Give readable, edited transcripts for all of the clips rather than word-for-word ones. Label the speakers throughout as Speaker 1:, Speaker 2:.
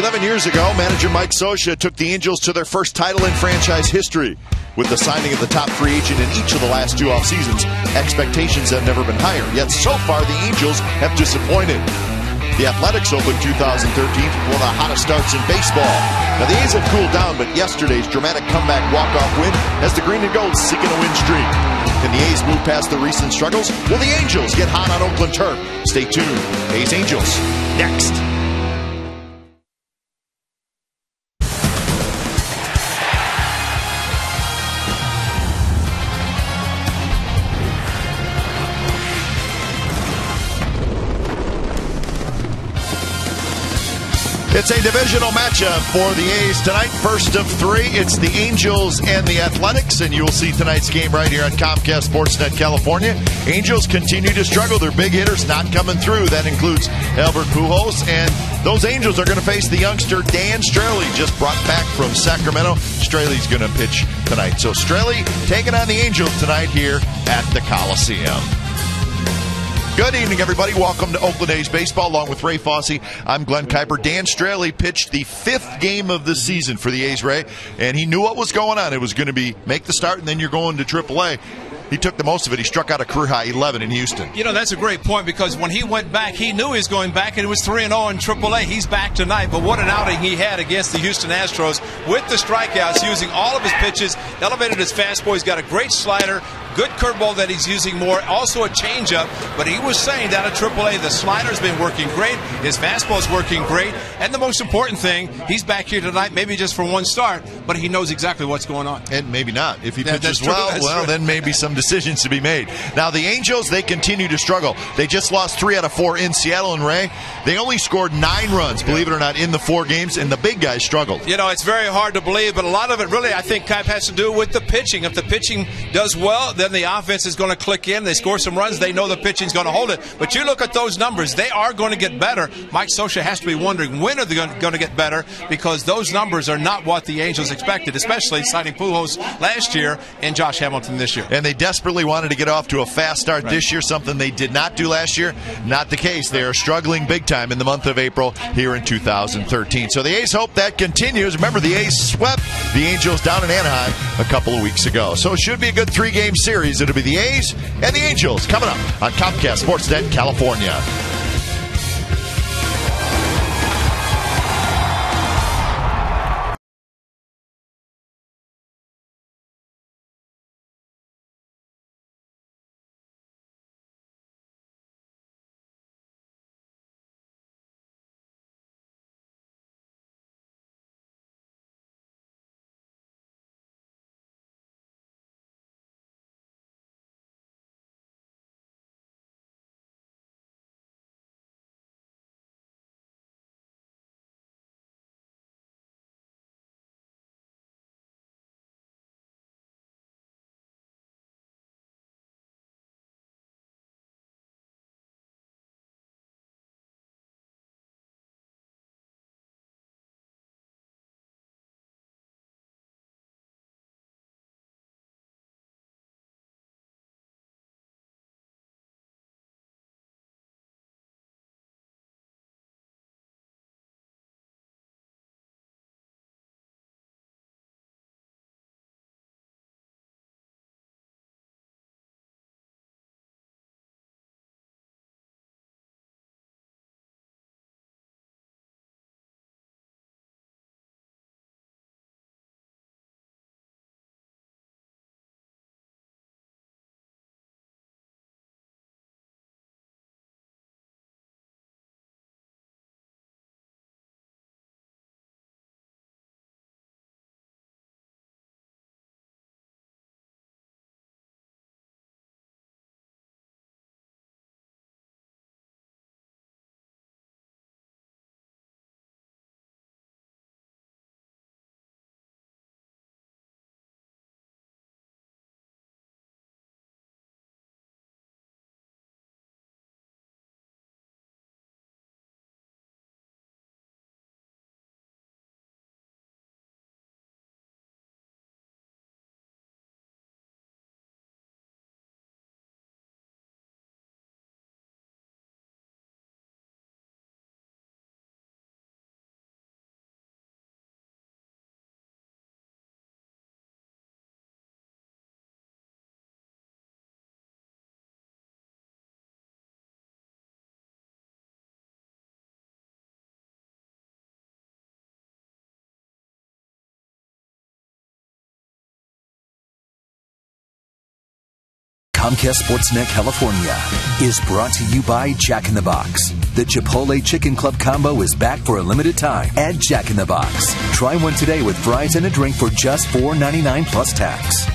Speaker 1: 11 years ago, manager Mike Scioscia took the Angels to their first title in franchise history. With the signing of the top free agent in each of the last 2 off seasons, expectations have never been higher. Yet so far, the Angels have disappointed. The Athletics opened 2013 with one of the hottest starts in baseball. Now, the A's have cooled down, but yesterday's dramatic comeback walk-off win has the green and gold seeking a win streak. Can the A's move past the recent struggles? Will the Angels get hot on Oakland turf? Stay tuned. A's Angels next. It's a divisional matchup for the A's tonight. First of 3, it's the Angels and the Athletics, and you'll see tonight's game right here on Comcast Sportsnet California. Angels continue to struggle. Their big hitters not coming through. That includes Albert Pujols, and those Angels are going to face the youngster Dan Straily, just brought back from Sacramento. Straley's going to pitch tonight. So Straily taking on the Angels tonight here at the Coliseum. Good evening, everybody. Welcome to Oakland A's Baseball. Along with Ray Fosse, I'm Glenn Kuiper. Dan Straily pitched the 5th game of the season for the A's, Ray, and he knew what was going on. It was going to be make the start, and then you're going to AAA. He took the most of it. He struck out a career-high 11 in Houston.
Speaker 2: You know, that's a great point, because when he went back, he knew he was going back, and it was 3-0 in AAA. He's back tonight, but what an outing he had against the Houston Astros with the strikeouts, using all of his pitches, elevated his fastball. He's got a great slider, good curveball that he's using more, also a changeup, but he was saying that at AAA, the slider's been working great, his fastball's working great, and the most important thing, he's back here tonight, maybe just for one start, but he knows exactly what's going on.
Speaker 1: And maybe not. If he pitches well, then maybe some decisions to be made. Now, the Angels, they continue to struggle. They just lost 3 out of 4 in Seattle, and Ray, they only scored 9 runs, believe it or not, in the 4 games, and the big guys struggled.
Speaker 2: You know, it's very hard to believe, but a lot of it really, I think, Kuip, has to do with the pitching. If the pitching does well, then the offense is going to click in. They score some runs. They know the pitching's going to hold it. But you look at those numbers, they are going to get better. Mike Scioscia has to be wondering, when are they going to get better? Because those numbers are not what the Angels expected, especially signing Pujols last year and Josh Hamilton this year.
Speaker 1: And they desperately wanted to get off to a fast start this year, something they did not do last year. Not the case. They are struggling big time in the month of April here in 2013. So the A's hope that continues. Remember, the A's swept the Angels down in Anaheim a couple of weeks ago. So it should be a good 3-game series. It'll be the A's and the Angels coming up on Comcast Sportsnet California.
Speaker 3: Comcast Sportsnet California is brought to you by Jack in the Box. The Chipotle Chicken Club Combo is back for a limited time at Jack in the Box. Try one today with fries and a drink for just $4.99 plus tax.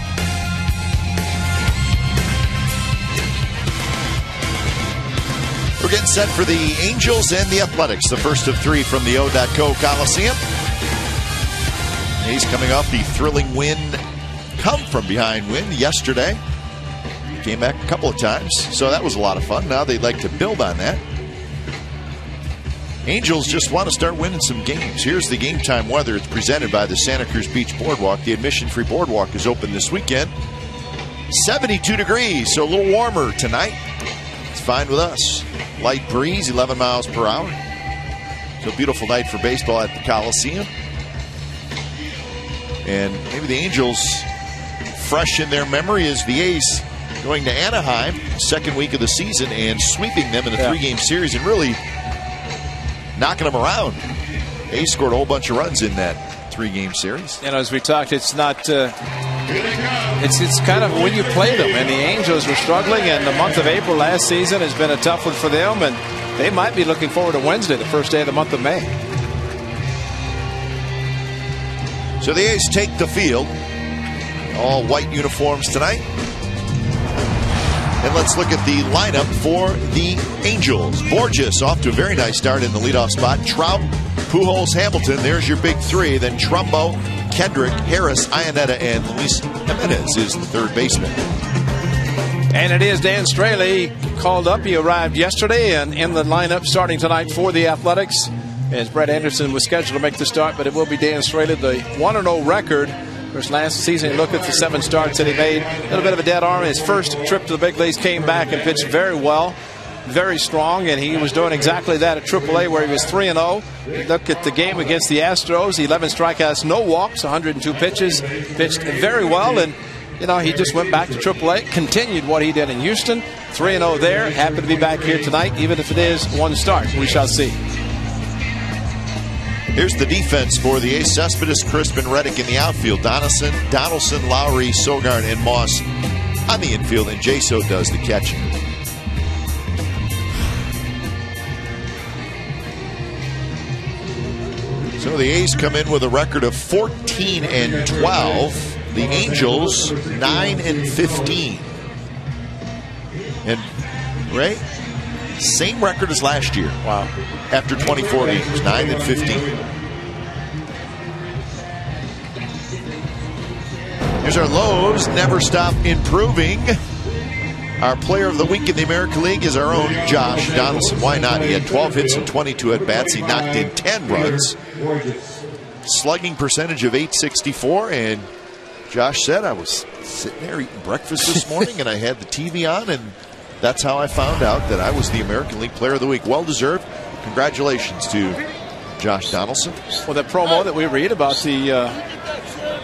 Speaker 1: We're getting set for the Angels and the Athletics, the first of three from the O.co Coliseum. He's coming off the thrilling win, come-from-behind win yesterday. Came back a couple of times, so that was a lot of fun. Now they'd like to build on that. Angels just want to start winning some games. Here's the game time weather. It's presented by the Santa Cruz Beach Boardwalk. The admission-free boardwalk is open this weekend. 72 degrees, so a little warmer tonight. It's fine with us. Light breeze, 11 miles per hour. So a beautiful night for baseball at the Coliseum. And maybe the Angels, fresh in their memory, is the A's going to Anaheim, second week of the season, and sweeping them in a three-game series and really knocking them around. A's scored a whole bunch of runs in that three-game series.
Speaker 2: You know, as we talked, it's not. It's kind of when you play them, and the Angels were struggling, and the month of April last season has been a tough one for them, and they might be looking forward to Wednesday, the first day of the month of May.
Speaker 1: So the A's take the field. All white uniforms tonight. And let's look at the lineup for the Angels. Borges off to a very nice start in the leadoff spot. Trout, Pujols, Hamilton. There's your big three. Then Trumbo, Kendrick, Harris, Iannetta, and Luis Jimenez is the third baseman.
Speaker 2: And it is Dan Straley called up. He arrived yesterday and in the lineup starting tonight for the Athletics. As Brett Anderson was scheduled to make the start, but it will be Dan Straley, the 1-0 record. Of course, last season, he looked at the 7 starts that he made. A little bit of a dead arm. His first trip to the big leagues, came back and pitched very well, very strong, and he was doing exactly that at AAA, where he was 3-0. Look at the game against the Astros, 11 strikeouts, no walks, 102 pitches, pitched very well, and you know, he just went back to AAA, continued what he did in Houston, 3-0 there. Happy to be back here tonight, even if it is one start. We shall see.
Speaker 1: Here's the defense for the A's. Cespedes, Crispin, Reddick in the outfield. Donaldson, Lowry, Sogard, and Moss on the infield. And Jaso does the catching. So the A's come in with a record of 14-12. The Angels 9-15. And Ray, same record as last year.
Speaker 2: Wow.
Speaker 1: After 24 games, 9-15. Here's our lows. Never stop improving. Our player of the week in the American League is our own Josh Donaldson. Why not? He had 12 hits and 22 at-bats. He knocked in 10 runs. Slugging percentage of .864. And Josh said, I was sitting there eating breakfast this morning and I had the TV on, and that's how I found out that I was the American League Player of the Week. Well-deserved. Congratulations to Josh Donaldson.
Speaker 2: Well, that promo that we read about the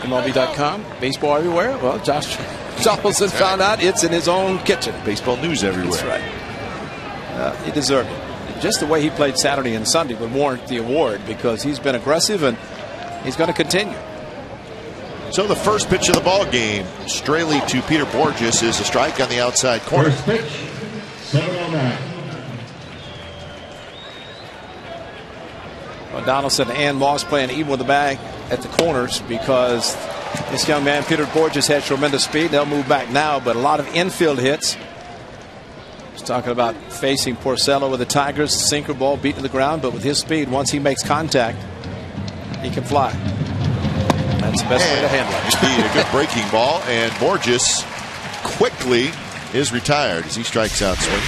Speaker 2: MLB.com, baseball everywhere, well, Josh Donaldson found out it's in his own kitchen.
Speaker 1: Baseball news everywhere.
Speaker 2: That's right. He deserved it. Just the way he played Saturday and Sunday would warrant the award, because he's been aggressive and he's going to continue.
Speaker 1: So the first pitch of the ball game, Straley to Peter Borges, is a strike on the outside corner.
Speaker 4: First pitch, 7-0.
Speaker 2: Well, Donaldson and Moss playing even with the bag at the corners, because this young man, Peter Borges, has tremendous speed. They'll move back now, but a lot of infield hits. Just talking about facing Porcello with the Tigers, sinker ball beaten to the ground, but with his speed, once he makes contact, he can fly. That's the best way to handle it.
Speaker 1: Indeed, a good breaking ball, and Borges quickly is retired as he strikes out swinging.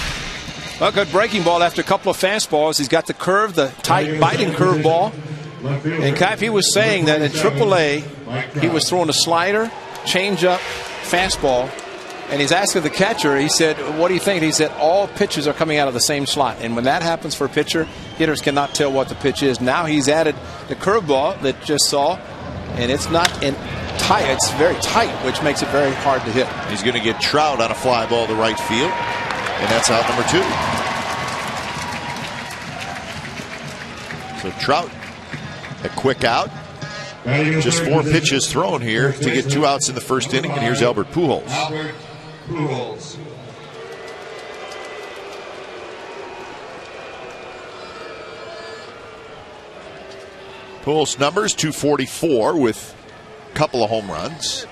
Speaker 2: Well, good breaking ball after a couple of fastballs. He's got the curve, the tight biting curve ball. And Kai, he was saying that in AAA, he was throwing a slider, changeup, fastball, and he's asking the catcher, he said, what do you think? He said, all pitches are coming out of the same slot. And when that happens for a pitcher, hitters cannot tell what the pitch is. Now he's added the curveball that just saw, and it's not in tight, it's very tight, which makes it very hard to hit.
Speaker 1: He's going to get Trout on a fly ball to right field, and that's out number 2. So Trout, a quick out. Just 4 pitches thrown here to get 2 outs in the first inning, and here's Albert Pujols.
Speaker 4: Pujols.
Speaker 1: Pujols' numbers 244 with a couple of home runs.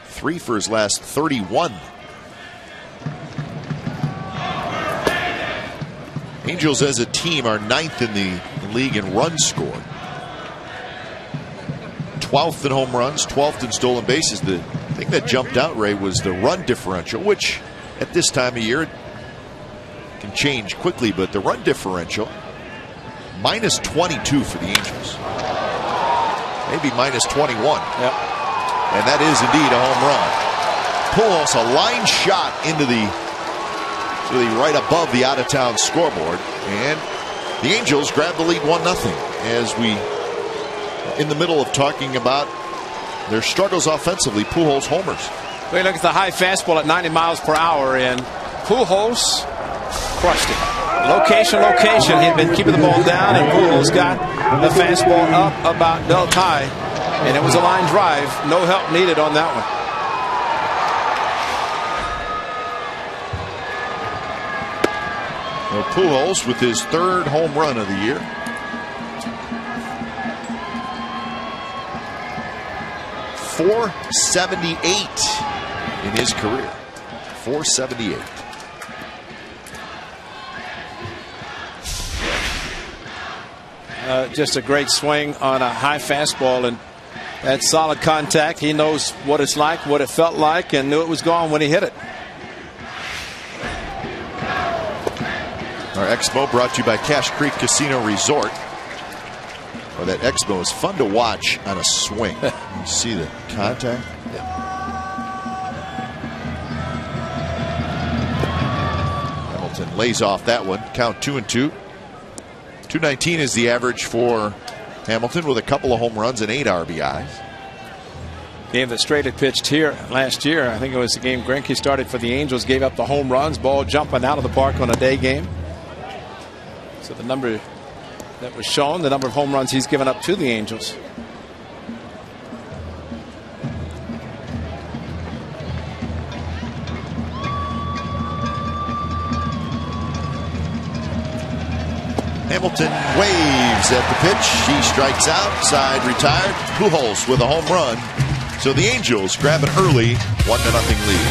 Speaker 1: 3 for his last 31. Angels as a team are 9th in the league in runs scored. 12th in home runs, 12th in stolen bases. The thing that jumped out, Ray, was the run differential, which at this time of year can change quickly, but the run differential, minus 22 for the Angels. Maybe minus 21.
Speaker 2: Yep.
Speaker 1: And that is indeed a home run. Pujols, a line shot into the really right above the out-of-town scoreboard, and the Angels grab the lead 1-0 as we in the middle of talking about their struggles offensively. Pujols homers.
Speaker 2: We look at the high fastball at 90 miles per hour, and Pujols crushed it. Location. He'd been keeping the ball down, and Pujols got the fastball up about belt high, and it was a line drive. No help needed on that one.
Speaker 1: Well, Pujols with his 3rd home run of the year. .478 in his career. .478.
Speaker 2: Just a great swing on a high fastball, and that solid contact. He knows what it's like, what it felt like, and knew it was gone when he hit it.
Speaker 1: Our Expo brought to you by Cache Creek Casino Resort. Well, that Expo is fun to watch on a swing. You see the contact?
Speaker 2: Yeah.
Speaker 1: Hamilton lays off that one. Count 2-2. 219 is the average for Hamilton with a couple of home runs and 8 RBIs.
Speaker 2: Game that Straight had pitched here last year. I think it was the game Greinke started for the Angels. Gave up the home runs. Ball jumping out of the park on a day game. So the number that was shown, the number of home runs he's given up to the Angels.
Speaker 1: Hamilton waves at the pitch. He strikes out. Side retired. Pujols with a home run. So the Angels grab an early 1-0 lead.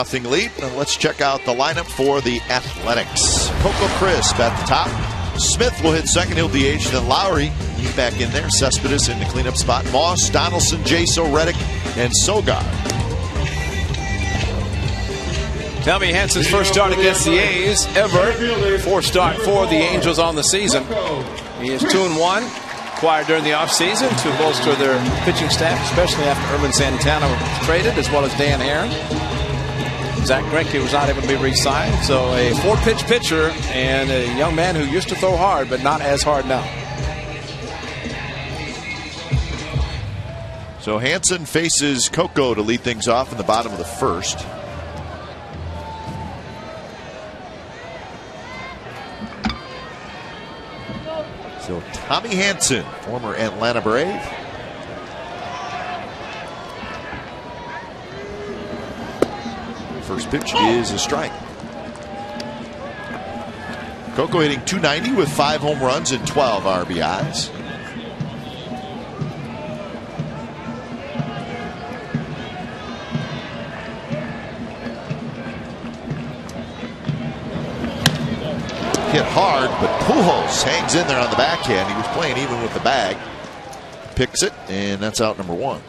Speaker 1: Nothing lead, and let's check out the lineup for the Athletics. Coco Crisp at the top. Smith will hit second, he'll DH. Then Lowry, he's back in there. Cespedes in the cleanup spot. Moss, Donaldson, Jaso, Reddick, and Sogard.
Speaker 2: Helmy Hansen's first start against the A's ever. 4th start for the Angels on the season. He is 2-1. Acquired during the offseason to bolster their pitching staff, especially after Ervin Santana was traded, as well as Dan Aaron. Zach Greinke was not able to be re-signed. So a 4-pitch pitcher and a young man who used to throw hard, but not as hard now.
Speaker 1: So Hansen faces Coco to lead things off in the bottom of the first. So Tommy Hansen, former Atlanta Brave. First pitch is a strike. Coco hitting .290 with 5 home runs and 12 RBIs. Hit hard, but Pujols hangs in there on the backhand. He was playing even with the bag. Picks it, and that's out number 1.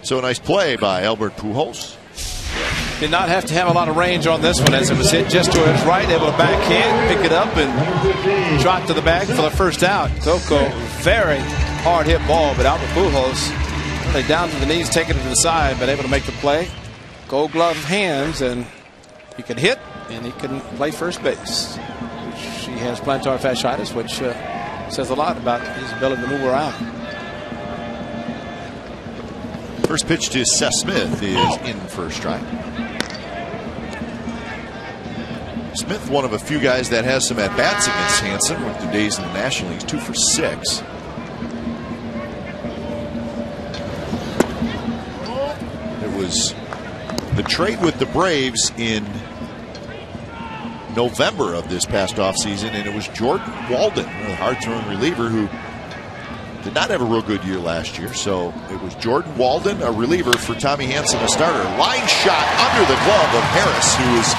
Speaker 1: So a nice play by Albert Pujols.
Speaker 2: Did not have to have a lot of range on this one as it was hit just to his right, able to backhand, pick it up, and trot to the bag for the first out. Coco, very hard hit ball, but Albert Pujols really down to the knees, taking it to the side, but able to make the play. Gold glove hands, and he could hit, and he couldn't play first base. He has plantar fasciitis, which says a lot about his ability to move around.
Speaker 1: First pitch to Seth Smith is in for a strike. Smith, one of a few guys that has some at-bats against Hansen with the days in the National League. 2 for 6. It was the trade with the Braves in November of this past offseason, and it was Jordan Walden, a hard-throwing reliever who did not have a real good year last year. So it was Jordan Walden, a reliever, for Tommy Hansen, a starter. Line shot under the glove of Harris, who was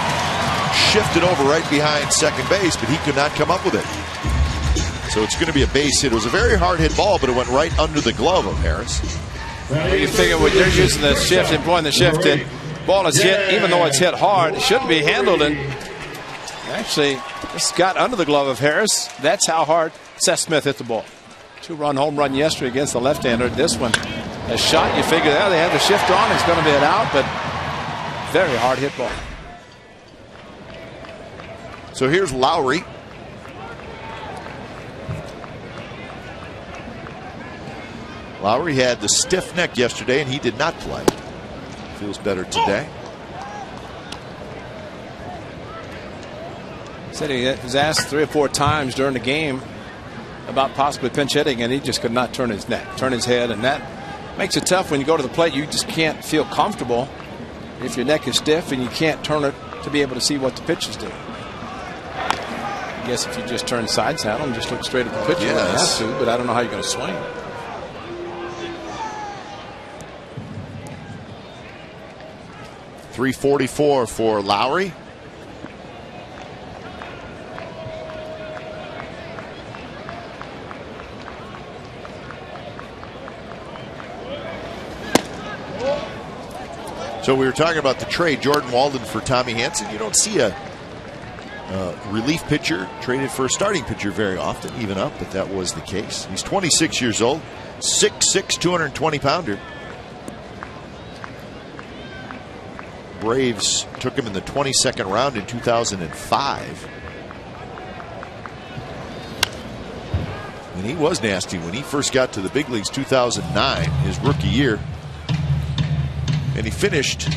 Speaker 1: shifted over right behind second base, but he could not come up with it. So it's going to be a base hit. It was a very hard hit ball, but it went right under the glove of Harris.
Speaker 2: Well, you figure when they're using the shift, employing the shift, and ball is hit, even though it's hit hard, it shouldn't be handled. And actually, this got under the glove of Harris. That's how hard Seth Smith hit the ball. 2-run home run yesterday against the left-hander. This one, a shot, you figure there they have the shift on. It's going to be an out, but very hard hit ball.
Speaker 1: So here's Lowry. Lowry had the stiff neck yesterday, and he did not play. Feels better today.
Speaker 2: Said he was asked 3 or 4 times during the game about possibly pinch hitting, and he just could not turn his neck, turn his head, and that makes it tough when you go to the plate. You just can't feel comfortable if your neck is stiff and you can't turn it to be able to see what the pitches do. I guess if you just turn side saddle and just look straight at the pitcher, you have to, but I don't know how you're going to swing.
Speaker 1: .344 for Lowry. So we were talking about the trade, Jordan Walden for Tommy Hansen. You don't see a relief pitcher traded for a starting pitcher very often, even up, but that was the case. He's 26 years old, 6'6", 220-pounder. Braves took him in the 22nd round in 2005. And he was nasty when he first got to the big leagues, 2009, his rookie year. And he finished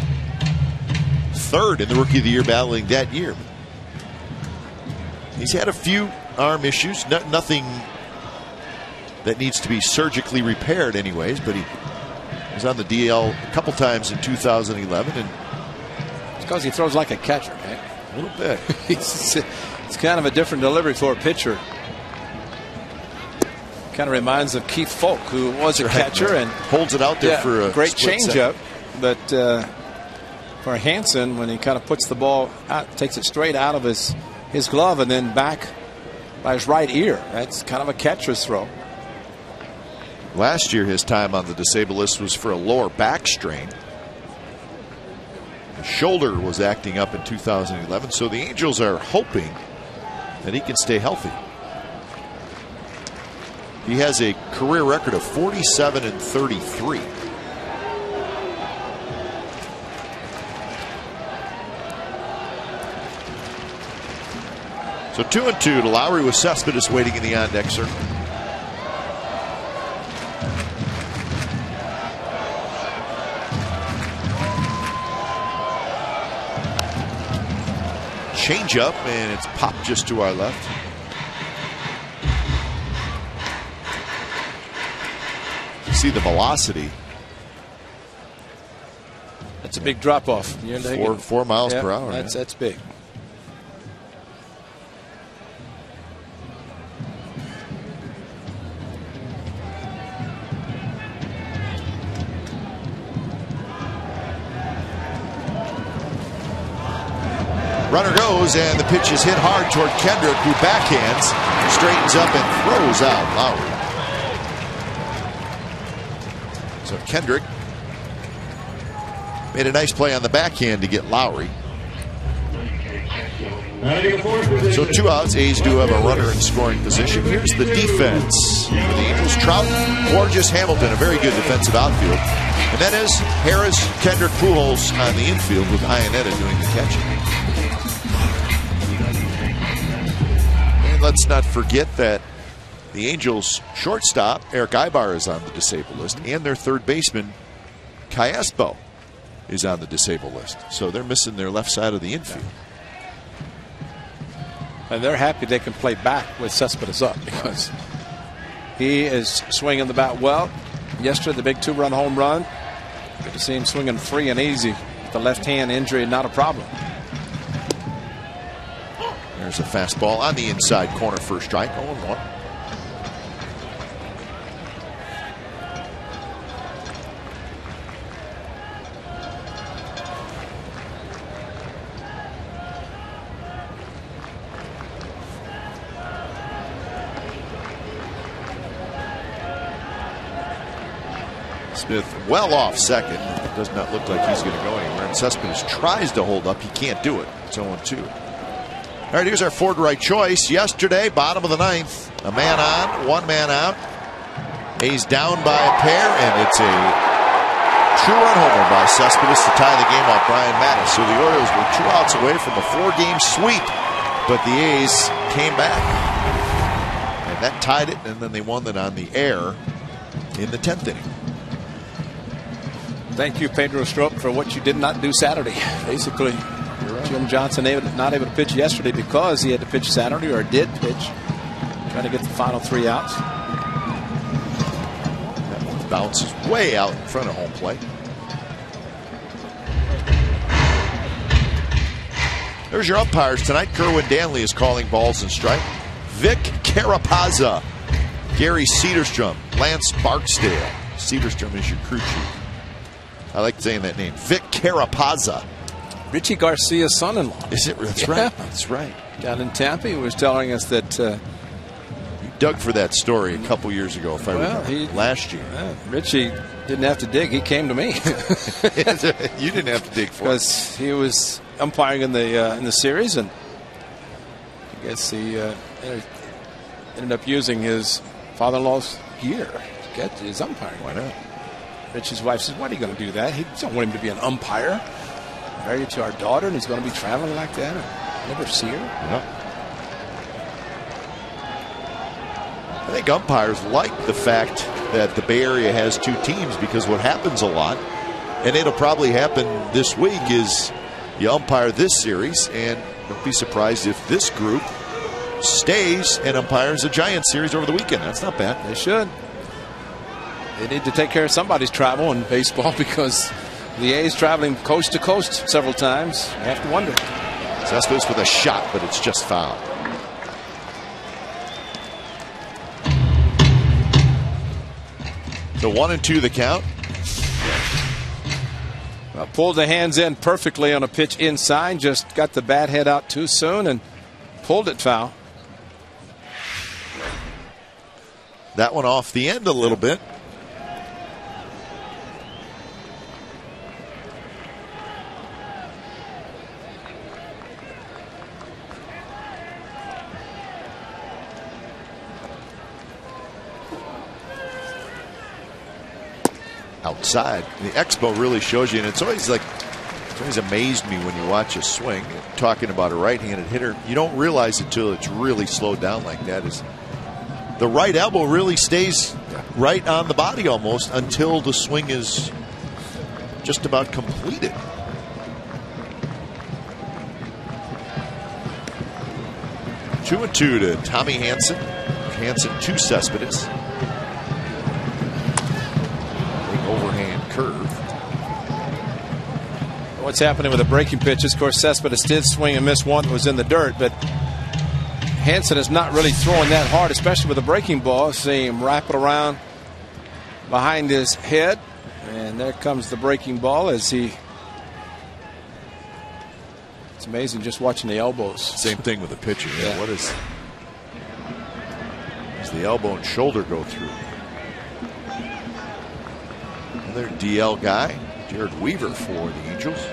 Speaker 1: 3rd in the Rookie of the Year battling that year. He's had a few arm issues, nothing that needs to be surgically repaired anyways, but he was on the DL a couple times in 2011. And
Speaker 2: it's because he throws like a catcher, man.
Speaker 1: A little bit.
Speaker 2: It's kind of a different delivery for a pitcher. Kind of reminds of Keith Folk, who was a catcher and
Speaker 1: holds it out there for a
Speaker 2: great changeup. But for Hansen, when he kind of puts the ball out, takes it straight out of his glove and then back by his right ear, that's kind of a catcher's throw.
Speaker 1: Last year, his time on the disabled list was for a lower back strain. The shoulder was acting up in 2011, so the Angels are hoping that he can stay healthy. He has a career record of 47-33. So 2-2 to Lowry with Cespedes waiting in the on-deck circle. Change up, and it's popped just to our left. You see the velocity.
Speaker 5: That's a big drop off.
Speaker 1: 4 miles per hour.
Speaker 5: That's big.
Speaker 1: Runner goes, and the pitch is hit hard toward Kendrick, who backhands, straightens up, and throws out Lowry. So Kendrick made a nice play on the backhand to get Lowry. So 2 outs. A's do have a runner in scoring position. Here's the defense for the Angels. Trout, Gorgeous, Hamilton, a very good defensive outfield. And that is Harris, Kendrick, Pujols on the infield with Iannetta doing the catching. And let's not forget that the Angels' shortstop, Eric Ibar, is on the disabled list, and their third baseman, Callaspo, is on the disabled list. So they're missing their left side of the infield.
Speaker 5: And they're happy they can play back with Cespedes up because he is swinging the bat well. Yesterday, the big 2-run home run. Good to see him swinging free and easy. The left hand injury, not a problem.
Speaker 1: There's a fastball on the inside corner for a strike. 0-1. Smith well off second. It does not look like he's going to go anywhere. And Cespedes tries to hold up. He can't do it. It's 0-2. All right, here's our Ford right choice. Yesterday, bottom of the 9th, a man on, 1 man out. A's down by a pair, and it's a 2-run homer by Cespedes to tie the game off Brian Mattis. So the Orioles were 2 outs away from a 4-game sweep, but the A's came back. And that tied it, and then they won it on the air in the 10th inning.
Speaker 5: Thank you, Pedro Strop, for what you did not do Saturday. Basically, Jim Johnson not able to pitch yesterday because he had to pitch Saturday, or did pitch. Trying to get the final 3 outs.
Speaker 1: That one bounces way out in front of home plate. There's your umpires tonight. Kerwin Danley is calling balls and strike. Vic Carapazza, Gary Cedarstrom, Lance Barksdale. Cedarstrom is your crew chief. I like saying that name. Vic Carapazza.
Speaker 5: Richie Garcia's son-in-law.
Speaker 1: Is it? That's right. That's right.
Speaker 5: Down in Tampa, he was telling us that
Speaker 1: you dug for that story a couple years ago, if I remember. Last year.
Speaker 5: Richie didn't have to dig. He came to me.
Speaker 1: You didn't have to dig for it.
Speaker 5: Because he was umpiring in the series, and I guess he ended up using his father-in-law's gear to get his umpiring.
Speaker 1: Why not?
Speaker 5: Richie's wife says, "Why are you going to do that? He don't want him to be an umpire. Married to our daughter, and he's going to be traveling like that and never see her."
Speaker 1: Yeah. I think umpires like the fact that the Bay Area has 2 teams, because what happens a lot, and it'll probably happen this week, is you umpire this series, and don't be surprised if this group stays and umpires a Giants series over the weekend. That's not bad.
Speaker 5: They should. They need to take care of somebody's travel in baseball, because the A's traveling coast to coast several times. You have to wonder.
Speaker 1: Cespedes with a shot, but it's just foul. So 1-2 the count.
Speaker 5: Well, pulled the hands in perfectly on a pitch inside. Just got the bat head out too soon and pulled it foul.
Speaker 1: That one off the end a little bit. Outside. The Expo really shows you, and it's always like It's always amazed me when you watch a swing. Talking about a right-handed hitter, you don't realize it till it's really slowed down like that. Is the right elbow really stays right on the body almost until the swing is just about completed. Two and two to Tommy Hanson. Hanson to Cespedes. Big overhand curve.
Speaker 5: What's happening with the breaking pitches? Of course, Cespedes did swing and miss one that was in the dirt, but Hanson is not really throwing that hard, especially with the breaking ball. See him wrap it around behind his head, and there comes the breaking ball as he. It's amazing just watching the elbows.
Speaker 1: Same thing with the pitcher. Yeah. What is? Does the elbow and shoulder go through? Another DL guy, Jared Weaver for the Angels.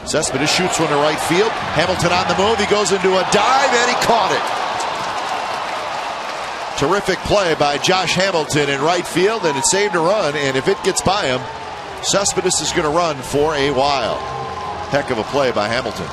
Speaker 1: Cespedes shoots one to right field. Hamilton on the move. He goes into a dive and he caught it. Terrific play by Josh Hamilton in right field, and it saved a run. And if it gets by him, Cespedes is going to run for a while. Heck of a play by Hamilton.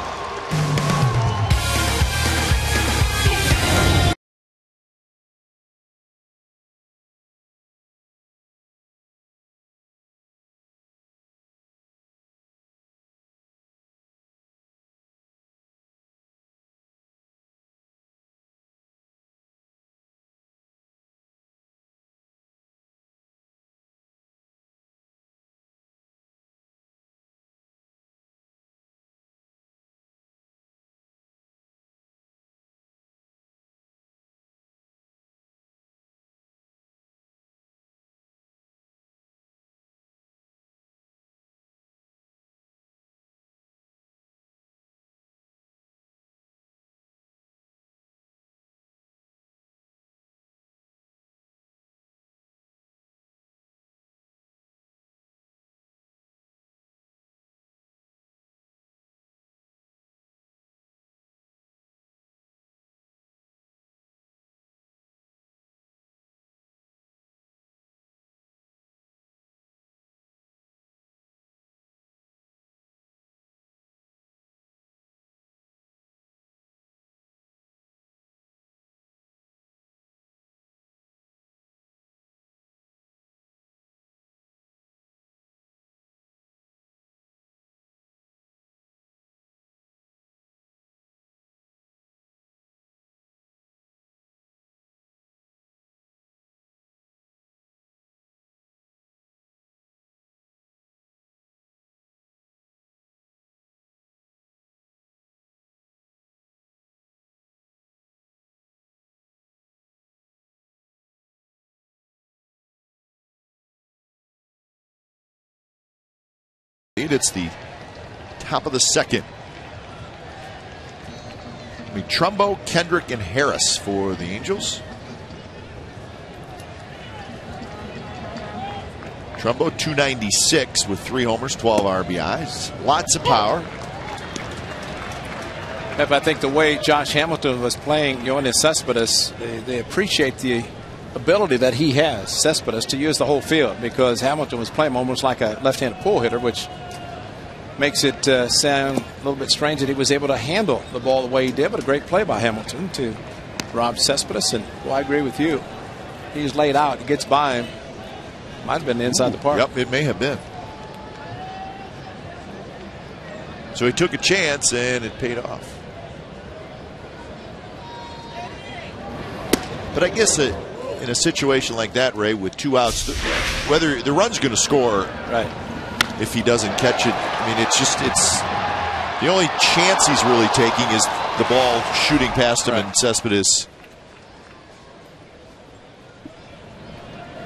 Speaker 1: It's the top of the second. Trumbo, Kendrick, and Harris for the Angels. Trumbo 296 with 3 homers, 12 RBIs. Lots of power.
Speaker 5: I think the way Josh Hamilton was playing Yoenis Cespedes, they appreciate the ability that he has, Cespedes, to use the whole field, because Hamilton was playing almost like a left-handed pull hitter, which makes it sound a little bit strange that he was able to handle the ball the way he did. But a great play by Hamilton to rob Cespedes. And well, I agree with you. He's laid out. He gets by him. Might have been inside the park.
Speaker 1: Yep, it may have been. So he took a chance and it paid off. But I guess in a situation like that, Ray, with 2 outs, whether the run's going to score,
Speaker 5: right?
Speaker 1: If he doesn't catch it, I mean, it's the only chance he's really taking is the ball shooting past him, right. And Cespedes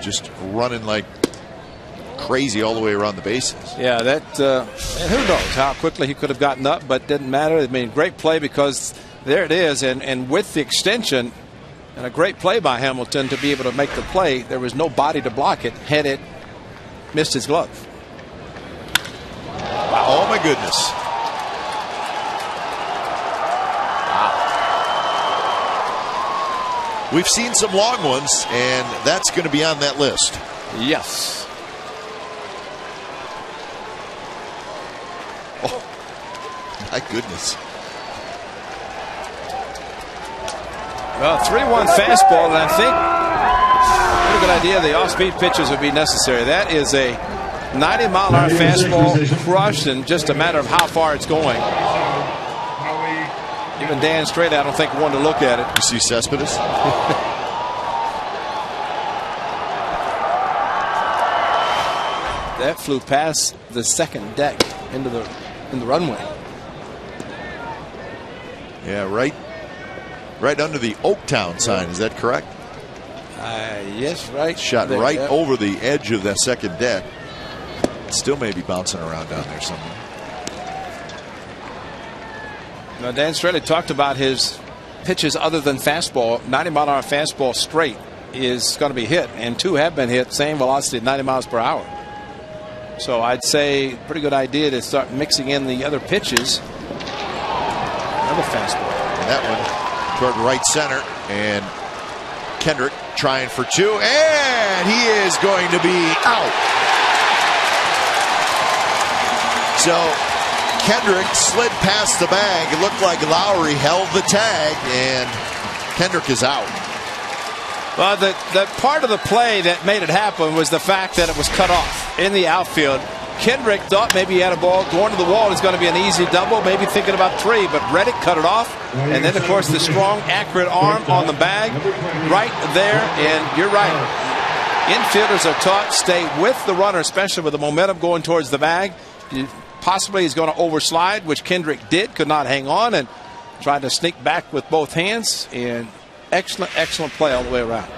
Speaker 1: just running like crazy all the way around the bases.
Speaker 5: Yeah, that and who knows how quickly he could have gotten up, but didn't matter. I mean, great play, because there it is, and with the extension. And a great play by Hamilton to be able to make the play. There was no body to block it had it missed his glove.
Speaker 1: Wow. Oh, my goodness. Wow. We've seen some long ones, and that's going to be on that list.
Speaker 5: Yes.
Speaker 1: My goodness.
Speaker 5: Well, 3-1 fastball, and I think pretty good idea the off-speed pitches would be necessary. That is a 90-mile-an-hour fastball crushed in just a matter of how far it's going. Even Dan Straley, I don't think, wanted to look at it.
Speaker 1: You see Cespedes?
Speaker 5: That flew past the second deck into the runway.
Speaker 1: Yeah, right under the Oaktown sign. Is that correct?
Speaker 5: Yes, right.
Speaker 1: Shot
Speaker 5: there,
Speaker 1: right
Speaker 5: yeah.
Speaker 1: over the edge of that second deck. Still may be bouncing around down there somewhere.
Speaker 5: Now, Dan Straley talked about his pitches other than fastball. 90-mile-an-hour fastball straight is going to be hit, and 2 have been hit, same velocity at 90 miles per hour. So I'd say pretty good idea to start mixing in the other pitches. Another fastball.
Speaker 1: And that one toward right center, and Kendrick trying for 2, and he is going to be out. So Kendrick slid past the bag. It looked like Lowry held the tag, and Kendrick is out.
Speaker 5: Well, the part of the play that made it happen was the fact that it was cut off in the outfield. Kendrick thought maybe he had a ball going to the wall. It's going to be an easy double, maybe thinking about 3, but Reddick cut it off. And then, of course, the strong, accurate arm on the bag right there. And you're right. Infielders are taught stay with the runner, especially with the momentum going towards the bag. Possibly he's going to overslide, which Kendrick did, could not hang on, and tried to sneak back with both hands. And excellent, excellent play all the way around.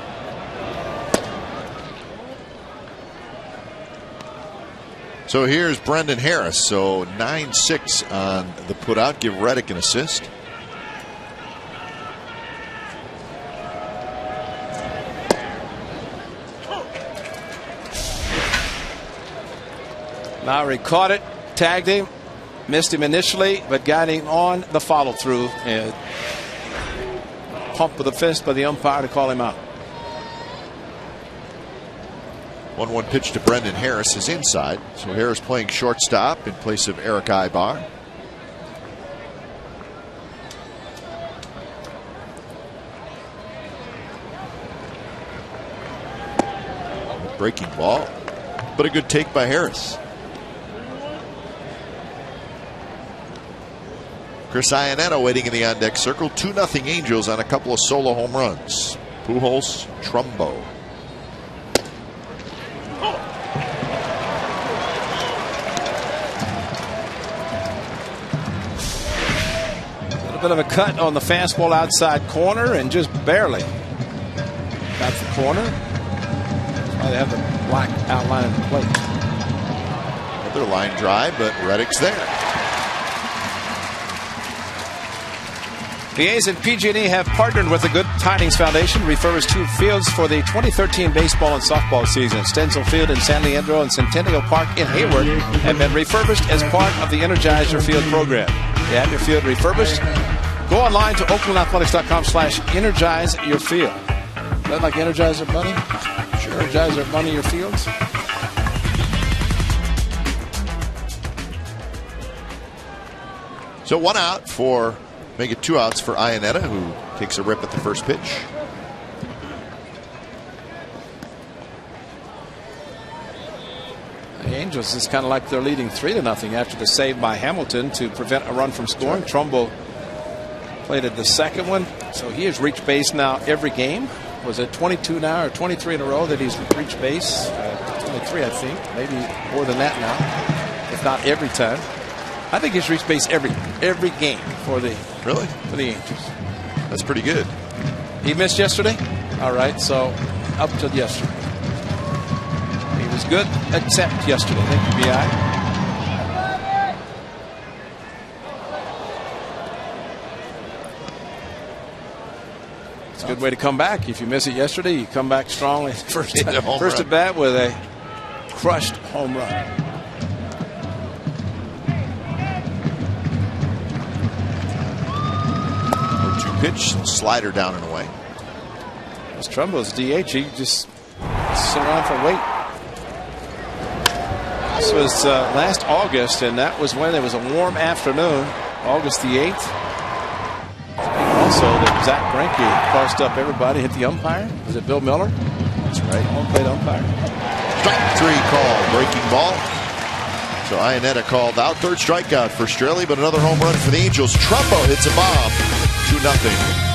Speaker 1: So here's Brendan Harris. So 9-6 on the putout. Give Reddick an assist.
Speaker 5: Lowry caught it, tagged him, missed him initially, but got him on the follow through. And pumped with a fist by the umpire to call him out.
Speaker 1: 1-1 pitch to Brendan Harris is inside. So Harris playing shortstop in place of Eric Ibar. Breaking ball, but a good take by Harris. Chris Iannetta waiting in the on-deck circle. 2-0 Angels on a couple of solo home runs. Pujols, Trumbo.
Speaker 5: A bit of a cut on the fastball outside corner, and just barely got the corner. They have the black outline of the plate.
Speaker 1: Another line drive, but Reddick's there.
Speaker 5: The A's and PG&E have partnered with the Good Tidings Foundation to refurbish 2 fields for the 2013 baseball and softball season. Stenzel Field in San Leandro and Centennial Park in Hayward have been refurbished as part of the Energize Your Field program. You have your field refurbished? Go online to oaklandathletics.com/energize your field. Is that like Energizer Bunny? Sure. Energizer Bunny your fields.
Speaker 1: So 1 out for, make it 2 outs for Iannetta, who takes a rip at the first pitch.
Speaker 5: The Angels is kind of like they're leading 3-0 after the save by Hamilton to prevent a run from scoring. Trumbo played at the second one, so he has reached base now every game. Was it 22 now or 23 in a row that he's reached base? 23, I think, maybe more than that now, if not every time. I think he's reached base every game for the Angels.
Speaker 1: That's pretty good.
Speaker 5: He missed yesterday. All right, so up to yesterday. He was good except yesterday. Thank you, BI. It's a good way to come back. If you miss it yesterday, you come back strongly first at bat with a crushed home run.
Speaker 1: 0-2 pitch, slider down and away.
Speaker 5: As Trumbo's DH, he just sit around for wait. This was last August, and that was when there was a warm afternoon August the 8th. Also, that Zach Greinke crossed up everybody, hit the umpire. Was it Bill Miller?
Speaker 1: That's right.
Speaker 5: Home plate umpire.
Speaker 1: Strike 3 call, breaking ball. So Iannetta called out. Third strikeout for Straley, but another home run for the Angels. Trumbo hits a bomb. 2-0.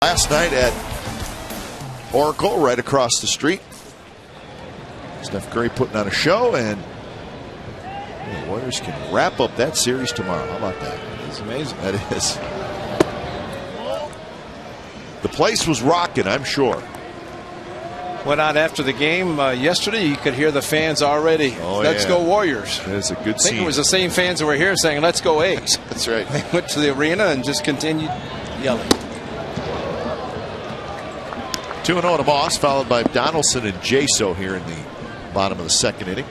Speaker 1: Last night at Oracle, right across the street. Steph Curry putting on a show, and the Warriors can wrap up that series tomorrow. How about that?
Speaker 5: It's amazing.
Speaker 1: That is. The place was rocking, I'm sure.
Speaker 5: Went out after the game yesterday. You could hear the fans already.
Speaker 1: Oh,
Speaker 5: let's
Speaker 1: yeah.
Speaker 5: go Warriors.
Speaker 1: It's a good
Speaker 5: I think
Speaker 1: scene.
Speaker 5: it was the same fans that were here saying, let's go A's.
Speaker 1: That's right.
Speaker 5: They went to the arena and just continued yelling.
Speaker 1: 2-0 to Moss, followed by Donaldson and Jaso here in the bottom of the second inning.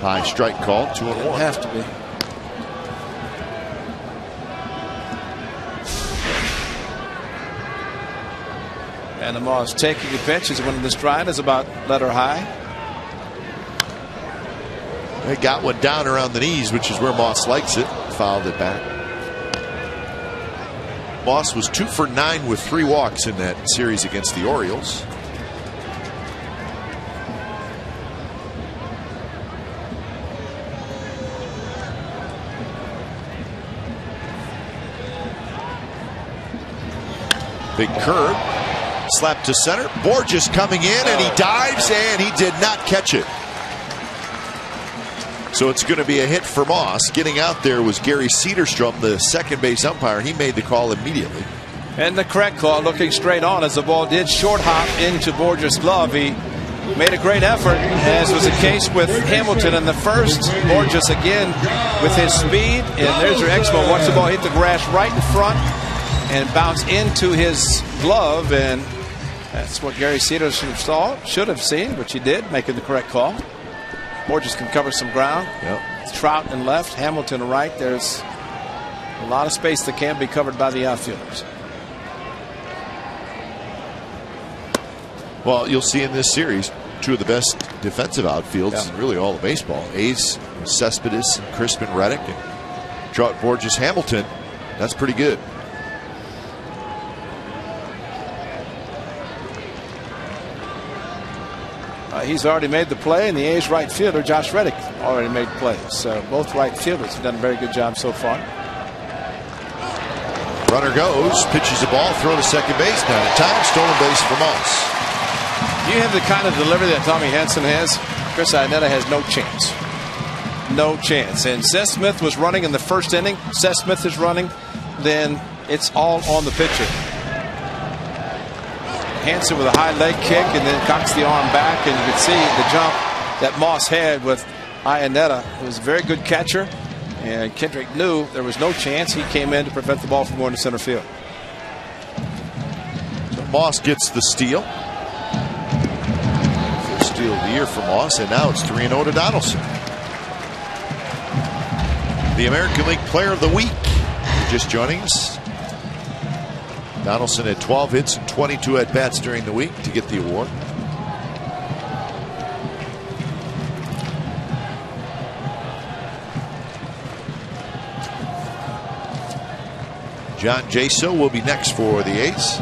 Speaker 1: High strike call, 2-1.
Speaker 5: Have to be. And the Moss taking the pitch. He's winning the stride. Is about letter high.
Speaker 1: They got one down around the knees, which is where Moss likes it. Fouled it back. Moss was 2 for 9 with 3 walks in that series against the Orioles. Big curve. Slap to center. Borges coming in, and he dives, and he did not catch it. So it's going to be a hit for Moss. Getting out there was Gary Cedarstrom, the second base umpire. He made the call immediately.
Speaker 5: And the correct call, looking straight on as the ball did short hop into Borges' glove. He made a great effort, as was the case with Hamilton in the first. Borges again with his speed. And there's your expo. Watch the ball hit the grass right in front and bounce into his glove. And that's what Gary Cedarstrom saw, should have seen, which he did, making the correct call. Borges can cover some ground.
Speaker 1: Yep.
Speaker 5: Trout in left, Hamilton right. There's a lot of space that can be covered by the outfielders.
Speaker 1: Well, you'll see in this series 2 of the best defensive outfields in really all of baseball. A's, Cespedes, and Crispin Reddick, and Trout, Borges, Hamilton. That's pretty good.
Speaker 5: he's already made the play, and the A's right fielder, Josh Reddick, already made plays. So both right fielders have done a very good job so far.
Speaker 1: Runner goes, pitches the ball, throw to second base. Down in time, stolen base for Moss.
Speaker 5: You have the kind of delivery that Tommy Hanson has. Chris Iannetta has no chance. No chance. And Seth Smith was running in the first inning. Seth Smith is running. Then it's all on the pitcher. Hanson with a high leg kick and then cocks the arm back. And you can see the jump that Moss had with Iannetta. It was a very good catcher. And Kendrick knew there was no chance. He came in to prevent the ball from going to center field.
Speaker 1: So Moss gets the steal. First steal of the year for Moss, and now it's 3-0 to Donaldson. The American League Player of the Week. If you're just joining us, Donaldson had 12 hits and 22 at-bats during the week to get the award. John Jaso will be next for the A's.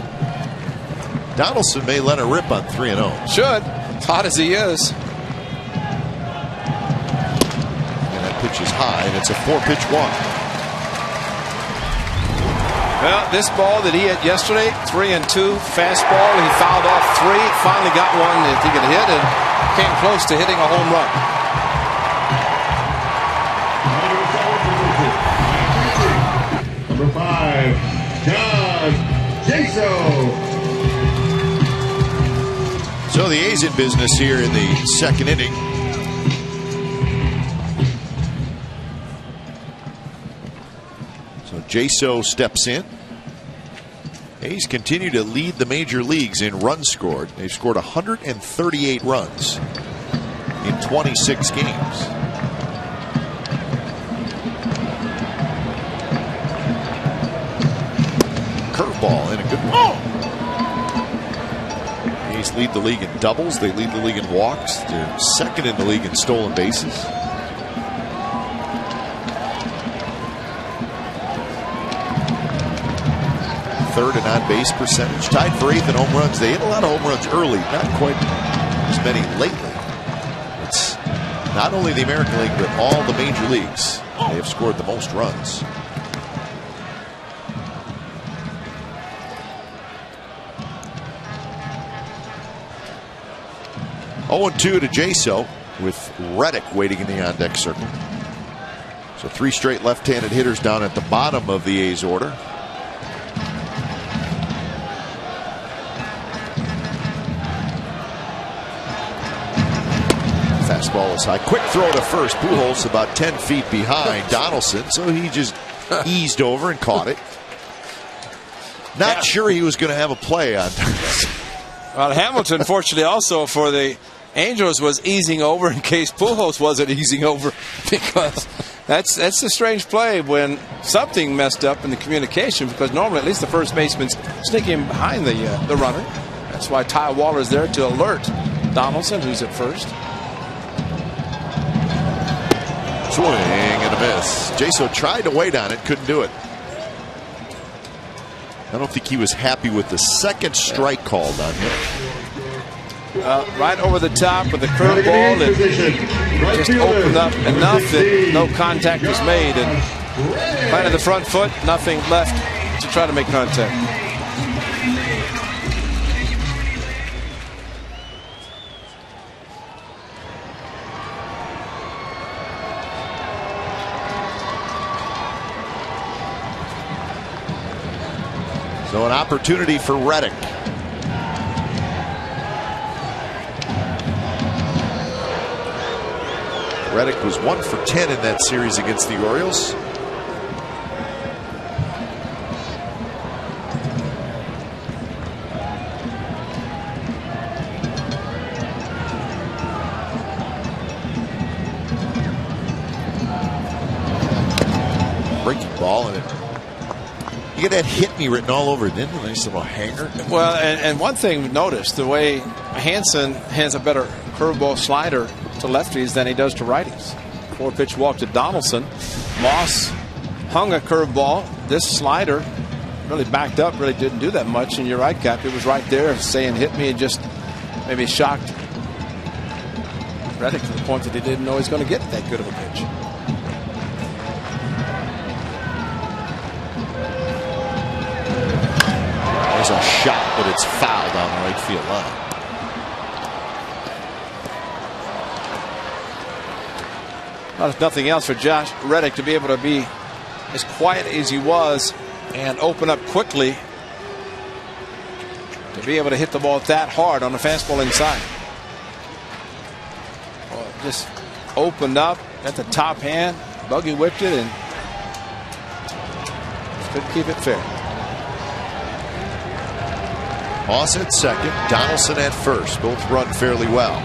Speaker 1: Donaldson may let her rip on 3-0.
Speaker 5: Should. Hot as he is.
Speaker 1: And that pitch is high, and it's a 4-pitch walk.
Speaker 5: Well, this ball that he had yesterday, 3-2, fastball. He fouled off 3, finally got one that he could hit, and came close to hitting a home run.
Speaker 4: Number 5, John Jaso.
Speaker 1: So the A's in business here in the second inning. So Jaso steps in. A's continue to lead the major leagues in runs scored. They've scored 138 runs in 26 games. Curveball and a good one. A's lead the league in doubles. They lead the league in walks. They're second in the league in stolen bases. Third in on-base percentage. Tied for 8th in home runs. They hit a lot of home runs early. Not quite as many lately. It's not only the American League, but all the major leagues. They have scored the most runs. Oh, 0-2 to Jaso with Reddick waiting in the on-deck circle. So 3 straight left-handed hitters down at the bottom of the A's order. Fastball is high. Quick throw to first. Pujols about 10 feet behind Donaldson, so he just eased over and caught it. Not sure he was going to have a play on Donaldson.
Speaker 5: Well, Hamilton, fortunately, also for the Angels was easing over in case Pujols wasn't easing over, because that's a strange play when something messed up in the communication, because normally at least the first baseman's sneaking behind the runner. That's why Ty Waller's there to alert Donaldson, who's at first.
Speaker 1: Swing and a miss. Jaso tried to wait on it, couldn't do it. I don't think he was happy with the second strike called on him.
Speaker 5: Right over the top with the curveball, it just opened up enough that no contact was made, and planted the front foot, nothing left to try to make contact.
Speaker 1: So an opportunity for Reddick. Reddick was 1 for 10 in that series against the Orioles. Breaking ball, and you get that hit me written all over it, didn't it? Nice little hanger.
Speaker 5: Well, and one thing, notice the way Hanson has a better curveball slider to lefties than he does to righties. 4-pitch walk to Donaldson. Moss hung a curveball. This slider really backed up, really didn't do that much. And you're right, Cap, it was right there saying hit me, and just maybe shocked Reddick to the point that he didn't know he was going to get that good of a pitch.
Speaker 1: There's a shot, but it's fouled on the right field line.
Speaker 5: Well, if nothing else, for Josh Reddick to be able to be as quiet as he was and open up quickly, to be able to hit the ball that hard on the fastball inside. Well, just opened up at the top hand, buggy whipped it, and couldn't keep it fair.
Speaker 1: Moss at second, Donaldson at first. Both run fairly well.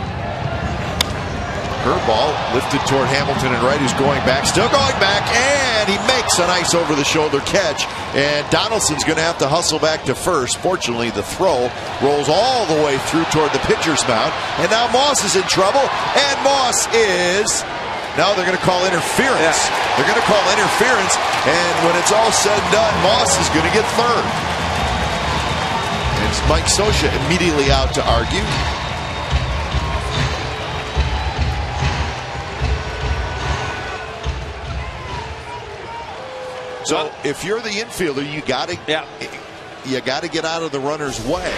Speaker 1: Curveball lifted toward Hamilton and right, who's going back, still going back, and he makes a nice over-the-shoulder catch. And Donaldson's going to have to hustle back to first. Fortunately, the throw rolls all the way through toward the pitcher's mound. And now Moss is in trouble, and Moss is... Now they're going to call interference. Yeah. They're going to call interference, and when it's all said and done, Moss is going to get third. It's Mike Scioscia immediately out to argue. So if you're the infielder, you got to get out of the runner's way.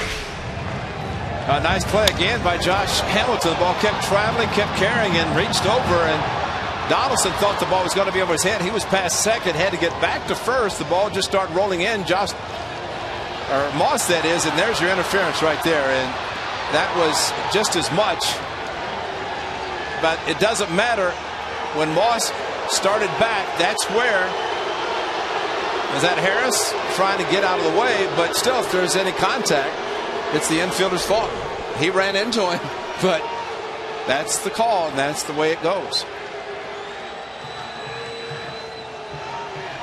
Speaker 5: A nice play again by Josh Hamilton. The ball kept traveling, kept carrying, and reached over, and Donaldson thought the ball was going to be over his head. He was past second, had to get back to first. The ball just started rolling in. Moss, that is, and there's your interference right there, and that was just as much. But it doesn't matter. When Moss started back, that's where... Is that Harris trying to get out of the way? But still, if there's any contact, it's the infielder's fault. He ran into him, but that's the call, and that's the way it goes.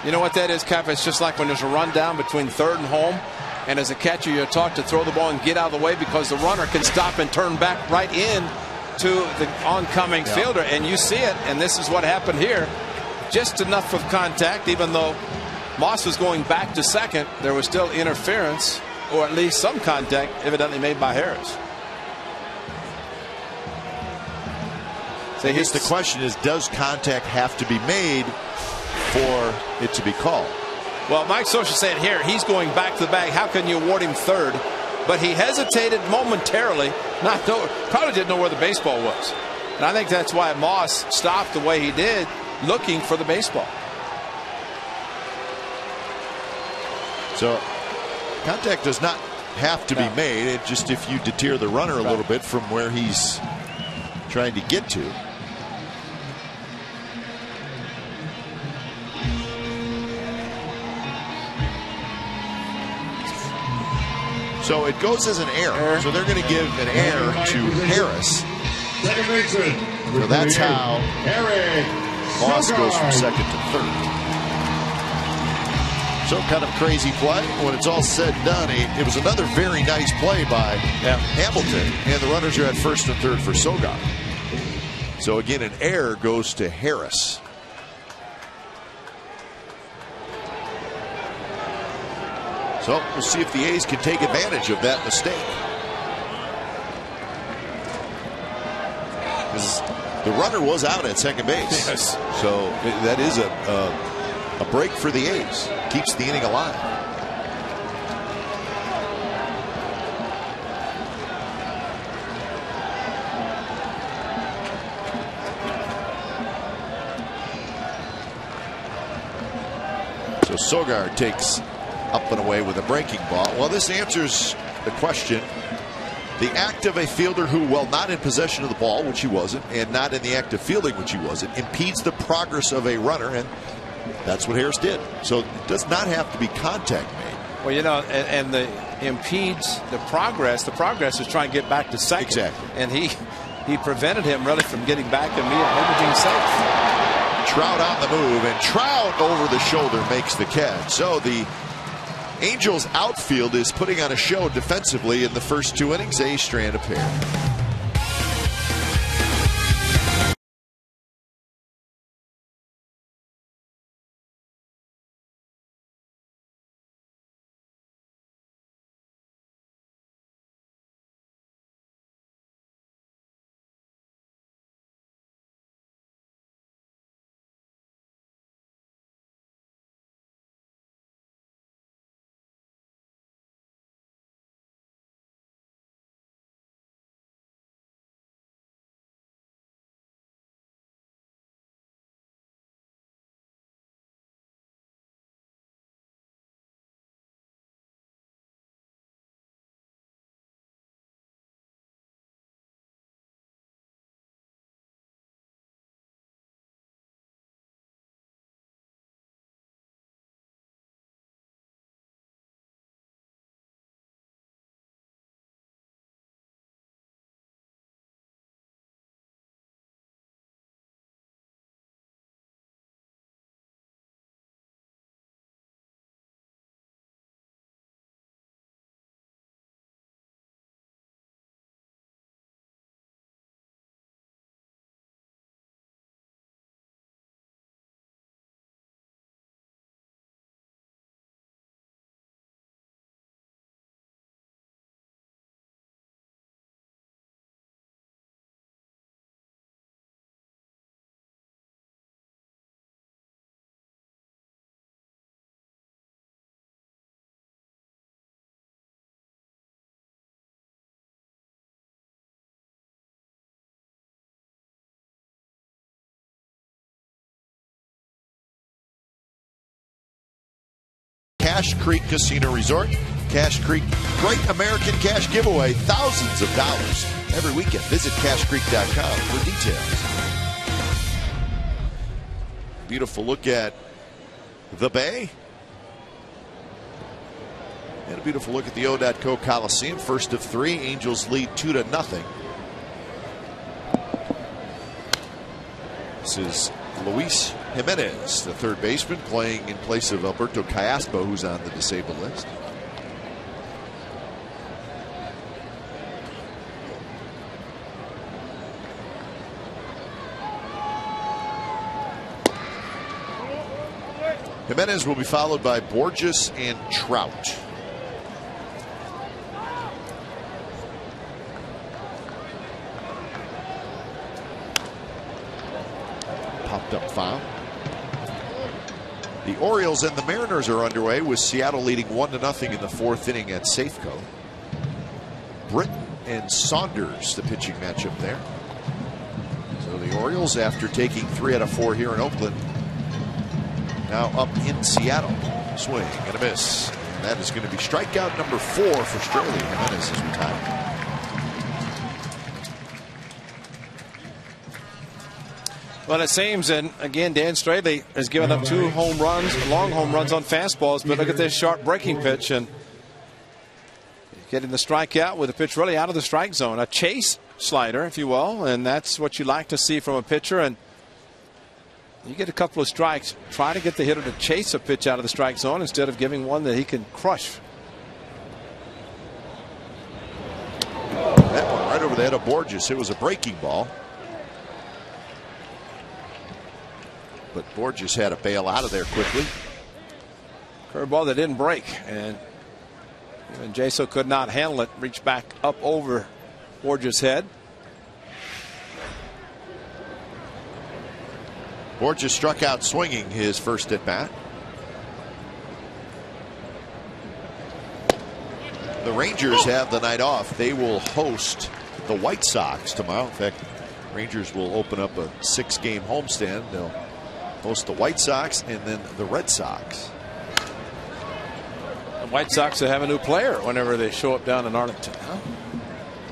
Speaker 5: You know what that is, Cap? It's just like when there's a run down between third and home, and as a catcher, you're taught to throw the ball and get out of the way because the runner can stop and turn back right in to the oncoming fielder, and you see it, and this is what happened here. Just enough of contact, even though Moss was going back to second, there was still interference, or at least some contact evidently made by Harris.
Speaker 1: So I guess the question is, does contact have to be made for it to be called?
Speaker 5: Well, Mike Scioscia said here, he's going back to the bag. How can you award him third? But he hesitated momentarily, probably didn't know where the baseball was. And I think that's why Moss stopped the way he did, looking for the baseball.
Speaker 1: So contact does not have to be made. It just, if you deter the runner a little bit from where he's trying to get to. So it goes as an error. So they're going to give an error to Harris. So that's how Moss goes from second to third. So kind of crazy play. When it's all said and done, it was another very nice play by Hamilton. And the runners are at first and third for Sogard. So again, an error goes to Harris. So we'll see if the A's can take advantage of that mistake. The runner was out at second base.
Speaker 5: Yes.
Speaker 1: So that is a break for the A's. Keeps the inning alive. So Sogard takes up and away with a breaking ball. Well, this answers the question. The act of a fielder who, while not in possession of the ball, which he wasn't, and not in the act of fielding, which he wasn't, impedes the progress of a runner, and that's what Harris did. So it does not have to be contact made.
Speaker 5: Well, you know, and the impedes the progress. The progress is trying to get back to second.
Speaker 1: Exactly.
Speaker 5: And he prevented him really from getting back and maybe being safe.
Speaker 1: Trout on the move, and Trout over the shoulder makes the catch. So the Angels outfield is putting on a show defensively in the first two innings. A's strand a pair. Cache Creek Casino Resort. Cache Creek, great American cash giveaway, thousands of dollars every weekend. Visit cachecreek.com for details. Beautiful look at the Bay. And a beautiful look at the O.co Coliseum. First of 3. Angels lead 2-0. This is Luis Jimenez, the third baseman, playing in place of Alberto Callaspo, who's on the disabled list. Jimenez will be followed by Borges and Trout. Popped up foul. The Orioles and the Mariners are underway with Seattle leading 1-0 in the 4th inning at Safeco. Britton and Saunders, the pitching matchup there. So the Orioles, after taking 3 out of 4 here in Oakland, now up in Seattle. Swing and a miss. And that is going to be strikeout number 4 for Straley. Jimenez is retired.
Speaker 5: Well, it seems, and again, Dan Straley has given up 2 home runs, long home runs on fastballs, but look at this sharp breaking pitch, and getting the strikeout with a pitch really out of the strike zone. A chase slider, if you will, and that's what you like to see from a pitcher. And you get a couple of strikes, try to get the hitter to chase a pitch out of the strike zone instead of giving one that he can crush.
Speaker 1: That one right over the head of Borges. It was a breaking ball. But Borges had to bail out of there quickly.
Speaker 5: Curveball that didn't break, and even Jaso could not handle it. Reached back up over Borges' head.
Speaker 1: Borges struck out swinging his first at bat. The Rangers have the night off. They will host the White Sox tomorrow. In fact, Rangers will open up a 6-game homestand. They'll host the White Sox and then the Red Sox.
Speaker 5: The White Sox will have a new player whenever they show up down in Arlington. Huh?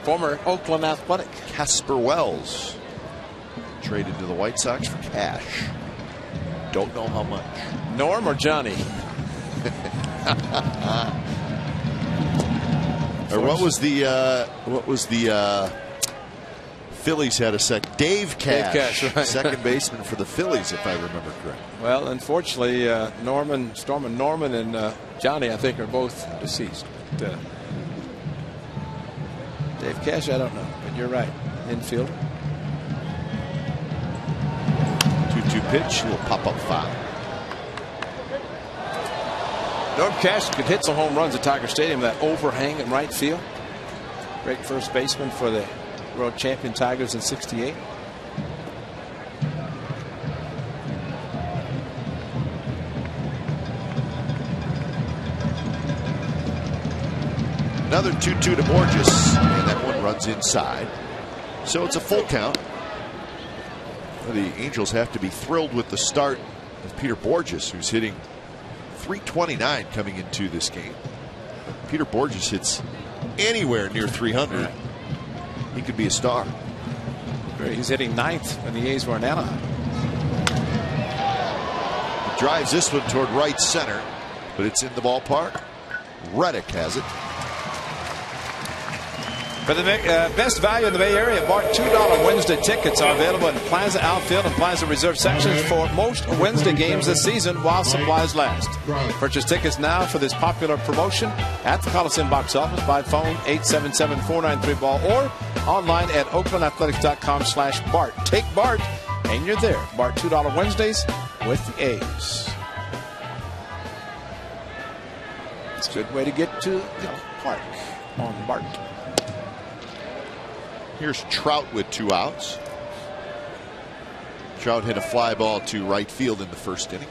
Speaker 5: Former Oakland Athletic.
Speaker 1: Casper Wells traded to the White Sox for cash. Don't know how much.
Speaker 5: Norm or Johnny?
Speaker 1: Or what was the Phillies had a sec. Dave Cash,
Speaker 5: right.
Speaker 1: Second baseman for the Phillies, if I remember correctly.
Speaker 5: Well, unfortunately, Stormin Norman and Johnny, I think, are both deceased. But, Dave Cash, I don't know, but you're right. Infielder.
Speaker 1: 2-2 pitch, little pop-up foul.
Speaker 5: Norm Cash could hit some home runs at Tiger Stadium. That overhang in right field. Great first baseman for the world champion Tigers in '68.
Speaker 1: Another 2-2 to Borges, and that one runs inside. So it's a full count. The Angels have to be thrilled with the start of Peter Borges, who's hitting .329 coming into this game. If Peter Borges hits anywhere near 300, he could be a star.
Speaker 5: He's hitting 9th when the A's were in Anaheim.
Speaker 1: He drives this one toward right center, but it's in the ballpark. Reddick has it.
Speaker 5: For the best value in the Bay Area, BART $2 Wednesday tickets are available in Plaza Outfield and Plaza Reserve sections for most Wednesday games this season while supplies last. Purchase tickets now for this popular promotion at the Coliseum box office by phone 877-493-BALL or online at oaklandathletics.com/BART. Take BART and you're there. BART $2 Wednesdays with the A's. It's a good way to get to the park on BART.
Speaker 1: Here's Trout with 2 outs. Trout hit a fly ball to right field in the first inning.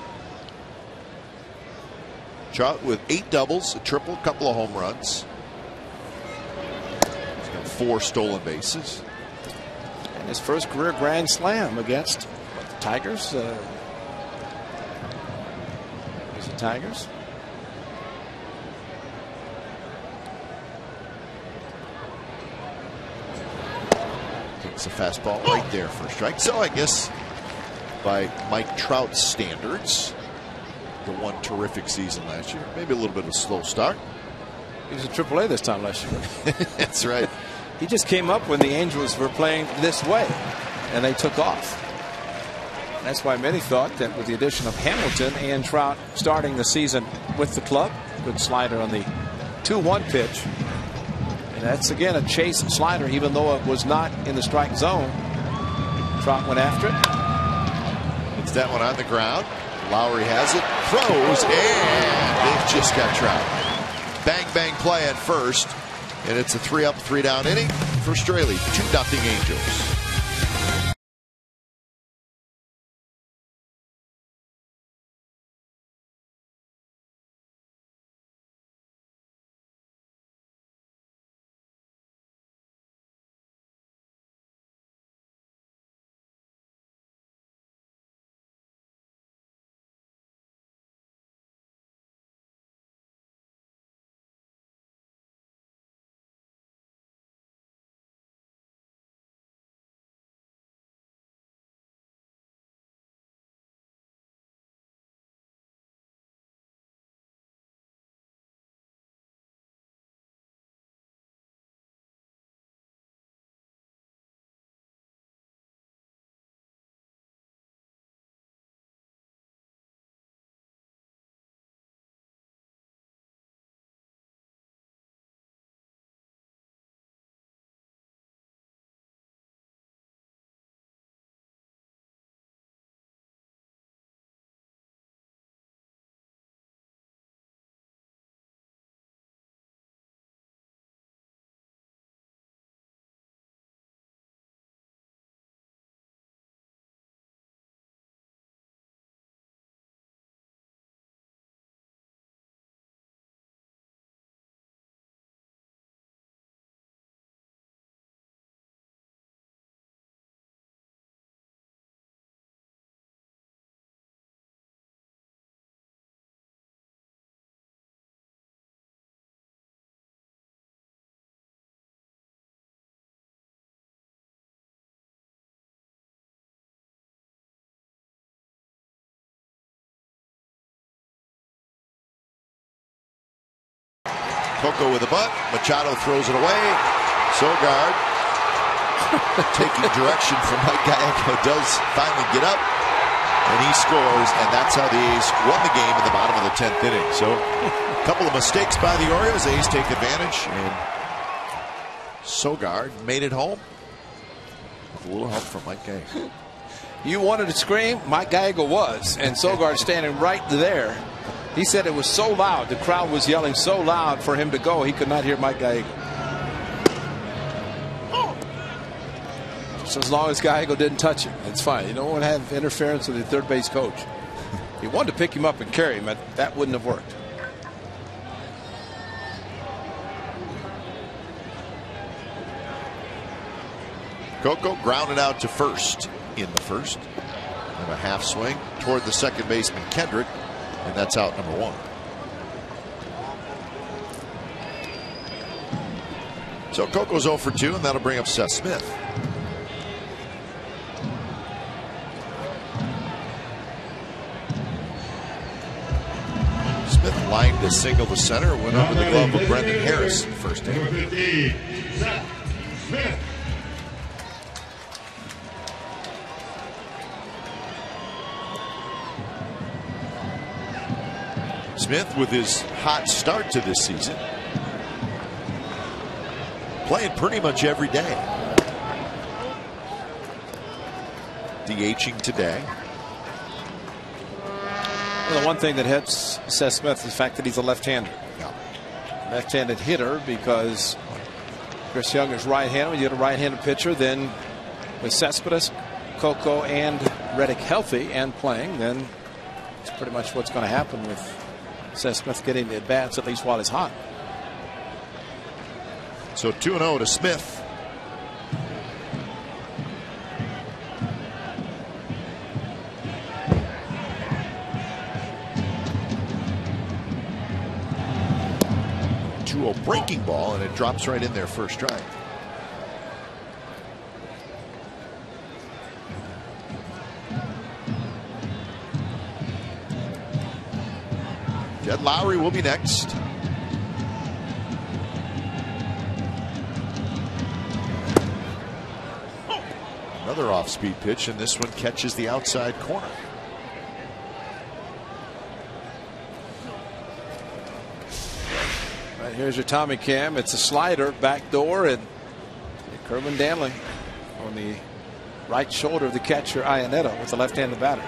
Speaker 1: Trout with 8 doubles, a triple, a couple of home runs. He's got 4 stolen bases.
Speaker 5: And his first career grand slam against the Tigers. Is it Tigers?
Speaker 1: It's a fastball right there for a strike. So I guess by Mike Trout's standards, the one terrific season last year, maybe a little bit of a slow start.
Speaker 5: He was in AAA this time last year.
Speaker 1: That's right.
Speaker 5: He just came up when the Angels were playing this way, and they took off. That's why many thought that with the addition of Hamilton and Trout starting the season with the club, good slider on the 2-1 pitch. And that's again a chase slider, even though it was not in the strike zone. Trout went after it.
Speaker 1: It's that one on the ground. Lowry has it, throws, and they've just got Trout. Bang, bang play at first, and it's a 3-up, 3-down inning for Straley. 2-0 Angels. Coco with a bunt. Machado throws it away. Sogard, taking direction from Mike Gallego, does finally get up, and he scores, and that's how the A's won the game in the bottom of the 10th inning. So a couple of mistakes by the Orioles. A's take advantage, and Sogard made it home with a little help from Mike Gallego.
Speaker 5: You wanted to scream? Mike Gallego was, and Sogard standing right there. He said it was so loud, the crowd was yelling so loud for him to go, he could not hear Mike Gallego. So as long as Gallego didn't touch him, it's fine. You don't want to have interference with the third base coach. He wanted to pick him up and carry him, that wouldn't have worked.
Speaker 1: Coco grounded out to first in the first, and a half swing toward the second baseman Kendrick. And that's out number one. So Coco's 0 for 2, and that'll bring up Seth Smith. Smith lined a single to center, went under the glove of Brendan Harris in the first inning.
Speaker 4: Number 15, Seth Smith.
Speaker 1: Smith with his hot start to this season, playing pretty much every day. DHing today.
Speaker 5: Well, the one thing that hits Seth Smith is the fact that he's a left-hander.
Speaker 1: Yeah.
Speaker 5: Left-handed hitter, because Chris Young is right-handed. When you get a right-handed pitcher, then with Cespedes, Coco, and Reddick healthy and playing, then it's pretty much what's going to happen with Seth Smith getting the at-bats, at least while he's hot.
Speaker 1: So 2-0 to Smith. A breaking ball, and it drops right in there first strike. Jed Lowry will be next. Another off-speed pitch, and this one catches the outside corner.
Speaker 5: Right, here's your Tommy Cam. It's a slider, back door, and Kerwin Danley on the right shoulder of the catcher, Iannetta, with the left-handed batter.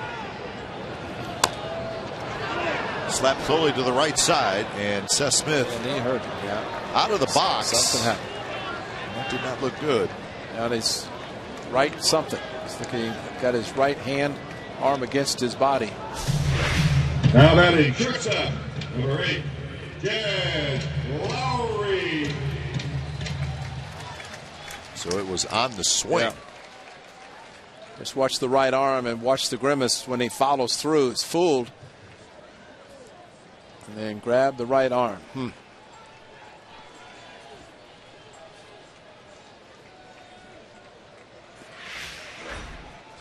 Speaker 1: Slapped slowly to the right side, and Seth Smith
Speaker 5: And he hurt him, yeah.
Speaker 1: out of the box.
Speaker 5: Something happened.
Speaker 1: That did not look good.
Speaker 5: Now his right something. Looks like he got his right hand arm against his body.
Speaker 4: Now batting shortstop, number 8, Jed Lowry.
Speaker 1: So it was on the swing.
Speaker 5: Yeah. Just watch the right arm and watch the grimace when he follows through. It's fooled. And then grab the right arm.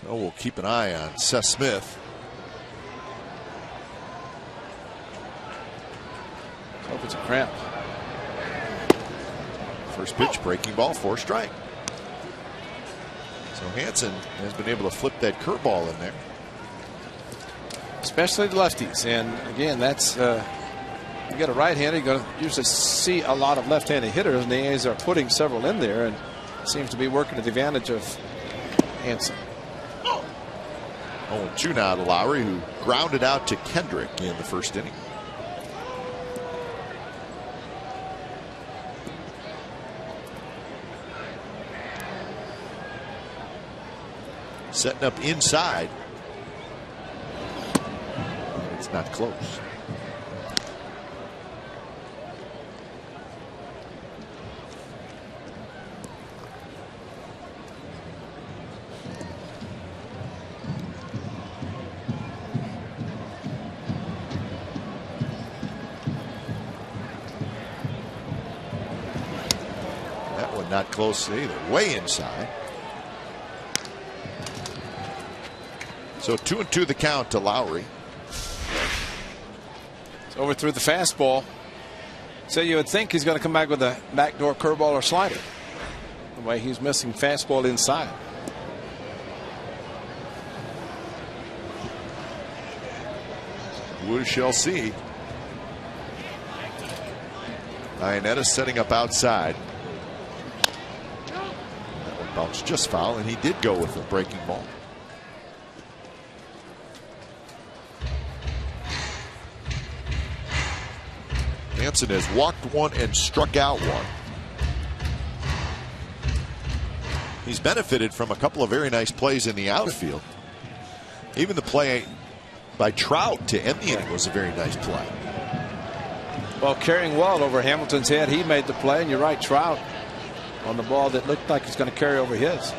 Speaker 1: So we'll keep an eye on Seth Smith.
Speaker 5: Hope it's a cramp.
Speaker 1: First pitch, breaking ball, 4 strike. So Hansen has been able to flip that curveball in there.
Speaker 5: Especially the lefties. And again, that's you get a right-hander, you're going to usually see a lot of left-handed hitters, and the A's are putting several in there, and seems to be working to the advantage of Hansen.
Speaker 1: 0-2 now to Lowry, who grounded out to Kendrick in the first inning. Setting up inside. It's not close. That one not close either. Way inside. So 2-2 the count to Lowry.
Speaker 5: It's overthrew the fastball. So you would think he's going to come back with a backdoor curveball or slider. The way he's missing fastball inside.
Speaker 1: We shall see. Iannetta setting up outside. That one bounced just foul, and he did go with a breaking ball. Hansen has walked one and struck out one. He's benefited from a couple of very nice plays in the outfield. Even the play by Trout to end the inning was a very nice play.
Speaker 5: Well, carrying well over Hamilton's head, he made the play, and you're right, Trout on the ball that looked like it's going to carry over his.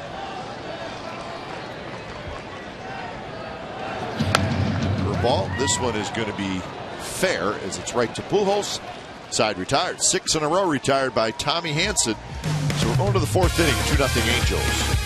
Speaker 1: Curveball. This one is going to be fair as it's right to Pujols. Side retired. 6 in a row retired by Tommy Hansen. So we're going to the 4th inning. 2-0 Angels.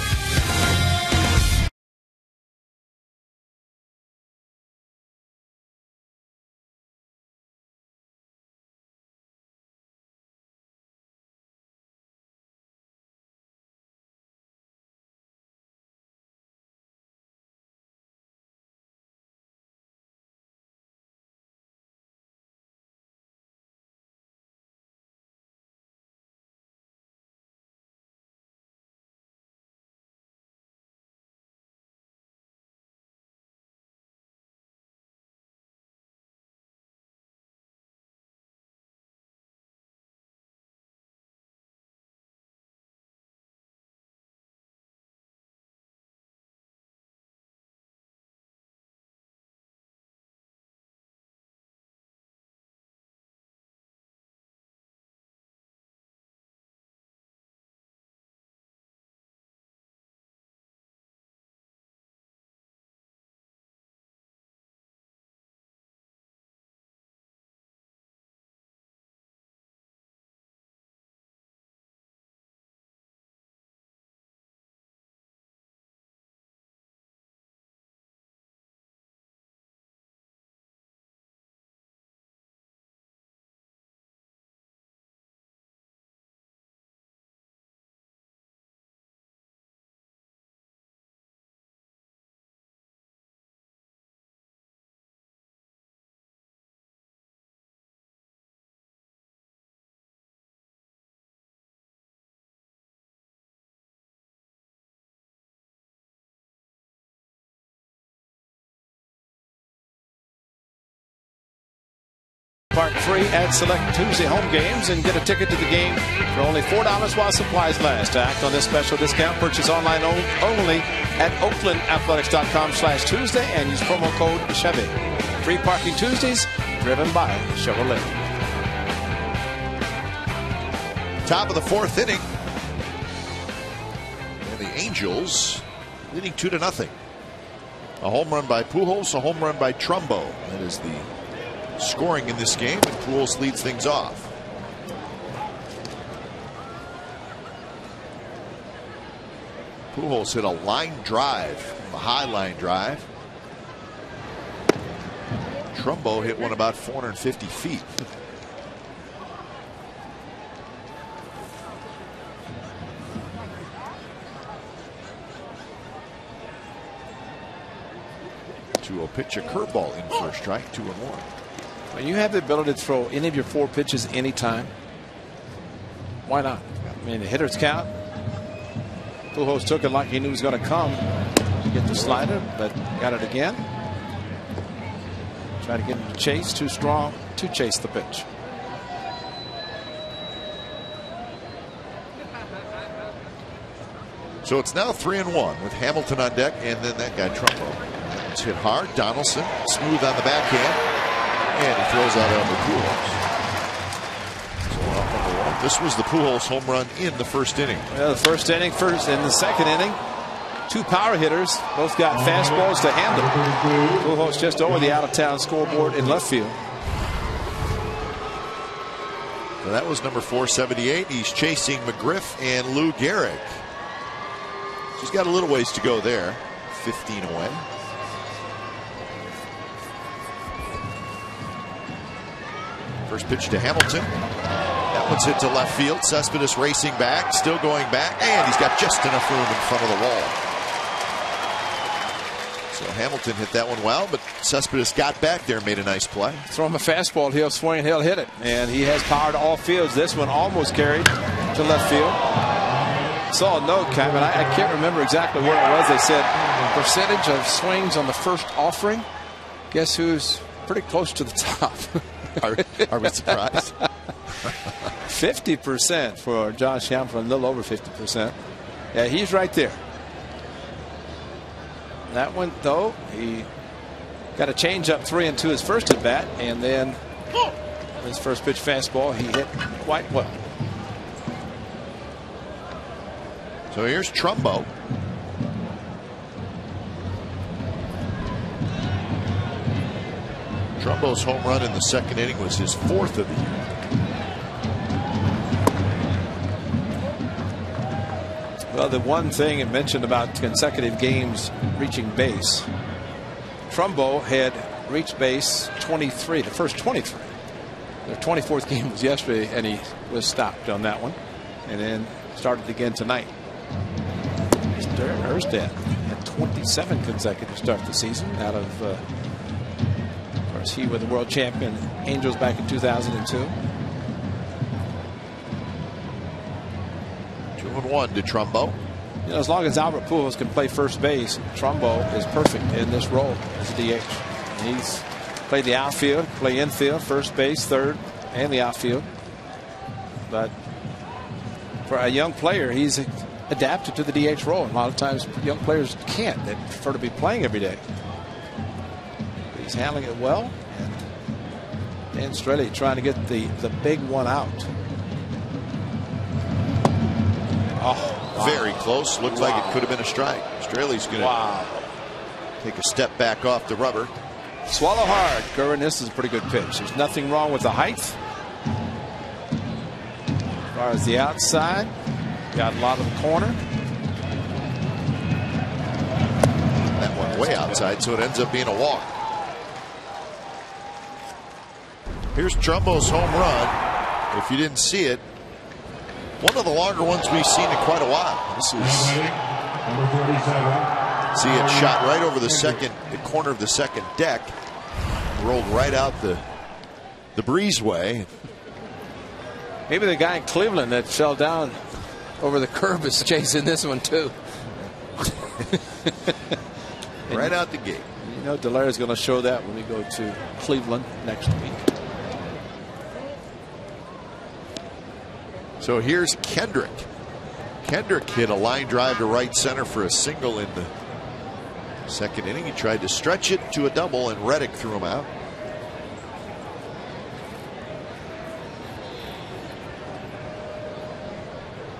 Speaker 5: Park free at select Tuesday home games and get a ticket to the game for only $4 while supplies last. To act on this special discount, purchase online only at oaklandathletics.com/Tuesday and use promo code Chevy. Free parking Tuesdays, driven by Chevrolet.
Speaker 1: Top of the fourth inning. And the Angels leading 2-0. A home run by Pujols, a home run by Trumbo. That is the scoring in this game, and Pujols leads things off. Pujols hit a line drive, a high line drive. Trumbo hit one about 450 feet. To pitch a curveball in first strike, 2-1.
Speaker 5: When you have the ability to throw any of your 4 pitches anytime, why not? I mean, the hitters count. Pujols took it like he knew he was going to come. Get the slider, but got it again. Try to get him to chase, too strong to chase the pitch.
Speaker 1: So it's now 3-1 with Hamilton on deck, and then that guy Trumbo. It's hit hard. Donaldson smooth on the backhand, and he throws out over Pujols. So off number 1. This was the Pujols home run in the first inning.
Speaker 5: Well, the first inning, in the second inning, 2 power hitters both got fastballs to handle. Pujols just over the out-of-town scoreboard in left field.
Speaker 1: So that was number 478. He's chasing McGriff and Lou Gehrig. He's got a little ways to go there. 15 away. First pitch to Hamilton. That one's hit to left field. Cespedes racing back, still going back, and he's got just enough room in front of the wall. So Hamilton hit that one well, but Cespedes got back there and made a nice play.
Speaker 5: Throw him a fastball, he'll swing, he'll hit it. And he has power to all fields. This one almost carried to left field. Saw a note, Kevin. I can't remember exactly where it was. They said percentage of swings on the first offering. Guess who's pretty close to the top?
Speaker 1: Are we surprised?
Speaker 5: 50% for Josh Hamilton, a little over 50%. Yeah, he's right there. That one, though, he got a changeup 3-2 his first at bat, and then his first pitch fastball he hit quite well.
Speaker 1: So here's Trumbo. Trumbo's home run in the second inning was his 4th of the year.
Speaker 5: Well, the one thing it mentioned about consecutive games reaching base, Trumbo had reached base 23, the first 23. Their 24th game was yesterday, and he was stopped on that one, and then started again tonight. Darren Erstad had 27 consecutive starts the season out of course, he was the world champion Angels back in 2002.
Speaker 1: 2-1 to Trumbo.
Speaker 5: You know, as long as Albert Pujols can play first base, Trumbo is perfect in this role as DH. He's played the outfield, play infield, first base, third, and the outfield. But for a young player, he's adapted to the DH role. A lot of times young players can't. They prefer to be playing every day. But he's handling it well. And Dan Strelly trying to get the big one out. Oh, wow.
Speaker 1: Very close. Looked like it could have been a strike. Straley's going to take a step back off the rubber.
Speaker 5: Swallow hard, Curran. This is a pretty good pitch. There's nothing wrong with the height. As far as the outside, got a lot of the corner.
Speaker 1: That one way outside, so it ends up being a walk. Here's Trumbo's home run. If you didn't see it, one of the longer ones we've seen in quite a while. This is, see it shot right over the corner of the second deck, rolled right out the breezeway.
Speaker 5: Maybe the guy in Cleveland that fell down over the curb is chasing this one too.
Speaker 1: Right out the gate.
Speaker 5: You know, Delaire's going to show that when we go to Cleveland next week.
Speaker 1: So here's Kendrick. Kendrick hit a line drive to right center for a single in the second inning. He tried to stretch it to a double, and Reddick threw him out.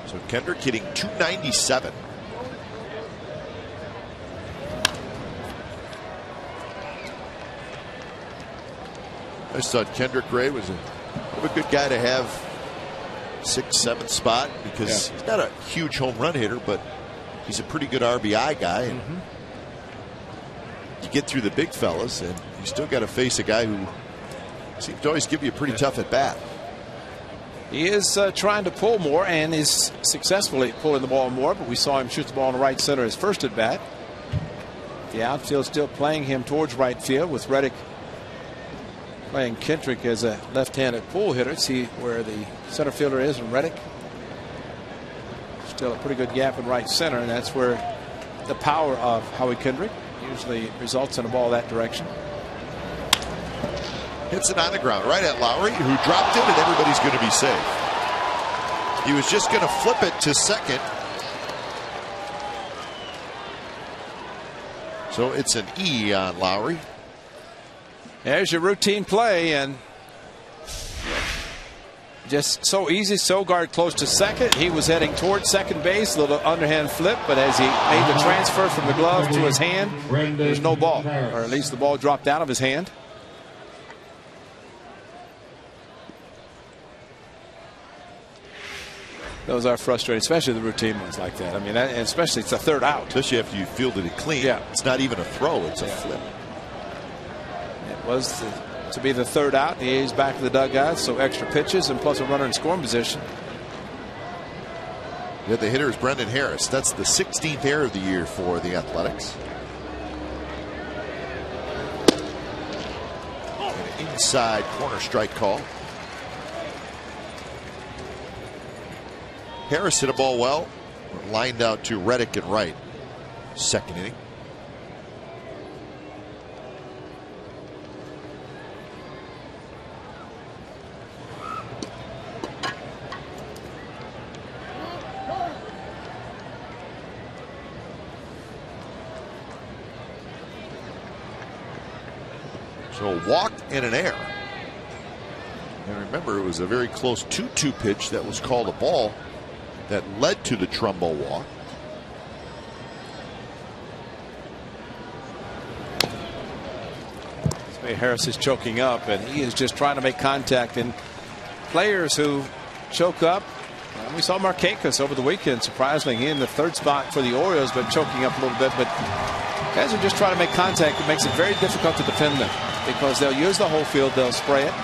Speaker 1: So Kendrick hitting .297. I just thought Kendrick Ray was a good guy to have 6th, 7th spot, because he's not a huge home run hitter, but he's a pretty good RBI guy. And you get through the big fellas, and you still got to face a guy who seems to always give you a pretty tough at bat.
Speaker 5: He is trying to pull more and is successfully pulling the ball more, but we saw him shoot the ball in the right center his first at bat. The outfield still playing him towards right field, with Reddick playing Kendrick as a left-handed pull hitter. See where the center fielder is, and Reddick. Still a pretty good gap in right center, and that's where the power of Howie Kendrick usually results in a ball that direction.
Speaker 1: Hits it on the ground right at Lowry, who dropped it, and everybody's going to be safe. He was just going to flip it to second. So it's an E on Lowry.
Speaker 5: There's your routine play, and just so easy. Sogard close to second. He was heading towards second base, a little underhand flip, but as he made the transfer from the glove to his hand, there's no ball, or at least the ball dropped out of his hand. Those are frustrating, especially the routine ones like that. I mean, and especially it's a third out.
Speaker 1: Especially after you fielded it clean.
Speaker 5: Yeah.
Speaker 1: It's not even a throw, it's a flip.
Speaker 5: It was to be the third out. The A's back to the dugout, so extra pitches and plus a runner in scoring position.
Speaker 1: Yeah, the hitter is Brendan Harris. That's the 16th error of the year for the Athletics. An inside corner strike call. Harris hit a ball well, lined out to Reddick and right. Second inning. So a walk and an error. And remember, it was a very close 2-2 pitch that was called a ball that led to the Trumbo walk.
Speaker 5: Harris is choking up, and he is just trying to make contact. And players who choke up, we saw Markakis over the weekend, surprisingly, he in the third spot for the Orioles, but choking up a little bit. But guys are just trying to make contact. It makes it very difficult to defend them, because they'll use the whole field, they'll spray it.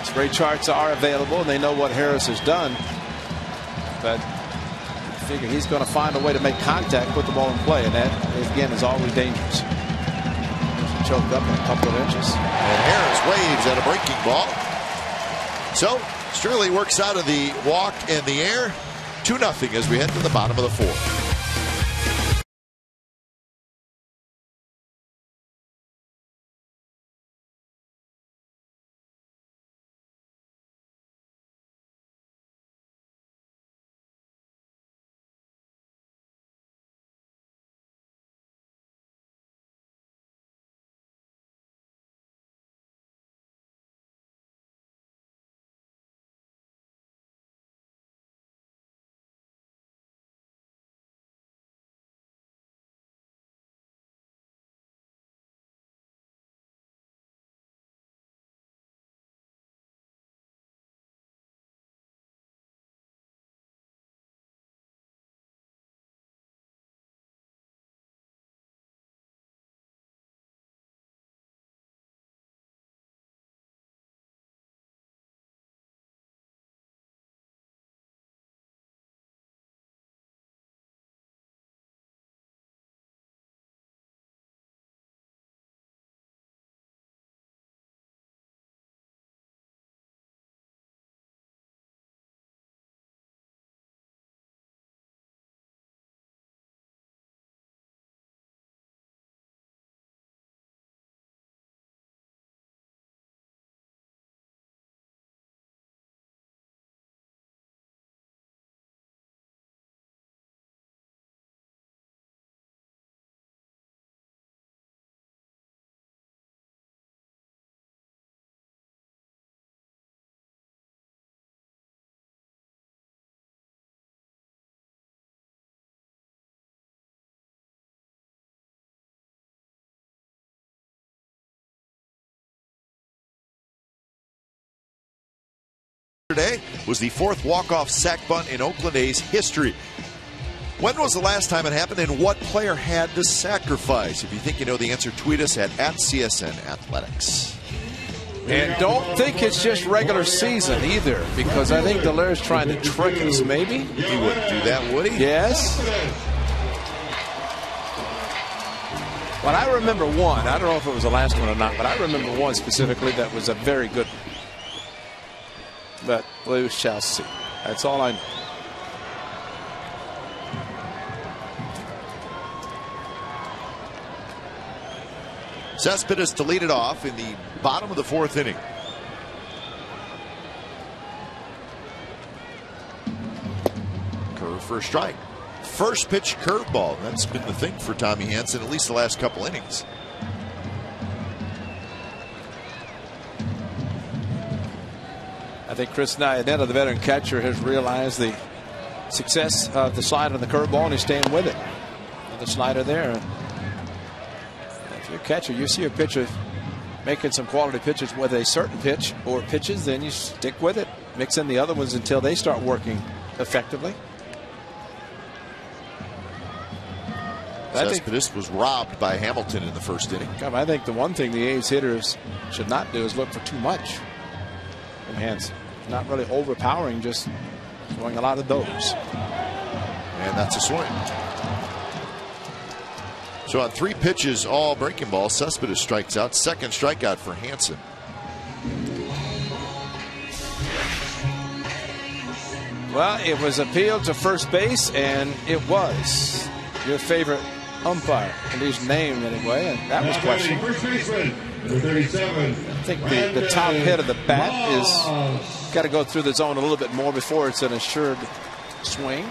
Speaker 5: Spray charts are available, and they know what Harris has done. But I figure he's going to find a way to make contact, put the ball in play, and that, again, is always dangerous. Choked up in a couple of inches.
Speaker 1: And Harris waves at a breaking ball. So Straley works out of the walk and the air. 2-0 as we head to the bottom of the fourth. Today was the 4th walk-off sack bunt in Oakland A's history. When was the last time it happened, and what player had to sacrifice? If you think you know the answer, tweet us at CSN Athletics.
Speaker 5: And don't think it's just regular season either, because I think Delaire's trying to trick us, maybe.
Speaker 1: He wouldn't do that, would he?
Speaker 5: Yes. But I remember one. I don't know if it was the last one or not, but I remember one specifically that was a very good one. But we shall see. That's all I know.
Speaker 1: Cespedes to lead it off in the bottom of the 4th inning. Curve for a strike. First pitch curveball. That's been the thing for Tommy Hanson at least the last couple innings.
Speaker 5: I think Chris Iannetta, the veteran catcher, has realized the success of the slider and the curveball, and he's staying with it. The slider there. If you're a catcher, you see a pitcher making some quality pitches with a certain pitch or pitches, then you stick with it. Mix in the other ones until they start working effectively.
Speaker 1: Cespedes was robbed by Hamilton in the 1st inning.
Speaker 5: I think the one thing the A's hitters should not do is look for too much from Hanson. Not really overpowering, just throwing a lot of those.
Speaker 1: And that's a swing. So on 3 pitches, all breaking balls, Cespedes strikes out. Second strikeout for Hanson.
Speaker 5: Well, it was appealed to first base, and it was your favorite umpire, at least named anyway, and that was questioned. I think the top hit of the bat is got to go through the zone a little bit more before it's an assured swing.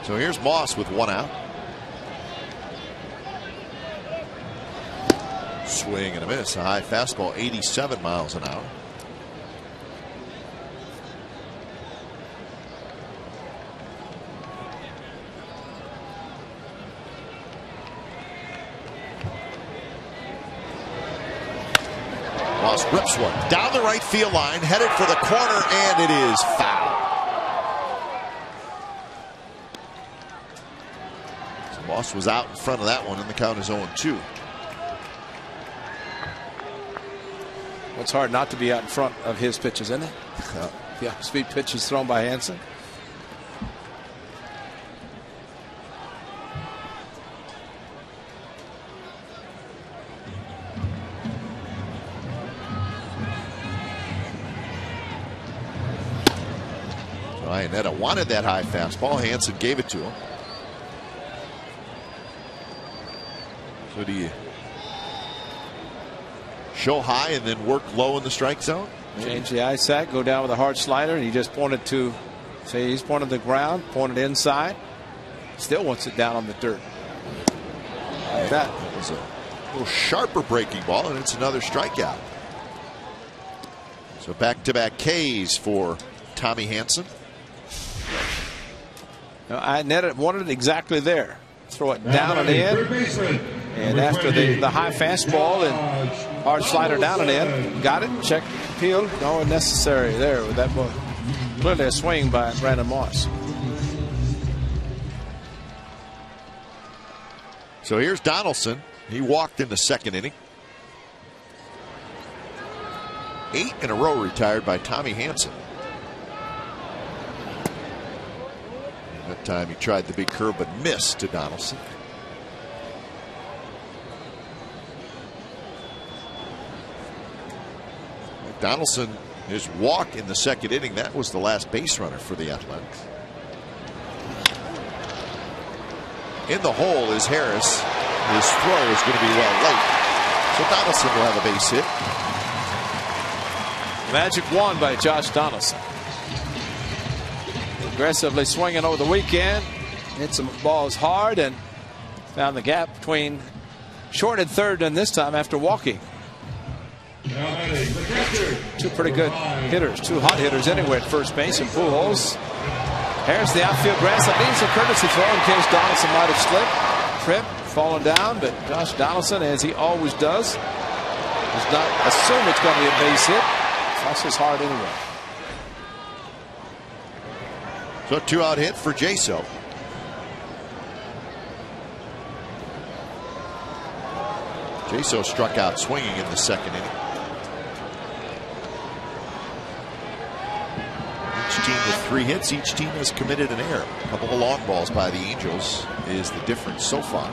Speaker 1: So here's Moss with 1 out. Swing and a miss. A high fastball, 87 miles an hour. Moss rips one down the right field line, headed for the corner, and it is foul. So Moss was out in front of that one, and the count is 0-2.
Speaker 5: Well, it's hard not to be out in front of his pitches, isn't it? Yeah, speed pitches thrown by Hanson.
Speaker 1: Iannetta wanted that high fastball. Hanson gave it to him. So do you show high and then work low in the strike zone?
Speaker 5: Change the eye sack, go down with a hard slider, and he just pointed to, say he's pointed to the ground, pointed inside. Still wants it down on the dirt. Like that.
Speaker 1: That was a little sharper breaking ball, and it's another strikeout. So back-to-back Ks for Tommy Hanson.
Speaker 5: Now, Iannetta wanted it exactly there. Throw it down and in. And after the high fastball and hard slider down and in, got it, check, appealed, no unnecessary there with that ball. Clearly a swing by Brandon Moss.
Speaker 1: So here's Donaldson. He walked in the 2nd inning. 8 in a row retired by Tommy Hanson. That time he tried the big curve but missed to Donaldson. Donaldson, his walk in the 2nd inning, that was the last base runner for the Athletics. In the hole is Harris. His throw is going to be well late. So Donaldson will have a base hit.
Speaker 5: Magic won by Josh Donaldson. Aggressively swinging over the weekend. Hit some balls hard and found the gap between short and third, and this time after walking. Two pretty good hitters, 2 hot hitters anyway at first base, and Pujols. Harris, the outfield grass, that needs a courtesy throw in case Donaldson might have slipped, tripped, fallen down, but Josh Donaldson, as he always does not assume it's going to be a base hit. hustles hard anyway.
Speaker 1: So 2-out hit for Jaso. Jaso struck out swinging in the second inning. Each team with 3 hits. Each team has committed an error. A couple of long balls by the Angels is the difference so far.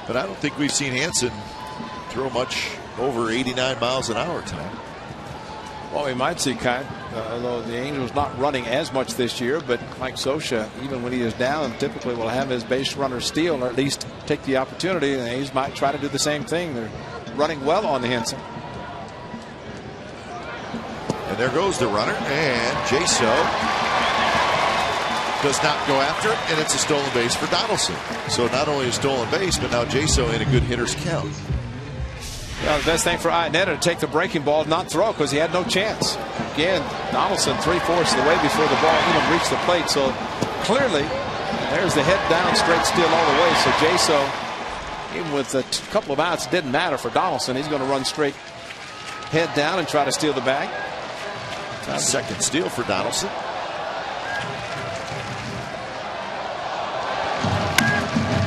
Speaker 1: But I don't think we've seen Hansen throw much over 89 miles an hour tonight.
Speaker 5: Well, we might see Kyle, although the Angels not running as much this year, but Mike Scioscia, even when he is down, typically will have his base runner steal or at least take the opportunity, and the A's might try to do the same thing. They're running well on Hansen.
Speaker 1: And there goes the runner, and Jaso does not go after it, and it's a stolen base for Donaldson. So not only a stolen base, but now Jaso in a good hitter's count.
Speaker 5: Well, the best thing for Iannetta to take the breaking ball, not throw, because he had no chance. Again, Donaldson 3/4 of the way before the ball even reached the plate. So clearly, there's the head down, straight steal all the way. So Jaso, even with a couple of outs, didn't matter for Donaldson. He's going to run straight head down and try to steal the bag.
Speaker 1: Second steal for Donaldson.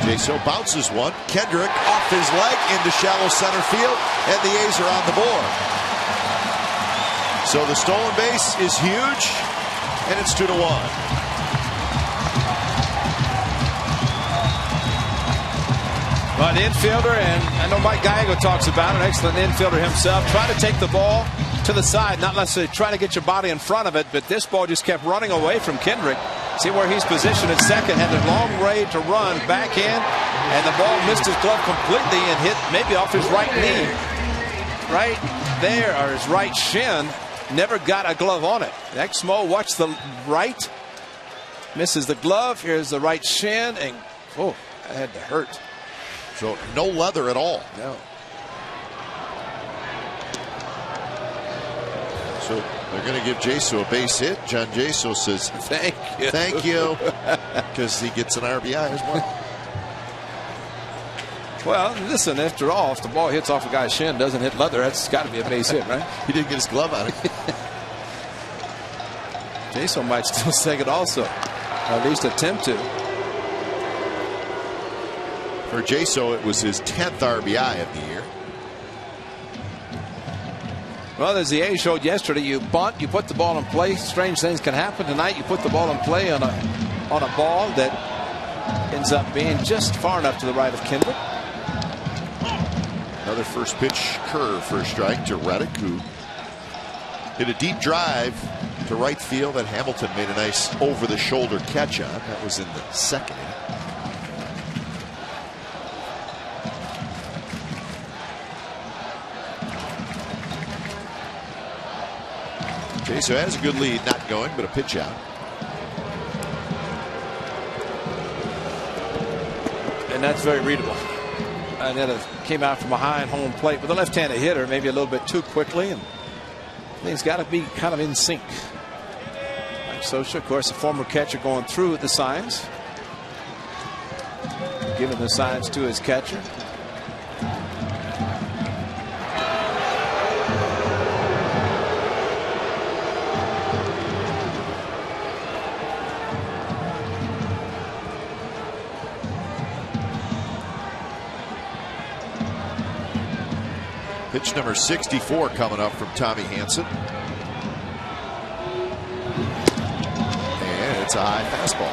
Speaker 1: Jaso bounces one. Kendrick off his leg into shallow center field, and the A's are on the board. So the stolen base is huge, and it's 2-1.
Speaker 5: Well, an infielder, and I know Mike Gallego talks about it, an excellent infielder himself, try to take the ball to the side, not necessarily try to get your body in front of it, but this ball just kept running away from Kendrick. See where he's positioned at second, had a long way to run back in, and the ball missed his glove completely and hit maybe off his right knee. Right there, or his right shin, never got a glove on it. Exmo, watch the right, misses the glove, here's the right shin, and oh, that had to hurt.
Speaker 1: So no leather at all.
Speaker 5: No.
Speaker 1: So they're going to give Jaso a base hit. John Jaso says,
Speaker 5: Thank you.
Speaker 1: Thank you. Because he gets an RBI as well.
Speaker 5: Well, listen, after all, if the ball hits off a guy's shin, doesn't hit leather, that's got to be a base hit, right?
Speaker 1: He didn't get his glove on it.
Speaker 5: Jaso might still take it also, or at least attempt to.
Speaker 1: For Jaso, it was his 10th RBI of the year.
Speaker 5: Well, as the A's showed yesterday, you bunt, you put the ball in play. Strange things can happen tonight. You put the ball in play on a ball that ends up being just far enough to the right of Kendrick.
Speaker 1: Another first pitch curve for a strike to Reddick, who hit a deep drive to right field that Hamilton made a nice over-the-shoulder catch on. That was in the second inning. Jaso has a good lead, not going, but a pitch out.
Speaker 5: And that's very readable. And then it came out from behind home plate with a left-handed hitter, maybe a little bit too quickly, and things got to be kind of in sync. Mike Scioscia, of course, a former catcher, going through the signs, giving the signs to his catcher.
Speaker 1: Pitch number 64 coming up from Tommy Hansen. And it's a high fastball.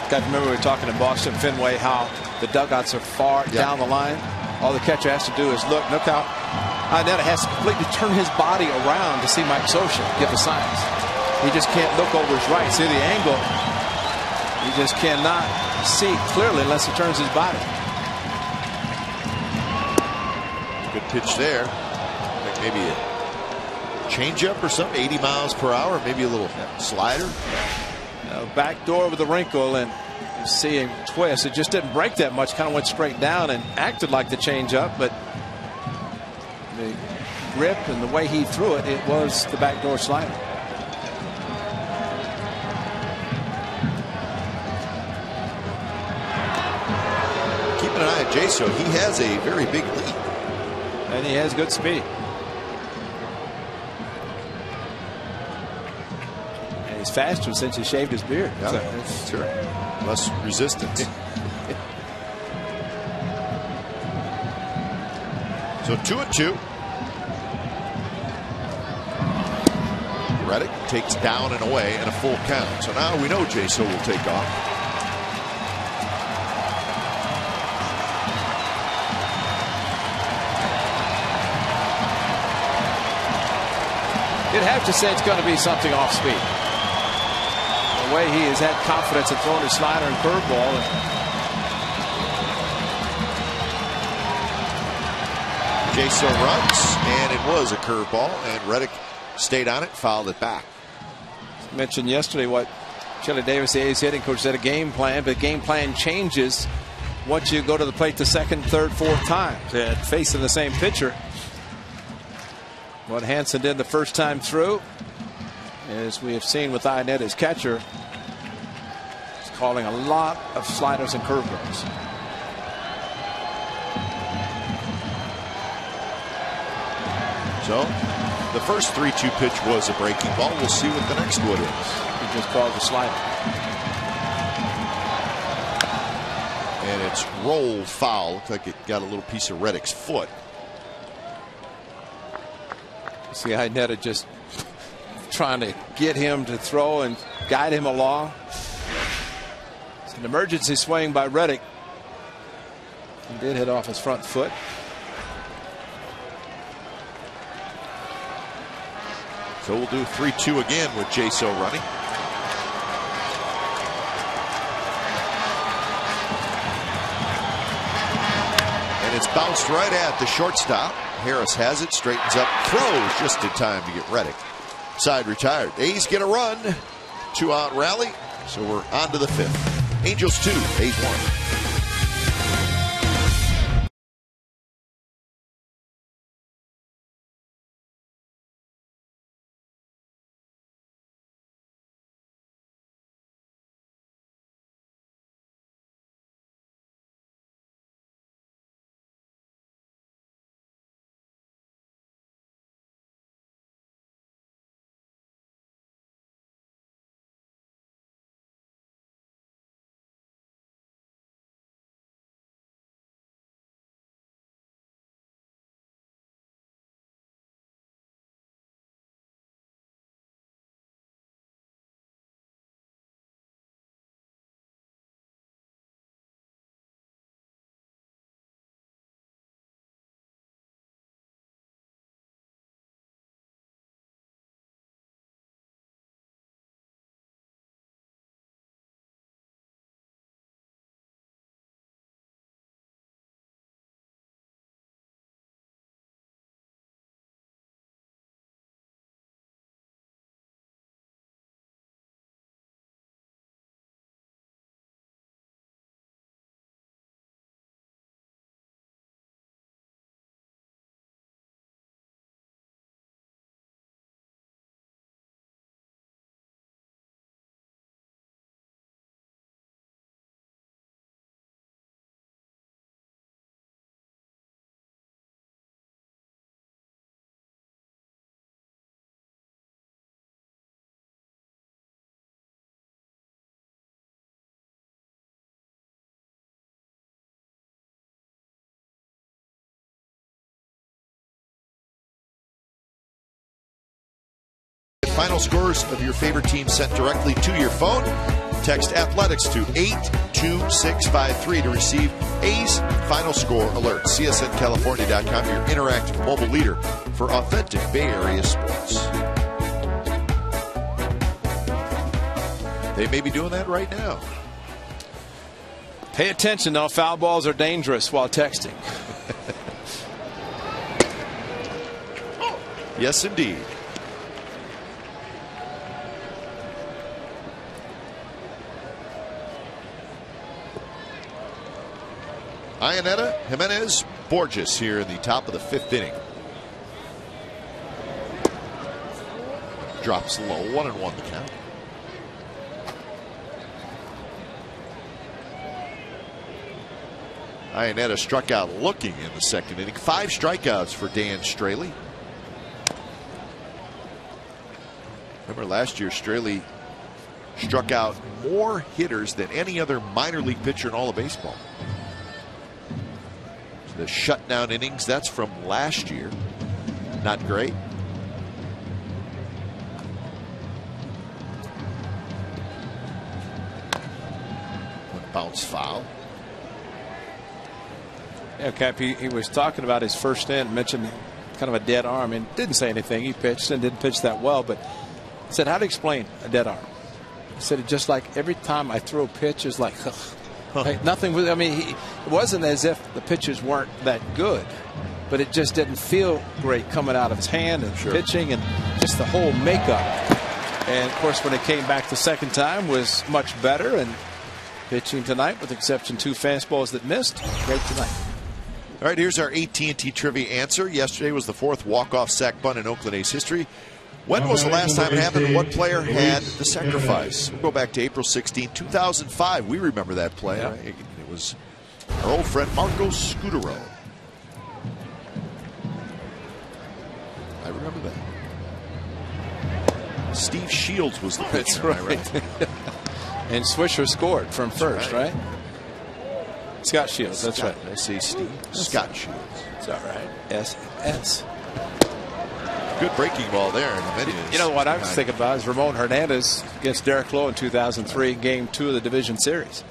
Speaker 5: Got to remember we were talking in Boston Fenway how the dugouts are far down the line. All the catcher has to do is look out. Iannetta has to completely turn his body around to see Mike Scioscia give the signs. He just can't look over his right. See the angle. He just cannot see clearly unless he turns his body.
Speaker 1: Good pitch there. Like maybe a changeup or something, 80 miles per hour, maybe a little slider.
Speaker 5: Back door with a wrinkle, and you see him twist. It just didn't break that much, kind of went straight down and acted like the changeup, but the grip and the way he threw it, it was the backdoor slider.
Speaker 1: Keeping an eye on Jaso, he has a very big lead.
Speaker 5: And he has good speed. And he's faster since he shaved his beard.
Speaker 1: Yeah, so sure. Less resistance. So 2-2. Reddick takes down and away and a full count. So now we know Jaso will take off.
Speaker 5: You'd have to say it's going to be something off speed. The way he has had confidence in throwing his slider and curveball.
Speaker 1: Jaso runs, and it was a curveball, and Reddick stayed on it, fouled it back.
Speaker 5: I mentioned yesterday what Chili Davis, the A's hitting coach, said a game plan, but the game plan changes once you go to the plate the second, third, fourth time, facing the same pitcher. What Hansen did the first time through, as we have seen with Ionetta as catcher, is calling a lot of sliders and curveballs.
Speaker 1: So the first 3-2 pitch was a breaking ball. We'll see what the next one is.
Speaker 5: He just called the slider.
Speaker 1: And it's rolled foul. Looks like it got a little piece of Reddick's foot.
Speaker 5: See Ionetta just trying to get him to throw and guide him along. It's an emergency swing by Reddick. He did hit off his front foot.
Speaker 1: So we'll do 3-2 again with Jaso running. And it's bounced right at the shortstop. Harris has it, straightens up, throws just in time to get Reddick. Side retired. A's get a run. 2-out rally. So we're on to the 5th. Angels 2, A's 1. Final scores of your favorite team sent directly to your phone. Text Athletics to 82653 to receive A's final score alerts. CSNCalifornia.com, your interactive mobile leader for authentic Bay Area sports. They may be doing that right now.
Speaker 5: Pay attention, though. Foul balls are dangerous while texting.
Speaker 1: Yes, indeed. Ionetta, Jimenez, Borges here in the top of the 5th inning. Drops low, 1-1 the count. Iannetta struck out looking in the second inning. 5 strikeouts for Dan Straley. Remember last year, Straley struck out more hitters than any other minor league pitcher in all of baseball. So the shutdown innings, that's from last year. Not great. One bounce foul.
Speaker 5: Yeah, Cap, he was talking about his first inning, mentioned kind of a dead arm, and didn't say anything. He pitched and didn't pitch that well, but he said, how to explain a dead arm? He said, it just like every time I throw a pitch, it's like, like nothing was, I mean, it wasn't as if the pitches weren't that good, but it just didn't feel great coming out of his hand and pitching and just the whole makeup. And of course, when it came back the second time, was much better, and pitching tonight, with exception 2 fastballs that missed, great tonight.
Speaker 1: All right, here's our AT&T trivia answer. Yesterday was the 4th walk-off sac bunt in Oakland A's history. When was the last time it happened, and what player had the sacrifice? We'll go back to April 16, 2005. We remember that play.
Speaker 5: Yeah.
Speaker 1: Right? It was our old friend Marco Scutaro. I remember that. Steve Shields was the pitcher.
Speaker 5: That's right. And Swisher scored from first, right? Scott Shields, that's right.
Speaker 1: I say Steve. Scott Shields.
Speaker 5: It's all right. S.
Speaker 1: Good breaking ball there. And
Speaker 5: you know what I was thinking about is Ramon Hernandez against Derek Lowe in 2003, Game 2 of the division series.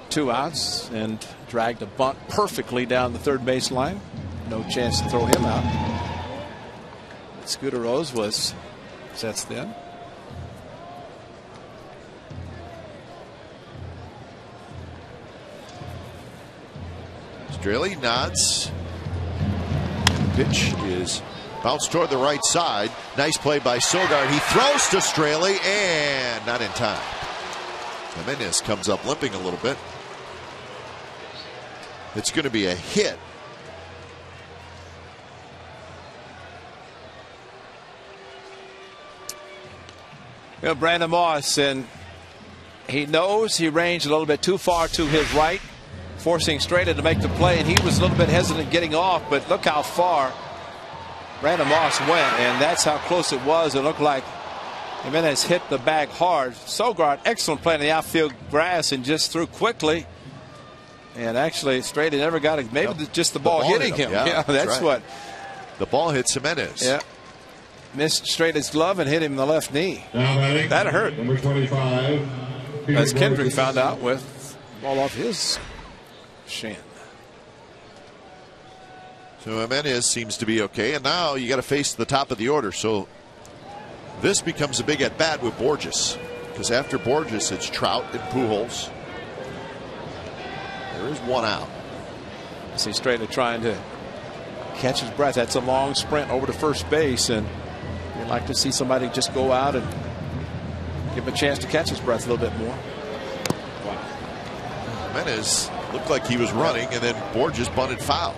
Speaker 5: 2 outs and dragged a bunt perfectly down the third base line. No chance to throw him out. Scooter Rose was sets then.
Speaker 1: Straley nods. Pitch is bounced toward the right side. Nice play by Sogard. He throws to Straley and not in time. Jimenez comes up limping a little bit. It's going to be a hit.
Speaker 5: You know, Brandon Moss, and he knows he ranged a little bit too far to his right, forcing Straley to make the play, and he was a little bit hesitant getting off, but look how far Brandon Moss went, and that's how close it was. It looked like Jimenez hit the bag hard. Sogard, excellent play in the outfield grass, and just threw quickly. And actually, Straley never got it. Maybe just the ball hitting him. Yeah, that's
Speaker 1: right.
Speaker 5: what.
Speaker 1: The ball hits Jimenez.
Speaker 5: Yeah. Missed Straley's glove and hit him in the left knee. That hurt.
Speaker 4: Number 25.
Speaker 5: As Kendrick found out with the ball off his shin.
Speaker 1: So Jimenez seems to be okay, and now you got to face the top of the order. So this becomes a big at bat with Borges, because after Borges it's Trout and Pujols. There is 1 out.
Speaker 5: I see Straley trying to catch his breath. That's a long sprint over to first base, and you'd like to see somebody just go out and give him a chance to catch his breath a little bit more. Wow.
Speaker 1: Jimenez looked like he was running, and then Borges bunted foul.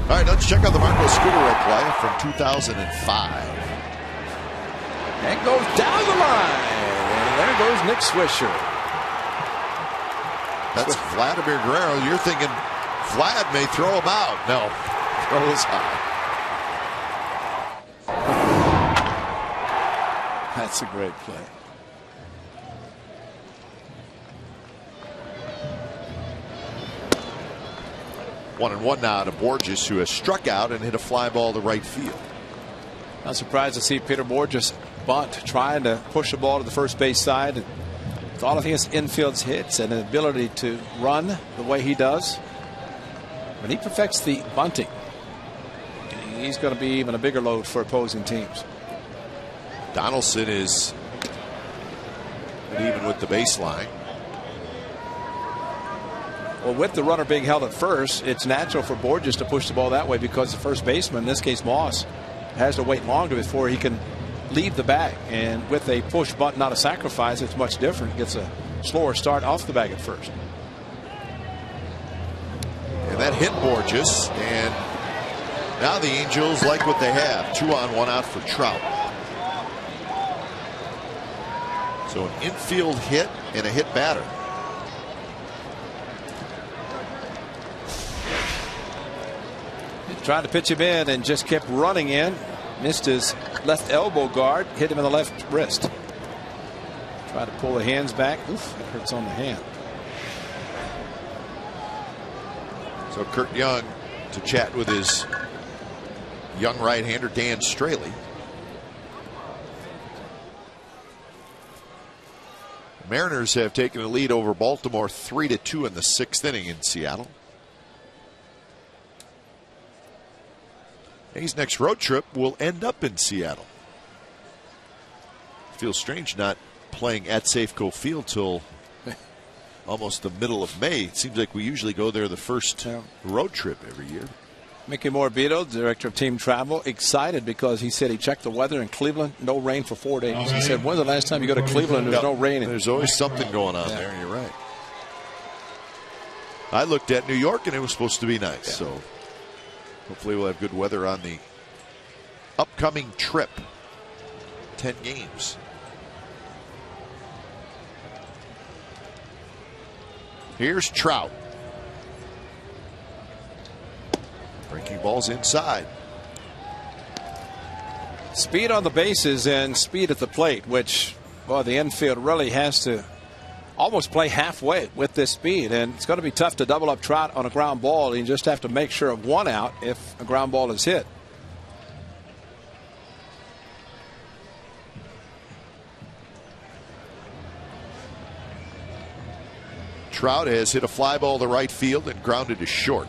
Speaker 1: All right, let's check out the Marco Scutaro play from 2005.
Speaker 5: And goes down the line, and there goes Nick Swisher.
Speaker 1: That's Vladimir Guerrero. You're thinking Vlad may throw him out. No, throws high.
Speaker 5: That's a great play.
Speaker 1: One and one now to Borges, who has struck out and hit a fly ball to right field.
Speaker 5: Not surprised to see Peter Borges bunt, trying to push the ball to the first base side. And with all of his infield's hits and an ability to run the way he does, when he perfects the bunting, he's going to be even a bigger load for opposing teams.
Speaker 1: Donaldson is even with the baseline.
Speaker 5: Well, with the runner being held at first, it's natural for Borges to push the ball that way, because the first baseman, in this case Moss, has to wait longer before he can leave the bag. And with a push bunt, not a sacrifice, it's much different. It gets a slower start off the bag at first.
Speaker 1: And that hit Borges, and now the Angels like what they have. 2 on, 1 out for Trout. So an infield hit and a hit batter.
Speaker 5: Tried to pitch him in and just kept running in. Missed his left elbow guard. Hit him in the left wrist. Tried to pull the hands back. Oof, it hurts on the hand.
Speaker 1: So Kurt Young to chat with his young right-hander Dan Straley. The Mariners have taken a lead over Baltimore 3-2 in the 6th inning in Seattle. His next road trip will end up in Seattle. Feels strange not playing at Safeco Field till almost the middle of May. It seems like we usually go there the first road trip every year.
Speaker 5: Mickey Morabito, director of team travel, excited because he said he checked the weather in Cleveland. No rain for 4 days. He said, when's the last time you go to Cleveland and there's no rain?
Speaker 1: There's always something going on there. You're right. I looked at New York and it was supposed to be nice. So hopefully we'll have good weather on the upcoming trip. 10 games. Here's Trout. Breaking balls inside.
Speaker 5: Speed on the bases and speed at the plate, which, well, the infield really has to almost play halfway with this speed. And it's going to be tough to double up Trout on a ground ball. You just have to make sure of one out if a ground ball is hit.
Speaker 1: Trout has hit a fly ball to right field and grounded to short.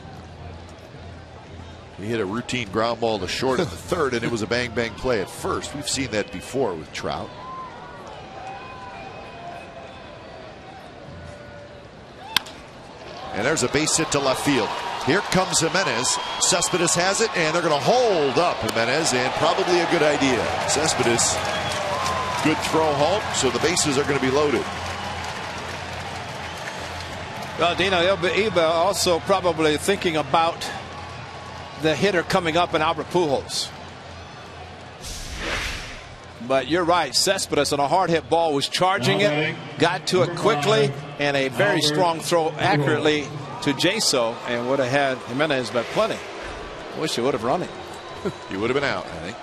Speaker 1: He hit a routine ground ball to short in the 3rd, and it was a bang-bang play at first. We've seen that before with Trout. And there's a base hit to left field. Here comes Jimenez. Cespedes has it, and they're going to hold up Jimenez, and probably a good idea. Cespedes, good throw home, so the bases are going to be loaded.
Speaker 5: Well, Dino Iba also probably thinking about the hitter coming up in Albert Pujols. But you're right, Cespedes on a hard hit ball was charging it, got to it quickly, and a very strong throw accurately to Jaso, and would have had Jimenez by plenty. I wish he would have run it.
Speaker 1: He would have been out, I think.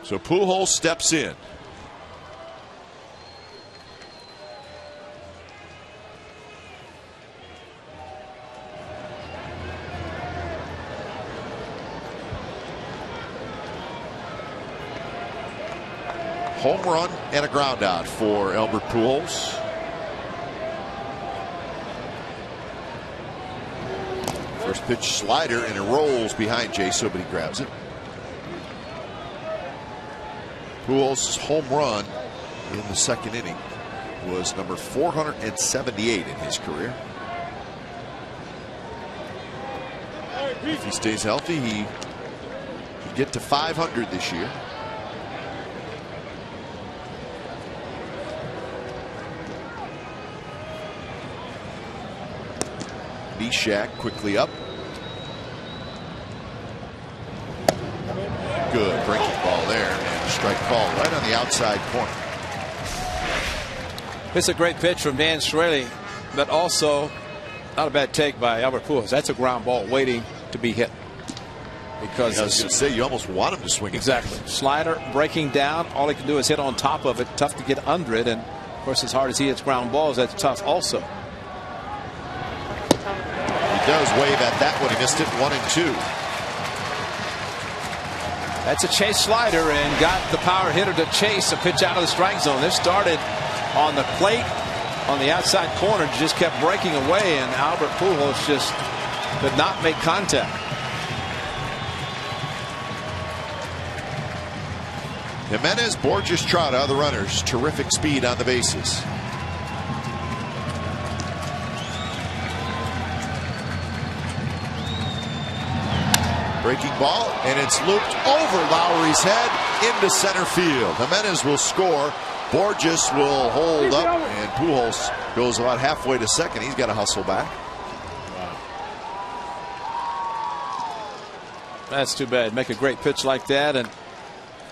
Speaker 1: So Pujols steps in. Home run and a ground out for Albert Pujols. First pitch slider, and it rolls behind Jaso, but he grabs it. Pujols' home run in the 2nd inning was number 478 in his career. If he stays healthy, he could get to 500 this year. Bishak quickly up. Good breaking ball there, and strike call right on the outside corner.
Speaker 5: It's a great pitch from Dan Straley, but also not a bad take by Albert Pujols. That's a ground ball waiting to be hit. Because
Speaker 1: I was going to say, you almost want him to swing it.
Speaker 5: Exactly. Slider breaking down. All he can do is hit on top of it. Tough to get under it. And of course, as hard as he hits ground balls, that's tough also.
Speaker 1: He does wave at that one. He missed it 1-2.
Speaker 5: That's a chase slider, and got the power hitter to chase a pitch out of the strike zone. This started on the plate on the outside corner, just kept breaking away, and Albert Pujols just could not make contact.
Speaker 1: Jimenez, Borges, Trout are the runners. Terrific speed on the bases. Breaking ball, and it's looped over Lowry's head into center field. Jimenez will score. Borges will hold up, and Pujols goes about halfway to second. He's got to hustle back.
Speaker 5: That's too bad. Make a great pitch like that,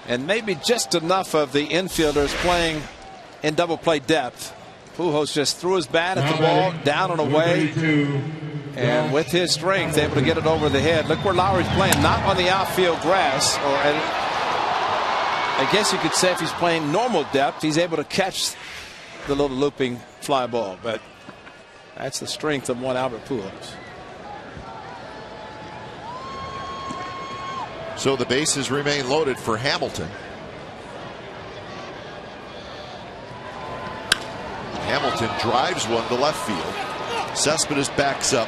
Speaker 5: and maybe just enough of the infielders playing in double play depth. Pujols just threw his bat at the ball, down and away, And with his strength, able to get it over the head. Look where Lowry's playing, not on the outfield grass, or I guess you could say if he's playing normal depth, he's able to catch the little looping fly ball. But that's the strength of one Albert Pujols.
Speaker 1: So the bases remain loaded for Hamilton. Hamilton drives one to left field. Cespedes backs up.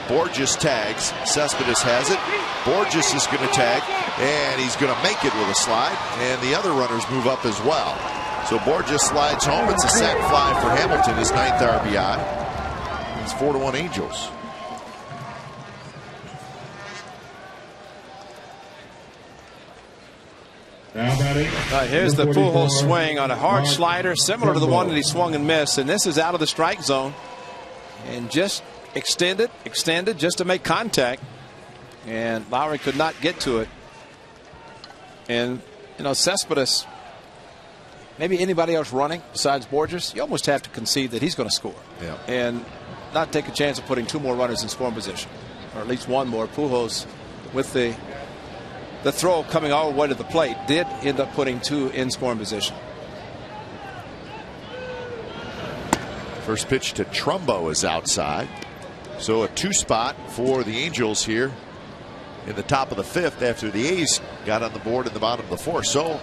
Speaker 1: Borges tags. Cespedes has it. Borges is going to tag, and he's going to make it with a slide, and the other runners move up as well. So Borges slides home. It's a sac fly for Hamilton, his 9th RBI. It's 4-1 Angels.
Speaker 5: Here's the Pujols swing on a hard slider, similar to the one that he swung and missed. And this is out of the strike zone. And just extended just to make contact. And Lowry could not get to it. And, you know, Cespedes, maybe anybody else running besides Borges, you almost have to concede that he's going to score.
Speaker 1: Yeah.
Speaker 5: And not take a chance of putting 2 more runners in scoring position. Or at least 1 more. Pujols, with the throw coming all the way to the plate, did end up putting 2 in scoring position.
Speaker 1: First pitch to Trumbo is outside. So a 2 spot for the Angels here in the top of the 5th after the A's got on the board in the bottom of the 4th. So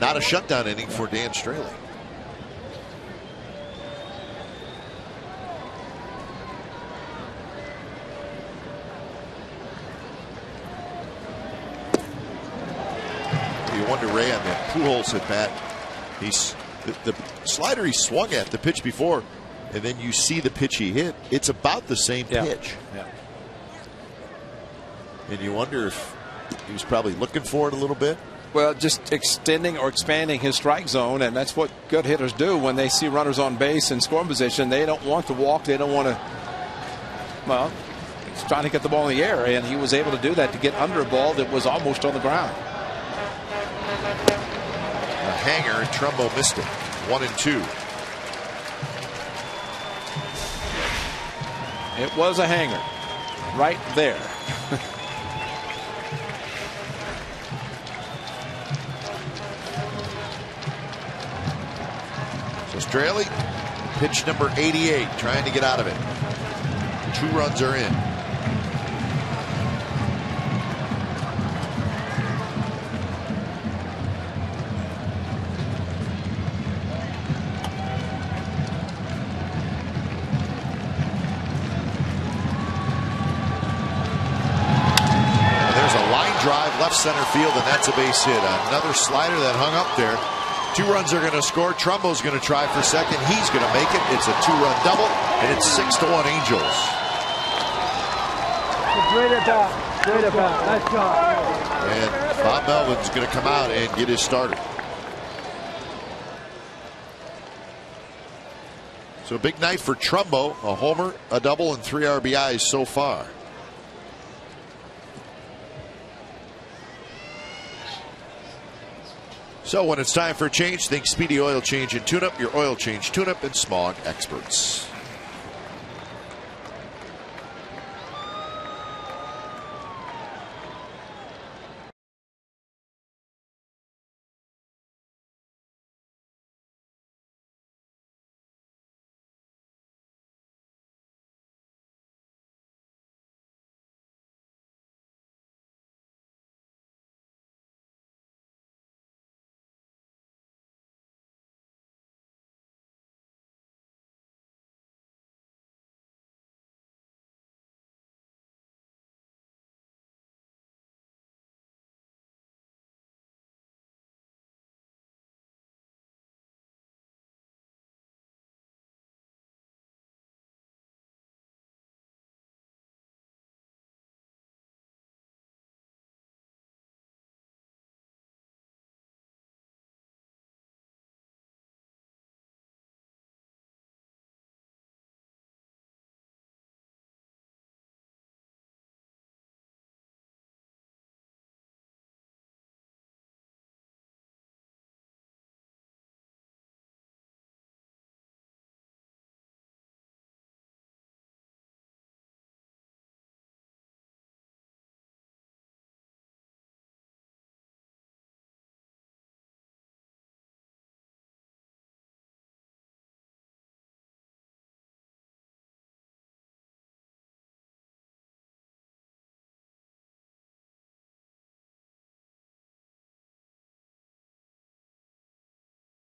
Speaker 1: not a shutdown inning for Dan Straley. You wonder, Ray, on that Pujols at bat, the slider he swung at the pitch before, and then you see the pitch he hit, it's about the same pitch.
Speaker 5: Yeah.
Speaker 1: And you wonder if he was probably looking for it a little bit.
Speaker 5: Well, just extending or expanding his strike zone, and that's what good hitters do when they see runners on base in scoring position. They don't want to walk. They don't want to, well, he's trying to get the ball in the air, and he was able to do that to get under a ball that was almost on the ground.
Speaker 1: A hanger, and Trumbo missed it. 1-2.
Speaker 5: It was a hanger right there.
Speaker 1: So Straley, pitch number 88, trying to get out of it. 2 runs are in. Left center field, and that's a base hit. Another slider that hung up there. 2 runs are going to score. Trumbo's going to try for second. He's going to make it. It's a 2-run double, and it's 6-1 Angels.
Speaker 6: Great at bat. Great at bat. Nice job.
Speaker 1: And Bob Melvin's going to come out and get his starter. So a big night for Trumbo. A homer, a double, and 3 RBIs so far. So when it's time for a change, think Speedy Oil Change and Tune-Up, your oil change tune-up and smog experts.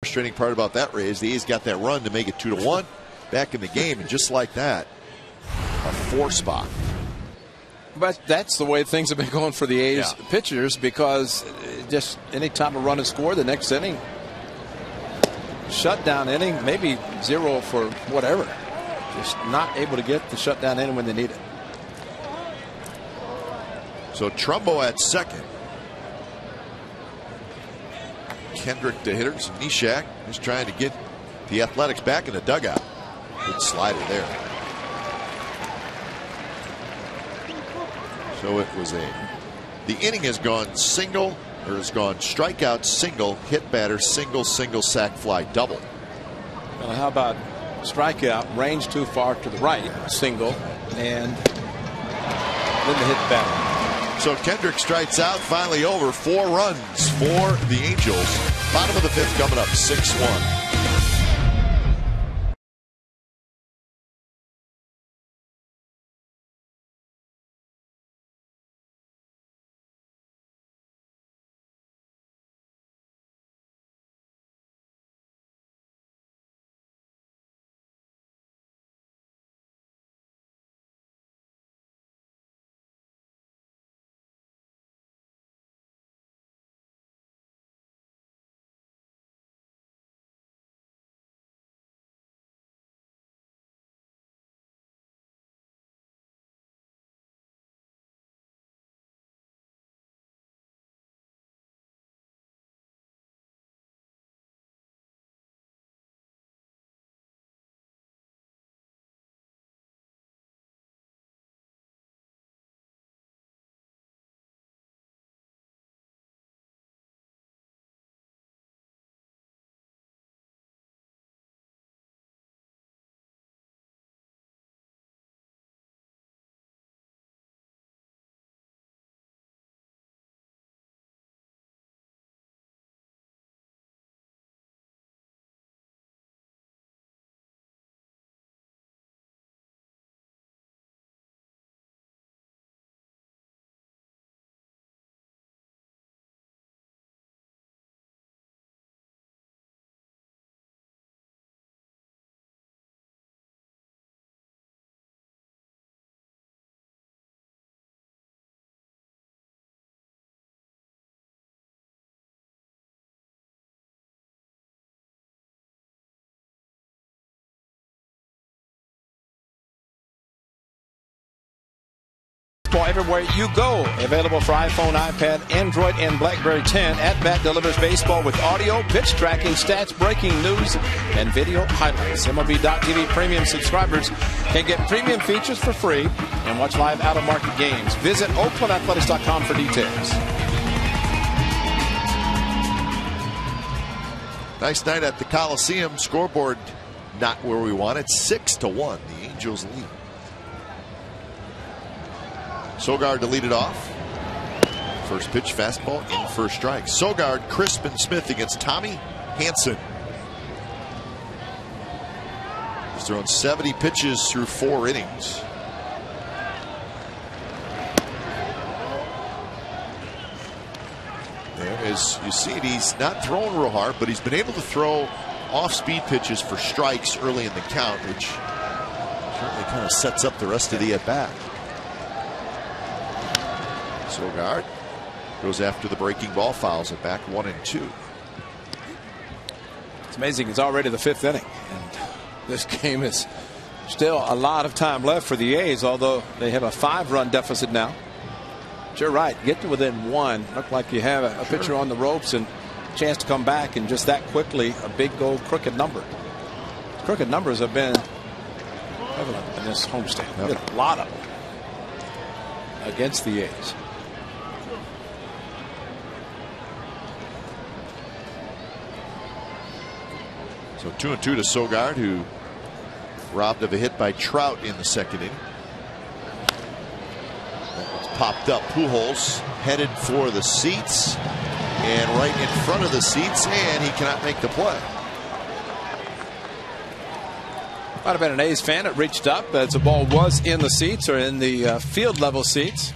Speaker 1: frustrating part about that, Ray, is the A's got that run to make it 2-1 back in the game, and just like that, a 4 spot.
Speaker 5: But that's the way things have been going for the A's pitchers, because just any time a run is scored, the next inning, shutdown inning, maybe 0 for whatever. Just not able to get the shutdown inning when they need it.
Speaker 1: So Trumbo at second. Kendrick the hitters. Neshek is trying to get the Athletics back in the dugout. Good slider there. So it was the inning has gone single, or has gone strikeout, single, hit batter, single, sac fly, double.
Speaker 5: Well, how about strikeout, range too far to the right, single, and then the hit batter.
Speaker 1: So Kendrick strikes out, finally over. 4 runs for the Angels. Bottom of the 5th coming up, 6-1.
Speaker 5: Everywhere you go. Available for iPhone, iPad, Android, and BlackBerry 10. At Bat delivers baseball with audio, pitch tracking, stats, breaking news, and video highlights. MLB.tv premium subscribers can get premium features for free and watch live out-of-market games. Visit OaklandAthletics.com for details.
Speaker 1: Nice night at the Coliseum. Scoreboard not where we want it. 6-1. The Angels lead. Sogard to lead it off. First pitch, fastball in for a strike. Sogard, crisp, and Smith against Tommy Hanson. He's thrown 70 pitches through 4 innings. And as you see it, he's not throwing real hard, but he's been able to throw off-speed pitches for strikes early in the count, which certainly kind of sets up the rest of the at-bat. Sogard goes after the breaking ball, fouls it back 1-2.
Speaker 5: It's amazing. It's already the 5th inning, and this game is still a lot of time left for the A's, although they have a 5-run deficit now. But you're right. Get to within 1. Look like you have a pitcher on the ropes and a chance to come back, and just that quickly, a big goal crooked number. Crooked numbers have been prevalent in this homestand. Yep. A lot of them against the A's.
Speaker 1: So 2-2 to Sogard, who robbed of a hit by Trout in the 2nd inning. That was popped up. Pujols headed for the seats, and right in front of the seats, and he cannot make the play.
Speaker 5: Might have been an A's fan that reached up as the ball was in the seats, or in the field level seats.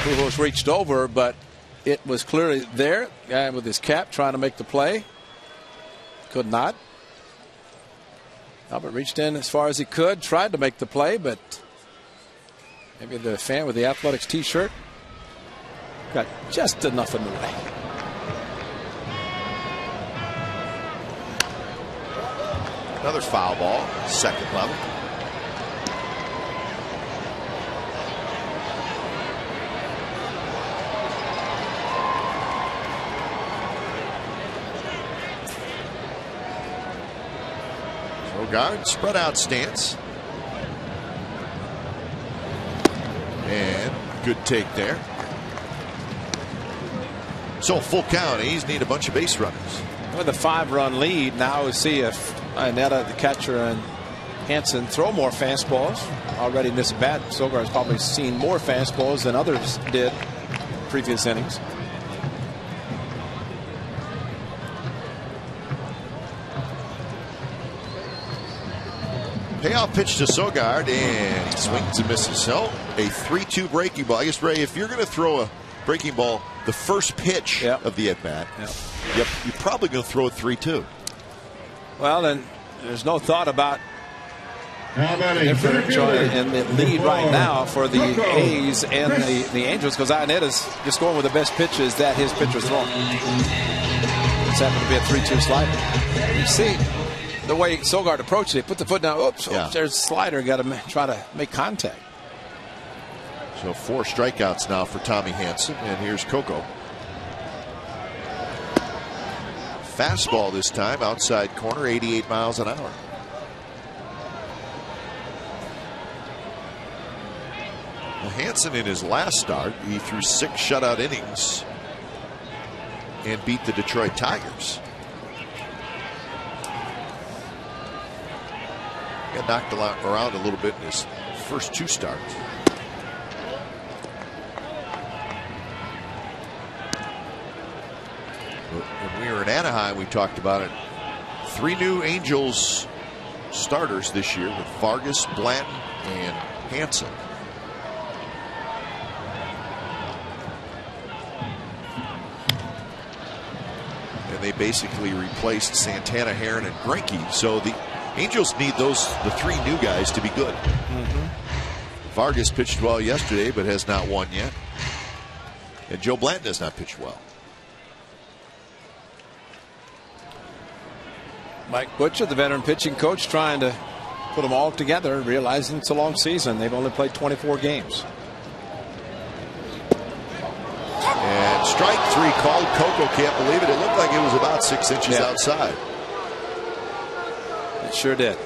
Speaker 5: Pujols reached over, but it was clearly there. Guy with his cap trying to make the play. Could not. Albert reached in as far as he could, tried to make the play, but maybe the fan with the Athletics t-shirt got just enough in the way.
Speaker 1: Another foul ball, second level. Guard, spread out stance. And good take there. So full count. He's need a bunch of base runners.
Speaker 5: With a 5-run lead, now we see if Iannetta, the catcher, and Hansen throw more fastballs. Already in this bat, Sogard's probably seen more fastballs than others did previous innings.
Speaker 1: Payoff pitch to Sogard, and he swings and misses. So a 3-2 breaking ball. I guess, Ray, if you're going to throw a breaking ball the first pitch of the at-bat, you're probably going to throw it 3-2.
Speaker 5: Well, then there's no thought about the differential in the lead right now for the A's and the Angels, because Iannetta's just going with the best pitches that his pitcher's throwing. It's happened to be a 3-2 slider. You see the way Sogard approached it, put the foot down. Oops, there's a slider. Got to try to make contact.
Speaker 1: So 4 strikeouts now for Tommy Hansen, and here's Coco. Fastball this time, outside corner, 88 miles an hour. Well, Hansen in his last start, he threw 6 shutout innings and beat the Detroit Tigers. Got knocked around a little bit in his first 2 starts. When we were in Anaheim, we talked about it. 3 new Angels starters this year with Vargas, Blanton, and Hansen. And they basically replaced Santana, Heron, and Greinke. So the Angels need the 3 new guys to be good. Vargas pitched well yesterday, but has not won yet. And Joe Blanton has not pitched well.
Speaker 5: Mike Butcher, the veteran pitching coach, trying to put them all together, realizing it's a long season. They've only played 24 games.
Speaker 1: And strike 3 called. Coco can't believe it. It looked like it was about 6 inches outside.
Speaker 5: It sure did.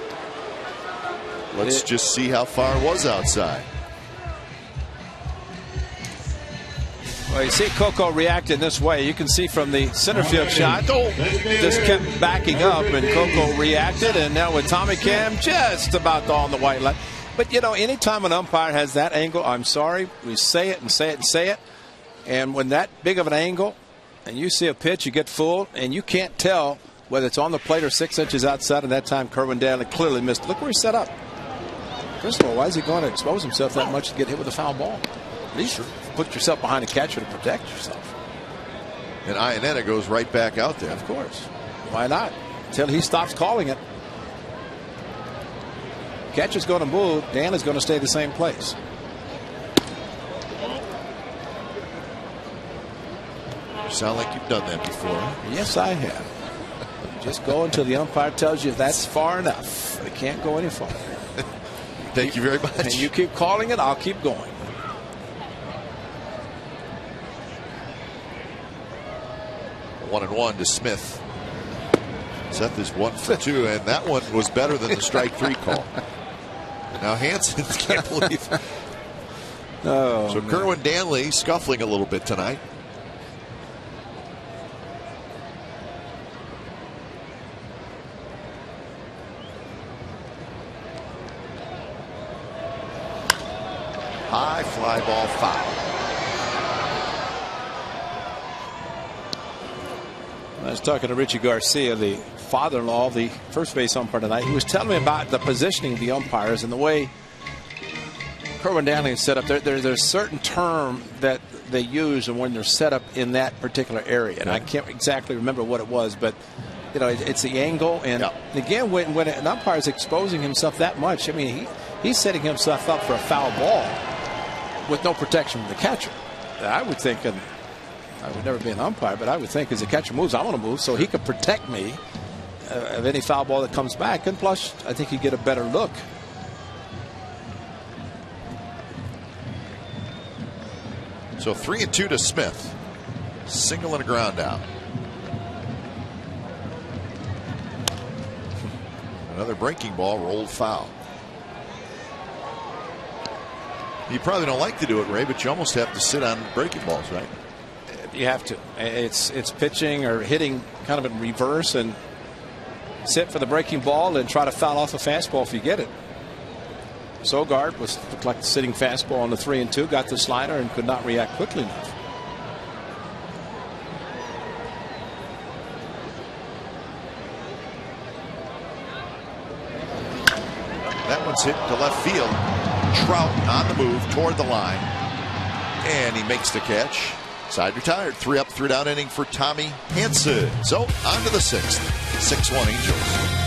Speaker 1: Let's just see how far it was outside.
Speaker 5: Well, you see Coco react in this way. You can see from the center field shot, just kept backing up, and Coco reacted, and now with Tommy Cam just about on the white line. But, you know, anytime an umpire has that angle, I'm sorry, we say it and say it and say it. And when that big of an angle, and you see a pitch, you get fooled, and you can't tell whether it's on the plate or 6 inches outside. And that time, Kerwin Danley clearly missed. Look where he's set up. First of all, why is he going to expose himself that much to get hit with a foul ball? At least put yourself behind a catcher to protect yourself.
Speaker 1: And Iannetta goes right back out there.
Speaker 5: Of course. Why not? Until he stops calling it. Catcher's going to move. Danley's going to stay the same place.
Speaker 1: You sound like you've done that before.
Speaker 5: Yes, I have. Just go until the umpire tells you that's far enough. They can't go any farther.
Speaker 1: Thank you very much.
Speaker 5: And you keep calling it, I'll keep going.
Speaker 1: One and one to Smith. Seth is 1 for 2, and that one was better than the strike 3 call. Now Hansen can't believe.
Speaker 5: Oh,
Speaker 1: so Kerwin Danley scuffling a little bit tonight. High fly ball foul.
Speaker 5: I was talking to Richie Garcia, the father-in-law of the first base umpire tonight. He was telling me about the positioning of the umpires and the way Kerwin Danley is set up. There's a certain term that they use and when they're set up in that particular area. And I can't exactly remember what it was, but You know, it's the angle, and again, when an umpire is exposing himself that much, I mean, he's setting himself up for a foul ball with no protection from the catcher. I would think, and I would never be an umpire, but I would think as the catcher moves, I want to move so he could protect me of any foul ball that comes back, and plus, I think you get a better look.
Speaker 1: So 3-2 to Smith. Single and a ground out. Another breaking ball, rolled foul. You probably don't like to do it, Ray, but you almost have to sit on breaking balls, right?
Speaker 5: You have to. It's pitching or hitting kind of in reverse and sit for the breaking ball and try to foul off a fastball if you get it. Sogard looked like the sitting fastball on the 3-2, got the slider and could not react quickly enough.
Speaker 1: That one's hit to left field. Trout on the move toward the line, and he makes the catch. Side retired. 3 up, 3 down inning for Tommy Hanson. So on to the 6th. 6-1 Angels.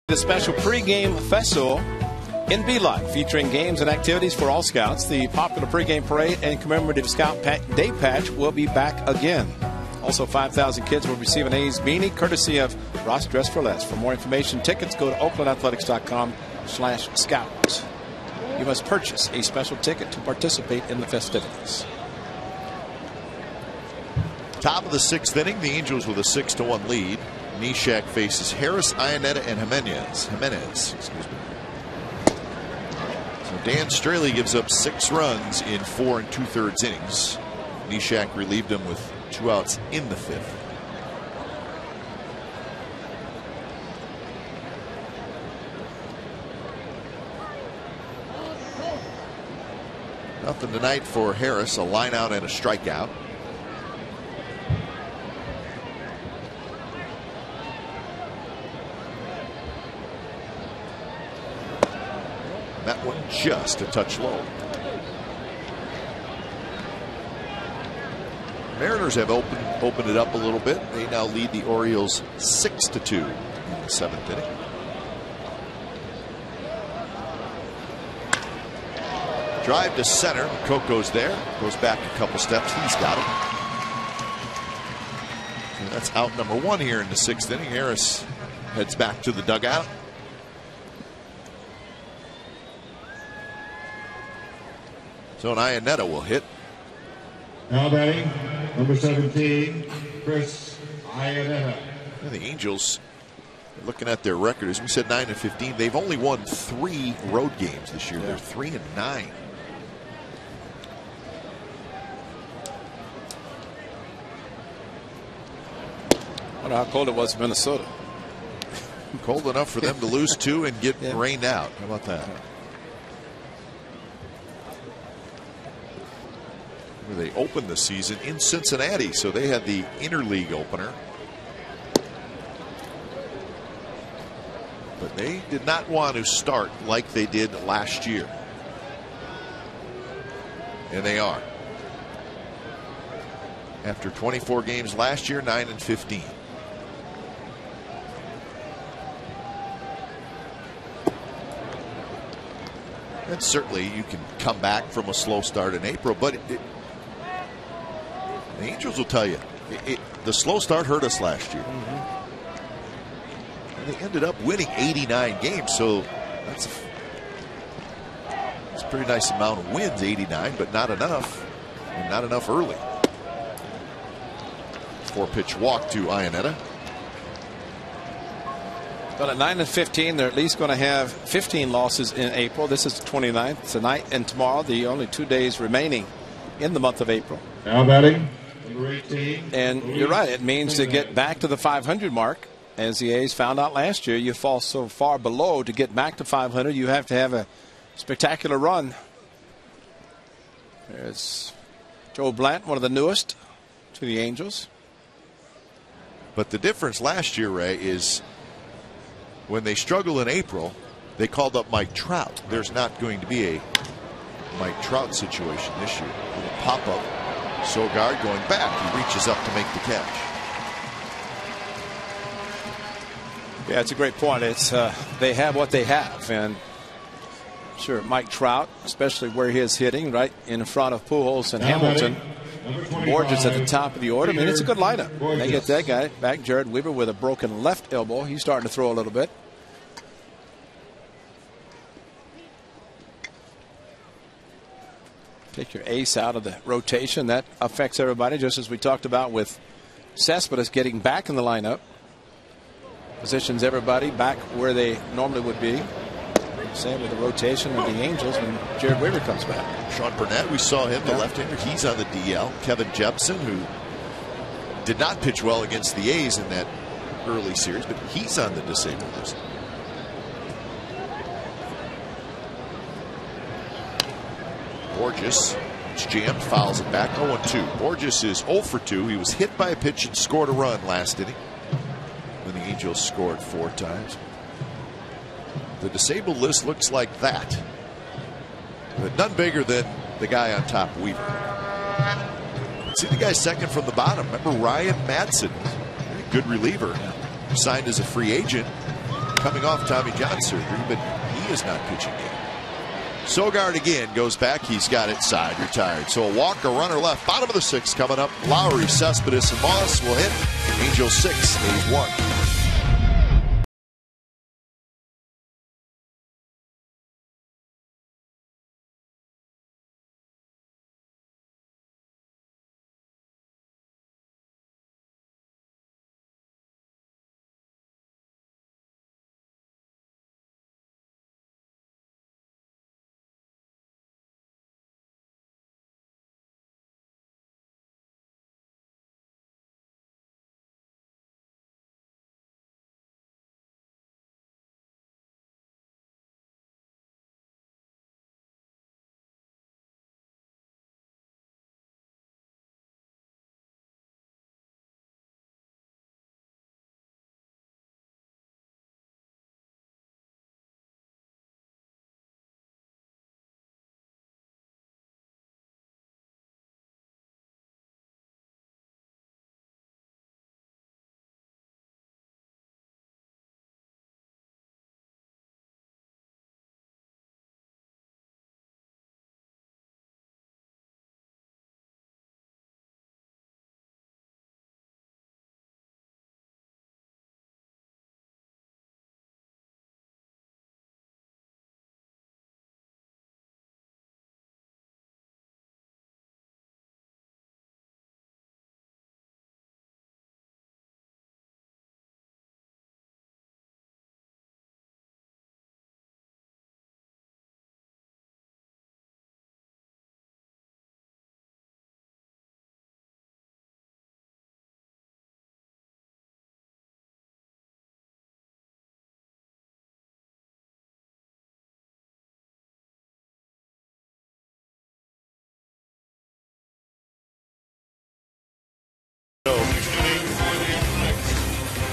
Speaker 5: The special pregame festival in B-Life, featuring games and activities for all scouts. The popular pregame parade and commemorative scout day patch will be back again. Also, 5,000 kids will receive an A's beanie courtesy of Ross Dress for Less. For more information, tickets, go to oaklandathletics.com/scout. You must purchase a special ticket to participate in the festivities.
Speaker 1: Top of the 6th inning, the Angels with a 6-1 lead. Neshek faces Harris, Iannetta, and Jimenez. Excuse me. So Dan Straley gives up 6 runs in 4 2/3 innings. Neshek relieved him with 2 outs in the 5th. Nothing tonight for Harris, a line out and a strikeout. That one just a touch low. Mariners have opened it up a little bit. They now lead the Orioles 6-2 in the 7th inning. Drive to center. Coco's there. Goes back a couple steps. He's got it. And that's out number 1 here in the 6th inning. Harris heads back to the dugout. So an Iannetta will hit.
Speaker 4: Now batting, number 17, Chris Iannetta.
Speaker 1: The Angels, looking at their record, as we said, 9-15. They've only won 3 road games this year. They're 3-9.
Speaker 5: wonder how cold it was in Minnesota.
Speaker 1: Cold enough for them to lose 2 and get rained out. How about that? They opened the season in Cincinnati, so they had the interleague opener. But they did not want to start like they did last year. And they are. After 24 games last year, 9-15. And certainly you can come back from a slow start in April, but the Angels will tell you, the slow start hurt us last year. And they ended up winning 89 games, so that's a pretty nice amount of wins, 89, but not enough, and not enough early. 4-pitch walk to Iannetta.
Speaker 5: But at 9-15, they're at least going to have 15 losses in April. This is the 29th, tonight and tomorrow, the only 2 days remaining in the month of April.
Speaker 4: Now batting, number 18.
Speaker 5: And you're right, it means to get back to the 500 mark. As the A's found out last year, you fall so far below to get back to 500, you have to have a spectacular run. There's Joe Blant, one of the newest to the Angels.
Speaker 1: But the difference last year, Ray, is when they struggle in April, they called up Mike Trout. There's not going to be a Mike Trout situation this year. With a pop-up, Sogard going back. He reaches up to make the catch.
Speaker 5: Yeah, it's a great point. It's they have what they have, and sure, Mike Trout, especially where he is hitting, right in front of Pujols and Hamilton. Borges at the top of the order. I mean, it's a good lineup. They get that guy back. Jared Weaver with a broken left elbow. He's starting to throw a little bit. Take your ace out of the rotation. That affects everybody, just as we talked about with Cespedes getting back in the lineup. Positions everybody back where they normally would be. Same with the rotation of the Angels when Jared Weaver comes back.
Speaker 1: Sean Burnett, we saw him, the left-hander. He's on the DL. Kevin Jepson, who did not pitch well against the A's in that early series, but he's on the disabled list. Borges, it's jammed, fouls it back. 0-2. Borges is 0 for 2. He was hit by a pitch and scored a run last inning when the Angels scored 4 times. The disabled list looks like that, but none bigger than the guy on top, Weaver. See the guy second from the bottom. Remember Ryan Madsen, good reliever, signed as a free agent, coming off Tommy John surgery, but he is not pitching yet. Sogard again goes back. He's got it side, retired. So a walk, a runner left. Bottom of the 6th coming up. Lowry, Cespedes, and Moss will hit. Angels 6, A's 1.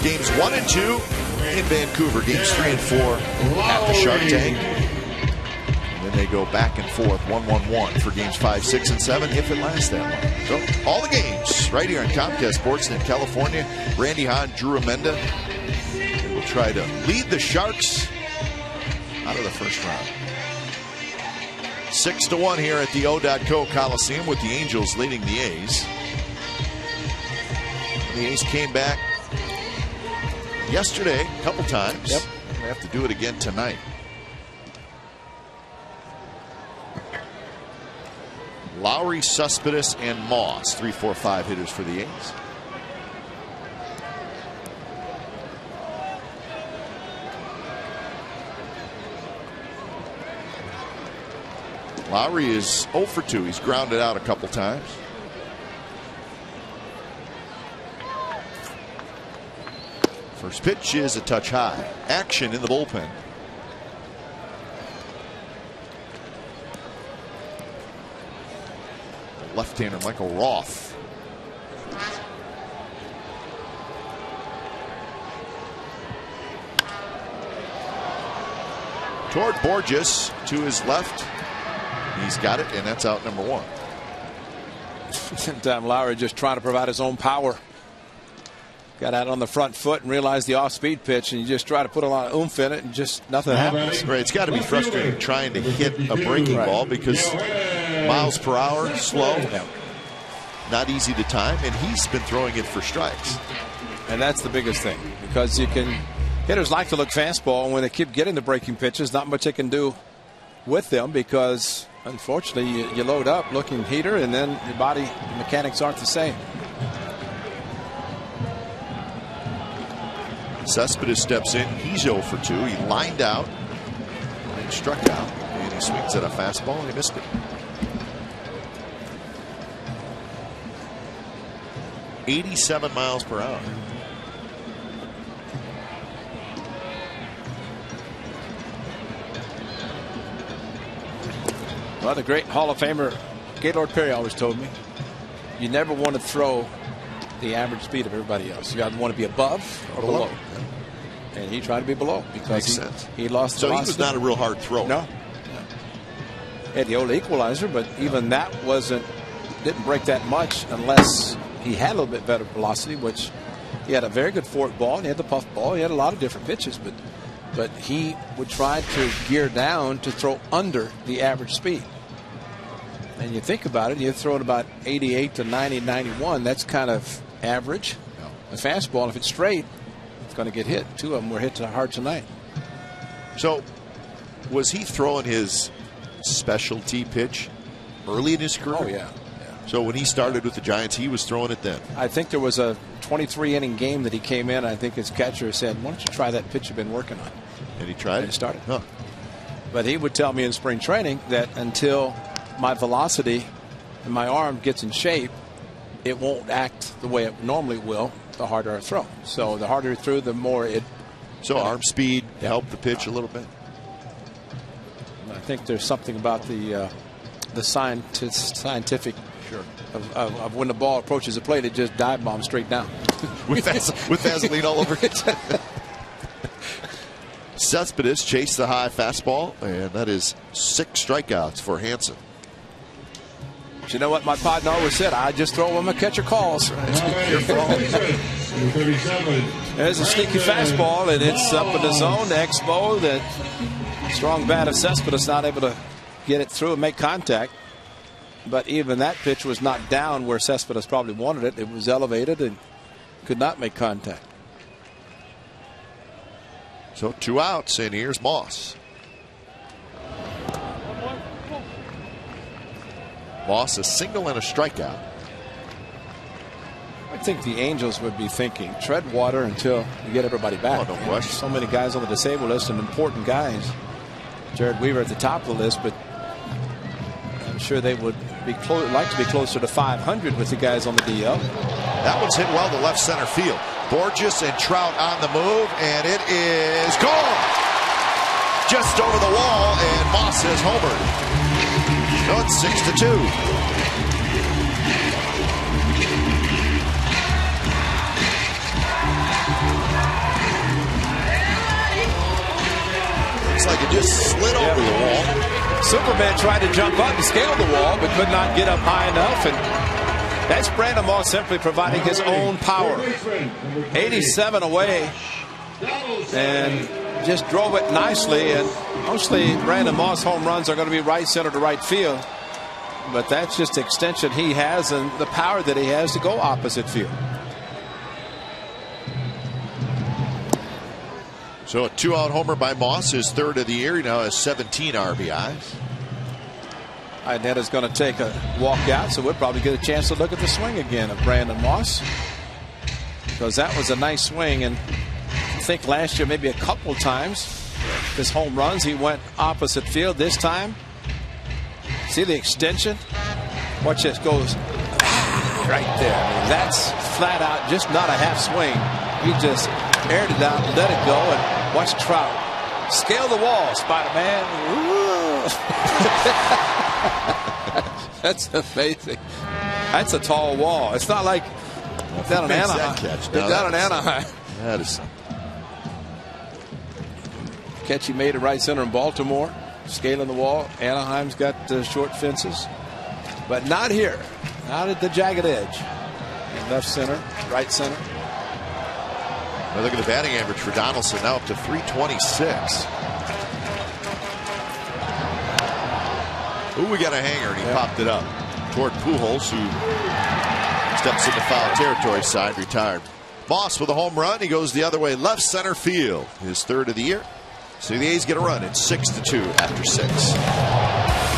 Speaker 1: Games 1 and 2 in Vancouver. Games 3 and 4 at the Shark Tank. And then they go back and forth, 1-1-1 for games 5, 6, and 7, if it lasts that long. So all the games right here on Comcast Sportsnet California. Randy Hahn, Drew Amenda. They will try to lead the Sharks out of the first round. 6-1 here at the O.co Coliseum, with the Angels leading the A's. The A's came back yesterday a couple times.
Speaker 5: Yep.
Speaker 1: They have to do it again tonight. Lowry, Cespedes, and Moss, 3, 4, 5 hitters for the A's. Lowry is 0 for 2. He's grounded out a couple times. First pitch is a touch high. Action in the bullpen. Left-hander Michael Roth. Toward Borges to his left. He's got it, and that's out number 1.
Speaker 5: Sometimes Lowry just trying to provide his own power. Got out on the front foot and realized the off-speed pitch, and you just try to put a lot of oomph in it, and just nothing happens.
Speaker 1: Right, it's got to be frustrating trying to hit a breaking ball, because miles per hour, slow, not easy to time, and he's been throwing it for strikes.
Speaker 5: And that's the biggest thing, because hitters like to look fastball, and when they keep getting the breaking pitches, not much they can do with them, because unfortunately you load up looking heater, and then your body mechanics aren't the same.
Speaker 1: Cespedes steps in. He's 0 for 2. He lined out and struck out, and he swings at a fastball, and he missed it. .87 miles per hour.
Speaker 5: Well, the great Hall of Famer Gaylord Perry always told me, you never want to throw the average speed of everybody else. You either want to be above or below. And he tried to be below, because he lost
Speaker 1: so
Speaker 5: velocity.
Speaker 1: He was not a real hard thrower.
Speaker 5: No. He had the old equalizer, but even that didn't break that much unless he had a little bit better velocity, which he had a very good fork ball, and he had the puff ball. He had a lot of different pitches, but he would try to gear down to throw under the average speed. And you think about it, you're throwing about 88 to 90, 91. That's kind of average. A fastball, if it's straight, it's going to get hit. 2 of them were hit hard tonight.
Speaker 1: So, was he throwing his specialty pitch early in his career?
Speaker 5: Oh, yeah.
Speaker 1: So when he started with the Giants, he was throwing it then.
Speaker 5: I think there was a 23-inning game that he came in. I think his catcher said, why don't you try that pitch you've been working on?
Speaker 1: And he tried it?
Speaker 5: And it started.
Speaker 1: Huh.
Speaker 5: But he would tell me in spring training that until my velocity and my arm gets in shape, it won't act the way it normally will the harder I throw. So the harder he threw, the more it.
Speaker 1: So arm speed helped the pitch a little bit.
Speaker 5: I think there's something about the scientific of when the ball approaches the plate, it just dive bombs straight down
Speaker 1: with Vaseline all over it. Cespedes chased the high fastball, and that is 6 strikeouts for Hansen.
Speaker 5: But you know what my partner always said? I just throw when my catcher calls.
Speaker 1: Your fault.
Speaker 5: There's a sneaky fastball, and it's up in the zone. The Expo, that strong bat of Cespedes not able to get it through and make contact. But even that pitch was not down where Cespedes probably wanted it. It was elevated and could not make contact.
Speaker 1: So 2 outs, and here's Moss. Moss a single and a strikeout.
Speaker 5: I think the Angels would be thinking, tread water until you get everybody back.
Speaker 1: Oh, no question.
Speaker 5: So many guys on the disabled list and important guys. Jared Weaver at the top of the list, but I'm sure they would like to be closer to 500 with the guys on the DL.
Speaker 1: That one's hit well to left center field. Borges and Trout on the move, and it is gone. Just over the wall, and Moss has homered. So it's 6-2. looks like it just slid over the wall.
Speaker 5: Superman tried to jump up and scale the wall, but could not get up high enough. And that's Brandon Moss simply providing his own power. 87 away, and just drove it nicely. And mostly Brandon Moss home runs are going to be right center to right field. But that's just the extension he has and the power that he has to go opposite field.
Speaker 1: So a 2-out homer by Moss, his third of the year. He now has 17 RBIs.
Speaker 5: Iannetta's going to take a walk out, so we'll probably get a chance to look at the swing again of Brandon Moss, because that was a nice swing. And I think last year maybe a couple times his home runs he went opposite field. This time, see the extension? Watch this, goes right there. I mean, that's flat out just not a half swing. He just aired it out, let it go, and watch Trout scale the wall, Spider-Man. That's amazing. That's a tall wall. It's not like down in Anaheim. Down in Anaheim.
Speaker 1: That is
Speaker 5: catch he made it right center in Baltimore, scaling the wall. Anaheim's got short fences, but not here. Not at the jagged edge. Left center, right center.
Speaker 1: Well, look at the batting average for Donaldson, now up to 326. Ooh, we got a hanger, and he popped it up toward Pujols, who steps into foul territory side, retired. Moss with a home run. He goes the other way, left center field, his third of the year. So the A's get a run. It's 6-2 after 6.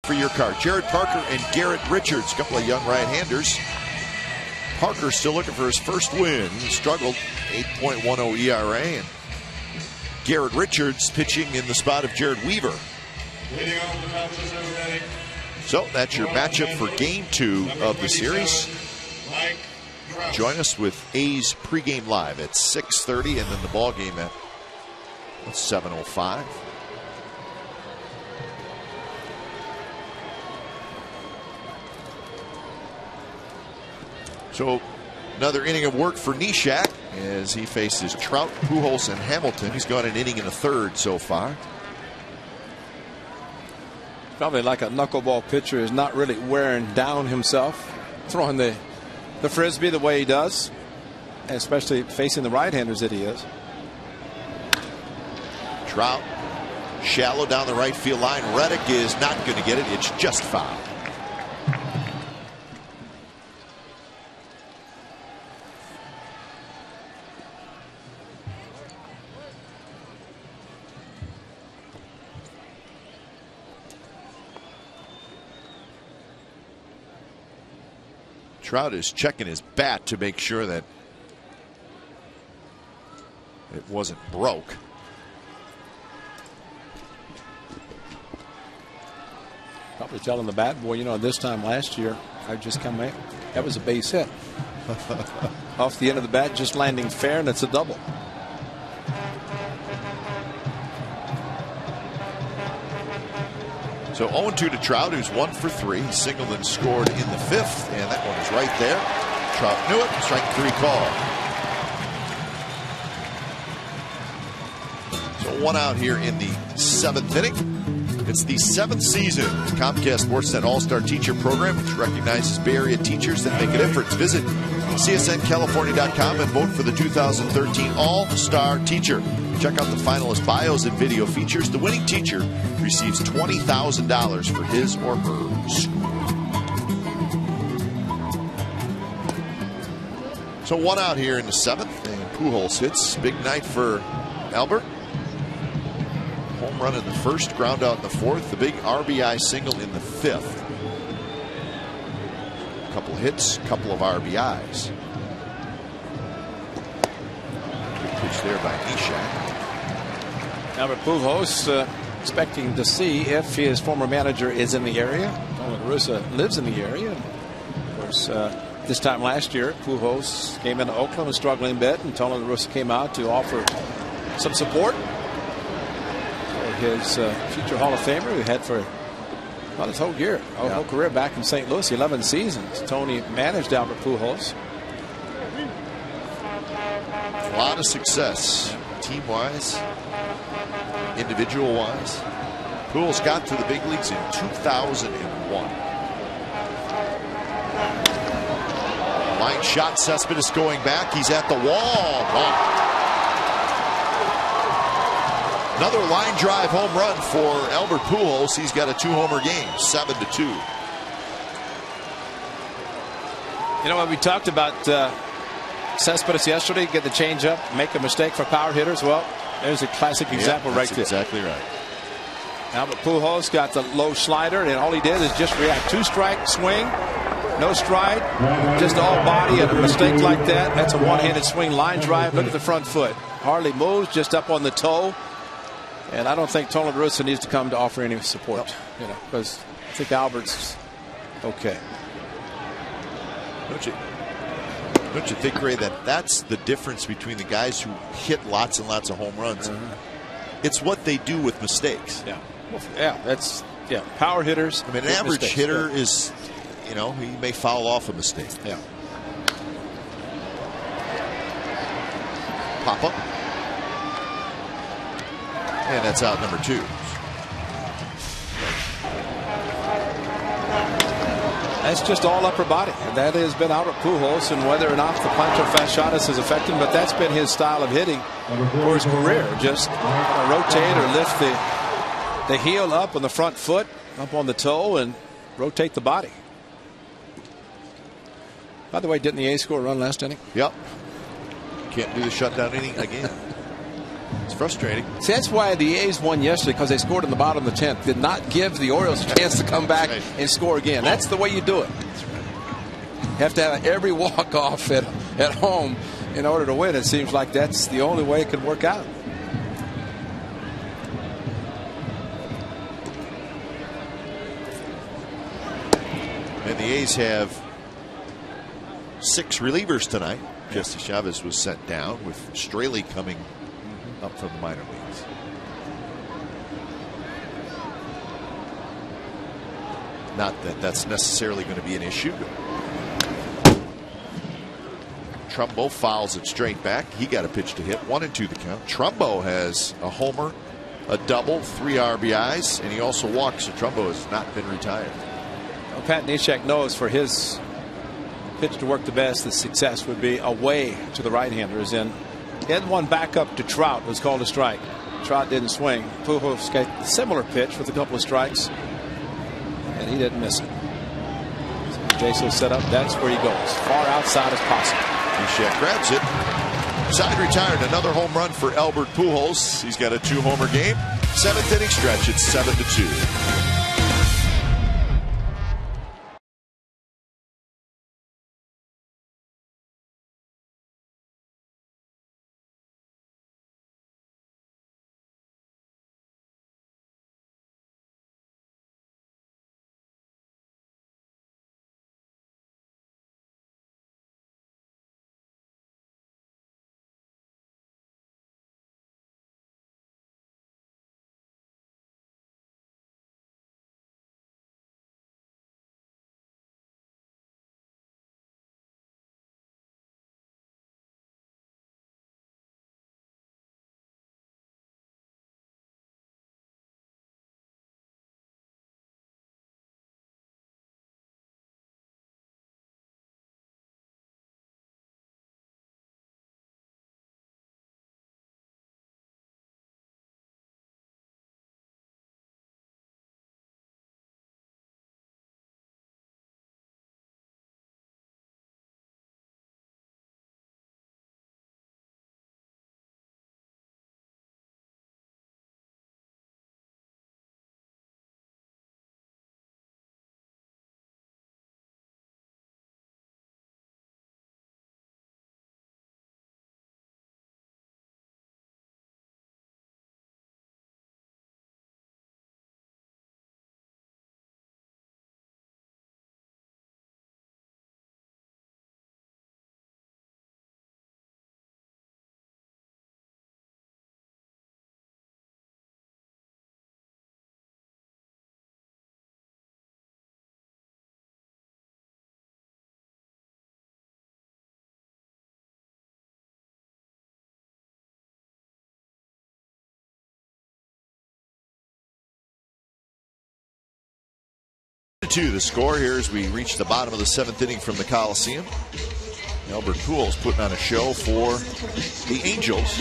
Speaker 1: For your car, Jared Parker and Garrett Richards, a couple of young right-handers. Parker still looking for his first win. He struggled, 8.10 ERA. And Garrett Richards pitching in the spot of Jared Weaver. So that's your matchup for Game 2 of the series. Join us with A's pregame live at 6:30, and then the ball game at 7:05. So another inning of work for Neshek as he faces Trout, Pujols, and Hamilton. He's gone an inning and a third so far.
Speaker 5: Probably like a knuckleball pitcher, is not really wearing down himself, throwing the frisbee the way he does, especially facing the right-handers that he is.
Speaker 1: Trout shallow down the right field line. Reddick is not going to get it. It's just foul. Trout is checking his bat to make sure that it wasn't broke.
Speaker 5: probably telling the bat boy, you know, this time last year, I just come in. That was a base hit. Off the end of the bat, just landing fair, and it's a double.
Speaker 1: So 0-2 to Trout, who's 1 for 3. He singled and scored in the 5th, and that one is right there. Trout knew it. Strike 3 call. So 1 out here in the 7th inning. It's the 7th season of the Comcast Sportsnet All-Star Teacher Program, which recognizes Bay Area teachers that make a difference. Visit CSNCalifornia.com and vote for the 2013 All-Star Teacher. Check out the finalist bios and video features. The winning teacher receives $20,000 for his or her school. So 1 out here in the 7th, and Pujols hits. Big night for Albert. Home run in the 1st, ground out in the 4th. The big RBI single in the 5th. A couple hits, a couple of RBIs. Good pitch there by Neshek.
Speaker 5: Albert Pujols expecting to see if his former manager is in the area. Tony La Russa lives in the area. Of course, this time last year, Pujols came into Oakland, was struggling a bit, and Tony La Russa came out to offer some support for his future Hall of Famer, who had for well, his whole year, whole career back in St. Louis, 11 seasons. Tony managed Albert Pujols.
Speaker 1: A lot of success, team-wise, individual-wise. Pujols got to the big leagues in 2001. Line shot, Cespedes going back. He's at the wall. Wow. Another line drive home run for Albert Pujols. He's got a 2-homer game, 7-2.
Speaker 5: You know what we talked about Cespedes yesterday, get the changeup, make a mistake for power hitters. Well, there's a classic example right there.
Speaker 1: Exactly right.
Speaker 5: Albert Pujols got the low slider, and all he did is just react. 2-strike swing, no stride, just all body, and a mistake like that, that's a one-handed swing. Line drive, look at the front foot. Hardly moves, just up on the toe. And I don't think Tony La Russa needs to come to offer any support, you know, because I think Albert's okay.
Speaker 1: Don't you think, Ray, that that's the difference between the guys who hit lots and lots of home runs? It's what they do with mistakes.
Speaker 5: Yeah. That's power hitters.
Speaker 1: I mean, an average hitter is, you know, he may foul off a mistake.
Speaker 5: Yeah.
Speaker 1: Pop up. And that's out number 2.
Speaker 5: That's just all upper body. And that has been Albert Pujols, and whether or not the plantar fasciitis has affected him, but that's been his style of hitting for his career. Just rotate or lift the heel up on the front foot, up on the toe, and rotate the body. By the way, didn't the A's score a run last inning?
Speaker 1: Yep. Can't do the shutdown inning again. It's frustrating.
Speaker 5: See, that's why the A's won yesterday, because they scored in the bottom of the 10th. Did not give the Orioles a chance to come back and score again. That's the way you do it. You have to have every walk-off at home in order to win. It seems like that's the only way it can work out.
Speaker 1: And the A's have 6 relievers tonight. Jesse Chavez was sent down, with Straley coming up from the minor leagues. Not that that's necessarily going to be an issue. Trumbo fouls it straight back. He got a pitch to hit. 1-2 the count. Trumbo has a homer, a double, 3 RBIs, and he also walks. So Trumbo has not been retired.
Speaker 5: Well, Pat Neshek knows for his pitch to work the best, the success would be away to the right-handers. And he had one back up to Trout. It was called a strike. Trout didn't swing. Pujols got a similar pitch with a couple of strikes, and he didn't miss it. So Jaso set up. That's where he goes, far outside as possible.
Speaker 1: Neshek grabs it. Side retired. Another home run for Albert Pujols. He's got a 2-homer game. 7th inning stretch. It's 7-2. The score here as we reach the bottom of the 7th inning from the Coliseum. Albert Pujols putting on a show for the Angels.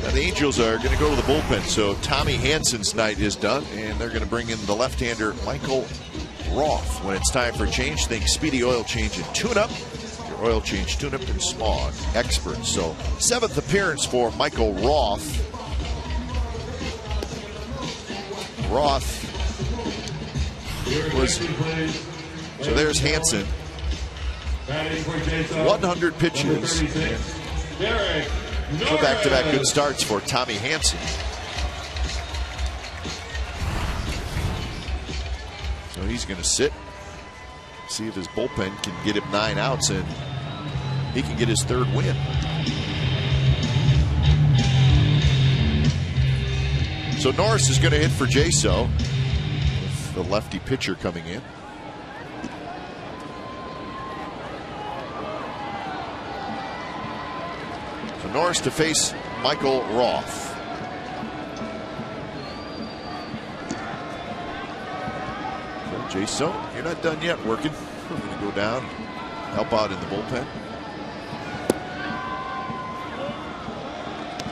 Speaker 1: Now the Angels are going to go to the bullpen, so Tommy Hansen's night is done, and they're going to bring in the left-hander Michael Roth. When it's time for a change, think Speedy Oil Change and Tune-Up. Your oil change, tune-up, and smog experts. So 7th appearance for Michael Roth. So there's Hansen. 100 pitches for back-to-back good starts for Tommy Hansen. So he's going to sit, see if his bullpen can get him 9 outs, and he can get his 3rd win. So Norris is going to hit for Jaso, with the lefty pitcher coming in. So Norris to face Michael Roth. So Jaso, you're not done yet working. We're going to go down, help out in the bullpen.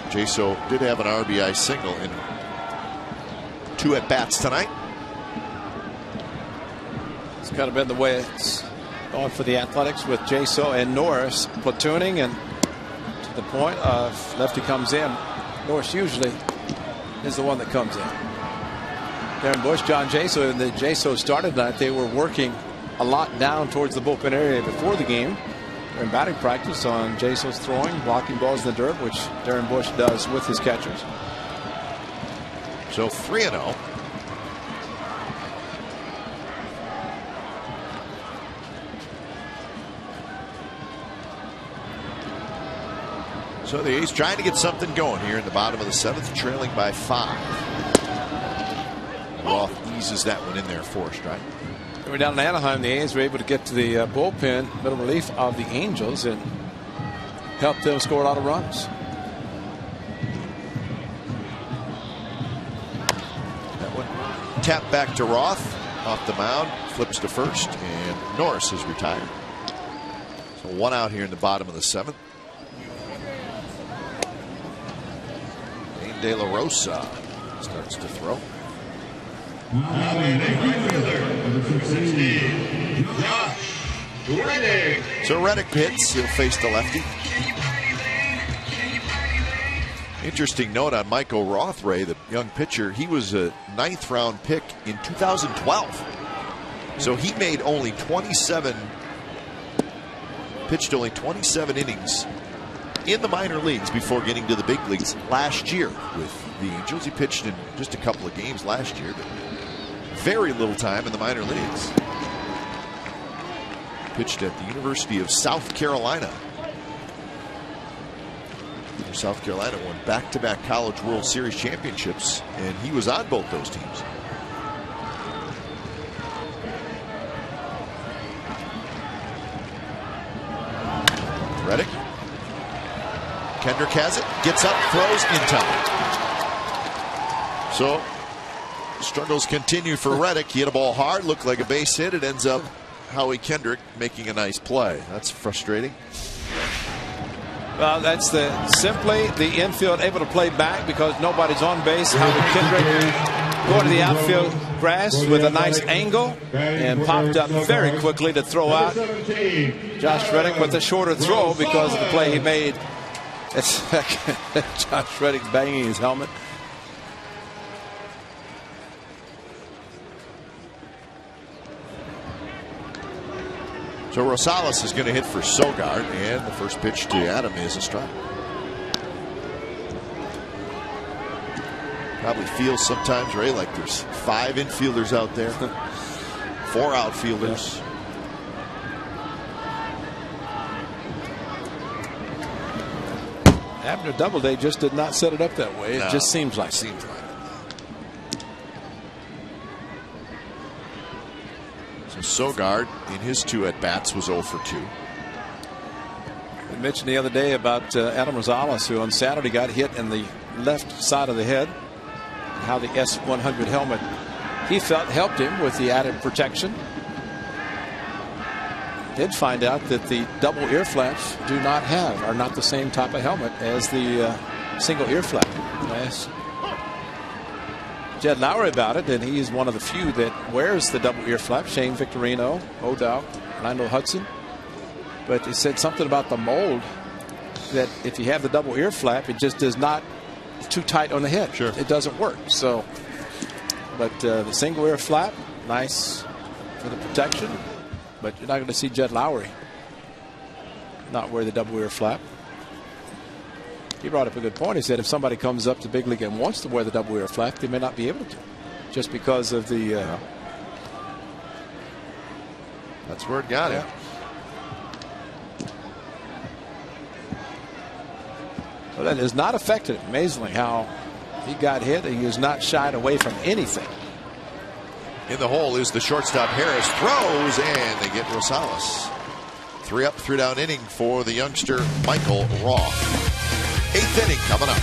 Speaker 1: Jaso did have an RBI single in 2 at-bats tonight.
Speaker 5: It's kind of been the way it's going for the Athletics with Jaso and Norris platooning, and to the point of lefty comes in. Norris usually is the one that comes in. Darren Bush, John Jaso, and the Jaso started tonight. They were working a lot down towards the bullpen area before the game. They're in batting practice on Jaso's throwing, blocking balls in the dirt, which Darren Bush does with his catchers.
Speaker 1: So 3-0. So the A's trying to get something going here in the bottom of the 7th, trailing by 5. Roth eases that one in there for a strike.
Speaker 5: We're down in Anaheim. The A's were able to get to the bullpen, middle relief of the Angels, and help them score a lot of runs.
Speaker 1: That one tapped back to Roth off the mound, flips to first, and Norris is retired. So 1 out here in the bottom of the 7th. Dane De La Rosa starts to throw. So Reddick hits. He'll face the lefty. Interesting note on Michael Rothray, the young pitcher. He was a 9th round pick in 2012. So he made only 27, pitched only 27 innings in the minor leagues before getting to the big leagues last year with the Angels. He pitched in just a couple of games last year, but very little time in the minor leagues. Pitched at the University of South Carolina. South Carolina won back-to-back College World Series championships, and he was on both those teams. Reddick. Kendrick has it, gets up, throws in time. So struggles continue for Reddick. He hit a ball hard, looked like a base hit. It ends up Howie Kendrick making a nice play. That's frustrating.
Speaker 5: Well, that's simply the infield able to play back because nobody's on base. Howie Kendrick going to the outfield grass with a nice angle and popped up very quickly to throw out. Josh Reddick with a shorter throw because of the play he made. It's Josh Reddick banging his helmet.
Speaker 1: So Rosales is going to hit for Sogard, and the first pitch to Adam is a strike. Probably feels sometimes, Ray, like there's 5 infielders out there, 4 outfielders.
Speaker 5: Abner Doubleday just did not set it up that way. It just seems like it.
Speaker 1: Sogard in his 2 at-bats was 0 for 2.
Speaker 5: I mentioned the other day about Adam Rosales, who on Saturday got hit in the left side of the head. How the S100 helmet he felt helped him with the added protection. Did find out that the double ear flaps are not the same type of helmet as the single ear flap. Yes. Jed Lowry about it, and he's one of the few that wears the double ear flap. Shane Victorino, O'Dowd, Lionel Hudson. But he said something about the mold, that if you have the double ear flap, it just does not, it's too tight on the head.
Speaker 1: Sure.
Speaker 5: It doesn't work. So, but the single ear flap, nice for the protection. But you're not going to see Jed Lowry not wear the double ear flap. He brought up a good point. He said if somebody comes up to big league and wants to wear the double ear flap, they may not be able to, just because of the.
Speaker 1: That's where it got him.
Speaker 5: Well, that has not affected him. Amazingly, how he got hit. He has not shied away from anything.
Speaker 1: In the hole is the shortstop. Harris throws, and they get Rosales. 3 up, 3 down inning for the youngster Michael Roth. 8th inning coming up.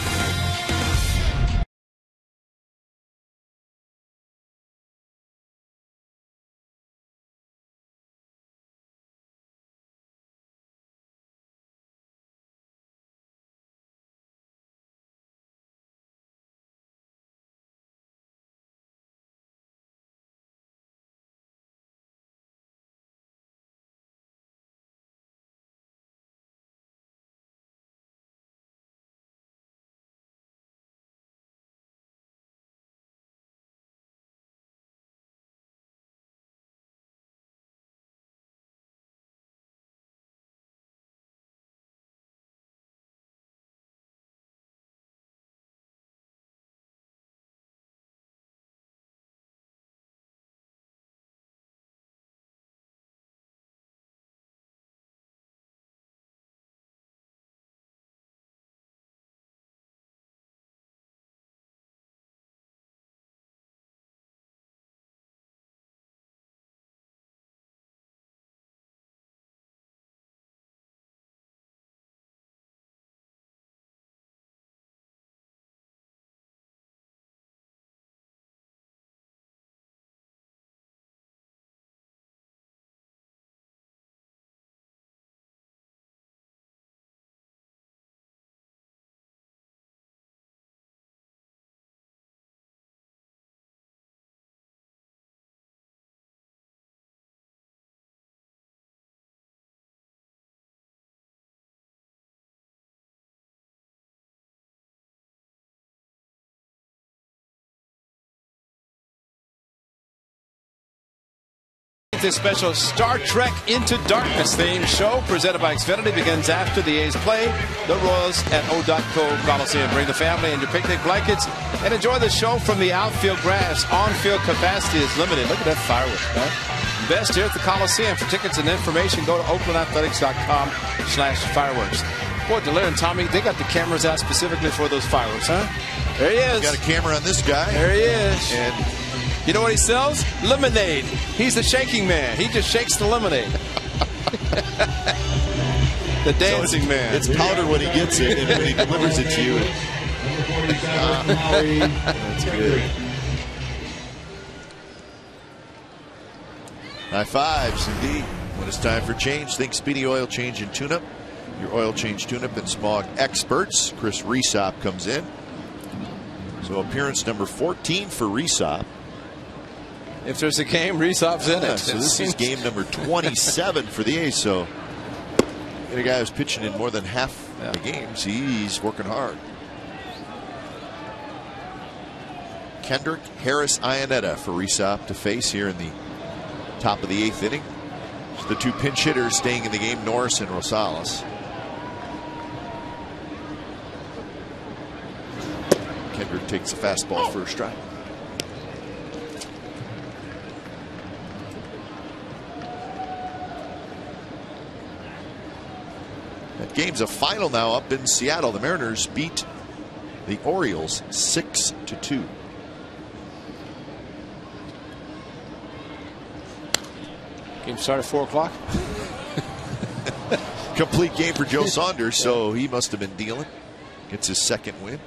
Speaker 5: This special Star Trek Into Darkness themed show presented by Xfinity begins after the A's play the Royals at O.Co Coliseum. Bring the family and your picnic blankets and enjoy the show from the outfield grass. On-field capacity is limited. Look at that fireworks, man. Best here at the Coliseum. For tickets and information, go to oaklandathletics.com/fireworks. Boy, Delaire and Tommy, they got the cameras out specifically for those fireworks, huh? There he is.
Speaker 1: Got a camera on this guy.
Speaker 5: There he is.
Speaker 1: And
Speaker 5: you know what he sells? Lemonade. He's the shaking man. He just shakes the lemonade. The dancing man.
Speaker 1: It's powder when he gets it, and when he delivers it to you. That's good. High fives, indeed. When it's time for change, think Speedy Oil Change and Tune-Up. Your oil change tune-up and smog experts. Chris Resop comes in. So appearance number 14 for Resop.
Speaker 5: If there's a game, Resop's in it.
Speaker 1: So this is game number 27 for the A's. So a guy who's pitching in more than half the games. He's working hard. Kendrick, Harris, Ionetta for Resop to face here in the top of the 8th inning. So the two pinch hitters staying in the game, Norris and Rosales. Kendrick takes a fastball for a strike. That game's a final now up in Seattle. The Mariners beat the Orioles 6-2.
Speaker 5: Game started at 4 o'clock.
Speaker 1: Complete game for Joe Saunders, so he must have been dealing. Gets his second win.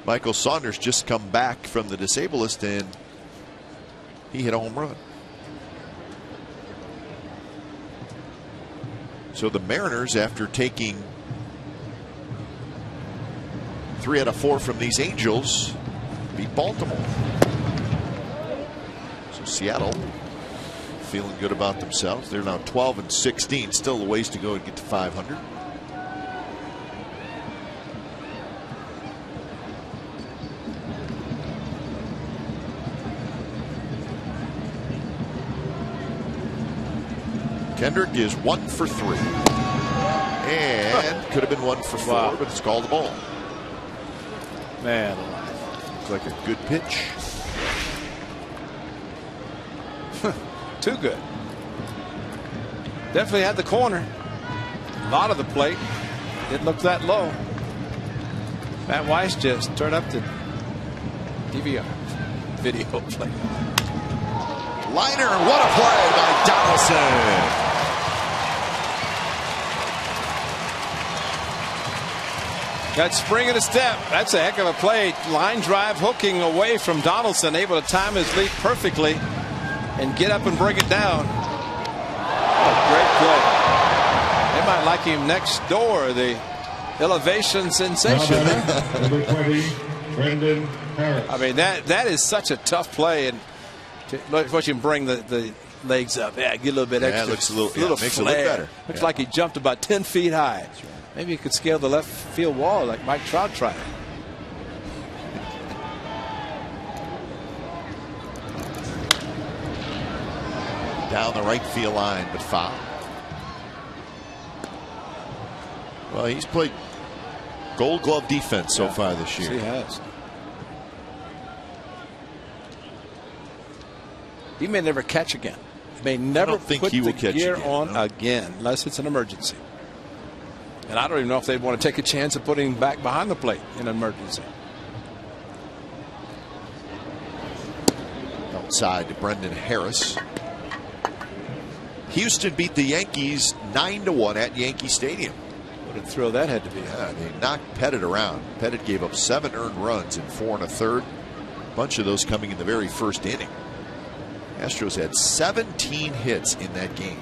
Speaker 1: Michael Saunders just come back from the disabled list and he hit a home run. So the Mariners, after taking 3 out of 4 from these Angels, beat Baltimore. So Seattle feeling good about themselves. They're now 12-16. Still a ways to go to get to 500. Kendrick is 1 for 3. And could have been 1 for 4, but it's called a ball.
Speaker 5: Man,
Speaker 1: looks like a good pitch.
Speaker 5: Too good. Definitely had the corner. A lot of the plate. Didn't look that low. Matt Weiss just turned up the DVR video play.
Speaker 1: Liner, what a play by Donaldson.
Speaker 5: That spring in a step. That's a heck of a play. Line drive hooking away from Donaldson, able to time his leap perfectly and get up and bring it down. Oh, great play. They might like him next door, the elevation sensation.
Speaker 4: Number 20, Brendan Harris.
Speaker 5: I mean, that is such a tough play, and to watch him bring the legs up. Yeah, get a little bit extra.
Speaker 1: Yeah, it looks a little makes
Speaker 5: flare.
Speaker 1: it look better.
Speaker 5: Looks like he jumped about 10 feet high. Maybe he could scale the left field wall like Mike Trout tried.
Speaker 1: Down the right field line, but foul. Well, he's played Gold Glove defense so far this year.
Speaker 5: He has. He may never catch again. He may never
Speaker 1: think
Speaker 5: put
Speaker 1: he will
Speaker 5: the
Speaker 1: catch
Speaker 5: gear
Speaker 1: again,
Speaker 5: on
Speaker 1: no.
Speaker 5: again unless it's an emergency. And I don't even know if they'd want to take a chance of putting him back behind the plate in an emergency.
Speaker 1: Outside to Brendan Harris. Houston beat the Yankees 9-1 at Yankee Stadium.
Speaker 5: What a thrill that had to be.
Speaker 1: Yeah, they knocked Pettit around. Pettit gave up 7 earned runs in 4 1/3. A bunch of those coming in the very first inning. Astros had 17 hits in that game.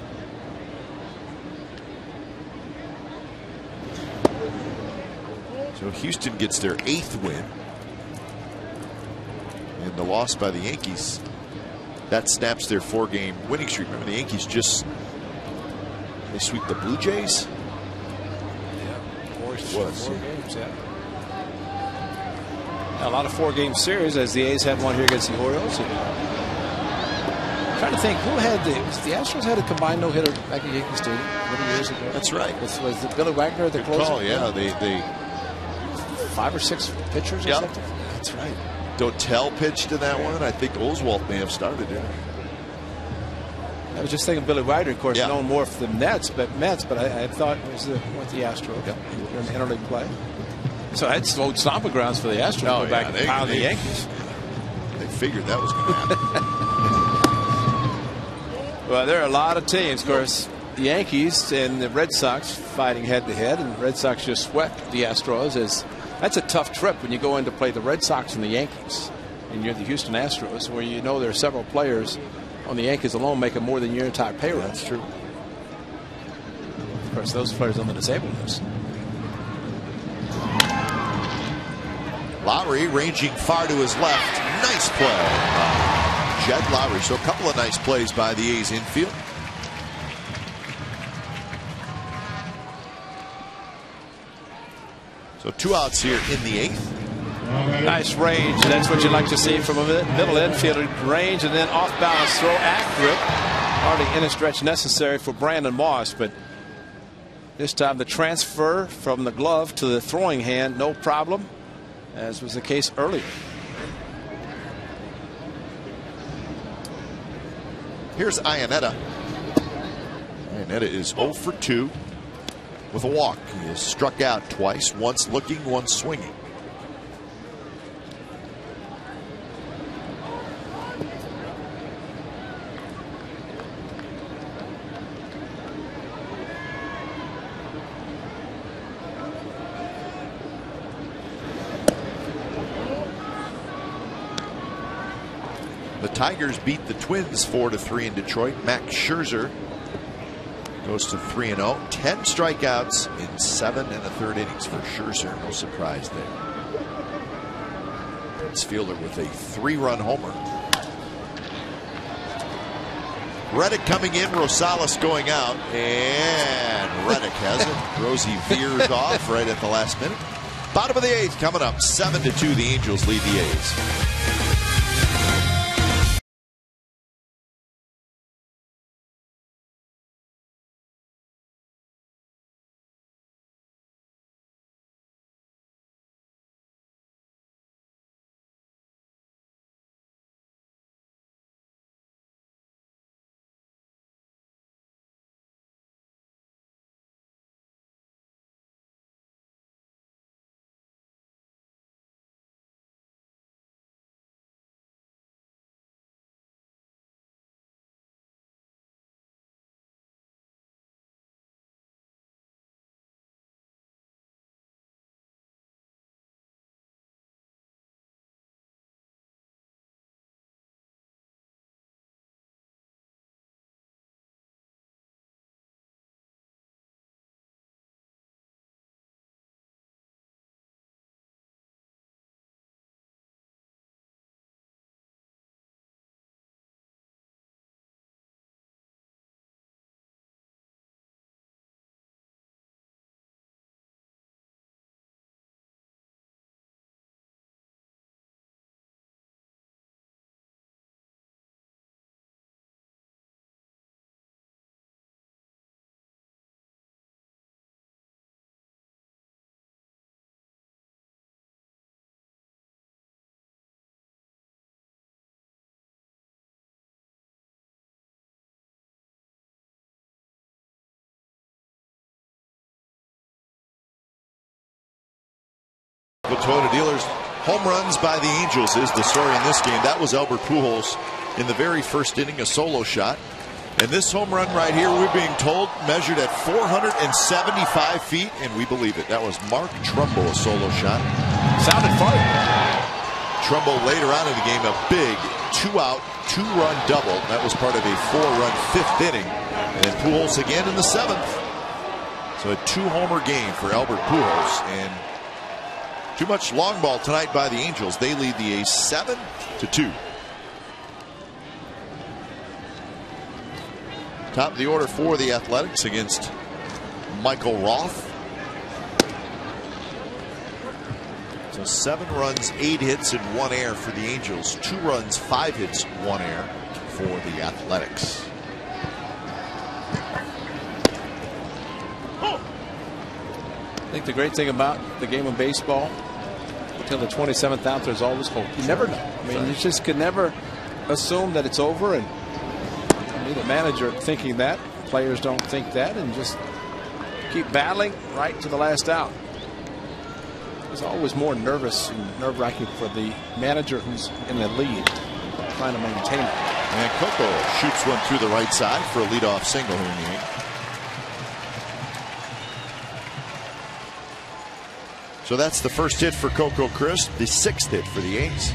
Speaker 1: So Houston gets their 8th win. And the loss by the Yankees, that snaps their 4-game winning streak. Remember, the Yankees they sweep the Blue Jays?
Speaker 5: Four games, yeah. A lot of 4-game series, as the A's had one here against the Orioles. I'm trying to think who had the Astros had a combined no-hitter back at Yankee Stadium many years ago.
Speaker 1: That's right.
Speaker 5: Was it Billy Wagner the closer?
Speaker 1: Call, yeah. They
Speaker 5: 5 or 6 pitchers or something.
Speaker 1: That's right. Dotel pitched in that one. I think Oswalt may have started it.
Speaker 5: I was just thinking Billy Wagner, of course,
Speaker 1: Yeah.
Speaker 5: known more for the Mets, but I thought it was with the Astros in the interleague play. So that slowed stomping grounds for the Astros to go back and pound the Yankees.
Speaker 1: They figured that was going to happen.
Speaker 5: Well, there are a lot of teams, of course. The Yankees and the Red Sox fighting head-to-head, and the Red Sox just swept the Astros. That's a tough trip when you go in to play the Red Sox and the Yankees, and you're the Houston Astros, where you know there are several players on the Yankees alone making more than your entire payroll.
Speaker 1: That's true.
Speaker 5: Of course, those players on the disabled list.
Speaker 1: Lowry ranging far to his left. Nice play. Jed Lowry. So a couple of nice plays by the A's infield. So 2 outs here in the 8th.
Speaker 5: Nice range. That's what you like to see from a middle infielder. Range and then off balance throw accurate. Hardly any stretch necessary for Brandon Moss, but this time the transfer from the glove to the throwing hand, no problem, as was the case earlier.
Speaker 1: Here's Iannetta. Iannetta is 0 for 2 with a walk. He has struck out twice, once looking, once swinging. Tigers beat the Twins 4-3 in Detroit. Max Scherzer goes to 3-0. 10 strikeouts in 7 1/3 innings for Scherzer. No surprise there. Prince Fielder with a 3-run homer. Reddick coming in, Rosales going out, and Reddick has it. Rosie veers off right at the last minute. Bottom of the 8th coming up, 7-2. The Angels lead the A's. The Toyota dealers. Home runs by the Angels is the story in this game. That was Albert Pujols in the very first inning, a solo shot. And this home run right here, we're being told, measured at 475 feet, and we believe it. That was Mark Trumbo, a solo shot.
Speaker 5: Sounded fun.
Speaker 1: Trumbo later on in the game, a big 2-out, 2-run double. That was part of a 4-run 5th inning. And then Pujols again in the 7th. So a 2-homer game for Albert Pujols. And too much long ball tonight by the Angels. They lead the A's 7-2. Top of the order for the Athletics against Michael Roth. So 7 runs, 8 hits, and 1 error for the Angels. 2 runs, 5 hits, 1 error for the Athletics.
Speaker 5: I think the great thing about the game of baseball, until the 27th out, there's always hope. You never know. I mean, you just could never assume that it's over, and the manager thinking that, players don't think that, and just keep battling right to the last out. It's always more nervous and nerve-wracking for the manager who's in the lead, trying to maintain it.
Speaker 1: And Coco shoots one through the right side for a leadoff single here in the 8th. So that's the first hit for Coco Crisp, the 6th hit for the A's.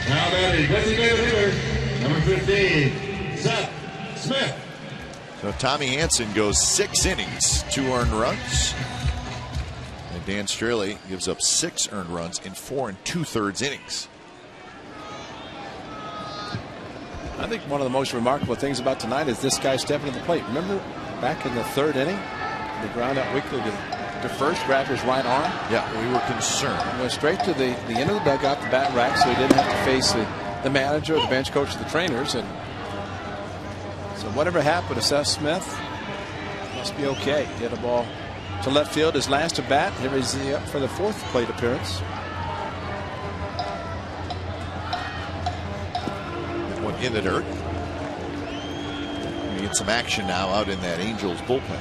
Speaker 4: Now batting, designated hitter, number 15, Seth Smith.
Speaker 1: So Tommy Hanson goes 6 innings, 2 earned runs. And Dan Straley gives up 6 earned runs in 4 2/3 innings.
Speaker 5: I think one of the most remarkable things about tonight is this guy stepping to the plate. Remember back in the 3rd inning, the ground out weakly to first, grabbed his right arm.
Speaker 1: Yeah, we were concerned.
Speaker 5: Went straight to the end of the dugout, the bat rack, so he didn't have to face the manager, the bench coach, the trainers. And so whatever happened to Seth Smith must be okay. He hit a ball to left field his last at bat. Here he's up for the 4th plate appearance.
Speaker 1: One in the dirt. We get some action now out in that Angels bullpen.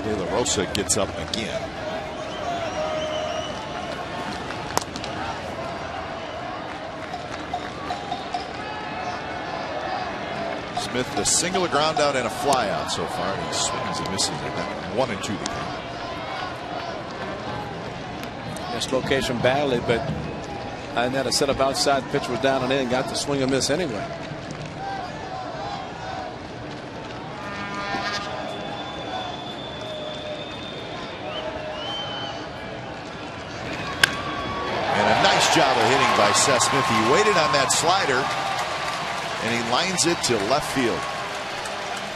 Speaker 1: De La Rosa gets up again. Smith, the single, a ground out, and a fly out so far. He swings and misses at that. 1-2 to count.
Speaker 5: Lost location badly, but and then a set up outside. The pitch was down and in. Got the swing and miss anyway.
Speaker 1: Job of hitting by Seth Smith. He waited on that slider and he lines it to left field.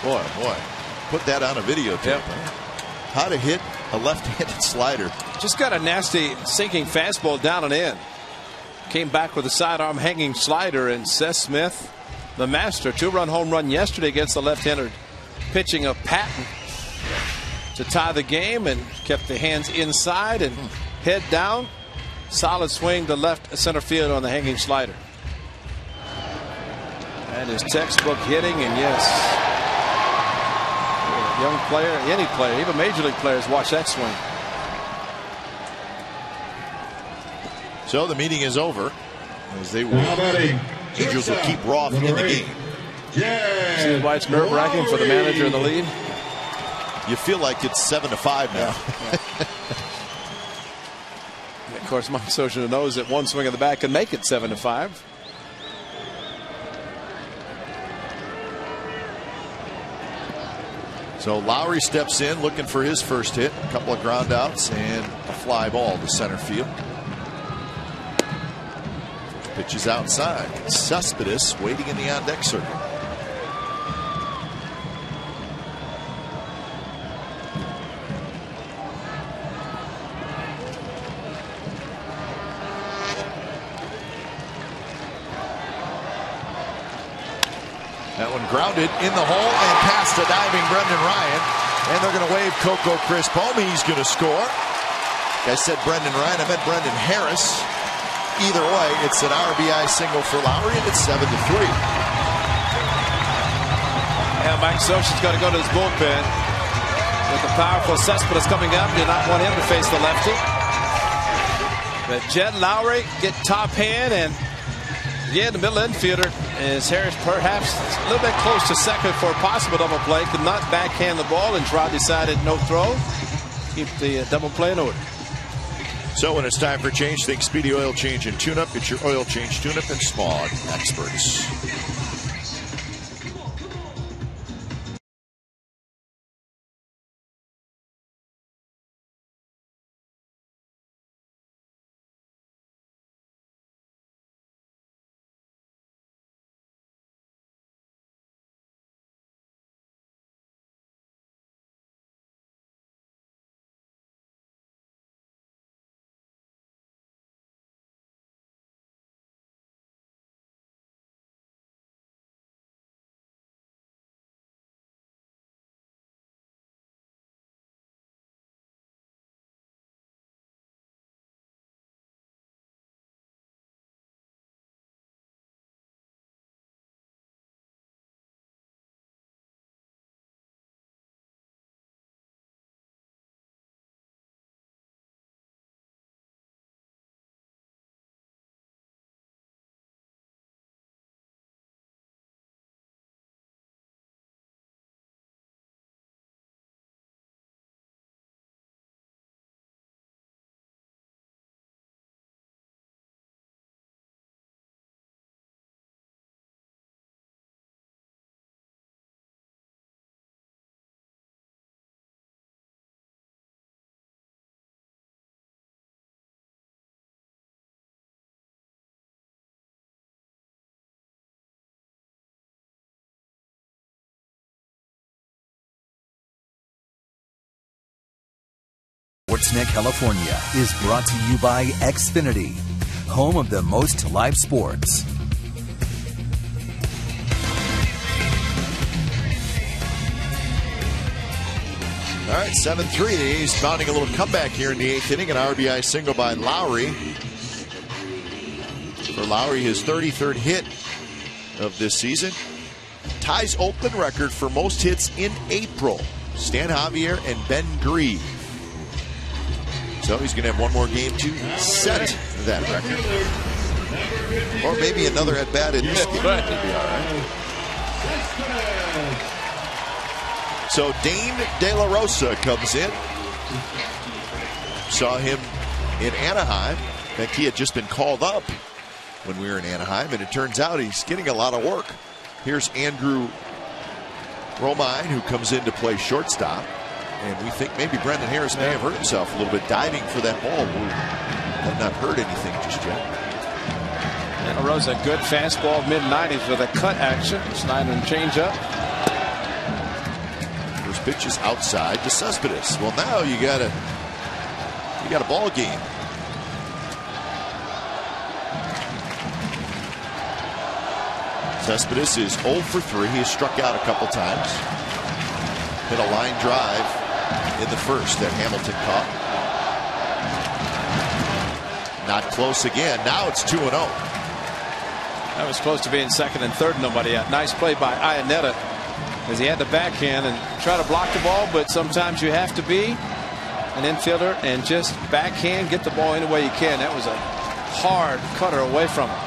Speaker 1: Boy, put that on a videotape.
Speaker 5: Yep.
Speaker 1: How to hit a left-handed slider.
Speaker 5: Just got a nasty sinking fastball down and in. Came back with a sidearm hanging slider, and Seth Smith, the master, 2-run home run yesterday against the left-hander pitching of Patton to tie the game, and kept the hands inside and head down. Solid swing to left center field on the hanging slider. And his textbook hitting, and yes, young player, any player, even major league players watch that swing.
Speaker 1: So the meeting is over as they will. Angels will keep Roth in the game.
Speaker 5: See why it's nerve-wracking for the manager in the lead?
Speaker 1: You feel like it's 7-5 now.
Speaker 5: Of course, Mike Scioscia knows that one swing of the bat can make it 7-5.
Speaker 1: So Lowry steps in looking for his first hit. A couple of ground outs and a fly ball to center field. Pitches outside. Cespedes waiting in the on-deck circle. That one grounded in the hole and past a diving Brendan Ryan. And they're going to wave Coco Crispo. He's going to score. I said Brendan Ryan. I meant Brendan Harris. Either way, it's an RBI single for Lowry, and it's 7-3.
Speaker 5: Yeah, Mike Scioscia's got to go to his bullpen with the powerful Cespedes coming up. Did not want him to face the lefty. But Jed Lowry get top hand, and yeah, the middle infielder is Harris, perhaps a little bit close to second for a possible double play. Could not backhand the ball, and Trout decided no throw. Keep the double play in order.
Speaker 1: So when it's time for change, think Speedy Oil Change and Tune-Up. Get your oil change, tune-up, and Spawn experts.
Speaker 3: Sportsnet California is brought to you by Xfinity, home of the most live sports.
Speaker 1: All right, 7-3. The A's mounting a little comeback here in the 8th inning. An RBI single by Lowry. For Lowry, his 33rd hit of this season. Ties Oakland record for most hits in April. Stan Javier and Ben Grieve. So he's going to have one more game to set that record. Or maybe another at-bat in this game. That'd be all right. So Dane De La Rosa comes in. Saw him in Anaheim. In fact, he had just been called up when we were in Anaheim, and it turns out he's getting a lot of work. Here's Andrew Romine, who comes in to play shortstop. And we think maybe Brendan Harris may have hurt himself a little bit diving for that ball. We have not heard anything just yet.
Speaker 5: De La Rosa, good fastball, mid-90s with a cut action. Snyder and changeup.
Speaker 1: First pitch is outside to Cespedes. Well, now you got a ball game. Cespedes is 0 for 3. He has struck out a couple times. Hit a line drive in the first that Hamilton caught. Not close again. Now it's 2-0.
Speaker 5: That was close to being second and third. Nobody out. Nice play by Iannetta as he had the backhand and try to block the ball, but sometimes you have to be an infielder and just backhand, get the ball any way you can. That was a hard cutter away from him.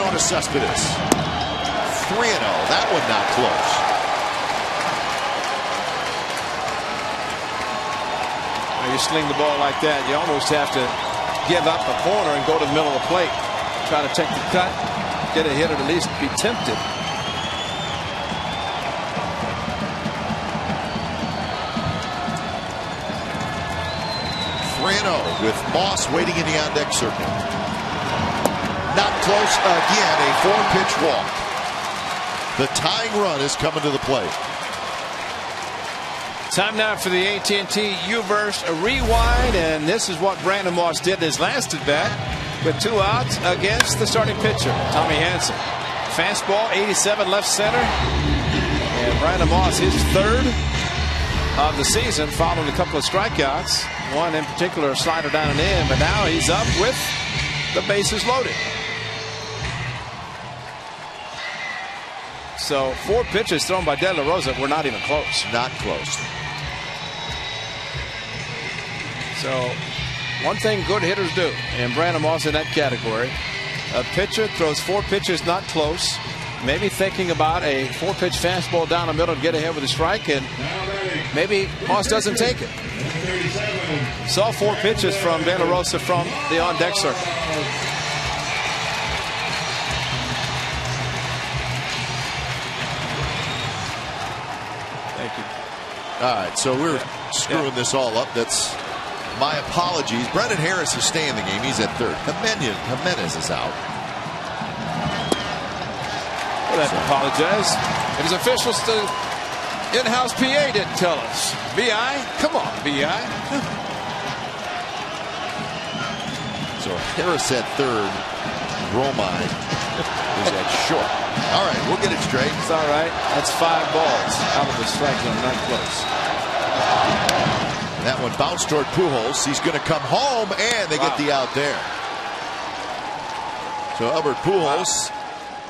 Speaker 1: To Cespedes. 3-0. That one not close.
Speaker 5: When you sling the ball like that, you almost have to give up a corner and go to the middle of the plate. Try to take the cut, get a hit, or at least be tempted.
Speaker 1: With Moss waiting in the on-deck circle. Not close again. A 4-pitch walk. The tying run is coming to the plate.
Speaker 5: Time now for the AT&T U-verse rewind, and this is what Brandon Moss did his last at bat with 2 outs against the starting pitcher, Tommy Hanson. Fastball, 87 left center, and Brandon Moss, his third of the season, following a couple of strikeouts. One in particular, a slider down and in, but now he's up with the bases loaded. So 4 pitches thrown by De La Rosa were not even close.
Speaker 1: Not close.
Speaker 5: So one thing good hitters do, and Brandon Moss in that category. A pitcher throws 4 pitches not close, maybe thinking about a 4-pitch fastball down the middle to get ahead with a strike, and maybe Moss doesn't take it. Saw 4 pitches from De La Rosa from the on-deck circle. Thank you.
Speaker 1: All right, so we're screwing this all up. That's my apologies. Brendan Harris is staying in the game. He's at third. Jimenez is out.
Speaker 5: Well, I apologize. It was officials to in-house PA didn't tell us. BI? Come on, BI.
Speaker 1: So Harris at third. Romine is at short. All right, we'll get it straight.
Speaker 5: It's all right. That's 5 balls out of the strike zone, not close.
Speaker 1: That one bounced toward Pujols. He's going to come home, and they get the out there. So Albert Pujols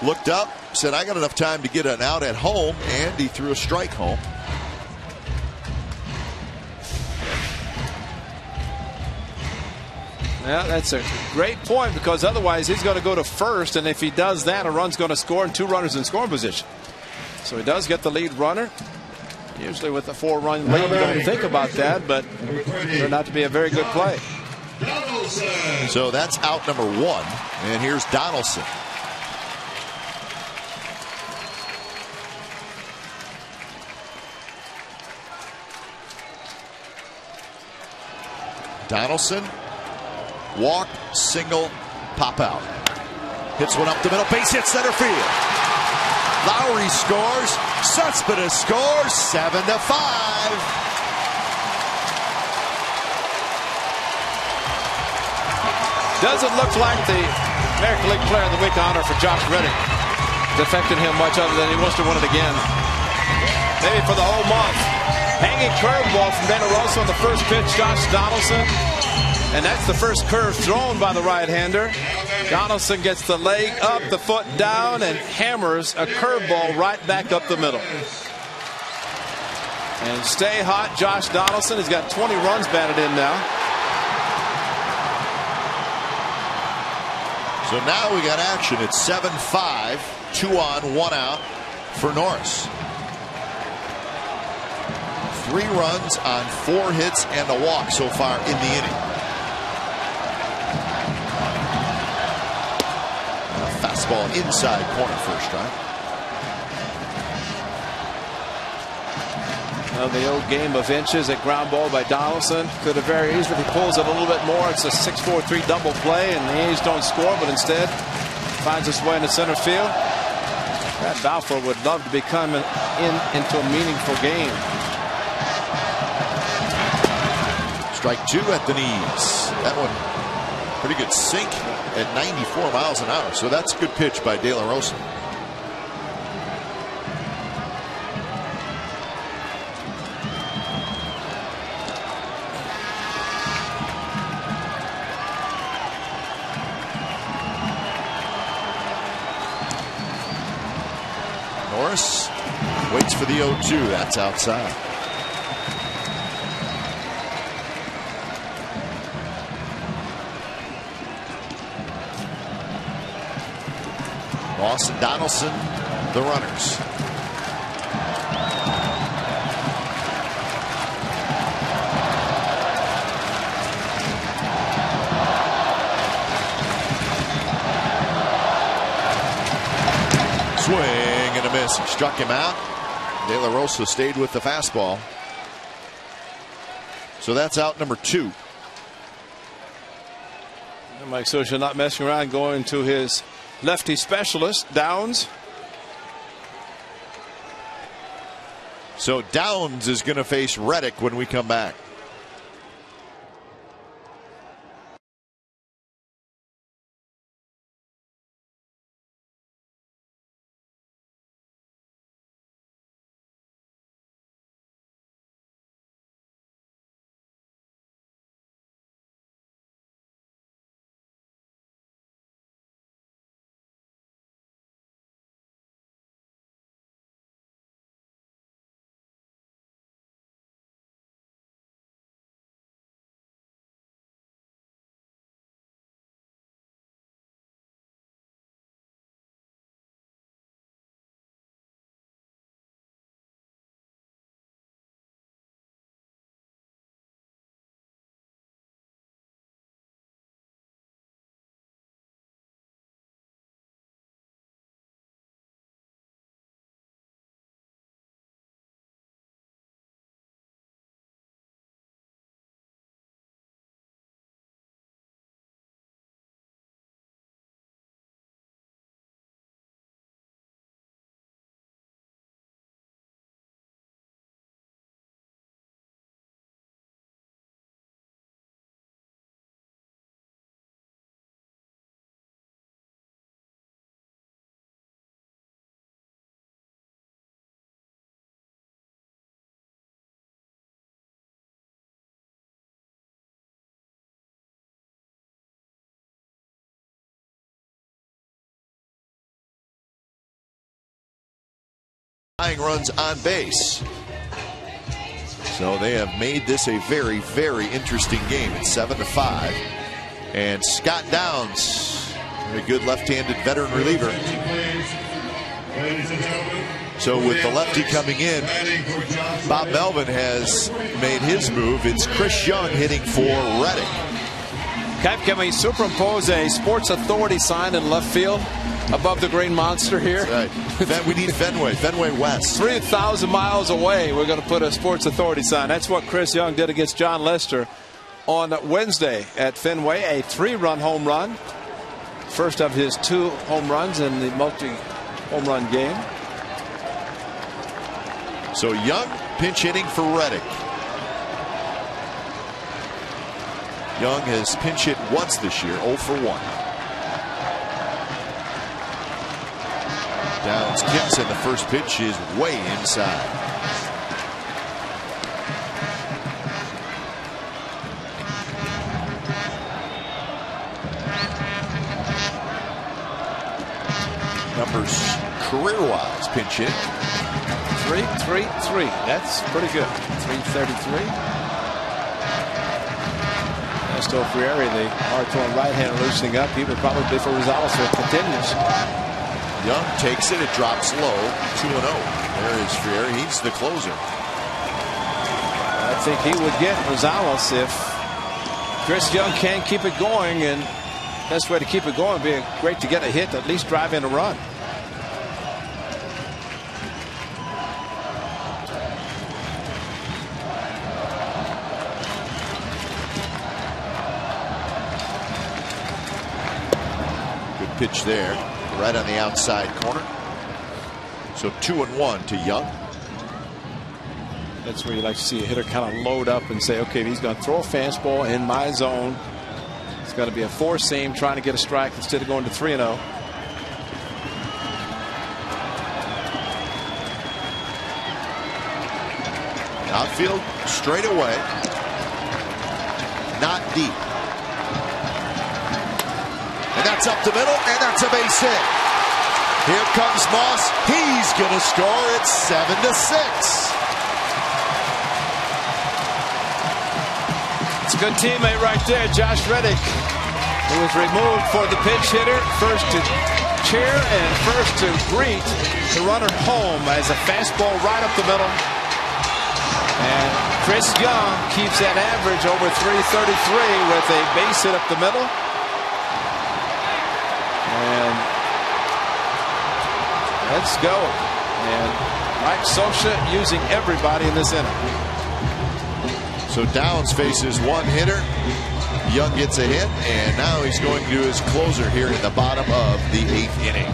Speaker 1: looked up, said, I got enough time to get an out at home, and he threw a strike home.
Speaker 5: Yeah, that's a great point, because otherwise he's going to go to first, and if he does that, a run's going to score and 2 runners in scoring position. So he does get the lead runner. Usually with a 4-run lead, you don't think about that, but it turned out to be a very good play.
Speaker 1: So that's out number 1, and here's Donaldson. Donaldson, walk, single, pop out. Hits one up the middle, base hit center field. Lowry scores, Cespedes scores, 7-5.
Speaker 5: Doesn't look like the American League Player of the Week honor for Josh Reddick has affected him much, other than he wants to win it again. Maybe for the whole month. Hanging curveball from De La Rosa on the first pitch, Josh Donaldson. And that's the first curve thrown by the right-hander. Donaldson gets the leg up, the foot down, and hammers a curveball right back up the middle. And stay hot, Josh Donaldson. He's got 20 runs batted in now.
Speaker 1: So now we got action. It's 7-5, 2 on, 1 out for Norris. 3 runs on 4 hits and a walk so far in the inning. And a fastball inside corner first strike.
Speaker 5: Well, the old game of inches. A ground ball by Donaldson. Could have very easily, if he pulls it a little bit more, it's a 6-4-3 double play, and the A's don't score, but instead finds its way into center field. Brad Balfour would love to be coming into a meaningful game.
Speaker 1: Strike 2 at the knees. That one pretty good sink at 94 miles an hour. So that's a good pitch by De La Rosa. Norris waits for the 0-2. That's outside. Ross and Donaldson, the runners. Swing and a miss. He struck him out. De La Rosa stayed with the fastball. So that's out number 2.
Speaker 5: And Mike Scioscia not messing around, going to his lefty specialist, Downs.
Speaker 1: So Downs is going to face Reddick when we come back. Runs on base. So they have made this a very, very interesting game. It's 7-5. And Scott Downs, a good left-handed veteran reliever. So with the lefty coming in, Bob Melvin has made his move. It's Chris Young hitting for Reddick.
Speaker 5: Can we superimpose a Sports Authority sign in left field above the green monster here?
Speaker 1: That's right. We need Fenway West.
Speaker 5: 3,000 miles away, we're going to put a Sports Authority sign. That's what Chris Young did against John Lester on Wednesday at Fenway. A 3-run home run. First of his 2 home runs in the multi-home run game.
Speaker 1: So Young pinch hitting for Reddick. Young has pinch hit once this year, 0 for 1. Downs kicks, and the first pitch is way inside. Numbers career-wise pinch hit.
Speaker 5: 3-3-3. That's pretty good. 333. Ernesto Frieri, the hard-throwing right-hander, loosening up. He would probably be for Rosales if it continues.
Speaker 1: Young takes it. It drops low. 2-0. There is Frieri. He's the closer.
Speaker 5: I think he would get Rosales if Chris Young can't keep it going, and best way to keep it going would be great to get a hit, at least drive in a run.
Speaker 1: Good pitch there, right on the outside corner. So 2-1 to Young.
Speaker 5: That's where you like to see a hitter kind of load up and say, okay, he's going to throw a fastball in my zone. It's going to be a four-seam trying to get a strike instead of going to 3-0.
Speaker 1: Outfield straight away. Not deep. And that's up the middle, and that's a base hit. Here comes Moss. He's going to score. It's 7-6.
Speaker 5: It's a good teammate right there, Josh Reddick, who was removed for the pinch hitter, first to cheer and first to greet the runner home as a fastball right up the middle. And Chris Young keeps that average over 333 with a base hit up the middle. And let's go. And Mike Scioscia using everybody in this inning.
Speaker 1: So Downs faces one hitter. Young gets a hit, and now he's going to do his closer here in the bottom of the 8th inning.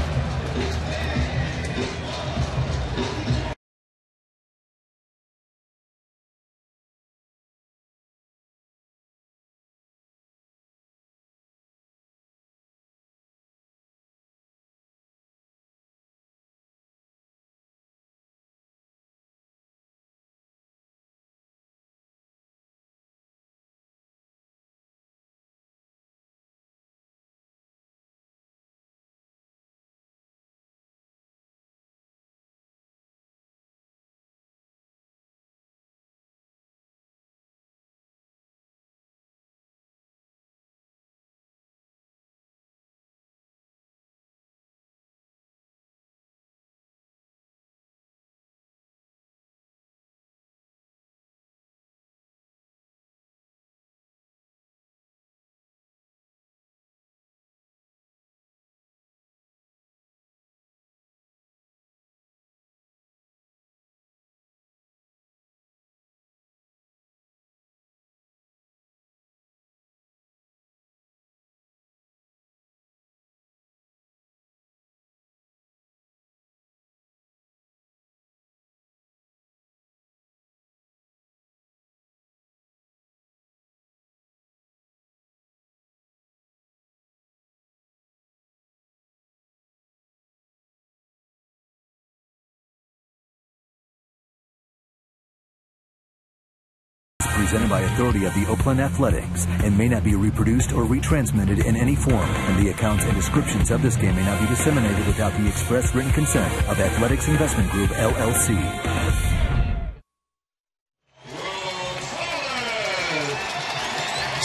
Speaker 3: Presented by authority of the Oakland Athletics and may not be reproduced or retransmitted in any form, and the accounts and descriptions of this game may not be disseminated without the express written consent of Athletics Investment Group, LLC.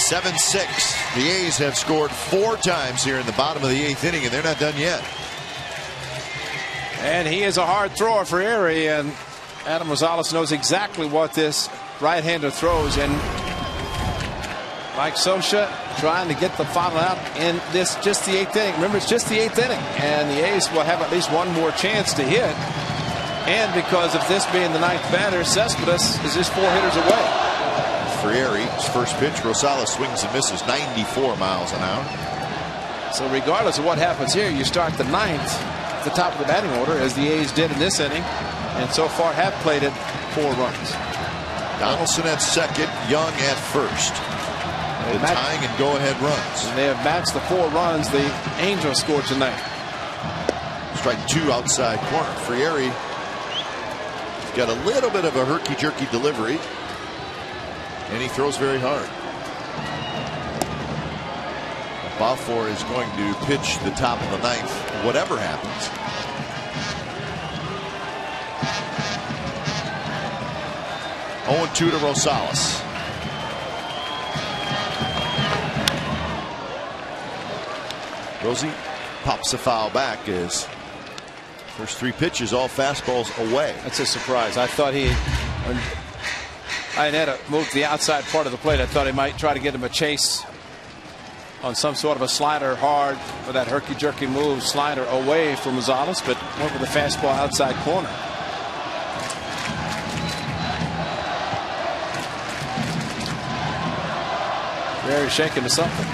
Speaker 1: (7-6). The A's have scored 4 times here in the bottom of the 8th inning, and they're not done yet.
Speaker 5: And he is a hard thrower for Erie, and Adam Rosales knows exactly what this right-hander throws, and Mike Scioscia trying to get the final out in this just the 8th inning. Remember, it's just the 8th inning, and the A's will have at least one more chance to hit. And because of this being the 9th batter, Cespedes is just 4 hitters away.
Speaker 1: Frieri, his first pitch, Rosales swings and misses 94 miles an hour.
Speaker 5: So regardless of what happens here, you start the 9th at the top of the batting order, as the A's did in this inning, and so far have plated 4 runs.
Speaker 1: Donaldson at second, Young at first. The tying and go-ahead runs.
Speaker 5: And they have matched the 4 runs the Angels scored tonight.
Speaker 1: Strike 2 outside corner. Frieri got a little bit of a herky-jerky delivery, and he throws very hard. Balfour is going to pitch the top of the 9th, whatever happens. 0-2 to Rosales. Rosie pops a foul back as first 3 pitches, all fastballs away.
Speaker 5: That's a surprise. I thought Iannetta moved to the outside part of the plate. I thought he might try to get him a chase on some sort of a slider hard for that herky-jerky move, slider away from Rosales, but went with the fastball outside corner. Very shaken to something.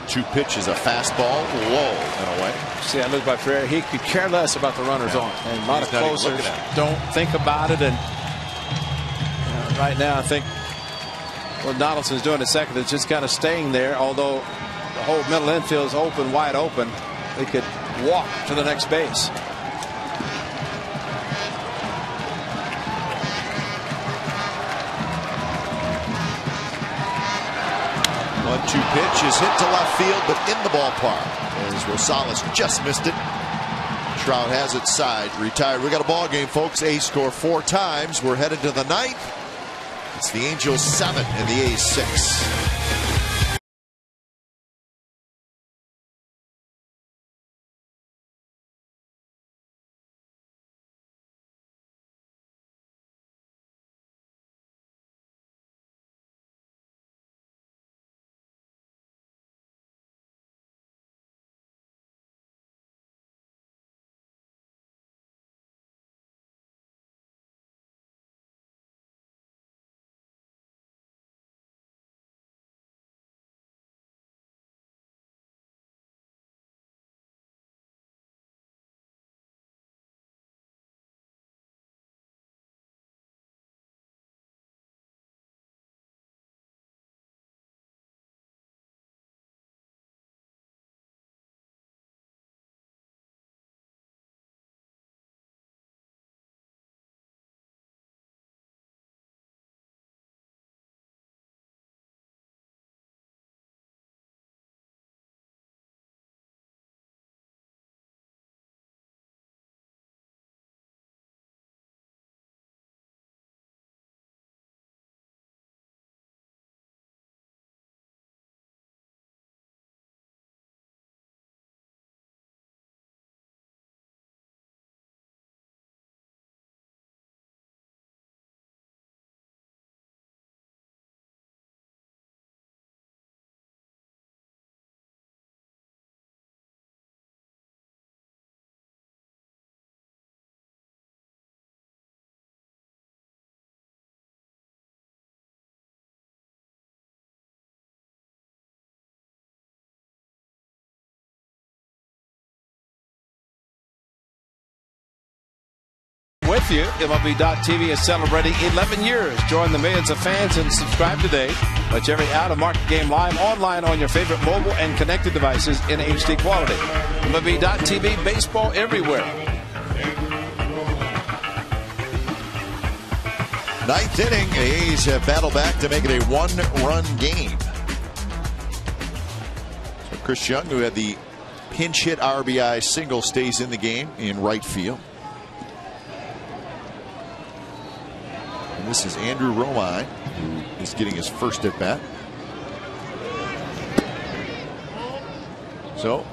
Speaker 1: Two pitches, a fastball, low and away.
Speaker 5: See, I look by Ferrer. He could care less about the runners on. And a lot of closers don't think about it. And right now, I think what Donaldson's doing at second is just kind of staying there. Although the whole middle infield is open, wide open, they could walk to the next base.
Speaker 1: One-two pitch is hit to left field, but in the ballpark as Rosales just missed it. Trout has it side retired. We got a ball game, folks. A's score 4 times. We're headed to the 9th. It's the Angels 7 and the A's 6.
Speaker 5: With you, MLB.TV is celebrating 11 years. Join the millions of fans and subscribe today. Watch every out-of-market game live online on your favorite mobile and connected devices in HD quality. MLB.TV, baseball everywhere.
Speaker 1: 9th inning, the A's have battled back to make it a 1-run game. So Chris Young, who had the pinch hit RBI single, stays in the game in right field. This is Andrew Romine, who is getting his first at bat. So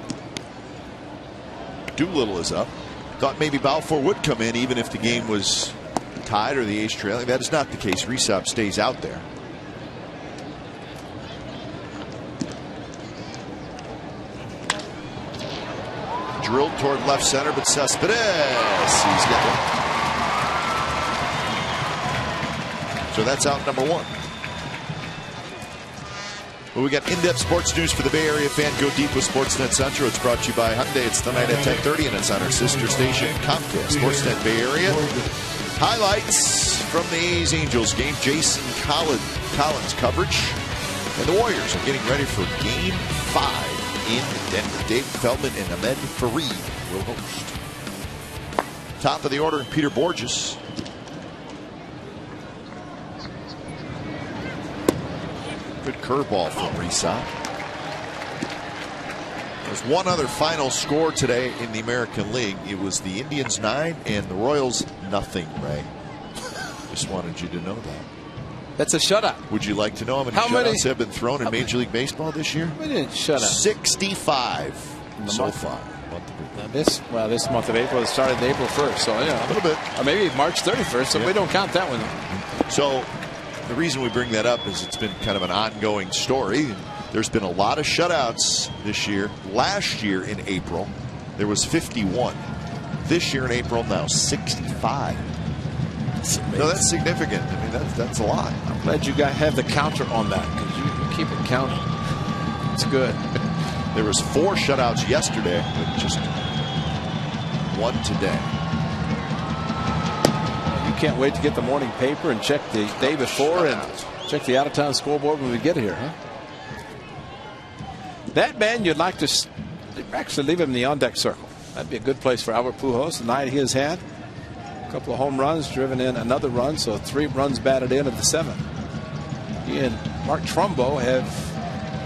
Speaker 1: Doolittle is up. Thought maybe Balfour would come in even if the game was tied or the A's trailing. That is not the case. Rysop stays out there. Drilled toward left center, but Cespedes, he's got it. So that's out number 1. Well, we got in-depth sports news for the Bay Area fan. Go deep with Sportsnet Central. It's brought to you by Hyundai. It's tonight at 10:30, and it's on our sister station, Comcast, Sportsnet Bay Area. Highlights from the A's Angels game. Jason Collins coverage. And the Warriors are getting ready for Game 5 in Denver. Dave Feldman and Ahmed Fareed will host. Top of the order, Peter Borges. Good curveball from Risa. There's one other final score today in the American League. It was the Indians 9 and the Royals nothing, Ray. Just wanted you to know that.
Speaker 5: That's a shutout.
Speaker 1: Would you like to know how many shutouts have been thrown in Major League Baseball this year?
Speaker 5: How many shutouts?
Speaker 1: 65 so far.
Speaker 5: This month of April, it started April 1st, so yeah,
Speaker 1: a little bit.
Speaker 5: Or maybe March 31st, so we don't count that one.
Speaker 1: So the reason we bring that up is it's been kind of an ongoing story. There's been a lot of shutouts this year. Last year in April, there was 51. This year in April, now 65. No, that's significant. I mean, that's a lot.
Speaker 5: I'm glad you guys have the counter on that because you keep it counting. It's good.
Speaker 1: There was 4 shutouts yesterday, but just 1 today.
Speaker 5: You can't wait to get the morning paper and check the day before and check the out-of-town scoreboard when we get here, huh? That man, you'd like to actually leave him in the on-deck circle. That'd be a good place for Albert Pujols. The night he has had. A couple of home runs, driven in another run, so 3 runs batted in of the 7. He and Mark Trumbo have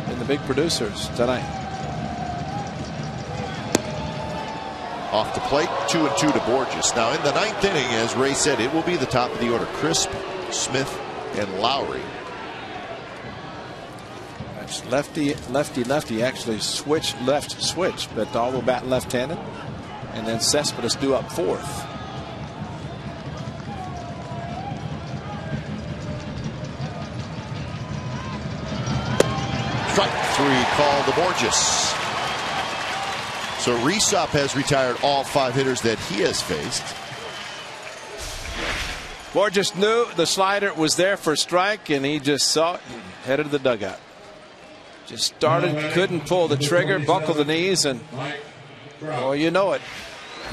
Speaker 5: been the big producers tonight.
Speaker 1: Off the plate, 2-2 to Borges. Now in the 9th inning, as Ray said, it will be the top of the order. Crisp, Smith, and Lowry.
Speaker 5: That's lefty. Actually left switch, but all will bat left-handed. And then Cespedes due up 4th.
Speaker 1: Strike 3 called to Borges. So Rysop has retired all 5 hitters that he has faced.
Speaker 5: Borges knew the slider was there for a strike, and he just saw it and headed to the dugout. Just started, couldn't pull the trigger, buckled the knees, and oh, you know it.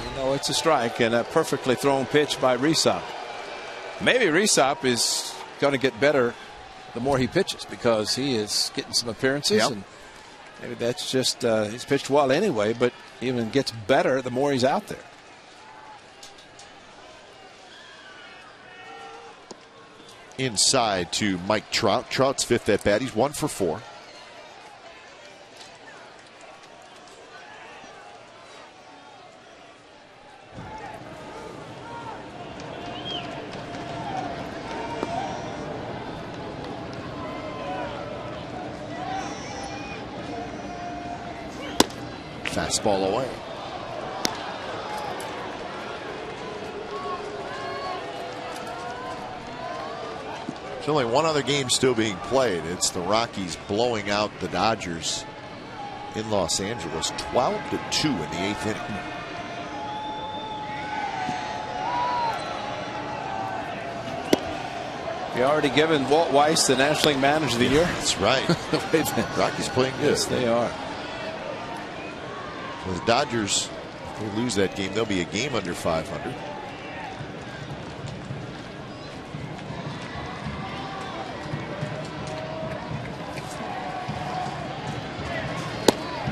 Speaker 5: You know it's a strike, and a perfectly thrown pitch by Rysop. Maybe Rysop is going to get better the more he pitches because he is getting some appearances.
Speaker 1: Yep.
Speaker 5: And maybe that's just he's pitched well anyway, but even gets better the more he's out there.
Speaker 1: Inside to Mike Trout. Trout's 5th at bat. He's 1 for 4. Fastball away. There's only one other game still being played. It's the Rockies blowing out the Dodgers in Los Angeles, 12-2 in the 8th inning.
Speaker 5: You already given Walt Weiss the National League Manager of the Year.
Speaker 1: That's right. Rockies playing good.
Speaker 5: Yes, they are.
Speaker 1: The Dodgers, if they lose that game, they'll be a game under 500.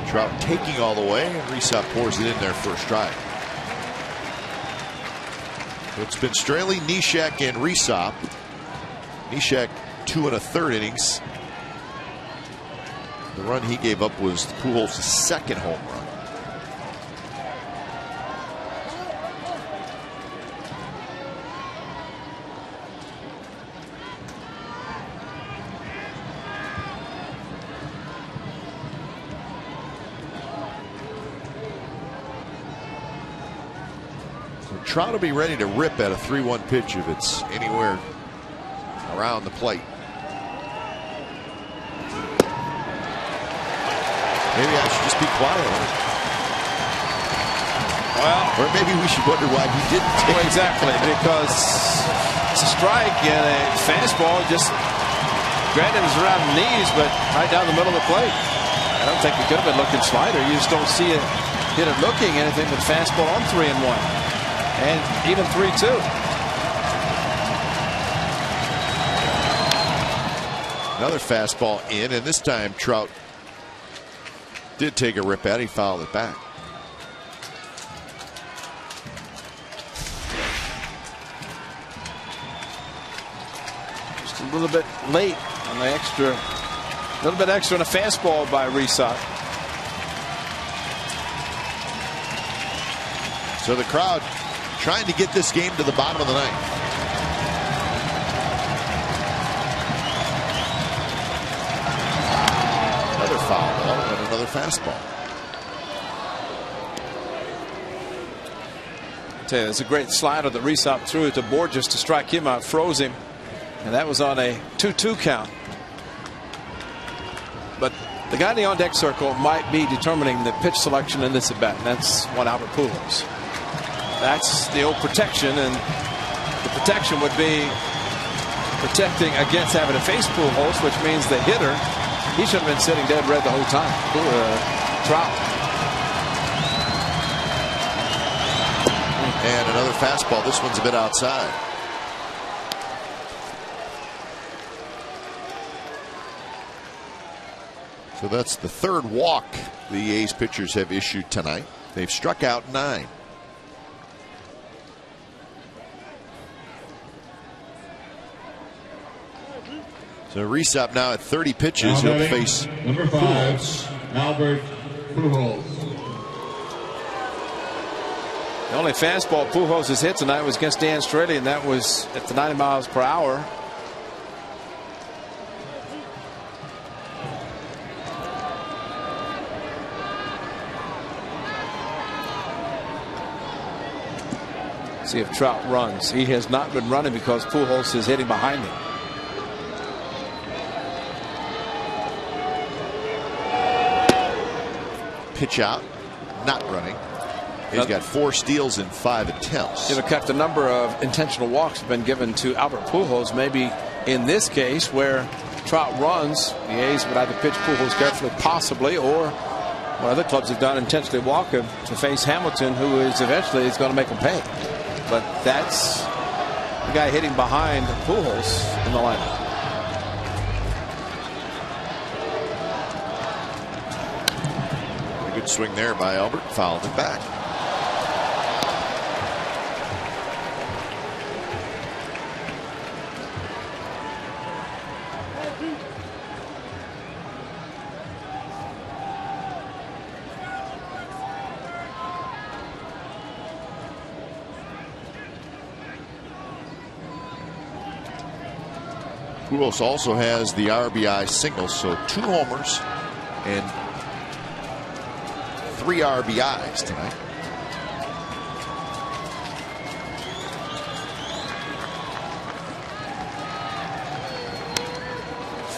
Speaker 1: Trout taking all the way, and Rysop pours it in there for a strike. It's been Straley, Neshek, and Rysop. Neshek 2 1/3 innings. The run he gave up was Pujols' 2nd home run. Trout will be ready to rip at a 3-1 pitch if it's anywhere around the plate. Maybe I should just be quiet.
Speaker 5: Well,
Speaker 1: or maybe we should wonder why he didn't take
Speaker 5: it. Exactly, because it's a strike and a fastball. Just granted, it was around the knees, but right down the middle of the plate. I don't think it could have been looking slider. You just don't see it hit it looking anything but fastball on 3-1. And even 3-2.
Speaker 1: Another fastball in, and this time Trout did take a rip at it. He fouled it back.
Speaker 5: Just a little bit late on the extra A little bit extra on a fastball by Resop.
Speaker 1: So the crowd trying to get this game to the bottom of the ninth. Another foul ball and another fastball.
Speaker 5: I tell you, it's a great slider that Resop threw to Borges to strike him out, froze him, and that was on a 2-2 count. But the guy in the on-deck circle might be determining the pitch selection in this at bat, and that's one Albert Pujols. That's the old protection, and the protection would be protecting against having to face Pujols, which means the hitter, he should have been sitting dead red the whole time. Trout.
Speaker 1: And another fastball. This one's a bit outside. So that's the third walk the A's pitchers have issued tonight. They've struck out 9. So Resop now at 30 pitches. He'll face
Speaker 4: number 5, Albert Pujols.
Speaker 5: The only fastball Pujols has hit tonight was against Dan Straley, and that was at the 90 miles per hour. See if Trout runs. He has not been running because Pujols is hitting behind him.
Speaker 1: Pitch out, not running. He's got 4 steals in 5 attempts.
Speaker 5: You know, the number of intentional walks have been given to Albert Pujols. Maybe in this case where Trout runs, the A's would either pitch Pujols carefully, possibly, or what other clubs have done, intentionally walk him to face Hamilton, who is eventually going to make him pay. But that's the guy hitting behind Pujols in the lineup.
Speaker 1: A good swing there by Albert, fouled it back. Pujols also has the RBI single, so 2 homers and 3 RBIs tonight.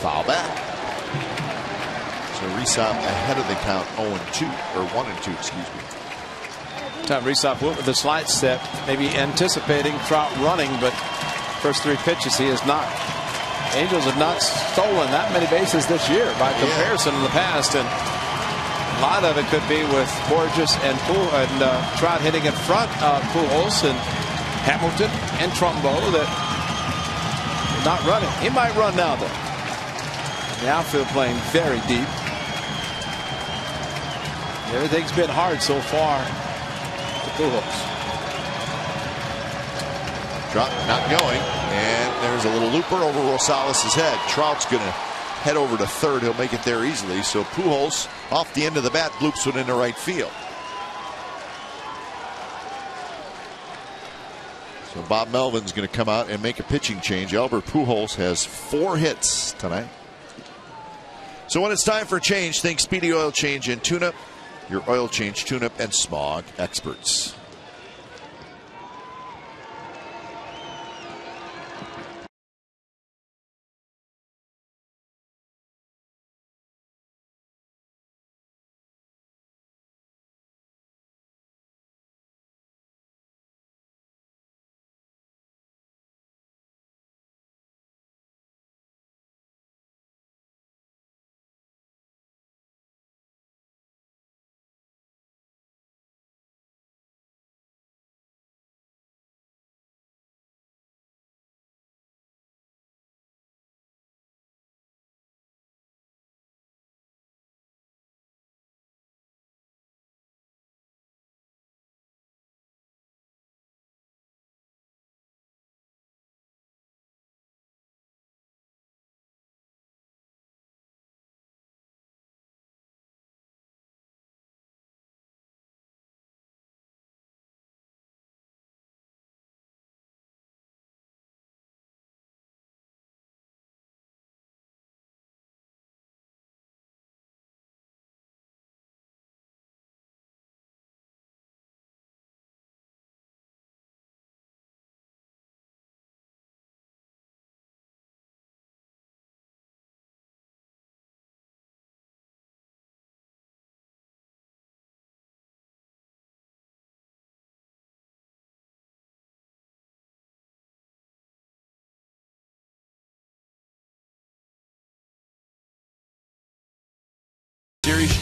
Speaker 1: Foul back. So Resop ahead of the count 0-2 or 1-2, excuse me.
Speaker 5: Time Resop went with the slide step, maybe anticipating Trout running, but first 3 pitches he has not. Angels have not stolen that many bases this year by comparison in the past, and a lot of it could be with Borges and Trout hitting in front of Pujols and Hamilton and Trumbo that are not running. He might run now, though. The outfield playing very deep. Everything's been hard so far to Pujols.
Speaker 1: Trout not going, and there's a little looper over Rosales' head. Trout's going to head over to third. He'll make it there easily. So Pujols off the end of the bat bloops one into right field. So Bob Melvin's going to come out and make a pitching change. Albert Pujols has 4 hits tonight. So when it's time for a change, think Speedy Oil Change and Tune-Up, your oil change, tune-up, and smog experts.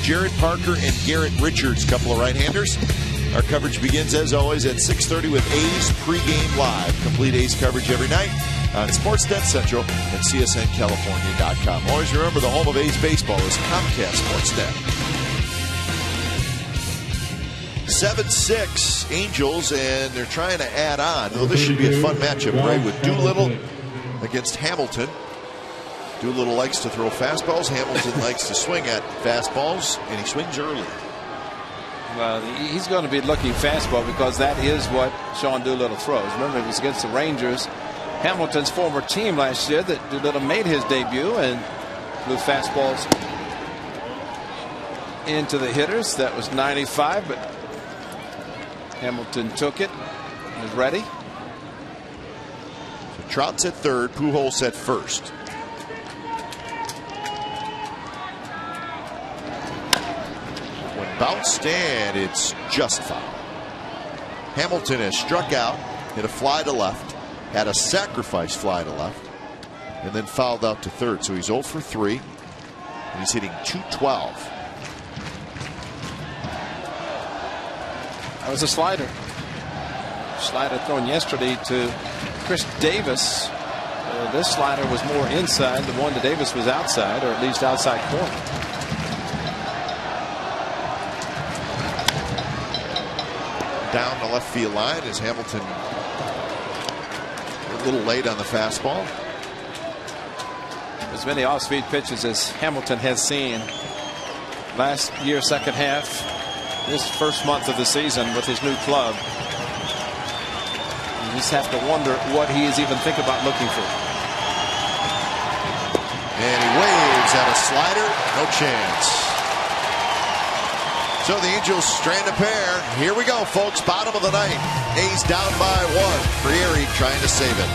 Speaker 1: Jared Parker and Garrett Richards, couple of right-handers. Our coverage begins, as always, at 6:30 with A's pregame live. Complete A's coverage every night on Sportsnet Central and CSNCalifornia.com. Always remember, the home of A's baseball is Comcast Sportsnet. 7-6 Angels, and they're trying to add on. Well, this should be a fun matchup, right? With Doolittle against Hamilton. Doolittle likes to throw fastballs. Hamilton likes to swing at fastballs, and he swings early.
Speaker 5: Well, he's going to be looking fastball because that is what Sean Doolittle throws. Remember, it was against the Rangers, Hamilton's former team last year, that Doolittle made his debut and threw fastballs into the hitters. That was 95, but Hamilton took it, was ready.
Speaker 1: So Trout's at third, Pujols at first. When bounced, and it's just foul. Hamilton has struck out, hit a fly to left, had a sacrifice fly to left, and then fouled out to third. So he's 0 for 3, and he's hitting .212.
Speaker 5: That was a slider. Slider thrown yesterday to Chris Davis. This slider was more inside. The one to Davis was outside, or at least outside corner.
Speaker 1: Down the left field line is Hamilton. A little late on the fastball.
Speaker 5: As many off-speed pitches as Hamilton has seen last year, second half, this first month of the season with his new club. You just have to wonder what he is even thinking about looking for.
Speaker 1: And he waves at a slider. No chance. So the Angels strand a pair. Here we go, folks. Bottom of the ninth. A's down by 1. Frieri trying to save it.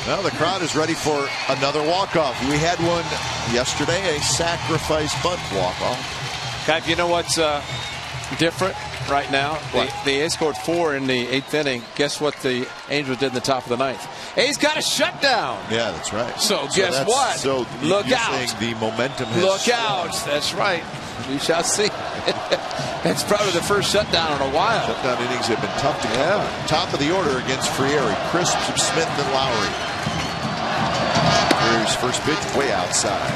Speaker 1: Well, the crowd is ready for another walk-off. We had one yesterday, a sacrifice bunt walk-off.
Speaker 5: Cap, you know what's different right now? The A's scored 4 in the 8th inning. Guess what the Angels did in the top of the 9th? A's got a shutdown.
Speaker 1: Yeah, that's right.
Speaker 5: So guess what?
Speaker 1: So
Speaker 5: look
Speaker 1: you're
Speaker 5: out.
Speaker 1: saying the momentum has
Speaker 5: Look
Speaker 1: swung.
Speaker 5: out. That's right. We shall see. That's probably the first shutdown in a while.
Speaker 1: Shutdown innings have been tough to come by. Top of the order against Frieri, Crisp, Smith, and Lowry. Frieri's first pitch way outside.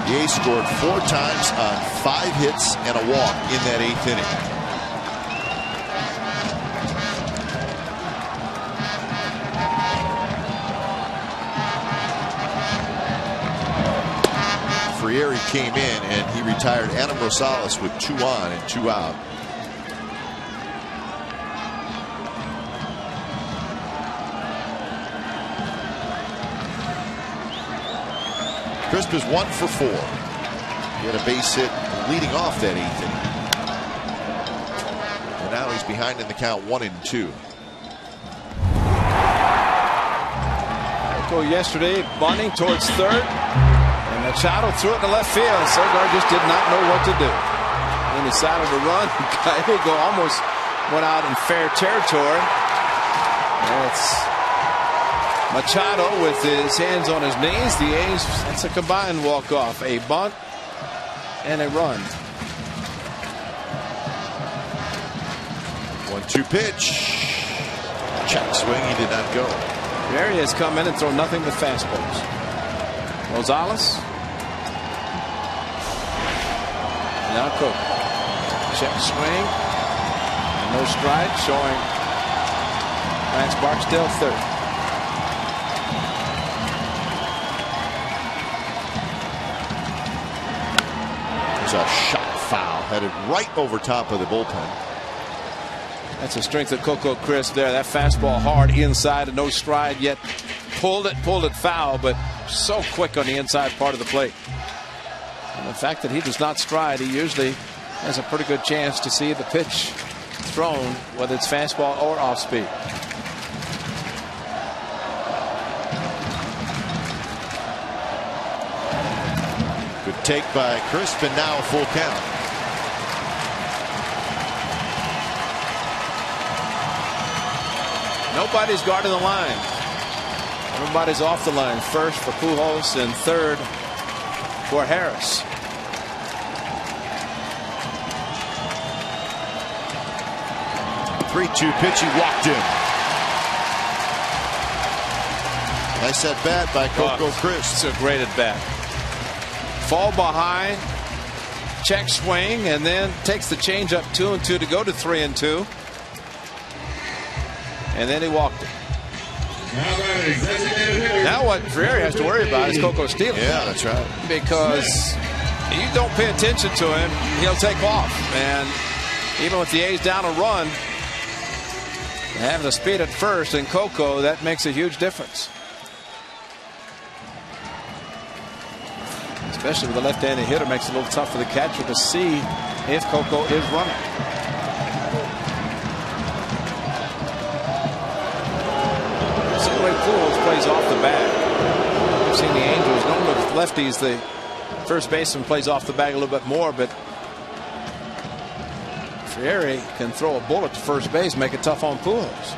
Speaker 1: The A's scored 4 times on 5 hits and a walk in that 8th inning. Frieri came in and he retired Adam Rosales with 2 on and 2 out. Crisp is 1 for 4. He had a base hit leading off that 8th inning. And now he's behind in the count 1-2.
Speaker 5: Yesterday bunting towards third, and Machado threw it to left field. Sogard just did not know what to do. Then he decided to run. Gallego almost went out in fair territory. And it's Machado with his hands on his knees. The A's, that's a combined walk-off, a bunt and a run.
Speaker 1: 1-2 pitch. Check swing, he did not go.
Speaker 5: Frieri has come in and thrown nothing but fastballs. Rosales. Now Cook. Check swing. No stride, showing Lance Barksdale third.
Speaker 1: There's a shot foul headed right over top of the bullpen.
Speaker 5: That's the strength of Coco Crisp there. That fastball hard inside and no stride yet. Pulled it foul, but so quick on the inside part of the plate. And the fact that he does not stride, he usually has a pretty good chance to see the pitch thrown, whether it's fastball or off speed.
Speaker 1: Good take by Crisp, and now a full count.
Speaker 5: Nobody's guarding the line. Everybody's off the line. First for Pujols and third for Harris.
Speaker 1: Three-two pitch, he walked in. Nice at bat by Coco Crisp.
Speaker 5: It's a great at bat. Fall behind, check swing, and then takes the changeup 2-2 to go to 3-2. And then he walked it. Now what Frieri has to worry about is Coco stealing.
Speaker 1: Yeah, that's right.
Speaker 5: Because you don't pay attention to him, he'll take off. And even with the A's down a run, having the speed at first and Coco, that makes a huge difference. Especially with a left-handed hitter, makes it a little tough for the catcher to see if Coco is running. Pujols plays off the bag. We've seen the Angels, normally with lefties, the first baseman plays off the bag a little bit more, but Frieri can throw a bullet to first base, make it tough on Pujols.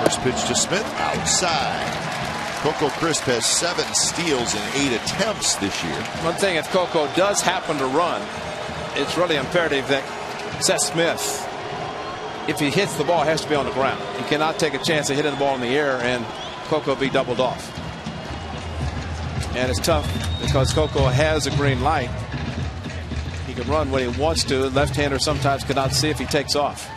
Speaker 1: First pitch to Smith, outside. Coco Crisp has 7 steals and 8 attempts this year.
Speaker 5: One thing, if Coco does happen to run, it's really imperative that Seth Smith, if he hits the ball, has to be on the ground. He cannot take a chance of hitting the ball in the air and Coco be doubled off. And it's tough because Coco has a green light. He can run when he wants to. Left-hander sometimes cannot see if he takes off.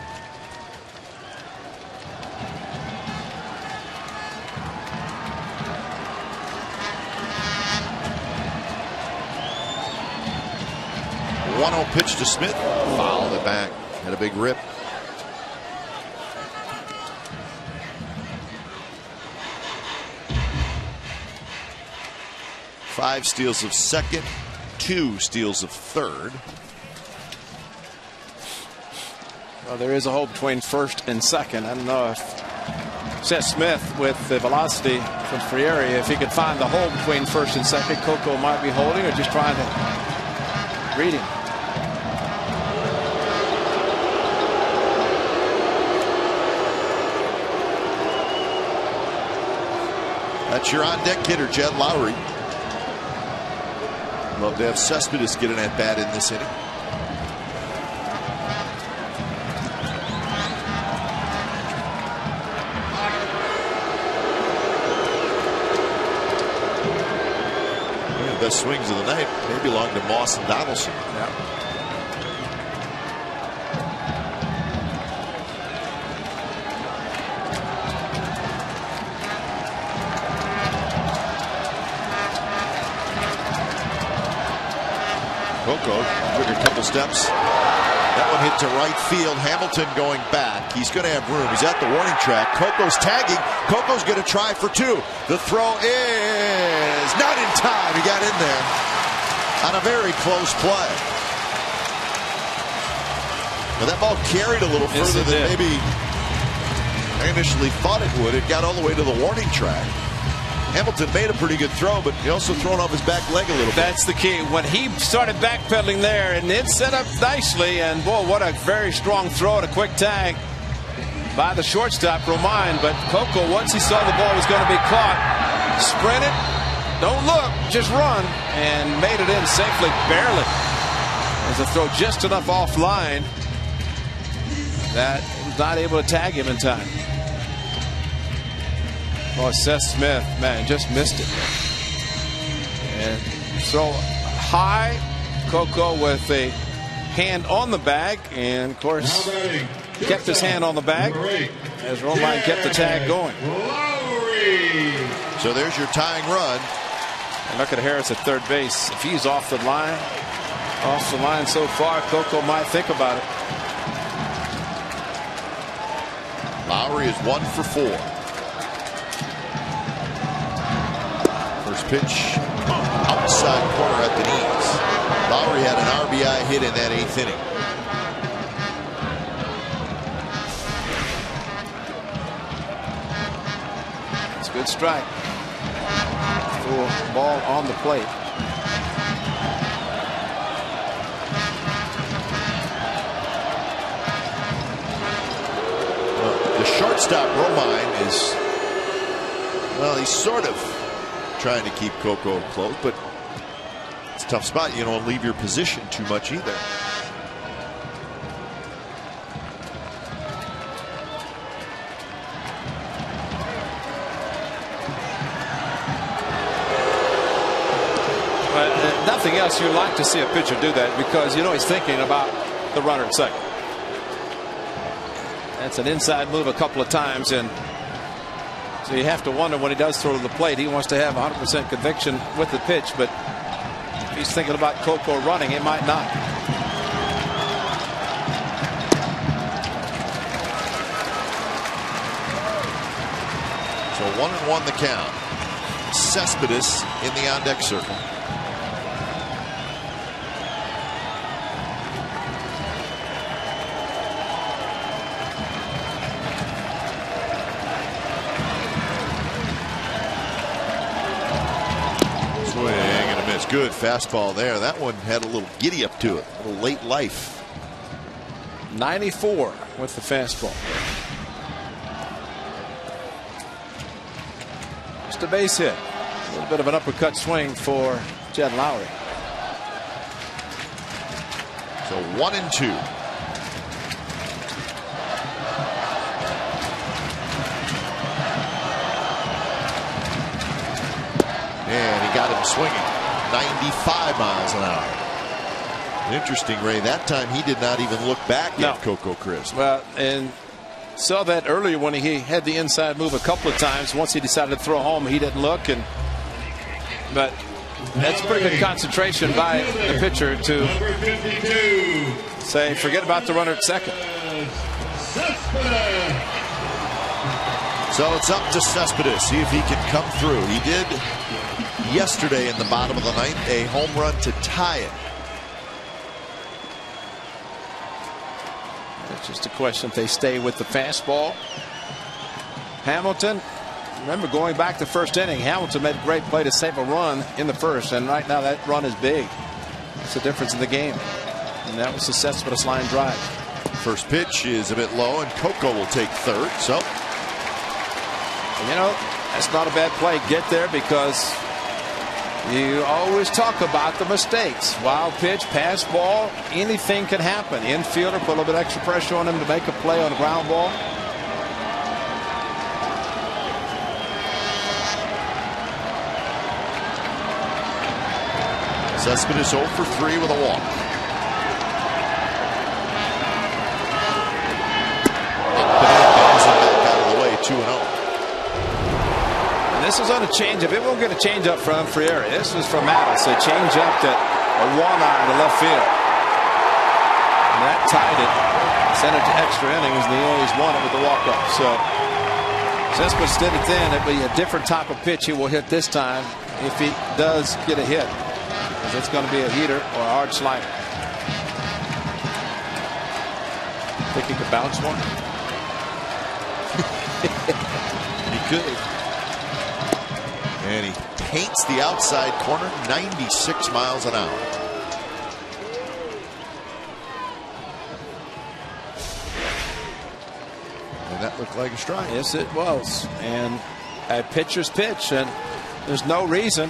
Speaker 1: Pitch to Smith, fouled it back, had a big rip. Five steals of second, 2 steals of third.
Speaker 5: Well, there is a hole between first and second. I don't know if Seth Smith, with the velocity from Frieri, if he could find the hole between first and second, Coco might be holding or just trying to read him.
Speaker 1: That's your on-deck hitter, Jed Lowry. Love to have Cespedes get an at-bat in this inning. One of the best swings of the night may belong to Moss and Donaldson.
Speaker 5: Yeah.
Speaker 1: steps. That one hit to right field. Hamilton going back. He's going to have room. He's at the warning track. Coco's tagging. Coco's going to try for two. The throw is not in time. He got in there on a very close play. But that ball carried a little further than maybe I initially thought it would. It got all the way to the warning track. Hamilton made a pretty good throw, but he also thrown off his back leg a little bit.
Speaker 5: That's the key. When he started backpedaling there, and it set up nicely, and boy, what a very strong throw and a quick tag by the shortstop, Romine. But Coco, once he saw the ball was going to be caught, sprinted, don't look, just run, and made it in safely, barely. There's a throw just enough offline that he was not able to tag him in time. Oh, Seth Smith, man, just missed it. And so high, Coco with a hand on the bag, and of course kept his hand on the bag as Romine kept the tag going.
Speaker 1: So there's your tying run.
Speaker 5: And look at Harris at third base. If he's off the line so far, Coco might think about it.
Speaker 1: Lowry is 1 for 4. First pitch outside corner at the knees. Lowry had an RBI hit in that 8th inning.
Speaker 5: It's a good strike. Full ball on the plate.
Speaker 1: The shortstop, Romine, is, well, he's sort of trying to keep Coco close, but it's a tough spot. You don't leave your position too much either.
Speaker 5: But nothing else, you like to see a pitcher do that because you know he's thinking about the runner at second. That's an inside move a couple of times, and so you have to wonder when he does throw to the plate. He wants to have 100% conviction with the pitch, but if he's thinking about Coco running, it might not.
Speaker 1: So 1-1 the count. Cespedes in the on-deck circle. Good fastball there. That one had a little giddy up to it, a little late life.
Speaker 5: 94 with the fastball. Just a base hit. A little bit of an uppercut swing for Jed Lowry.
Speaker 1: So 1-2. And he got him swinging. 95 miles an hour. Interesting, Ray. That time he did not even look back at Coco Crisp.
Speaker 5: Well, and saw that earlier when he had the inside move a couple of times. Once he decided to throw home, he didn't look. But that's pretty good concentration by the pitcher to say, forget about the runner at second.
Speaker 1: So it's up to Cespedes. See if he can come through. He did yesterday in the bottom of the ninth, a home run to tie it.
Speaker 5: It's just a question if they stay with the fastball. Hamilton, remember going back to first inning, Hamilton made a great play to save a run in the first, and right now that run is big. It's the difference in the game, and that was the Cespedes line drive.
Speaker 1: First pitch is a bit low, and Coco will take third. So,
Speaker 5: you know, that's not a bad play. Get there because you always talk about the mistakes. Wild pitch, pass ball, anything can happen. Infielder put a little bit extra pressure on him to make a play on a ground ball.
Speaker 1: Cespedes 0 for 3 with a walk. Back out of the way, 2-0.
Speaker 5: This is on a changeup. It won't get a changeup from Friere. This was from Mattis. A changeup that a 1-iron to left field. That tied it, sent it to extra innings, and the A's won it with the walk-off. So Cespedes did it then. It'll be a different type of pitch he will hit this time if he does get a hit, because it's going to be a heater or a hard slider. Think he could bounce one?
Speaker 1: He could. And he paints the outside corner, 96 miles an hour. And that looked like a strike.
Speaker 5: Yes, it was. And a pitcher's pitch, and there's no reason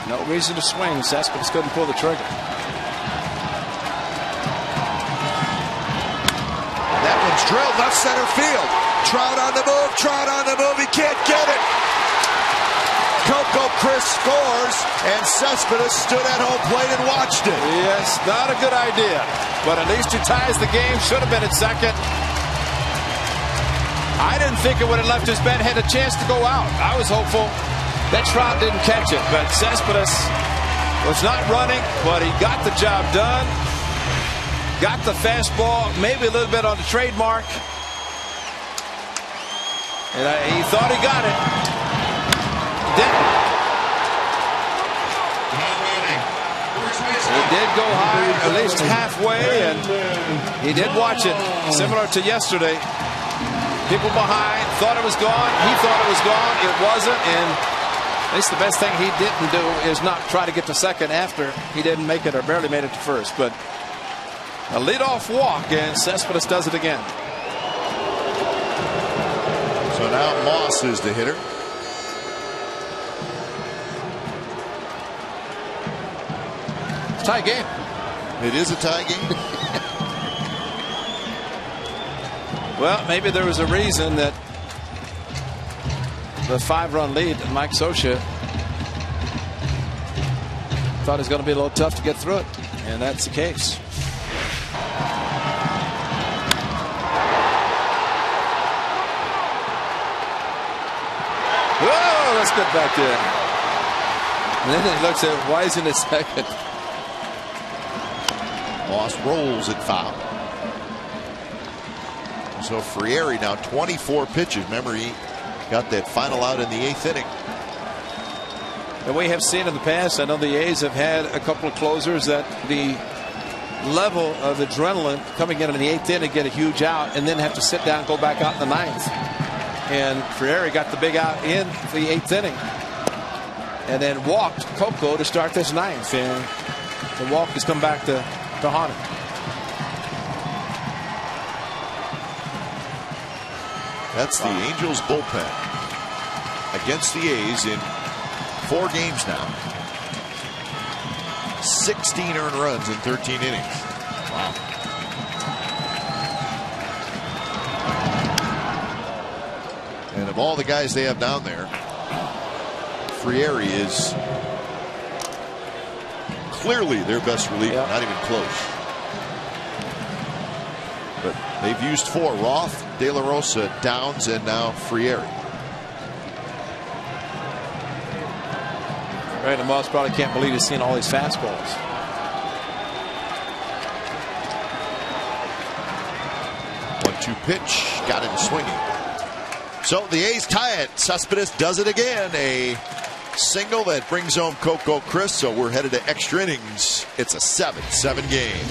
Speaker 5: to swing. Cespedes couldn't pull the trigger.
Speaker 1: That one's drilled left center field. Trout on the move. Trout on the move. He can't get it. Coco Chris scores, and Cespedes stood at home plate and watched it.
Speaker 5: Yes, not a good idea, but at least he ties the game. Should have been at second. I didn't think it would have left his bat. Had a chance to go out. I was hopeful that Trout didn't catch it, but Cespedes was not running, but he got the job done. Got the fastball, maybe a little bit on the trademark. And he thought he got it. Didn't. He did go high, at least halfway, and he did watch it. Similar to yesterday. People behind thought it was gone. He thought it was gone. It wasn't, and at least the best thing he didn't do is not try to get to second after he didn't make it or barely made it to first. But a leadoff walk, and Cespedes does it again.
Speaker 1: So now Moss is the hitter.
Speaker 5: It's a tie game.
Speaker 1: It is a tie game.
Speaker 5: Well, maybe there was a reason that the 5-run lead that Mike Scioscia thought it was going to be a little tough to get through it, and that's the case. Whoa, let's get back there. And then he looks at why isn't it second?
Speaker 1: Moss rolls at foul. So Frieri now 24 pitches. Remember, he got that final out in the 8th inning.
Speaker 5: And we have seen in the past, I know the A's have had a couple of closers that the level of adrenaline coming in the 8th inning, get a huge out, and then have to sit down and go back out in the 9th. And Frieri got the big out in the 8th inning, and then walked Coco to start this 9th. And the walk has come back to haunt him.
Speaker 1: That's the Angels bullpen against the A's in 4 games now. 16 earned runs in 13 innings. Wow. And of all the guys they have down there, Frieri is clearly their best reliever. Not even close. But they've used 4: Roth, De La Rosa, Downs, and now Frieri.
Speaker 5: Brandon Moss probably can't believe he's seen all these fastballs.
Speaker 1: One-two pitch, got him swinging. So the A's tie it. Cespedes does it again. A single that brings home Coco Chris. So we're headed to extra innings. It's a 7-7 game.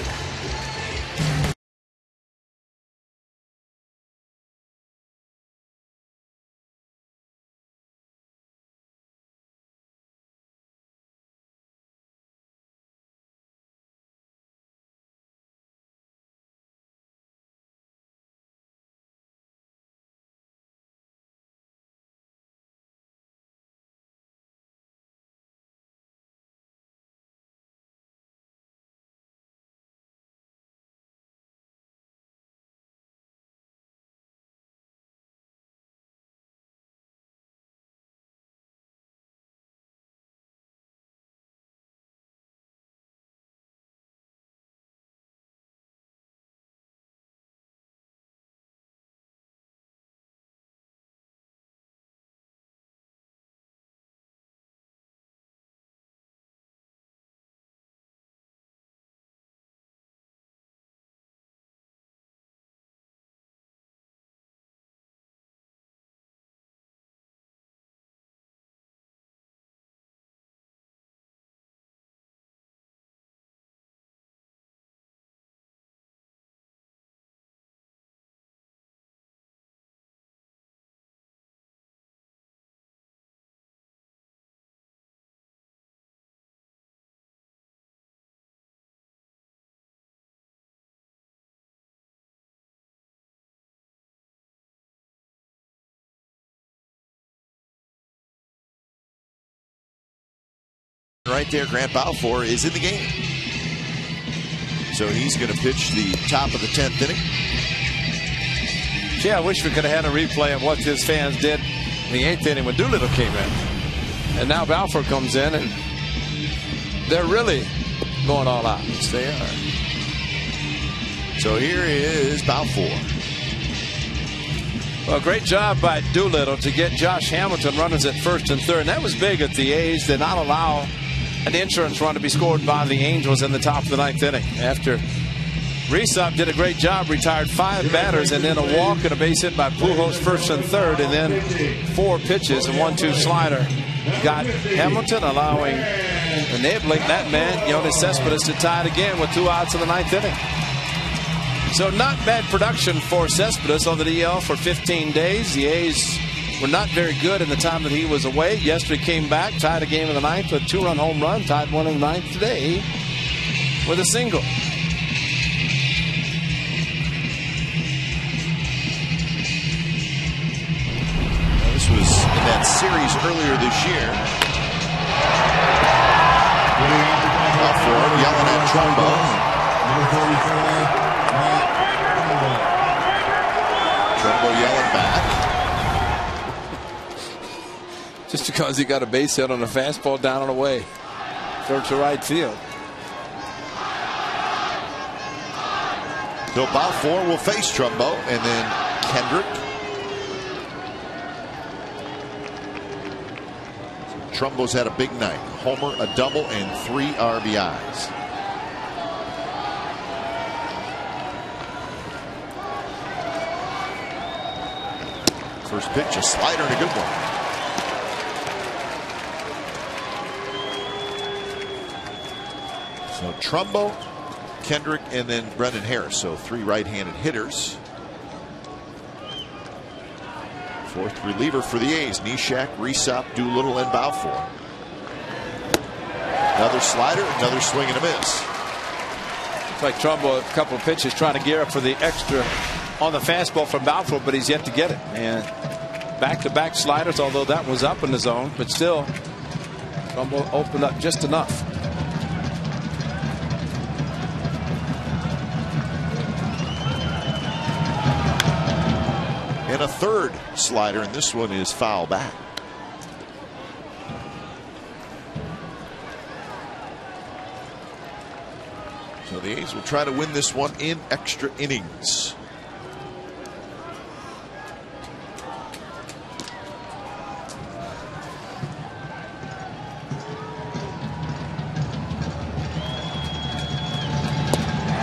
Speaker 1: right there, Grant Balfour, is in the game. So he's going to pitch the top of the 10th inning.
Speaker 5: Yeah, I wish we could have had a replay of what his fans did in the 8th inning when Doolittle came in. And now Balfour comes in, and they're really going all out.
Speaker 1: Yes, they are. So here is Balfour.
Speaker 5: Well, great job by Doolittle to get Josh Hamilton runners at first and third. And that was big at the A's to not allow an insurance run to be scored by the Angels in the top of the 9th inning. After Reesop did a great job, retired 5 batters, and then a walk and a base hit by Pujols first and third, and then 4 pitches and 1-2 slider. Got Hamilton, enabling that man, Yoenis Cespedes, to tie it again with 2 outs in the 9th inning. So not bad production for Cespedes on the DL for 15 days. The A's were not very good in the time that he was away. Yesterday came back, tied a game in the 9th with a 2-run home run, tied one in the 9th today with a single.
Speaker 1: This was in that series earlier this year. Balfour yelling at Trumbo. Trumbo yelling back.
Speaker 5: Just because he got a base hit on a fastball down and away. Third to right field.
Speaker 1: So Balfour will face Trumbo, and then Kendrick. Trumbo's had a big night. Homer, a double, and 3 RBIs. First pitch, a slider and a good one. So Trumbo, Kendrick, and then Brendan Harris. So 3 right-handed hitters. 4th reliever for the A's. Neshek, Reesop, Doolittle, and Balfour. Another slider, another swing and a miss.
Speaker 5: Looks like Trumbo a couple of pitches trying to gear up for the extra on the fastball from Balfour, but he's yet to get it. And back-to-back sliders, although that was up in the zone, but still Trumbo opened up just enough.
Speaker 1: And a 3rd slider, and this one is foul back. So the A's will try to win this one in extra innings.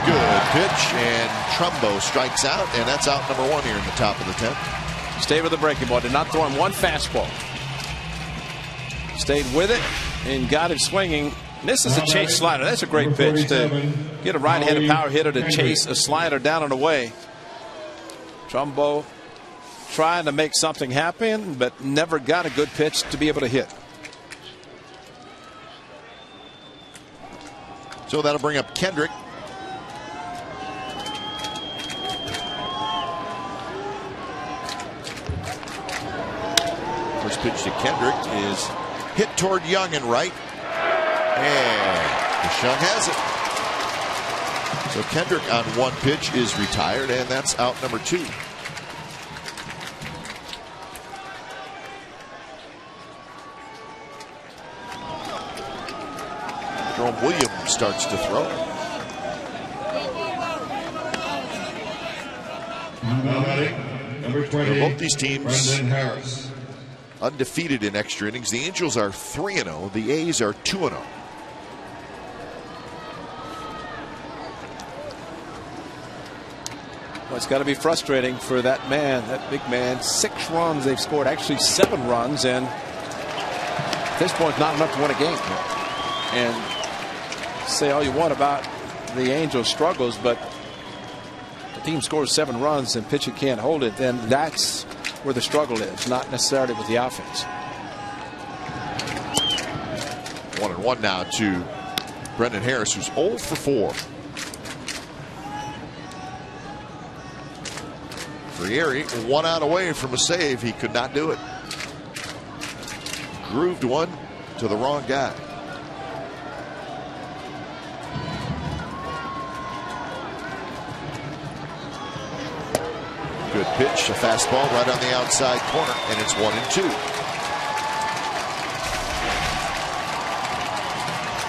Speaker 1: Good pitch, and Trumbo strikes out, and that's out number 1 here in the top of the 10th.
Speaker 5: Stayed with the breaking ball, did not throw him one fastball. Stayed with it and got him swinging. This is a chase slider. That's a great pitch to get a right-handed power hitter to chase a slider down and away. Trumbo trying to make something happen, but never got a good pitch to be able to hit.
Speaker 1: So that'll bring up Kendrick. First pitch to Kendrick is hit toward Young and right. And DeShung has it. So Kendrick on 1 pitch is retired, and that's out number 2. Jerome Williams starts to throw.
Speaker 4: Number 20,
Speaker 1: both these teams
Speaker 4: Brendan Harris.
Speaker 1: Undefeated in extra innings. The Angels are 3-0. The A's are 2-0.
Speaker 5: Well, it's got to be frustrating for that man, that big man. 6 runs they've scored, actually 7 runs, and at this point, not enough to win a game. And say all you want about the Angels' struggles, but the team scores 7 runs and pitcher can't hold it, then that's where the struggle is, not necessarily with the offense.
Speaker 1: 1-1 now to Brendan Harris, who's 0 for 4. Frieri 1 out away from a save. He could not do it. Grooved one to the wrong guy. Good pitch, a fastball right on the outside corner, and it's 1-2.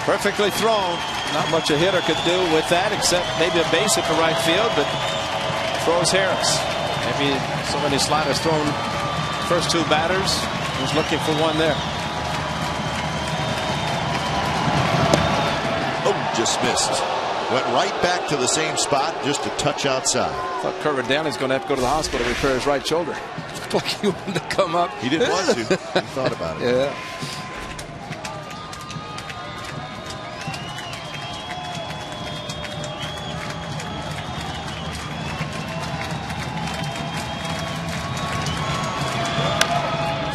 Speaker 5: Perfectly thrown. Not much a hitter could do with that, except maybe a base at the right field, but throws Harris. Maybe so many sliders thrown first two batters. He's looking for one there.
Speaker 1: Oh, just missed. Went right back to the same spot, just a touch outside.
Speaker 5: I thought Kerwin Downey's going to have to go to the hospital to repair his right shoulder. Looked like he wanted to come up.
Speaker 1: He didn't want to. He thought about it.
Speaker 5: Yeah.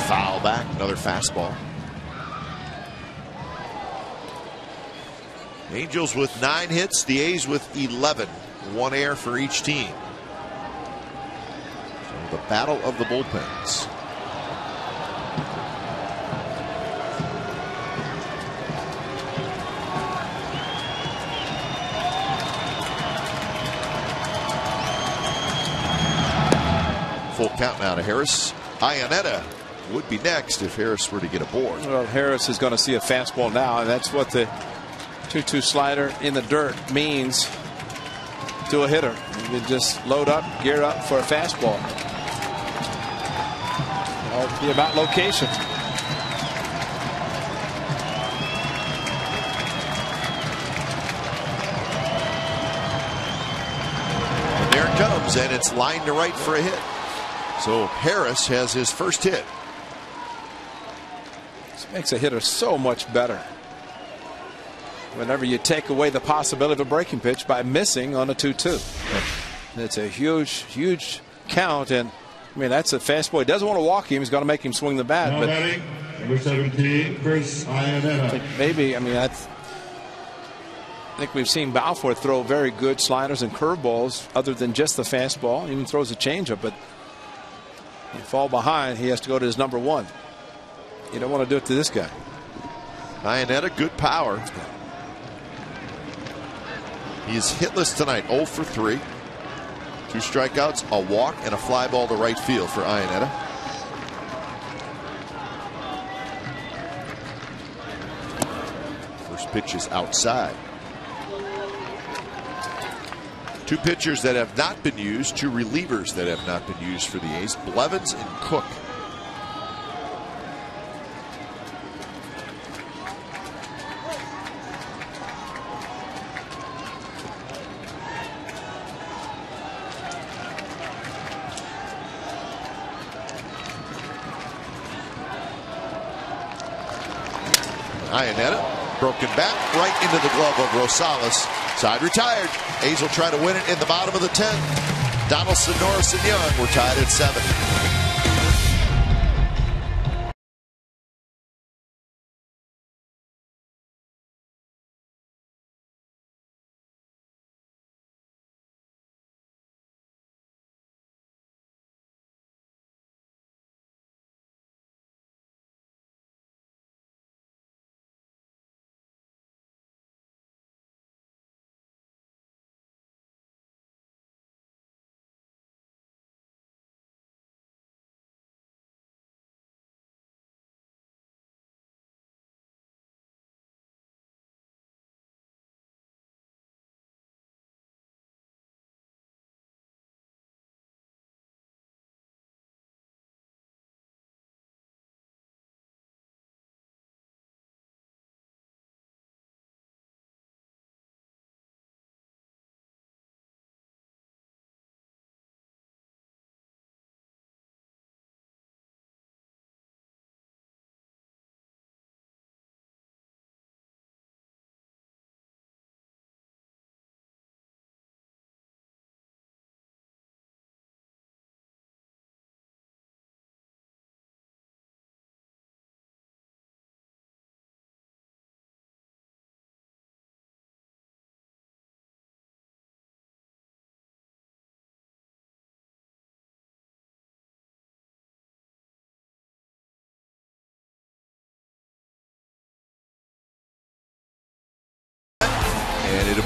Speaker 1: Foul back, another fastball. Angels with 9 hits, the A's with 11. 1 error for each team. So the battle of the bullpens. Full count now to Harris. Iannetta would be next if Harris were to get aboard.
Speaker 5: Well, Harris is going to see a fastball now, and that's what the 2-2 slider in the dirt means to a hitter. You can just load up, gear up for a fastball. It'll be about location.
Speaker 1: And there it comes, and it's lined to right for a hit. So Harris has his first hit.
Speaker 5: This makes a hitter so much better whenever you take away the possibility of a breaking pitch by missing on a 2-2. It's a huge count, and I mean that's a fastball. He doesn't want to walk him. He's going to make him swing the bat.
Speaker 4: Now
Speaker 5: But
Speaker 4: batting, number 17, Chris Iannetta.
Speaker 5: maybe, I mean, I think we've seen Balfour throw very good sliders and curveballs other than just the fastball. He even throws a changeup, but you fall behind, he has to go to his number 1. You don't want to do it to this guy.
Speaker 1: Iannetta, good power. He's hitless tonight, 0 for 3. 2 strikeouts, a walk, and a fly ball to right field for Iannetta. First pitch is outside. 2 pitchers that have not been used, 2 relievers that have not been used for the A's, Blevins and Cook. Iannetta, broken back right into the glove of Rosales. Side retired. A's will try to win it in the bottom of the 10th. Donaldson, Norris, and Young were tied at 7.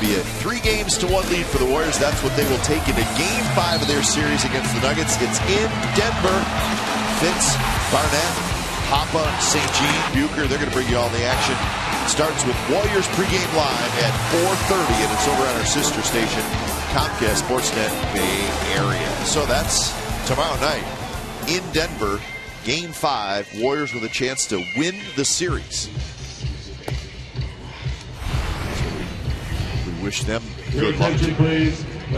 Speaker 1: be a 3-1 lead for the Warriors. That's what they will take into Game 5 of their series against the Nuggets. It's in Denver. Fitz, Barnett, Papa, St. Jean, Bucher, they're going to bring you all the action. It starts with Warriors pregame live at 4:30, and it's over on our sister station, Comcast Sportsnet Bay Area. So that's tomorrow night in Denver, Game 5. Warriors with a chance to win the series. We wish them good luck.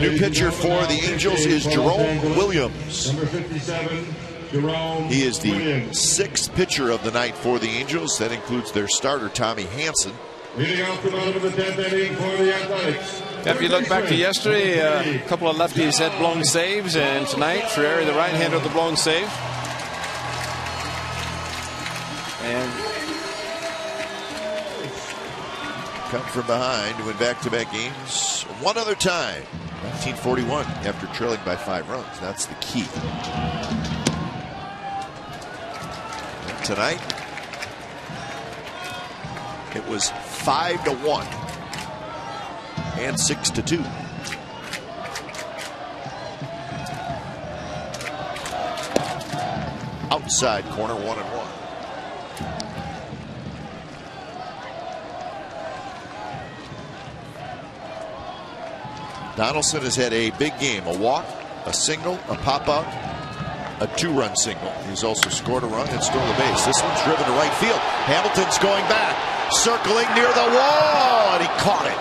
Speaker 1: New pitcher for the Angels is Jerome Williams.
Speaker 4: Number 57. Jerome
Speaker 1: He is the
Speaker 4: Williams.
Speaker 1: 6th pitcher of the night for the Angels. That includes their starter, Tommy Hanson.
Speaker 4: Leading off the bottom of the 10th inning for the Athletics.
Speaker 5: If you look back to yesterday, a couple of lefties had blown saves, and tonight, Ferrari, the right-hander, with the blown save. And
Speaker 1: Come from behind to win back-to-back games one other time. 1941 after trailing by 5 runs. That's the key. And tonight, it was 5-1 and 6-2. Outside corner, 1-1. Donaldson has had a big game. A walk, a single, a pop-out, a 2-run single. He's also scored a run and stole a base. This one's driven to right field. Hamilton's going back, circling near the wall, and he caught it.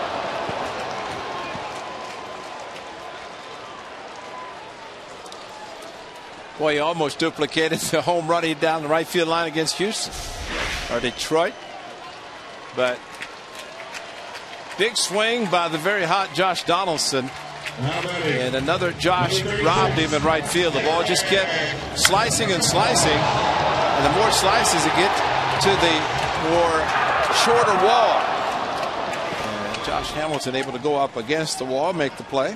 Speaker 5: boy, he almost duplicated the home run he down the right field line against Houston or Detroit. But big swing by the very hot Josh Donaldson. And another Josh robbed him in right field. The ball just kept slicing and slicing. And the more slices it get to the more shorter wall. And Josh Hamilton able to go up against the wall, make the play.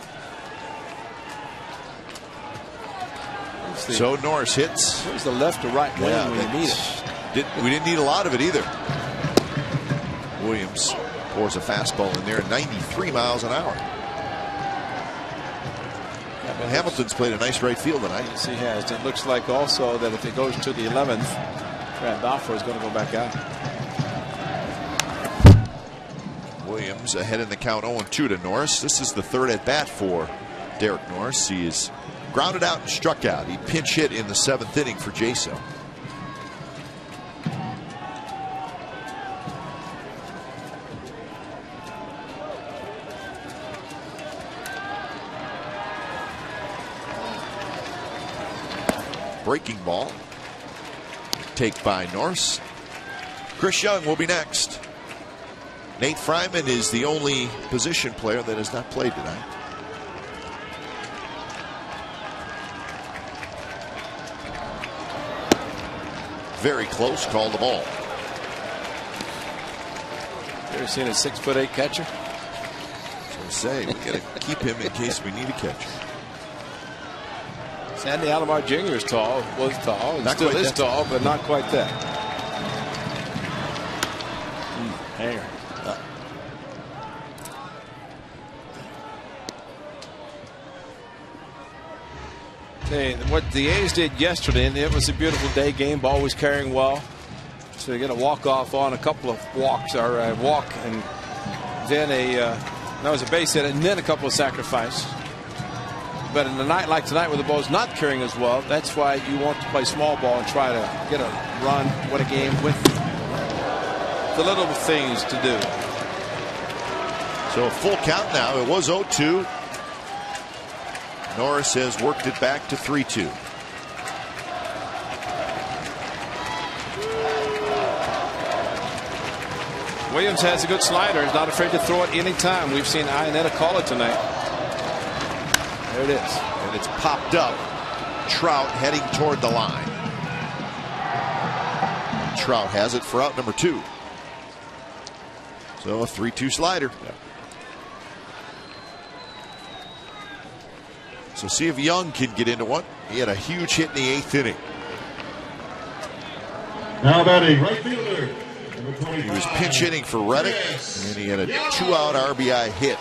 Speaker 1: So Norris hits.
Speaker 5: Where's the left to right wing when you need it?
Speaker 1: We didn't need a lot of it either. Williams pours a fastball in there, 93 miles an hour. Hamilton's played a nice right field tonight.
Speaker 5: Yes, he has. It looks like also that if it goes to the 11th, Brad Balfour is going to go back out.
Speaker 1: Williams ahead in the count 0-2 to Norris. This is the third at bat for Derek Norris. He is grounded out and struck out. He pinch hit in the 7th inning for Jaso. Breaking ball. Take by Norris. Chris Young will be next. Nate Fryman is the only position player that has not played tonight. Very close, called the ball.
Speaker 5: You ever seen a 6'8" catcher?
Speaker 1: So I say we got to keep him in case we need a catcher.
Speaker 5: Sandy Alomar Jr. is tall, was tall, and
Speaker 1: not
Speaker 5: still is
Speaker 1: tall,
Speaker 5: but not quite that. Hanger. Hey, what the A's did yesterday, and it was a beautiful day game, ball was carrying well. So you're going to walk off on a couple of walks, or a walk, and then that was a base hit, and then a couple of sacrifices. But in a night like tonight where the ball's not carrying as well, that's why you want to play small ball and try to get a run, win a game with the little things to do.
Speaker 1: So a full count now. It was 0-2. Norris has worked it back to 3-2.
Speaker 5: Williams has a good slider. He's not afraid to throw it any time. We've seen Iannetta call it tonight. There it is.
Speaker 1: And it's popped up. Trout heading toward the line. Trout has it for out number 2. So a 3-2 slider.
Speaker 5: Yeah.
Speaker 1: So see if Young can get into one. He had a huge hit in the 8th inning.
Speaker 4: Now batting right fielder.
Speaker 1: He was pinch hitting for Reddick, and he had a 2-out RBI hit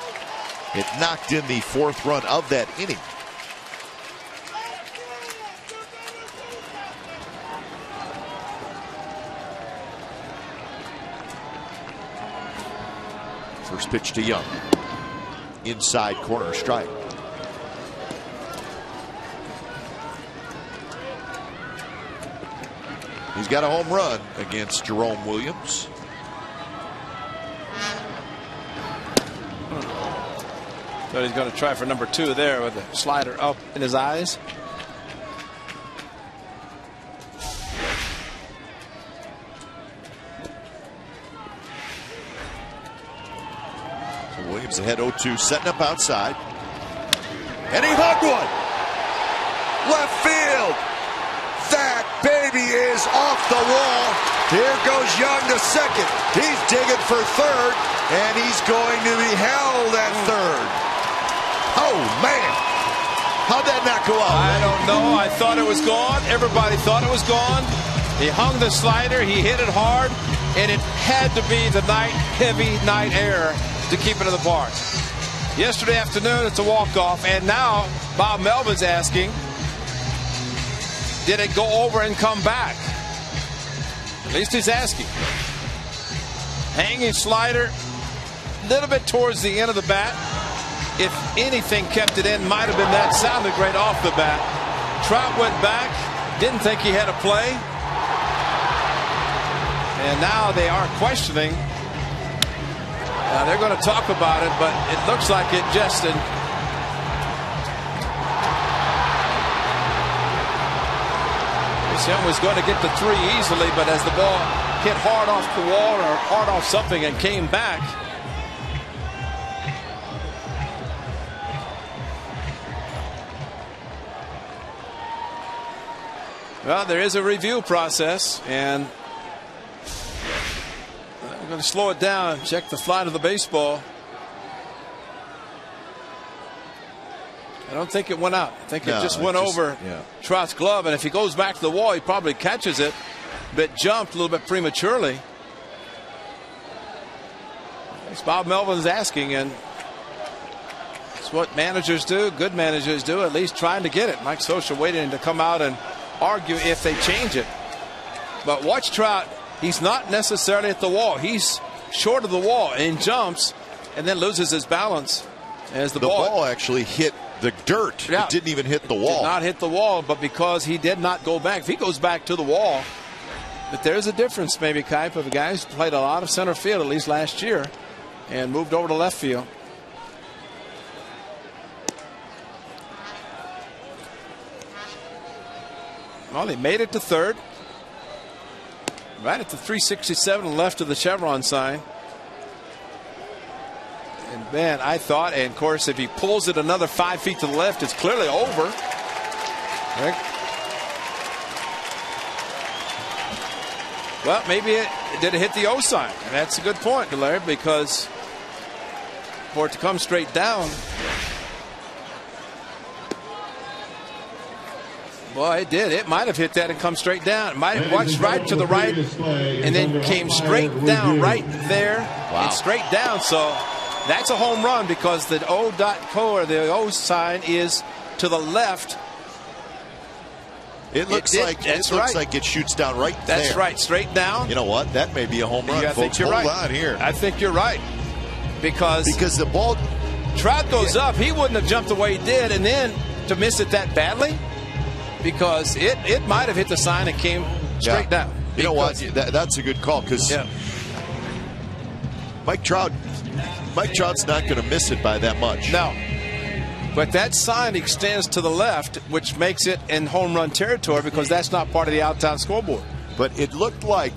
Speaker 1: It knocked in the 4th run of that inning. First pitch to Young. Inside corner strike. He's got a home run against Jerome Williams.
Speaker 5: So he's going to try for number 2 there with the slider up in his eyes.
Speaker 1: So Williams ahead 0-2, setting up outside. And he hugged one. Left field. That baby is off the wall. Here goes Young to second. He's digging for third, and he's going to be held at third. Oh, man. How'd that not go out?
Speaker 5: I don't know. I thought it was gone. Everybody thought it was gone. He hung the slider. He hit it hard, and it had to be the heavy night air to keep it in the park. Yesterday afternoon, it's a walk-off, and now Bob Melvin's asking, did it go over and come back? At least he's asking. Hanging slider, a little bit towards the end of the bat. If anything kept it in, might have been that. Sounded great off the bat. Trout went back, didn't think he had a play. And now they are questioning. They're going to talk about it, but it looks like it just... Young was going to get the 3 easily, but as the ball hit hard off the wall or hard off something and came back. Well, there is a review process, and I'm going to slow it down, check the flight of the baseball. I don't think it went out. I think it just went over Trout's glove. And if he goes back to the wall, he probably catches it. But jumped a little bit prematurely. As Bob Melvin's asking, and it's what managers do, good managers do, at least trying to get it. Mike Scioscia waiting to come out and argue if they change it. But watch Trout. He's not necessarily at the wall. He's short of the wall and jumps and then loses his balance as the ball
Speaker 1: actually hit the dirt. It didn't even hit the wall.
Speaker 5: Did not hit the wall, but because he did not go back. If he goes back to the wall, but there's a difference, maybe, Kai, for the guys who played a lot of center field, at least last year, and moved over to left field. Well, they made it to third. Right at the 367 left of the chevron sign. And man, I thought, and of course, if he pulls it another 5 feet to the left, it's clearly over. Right? Well, maybe it did hit the O sign. And that's a good point, Larry, because for it to come straight down. Well, it did. It might have hit that and come straight down. It might have watched right to the right and then came straight down right there and straight down. So that's a home run because the O.co or the O sign is to the left.
Speaker 1: It looks like it shoots down right there.
Speaker 5: That's right, straight down.
Speaker 1: You know what? That may be a home run.
Speaker 5: I think you're right.
Speaker 1: Hold on here.
Speaker 5: I think you're right because
Speaker 1: the ball.
Speaker 5: Trout goes up. He wouldn't have jumped the way he did, and then to miss it that badly. Because it might have hit the sign and came straight down.
Speaker 1: You know what? That's a good call because Mike Trout's not going to miss it by that much.
Speaker 5: No. But that sign extends to the left, which makes it in home run territory because that's not part of the out-of-town scoreboard.
Speaker 1: But it looked like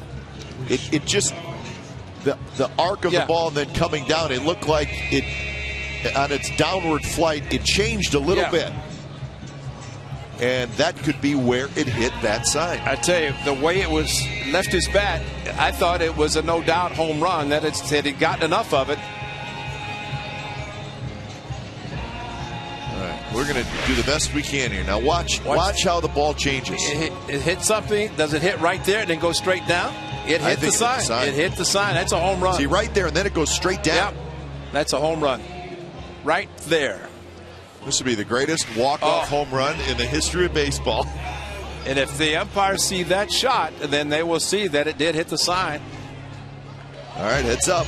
Speaker 1: it just the arc of the ball and then coming down. It looked like it on its downward flight. It changed a little bit. And that could be where it hit that sign.
Speaker 5: I tell you, the way it was left his bat, I thought it was a no doubt home run. That he'd gotten enough of it.
Speaker 1: All right, we're going to do the best we can here. Now watch how the ball changes.
Speaker 5: It hit something. Does it hit right there and then go straight down? It hit the sign. It hit the sign. That's a home run.
Speaker 1: See, right there, and then it goes straight down.
Speaker 5: Yep. That's a home run. right there.
Speaker 1: This would be the greatest walk-off home run in the history of baseball.
Speaker 5: And if the umpires see that shot, then they will see that it did hit the sign.
Speaker 1: All right, heads up.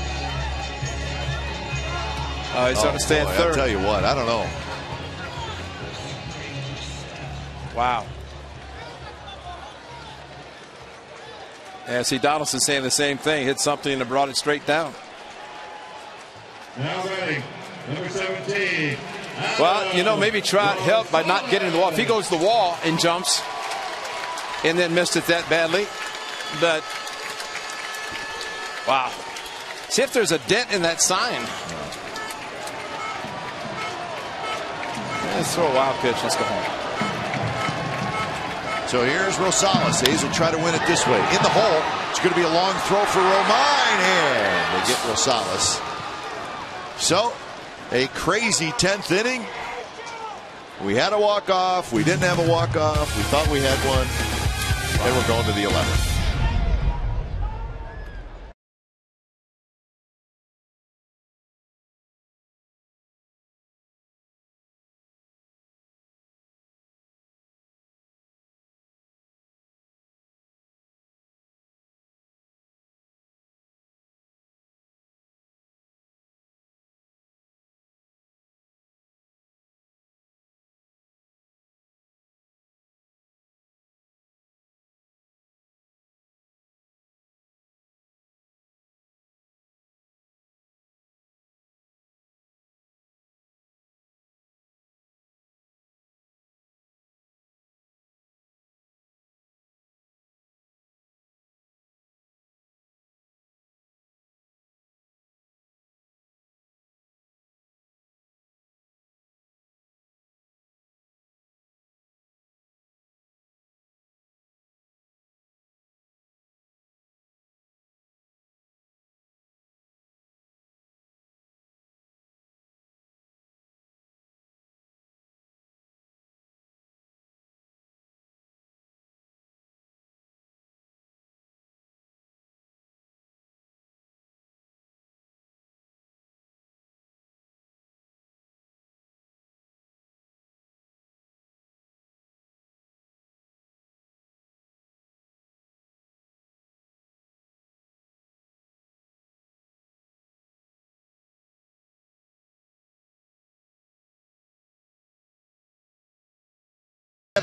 Speaker 5: He's going to stay at third.
Speaker 1: I'll tell you what, I don't know.
Speaker 5: Wow. Yeah, see, Donaldson saying the same thing. Hit something and brought it straight down.
Speaker 4: Now batting, number 17.
Speaker 5: Well, you know, maybe Trout helped by not getting to the wall. If he goes to the wall and jumps and then missed it that badly. But, wow. See if there's a dent in that sign. Let's throw a wild pitch. Let's go home.
Speaker 1: So here's Rosales. A's will try to win it this way. In the hole. It's going to be a long throw for Romine. And they get Rosales. So, a crazy 10th inning. We had a walk-off. We didn't have a walk-off. We thought we had one. And we're going to the 11th.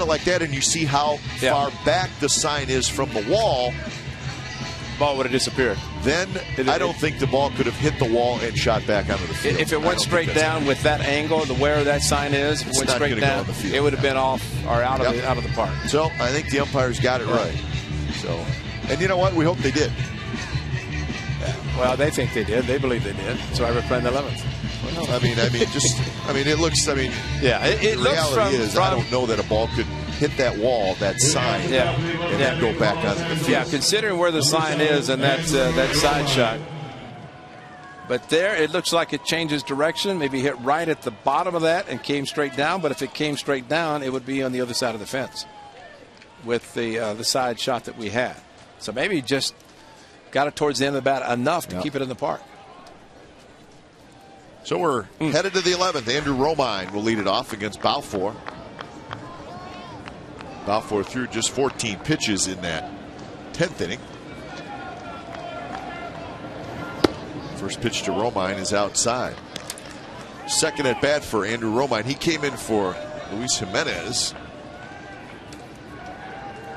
Speaker 1: Like that, and you see how far back the sign is from the wall,
Speaker 5: ball would have disappeared.
Speaker 1: Then I don't think the ball could have hit the wall and shot back onto the field.
Speaker 5: If it went straight down with that angle, where that sign is, if it went straight down, it would have been off or out of the park.
Speaker 1: So I think the umpires got it right. So, and you know what? We hope they did.
Speaker 5: Yeah. Well, they think they did. They believe they did. So I replayed the 11th.
Speaker 1: Well, I mean, it looks. I mean,
Speaker 5: yeah. The
Speaker 1: reality is, I don't know that a ball could hit that wall, that sign, and then go back onto the field.
Speaker 5: Yeah, considering where the sign is and that side shot. But there, it looks like it changes direction. Maybe hit right at the bottom of that and came straight down. But if it came straight down, it would be on the other side of the fence with the side shot that we had. So maybe just got it towards the end of the bat enough to keep it in the park.
Speaker 1: So we're headed to the 11th. Andrew Romine will lead it off against Balfour. Balfour threw just 14 pitches in that 10th inning. First pitch to Romine is outside. Second at bat for Andrew Romine. He came in for Luis Jimenez.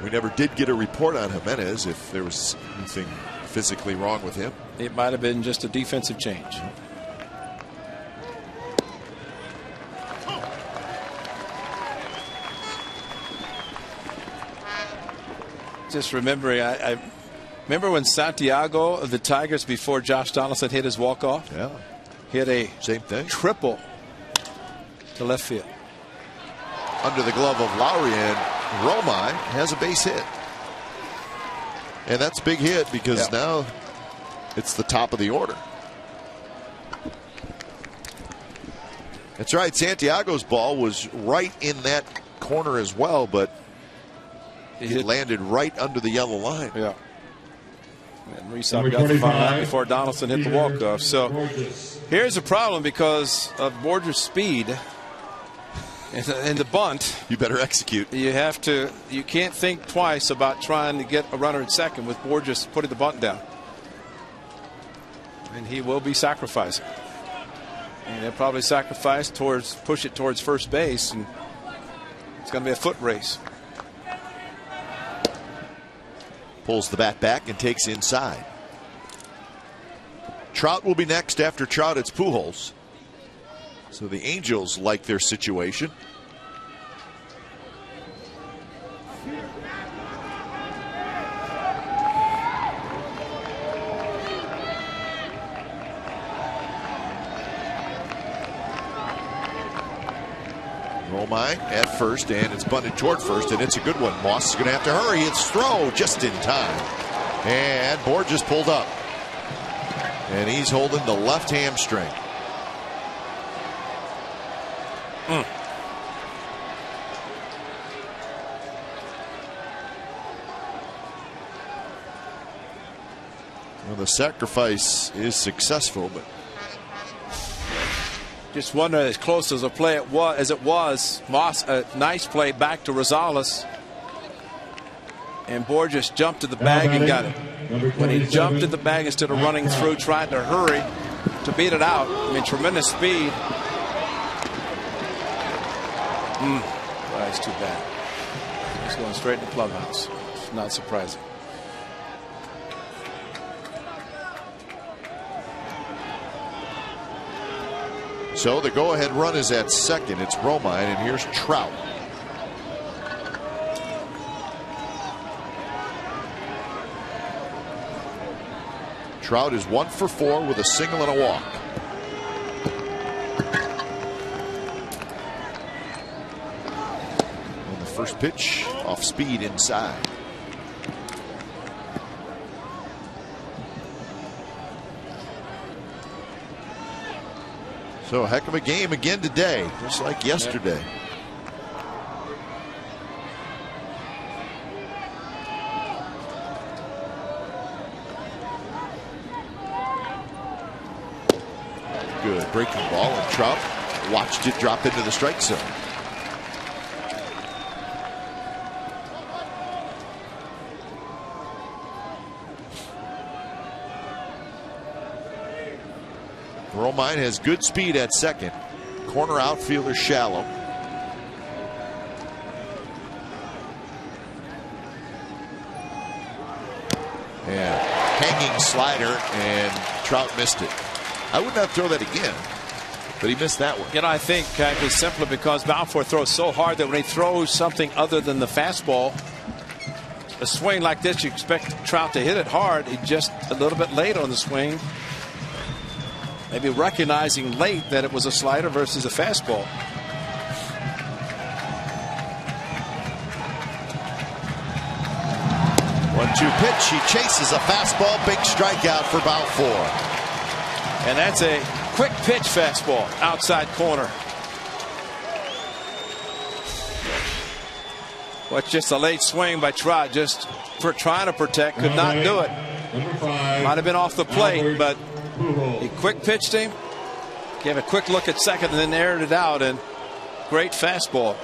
Speaker 1: We never did get a report on Jimenez if there was anything physically wrong with him.
Speaker 5: It might have been just a defensive change. Just remembering, I remember when Santiago of the Tigers, before Josh Donaldson hit his walk-off, hit a
Speaker 1: same thing
Speaker 5: triple to left field.
Speaker 1: Under the glove of Lowry, and Romine has a base hit. And that's a big hit because now it's the top of the order. That's right. Santiago's ball was right in that corner as well, but it landed right under the yellow line.
Speaker 5: Yeah. And Reesop got the foul out before Donaldson hit the walk-off. So here's the problem because of Borges' speed and the bunt.
Speaker 1: You better execute.
Speaker 5: You can't think twice about trying to get a runner at second with Borges putting the bunt down. And he will be sacrificing. And they'll probably push it towards first base, and it's going to be a foot race.
Speaker 1: Pulls the bat back and takes inside. Trout will be next. After Trout, it's Pujols. So the Angels like their situation. Romine at first, and it's bunted toward first, and it's a good one. Moss is going to have to hurry. It's throw just in time. And Borges pulled up. And he's holding the left hamstring. Well, the sacrifice is successful, but
Speaker 5: just wonder, as close as a play as it was, Moss, a nice play back to Rosales. And Borges jumped to the bag and got it. When he jumped to the bag instead of running through, trying to hurry to beat it out. I mean, tremendous speed. Well, it's too bad. He's going straight to the clubhouse. It's not surprising.
Speaker 1: so the go-ahead run is at second. It's Romine, and here's Trout. Trout is 1 for 4 with a single and a walk. And the first pitch off speed inside. So a heck of a game again today, just like yesterday. Good breaking ball, and Trout watched it drop into the strike zone. Romine has good speed at second. Corner outfielder shallow. And hanging slider, and Trout missed it. I would not throw that again, but he missed that one.
Speaker 5: You know, I think it's simply because Balfour throws so hard that when he throws something other than the fastball, a swing like this, you expect Trout to hit it hard. He just a little bit late on the swing. Maybe recognizing late that it was a slider versus a fastball.
Speaker 1: One-two pitch. He chases a fastball. Big strikeout for Balfour.
Speaker 5: And that's a quick pitch fastball outside corner. What's just a late swing by Trout, just for trying to protect, could not do it. Might have been off the plate, but he quick pitched him, gave a quick look at second, and then aired it out, and great fastball.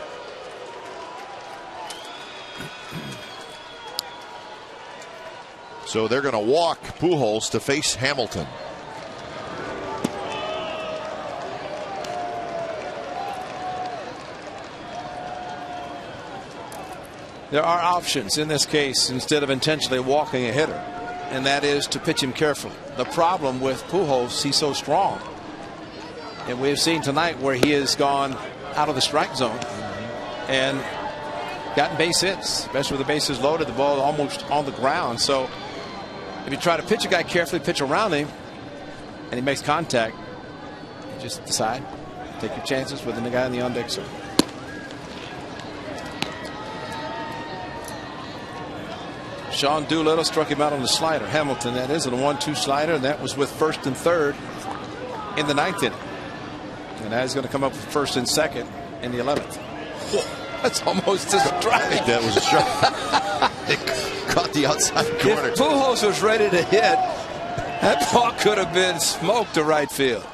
Speaker 1: So they're going to walk Pujols to face Hamilton.
Speaker 5: There are options in this case instead of intentionally walking a hitter, and that is to pitch him carefully. The problem with Pujols, he's so strong. And we've seen tonight where he has gone out of the strike zone and gotten base hits, especially with the bases loaded, the ball almost on the ground. So if you try to pitch a guy carefully, pitch around him, and he makes contact, you just decide, take your chances with the guy in the on-deck zone. Sean Doolittle struck him out on the slider. Hamilton, that is, a 1-2 slider, and that was with first and third in the 9th inning. And that is going to come up with first and second in the 11th. That's almost a strike.
Speaker 1: That was a strike. It caught the outside corner.
Speaker 5: If Pujols was ready to hit, that ball could have been smoked to right field.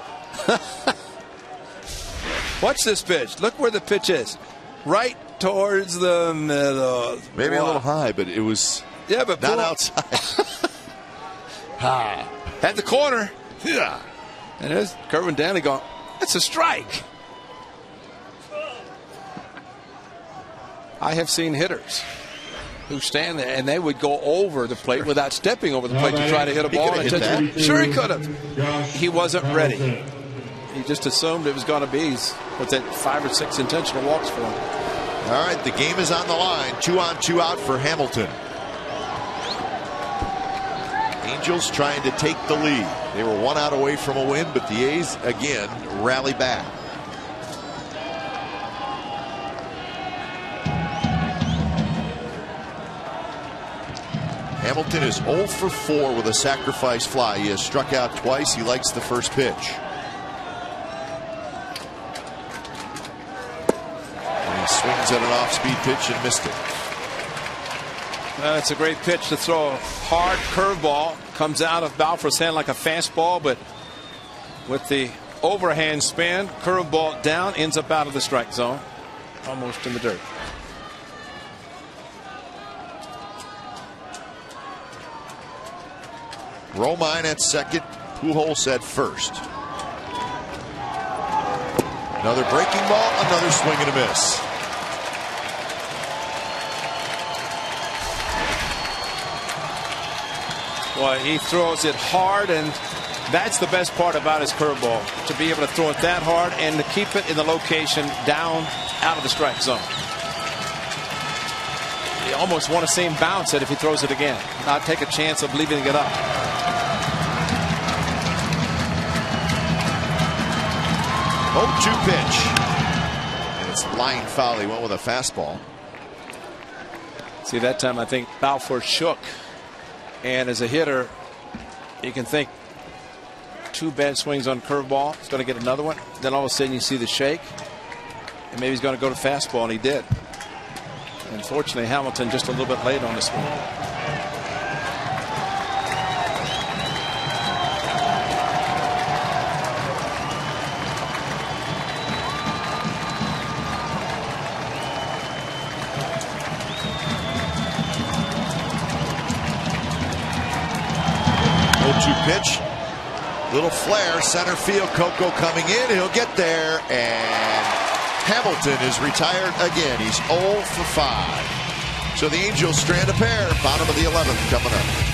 Speaker 5: Watch this pitch. Look where the pitch is. Right towards the middle.
Speaker 1: Maybe a little high, but it was
Speaker 5: but
Speaker 1: not outside.
Speaker 5: At the corner. Yeah. And there's Kerwin Danley going, that's a strike. I have seen hitters who stand there and they would go over the plate without stepping over the plate to try to hit a ball. Sure, he could have. He wasn't ready. He just assumed it was going to be with that 5 or 6 intentional walks for him.
Speaker 1: All right, the game is on the line. 2 on, 2 out for Hamilton. Angels trying to take the lead. They were 1 out away from a win, but the A's again rally back. Hamilton is 0 for 4 with a sacrifice fly. He has struck out twice. He likes the first pitch. And he swings at an off-speed pitch and missed it.
Speaker 5: It's a great pitch to throw. A hard curveball comes out of Balfour's hand like a fastball, but with the overhand spin, curveball down, ends up out of the strike zone, almost in the dirt.
Speaker 1: Romine at second, Pujols at first. Another breaking ball, another swing and a miss.
Speaker 5: Well, he throws it hard, and that's the best part about his curveball, to be able to throw it that hard and to keep it in the location down out of the strike zone. You almost want to see him bounce it if he throws it again, not take a chance of leaving it up.
Speaker 1: 0-2 pitch. And it's line foul. He went with a fastball.
Speaker 5: See, that time I think Balfour shook. And as a hitter, you can think 2 bad swings on curveball. He's going to get another one. Then all of a sudden you see the shake. And maybe he's going to go to fastball, and he did. Unfortunately, Hamilton just a little bit late on this one.
Speaker 1: Pitch, little flare, center field. Coco coming in. He'll get there, and Hamilton is retired again. He's 0 for 5. So the Angels strand a pair. Bottom of the 11th coming up.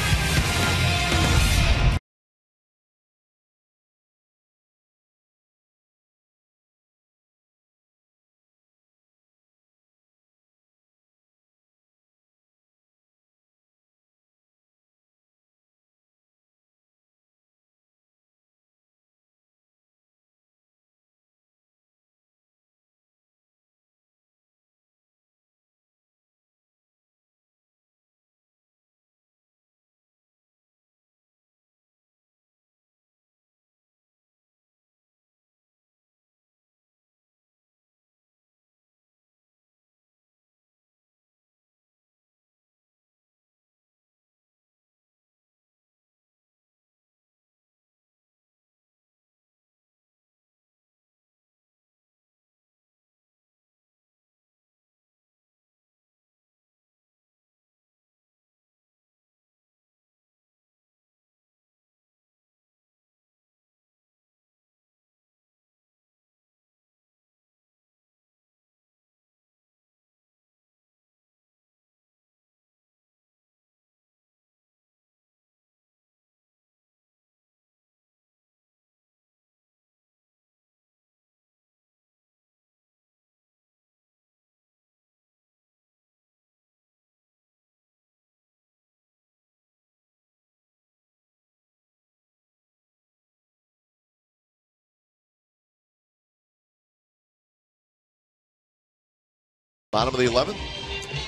Speaker 1: Bottom of the 11th.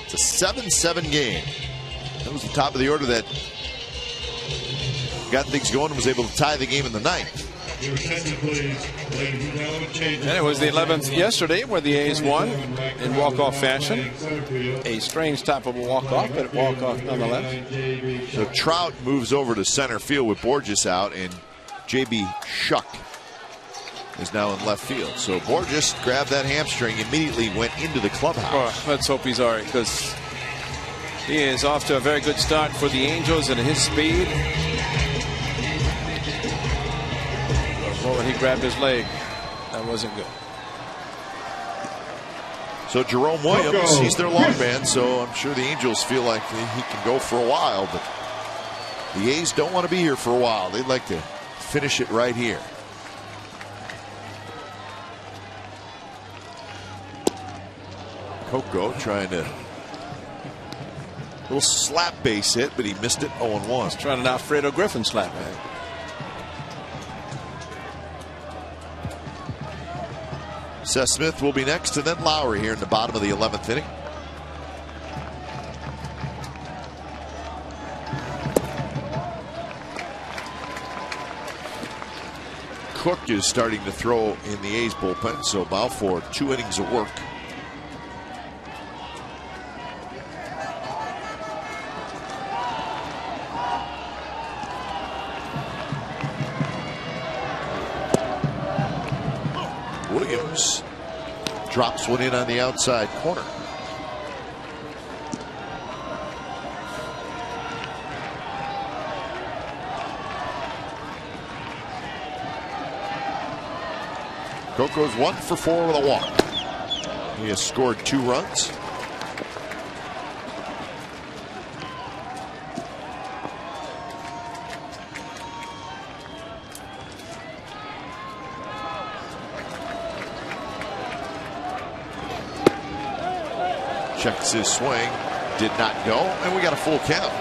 Speaker 1: It's a 7-7 game. That was the top of the order that got things going and was able to tie the game in the ninth.
Speaker 4: Your attention, please. Ladies and gentlemen, change.
Speaker 5: And it was the 11th yesterday where the A's won in walk-off fashion. A strange type of a walk-off, but walk-off nonetheless.
Speaker 1: So Trout moves over to center field with Borges out, and J.B. Shuck is now in left field. So Borges grabbed that hamstring, immediately went into the clubhouse.
Speaker 5: Oh, let's hope he's all right, because he is off to a very good start for the Angels and his speed. Well, when he grabbed his leg, that wasn't good.
Speaker 1: So Jerome Williams, he's their long man, so I'm sure the Angels feel like he can go for a while, but the A's don't want to be here for a while. They'd like to finish it right here. Coco trying to little slap base hit, but he missed it. 0-1.
Speaker 5: He's trying an Alfredo Griffin slap back.
Speaker 1: Seth Smith will be next, and then Lowry here in the bottom of the 11th inning. Cook is starting to throw in the A's bullpen, so about for 2 innings of work. Williams drops one in on the outside corner. Coco's 1 for 4 with a walk. He has scored 2 runs. Checks his swing, did not go, and we got a full count.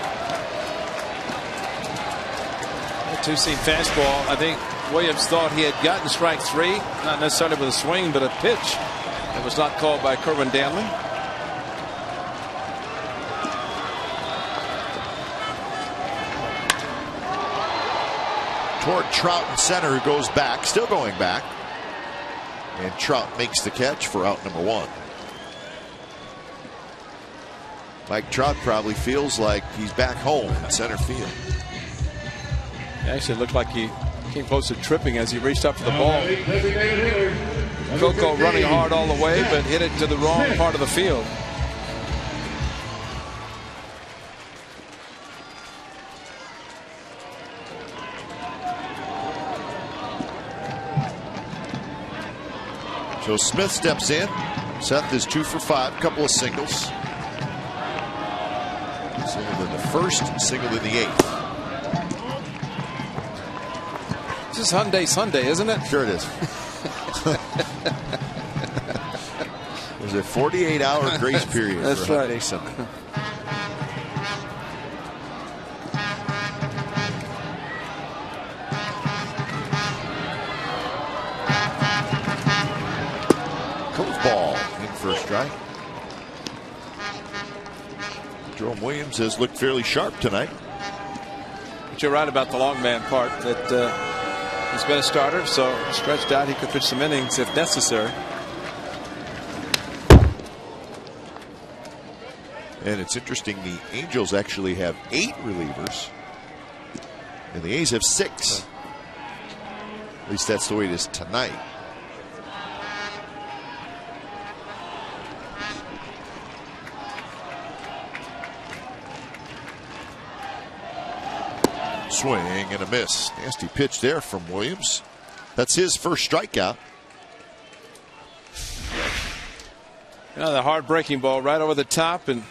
Speaker 5: A two-seam fastball. I think Williams thought he had gotten strike 3, not necessarily with a swing, but a pitch that was not called by Kerwin Danley.
Speaker 1: Toward Trout in center, who goes back, still going back, and Trout makes the catch for out number 1. Mike Trout probably feels like he's back home in center field.
Speaker 5: Actually, it looked like he came close to tripping as he reached up for the ball. Coco running hard all the way, but hit it to the wrong part of the field.
Speaker 1: So Smith steps in. Seth is 2 for 5, couple of singles. Single in the first, single in the 8th.
Speaker 5: This is Hyundai Sunday, isn't it?
Speaker 1: Sure it is. There's a 48-hour grace period.
Speaker 5: That's
Speaker 1: for
Speaker 5: right.
Speaker 1: Hyundai Sunday. Curveball in for a strike. Jerome Williams has looked fairly sharp tonight.
Speaker 5: But you're right about the long man part, that he's been a starter, so stretched out he could pitch some innings if necessary.
Speaker 1: And it's interesting, the Angels actually have 8 relievers, and the A's have 6. At least that's the way it is tonight. Swing and a miss. Nasty pitch there from Williams. That's his first strikeout.
Speaker 5: You know, the hard breaking ball right over the top and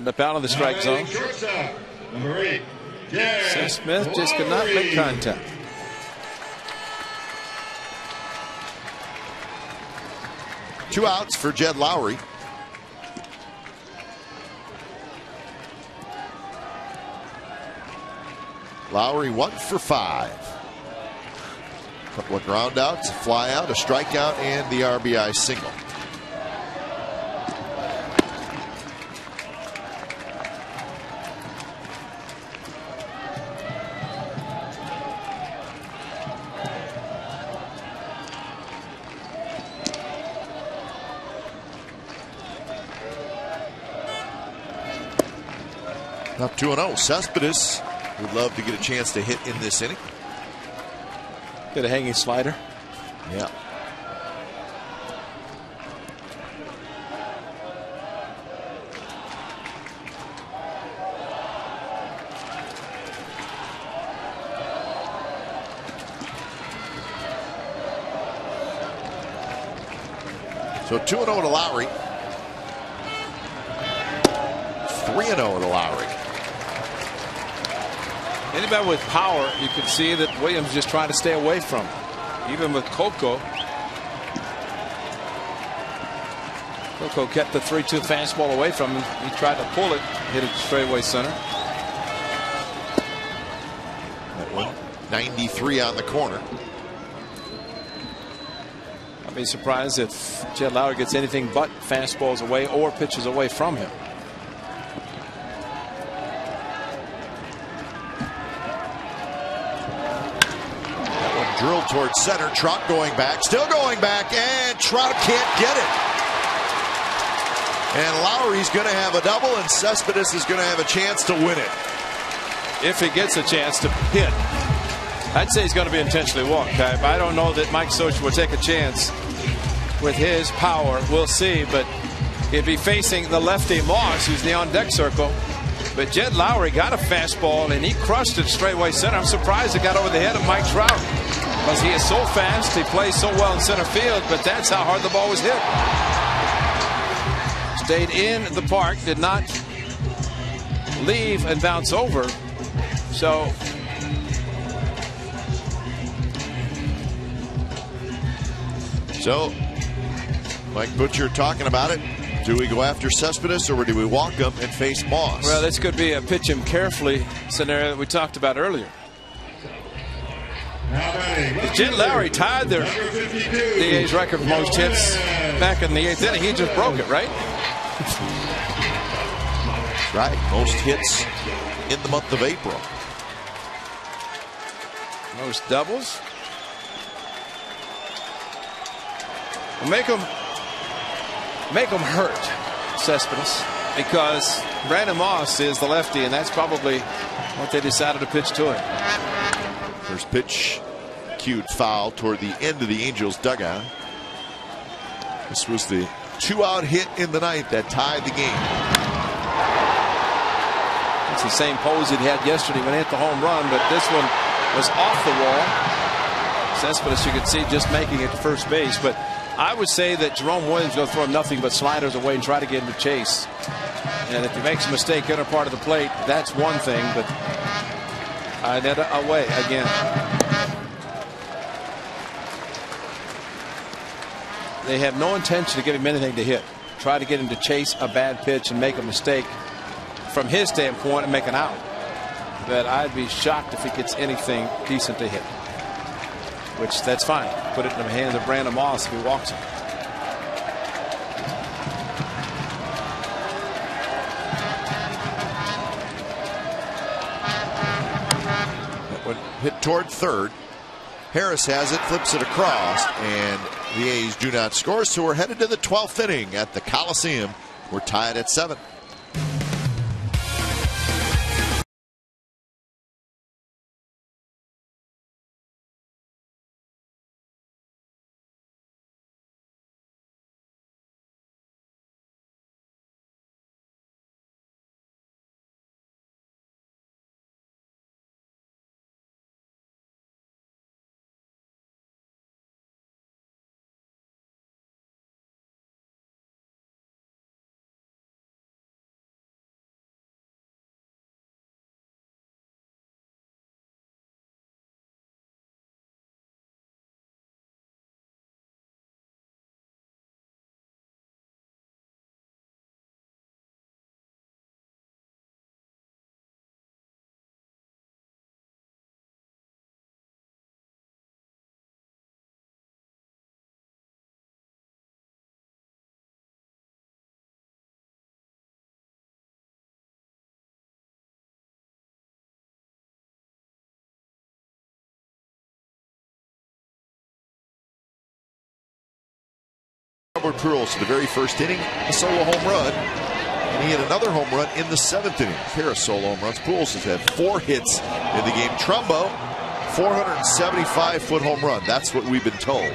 Speaker 5: up out of the strike zone.
Speaker 4: Number 8,
Speaker 5: Seth Smith just could not make contact.
Speaker 1: Two outs for Jed Lowry. Lowry 1 for 5. Couple of ground outs, a fly out, a strikeout, and the RBI single. Up 2-0. Cespedes would love to get a chance to hit in this inning.
Speaker 5: Get a hanging slider.
Speaker 1: Yeah. So 2-0 to Lowry. 3-0 to Lowry.
Speaker 5: Anybody with power, you can see that Williams just trying to stay away from. Even with Coco. Coco kept the 3-2 fastball away from him. He tried to pull it, hit it straightaway center.
Speaker 1: That one, 93 on the corner.
Speaker 5: I'd be surprised if Jed Lowry gets anything but fastballs away or pitches away from him.
Speaker 1: Drilled towards center. Trout going back. Still going back. And Trout can't get it. And Lowry's going to have a double. And Cespedes is going to have a chance to win it.
Speaker 5: If he gets a chance to hit. I'd say he's going to be intentionally walked. I don't know that Mike Scioscia will take a chance with his power. We'll see. But he'd be facing the lefty Moss, who's in the on-deck circle. But Jed Lowry got a fastball, and he crushed it straightaway center. I'm surprised it got over the head of Mike Trout. Because he is so fast, he plays so well in center field, but that's how hard the ball was hit. Stayed in the park, did not leave and bounce over. So
Speaker 1: Mike Butcher talking about it. Do we go after Cespedes or do we walk him and face Moss?
Speaker 5: Well, this could be a pitch him carefully scenario that we talked about earlier. Jed Lowry tied the A's record for most hits back in the 8th inning. He just broke it, right?
Speaker 1: Right. Most hits in the month of April.
Speaker 5: Most doubles. Well, make them hurt, Cespedes, because Brandon Moss is the lefty, and that's probably what they decided to pitch to him.
Speaker 1: First pitch cued foul toward the end of the Angels dugout. This was the 2-out hit in the ninth that tied the game.
Speaker 5: It's the same pose he had yesterday when he hit the home run, but this one was off the wall. Cespedes, you could see, just making it to first base. But I would say that Jerome Williams is going to throw nothing but sliders away and try to get him to chase. And if he makes a mistake in a part of the plate, that's one thing. But away again. They have no intention to give him anything to hit. Try to get him to chase a bad pitch and make a mistake from his standpoint and make an out. But I'd be shocked if he gets anything decent to hit. Which, that's fine. Put it in the hands of Brandon Moss if he walks him.
Speaker 1: Hit toward third. Harris has it, flips it across, and the A's do not score. So we're headed to the 12th inning at the Coliseum. We're tied at 7. Albert Pujols to the very first inning, a solo home run. And he hit another home run in the 7th inning. Pair of solo home runs. Pujols has had 4 hits in the game. Trumbo, 475-foot home run. That's what we've been told.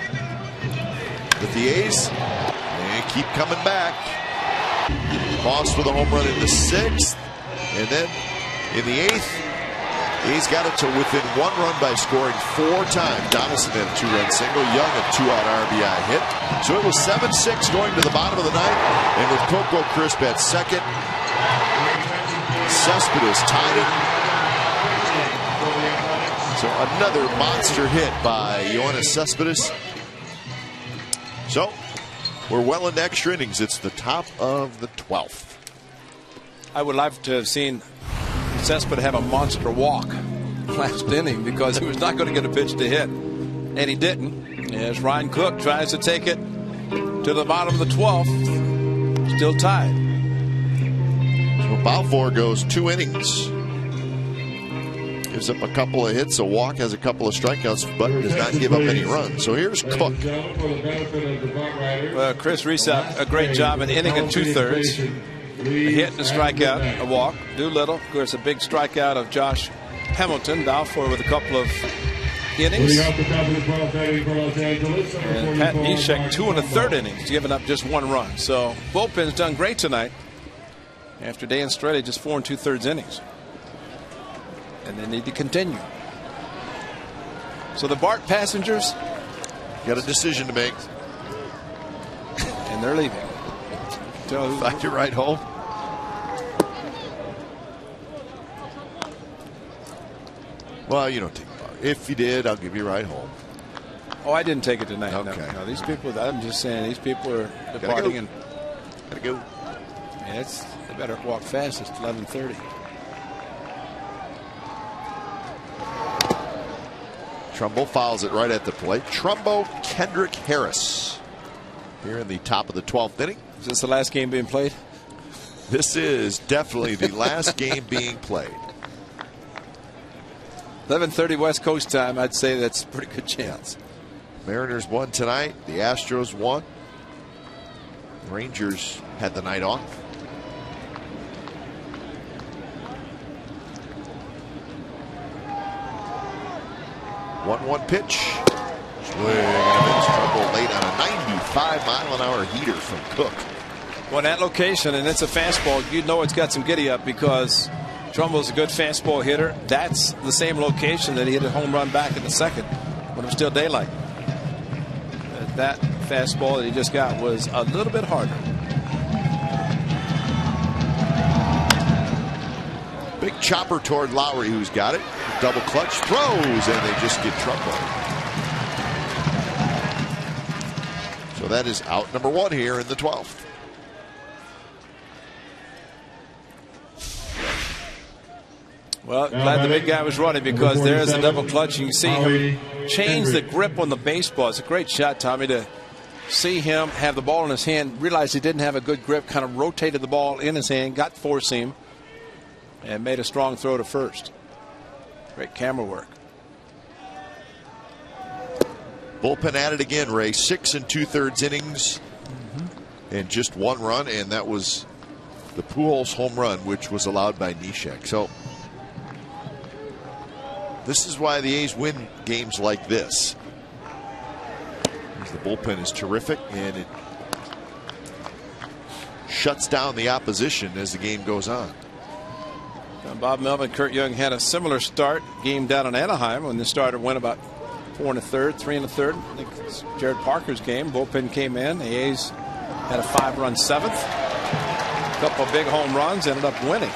Speaker 1: But the A's, they keep coming back. Moss with a home run in the 6th. And then in the 8th, A's got it to within 1 run by scoring 4 times. Donaldson had a 2-run single. Young a 2-out RBI hit. So it was 7-6 going to the bottom of the ninth. And with Coco Crisp at second, Cespedes tied it. So another monster hit by Yoenis Cespedes. So we're well into extra innings. It's the top of the 12th.
Speaker 5: I would like to have seen Cespedes have a monster walk last inning because he was not going to get a pitch to hit, and he didn't. As Ryan Cook tries to take it to the bottom of the 12th, still tied.
Speaker 1: So Balfour goes 2 innings, gives up a couple of hits, a walk, has a couple of strikeouts, but does not give up any runs. So here's Cook.
Speaker 5: Chris Reese, a great job, an inning and 2/3. A hit and a strikeout, a walk. Doolittle, of course, a big strikeout of Josh Hamilton. Balfour with a couple of innings. And Pat Neshek 2 1/3 innings, giving up just 1 run. So bullpen's done great tonight after Dan Straley just 4 2/3 innings. And they need to continue. So the BART passengers
Speaker 1: got a decision to make.
Speaker 5: And they're leaving.
Speaker 1: Find your ride home. Well, you don't take a BART. If you did, I'll give you a ride home.
Speaker 5: Oh, I didn't take it tonight.
Speaker 1: Okay.
Speaker 5: No, these people, I'm just saying, these people are departing. And
Speaker 1: gotta go.
Speaker 5: Yeah, they better walk fast. It's 11:30.
Speaker 1: Trumbo fouls it right at the plate. Trumbo, Kendrick Harris here in the top of the 12th inning.
Speaker 5: Is this the last game being played?
Speaker 1: This is definitely the last game being played.
Speaker 5: 11:30 West Coast time. I'd say that's a pretty good chance.
Speaker 1: Mariners won tonight. The Astros won. Rangers had the night off. One pitch. Swing and a miss. Trumbo late on a 95-mile-an-hour heater from Cook.
Speaker 5: Well, that location, and it's a fastball, you know it's got some giddy up because Trumbo's a good fastball hitter. That's the same location that he hit a home run back in the 2nd when it was still daylight. That fastball that he just got was a little bit harder.
Speaker 1: Big chopper toward Lowry, who's got it. Double clutch throws, and they just get Trumbo. So that is out number 1 here in the 12th.
Speaker 5: Well, glad the big guy was running because there's a double clutch. You can see him change the grip on the baseball. It's a great shot, Tommy, to see him have the ball in his hand, realize he didn't have a good grip, kind of rotated the ball in his hand, got 4-seam, and made a strong throw to first. Great camera work.
Speaker 1: Bullpen at it again, Ray. 6 2/3 innings and just 1 run, and that was the Pujols home run, which was allowed by Neshek. So this is why the A's win games like this. The bullpen is terrific, and it shuts down the opposition as the game goes on.
Speaker 5: Bob Melvin, Kurt Young had a similar start game down in Anaheim when the starter went about 4 1/3, 3 1/3. I think it's Jared Parker's game. Bullpen came in. The A's had a 5-run 7th. A couple of big home runs, ended up winning.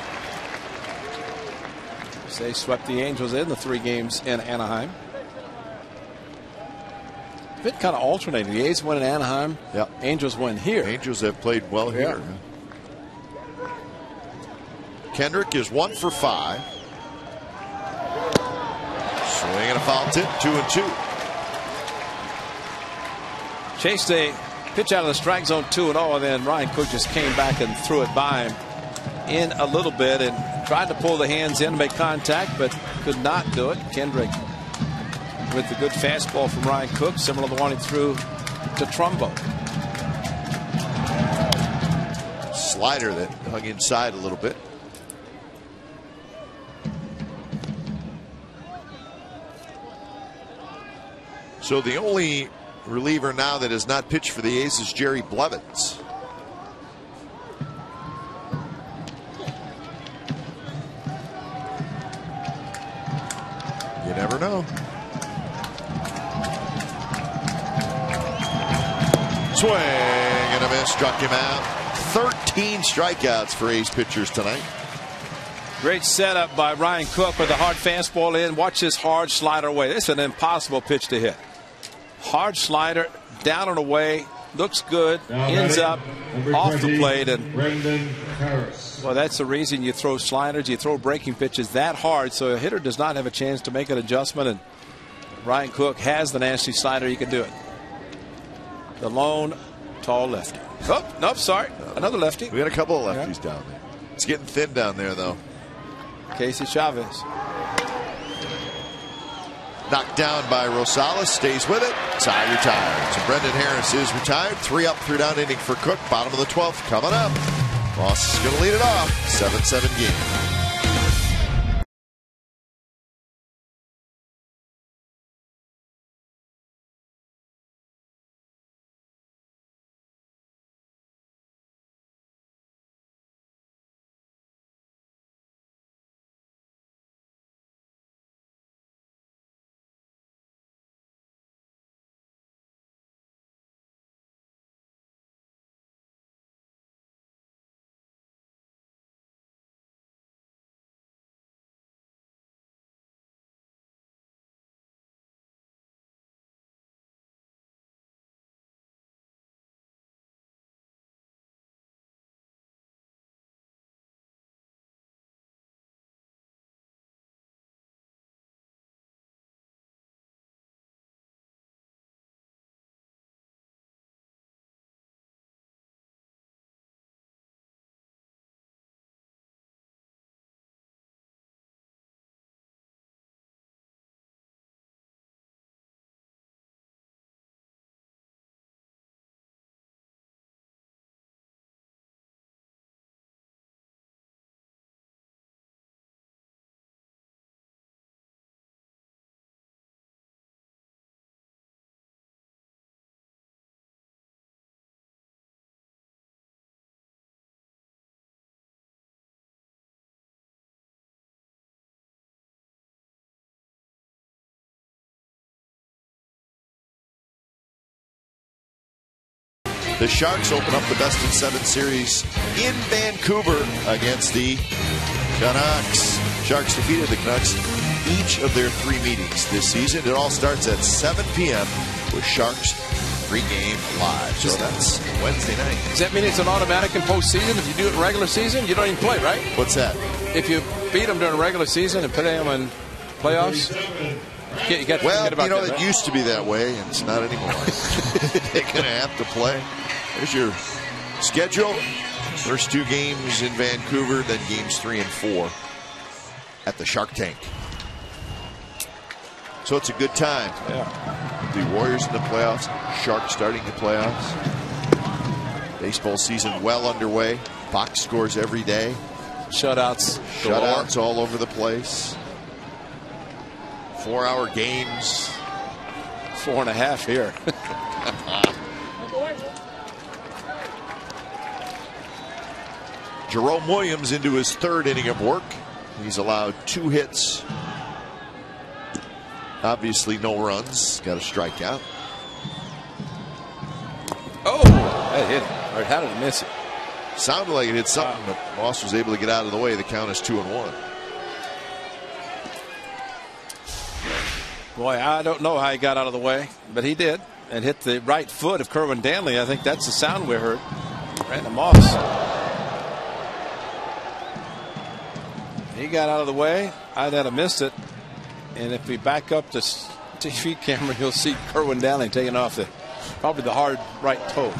Speaker 5: They swept the Angels in the 3 games in Anaheim. Bit kind of alternating. The A's win in Anaheim.
Speaker 1: Yep.
Speaker 5: Angels win here.
Speaker 1: Angels have played well here. Kendrick is 1 for 5. Swing and a foul tip, 2-2.
Speaker 5: Chased a pitch out of the strike zone 2-0, and then Ryan Cook just came back and threw it by him in a little bit and tried to pull the hands in to make contact, but could not do it. Kendrick with the good fastball from Ryan Cook, similar to the one he threw to Trumbo.
Speaker 1: slider that hung inside a little bit. So the only reliever now that has not pitched for the A's is Jerry Blevins. You never know. Swing and a miss, struck him out. 13 strikeouts for A's pitchers tonight.
Speaker 5: Great setup by Ryan Cook with a hard fastball in. Watch this hard slider away. This is an impossible pitch to hit. Hard slider, down and away, looks good, ends up off the plate. And well, that's the reason you throw sliders, you throw breaking pitches that hard, so a hitter does not have a chance to make an adjustment. And Ryan Cook has the nasty slider. He can do it. The lone tall lefty. Oh, nope, sorry. Another lefty.
Speaker 1: We got a couple of lefties down there. It's getting thin down there, though.
Speaker 5: Casey Chavez.
Speaker 1: Knocked down by Rosales, stays with it. Tie retired. So Brendan Harris is retired. 3 up, 3 down inning for Cook. Bottom of the 12th coming up. Moss is going to lead it off. 7-7 game. The Sharks open up the best-of-7 series in Vancouver against the Canucks. Sharks defeated the Canucks each of their 3 meetings this season. It all starts at 7 p.m. with Sharks pregame live. So that's Wednesday night.
Speaker 5: Does that mean it's an automatic in postseason? If you do it in regular season, you don't even play, right?
Speaker 1: What's that?
Speaker 5: If you beat them during regular season and play them in playoffs? You got to
Speaker 1: well,
Speaker 5: forget about that,
Speaker 1: it
Speaker 5: right?
Speaker 1: used to be that way, and it's not anymore. They're going to have to play. There's your schedule. First 2 games in Vancouver, then games 3 and 4 at the Shark Tank. So it's a good time.
Speaker 5: Yeah.
Speaker 1: The Warriors in the playoffs, Sharks starting the playoffs. Baseball season well underway. Box scores every day.
Speaker 5: Shutouts.
Speaker 1: Shutouts all over the place. 4-hour games.
Speaker 5: 4.5 here.
Speaker 1: Jerome Williams into his 3rd inning of work. He's allowed 2 hits. Obviously no runs. Got a strikeout.
Speaker 5: Oh, that hit it. Or how did it miss it?
Speaker 1: Sounded like it hit something, but Moss was able to get out of the way. The count is 2-1.
Speaker 5: Boy, I don't know how he got out of the way, but he did. And hit the right foot of Kerwin Danley. I think that's the sound we heard. Brandon Moss. He got out of the way. I'd have missed it. And if we back up the TV camera, you'll see Kerwin Danley taking off probably the hard right toe.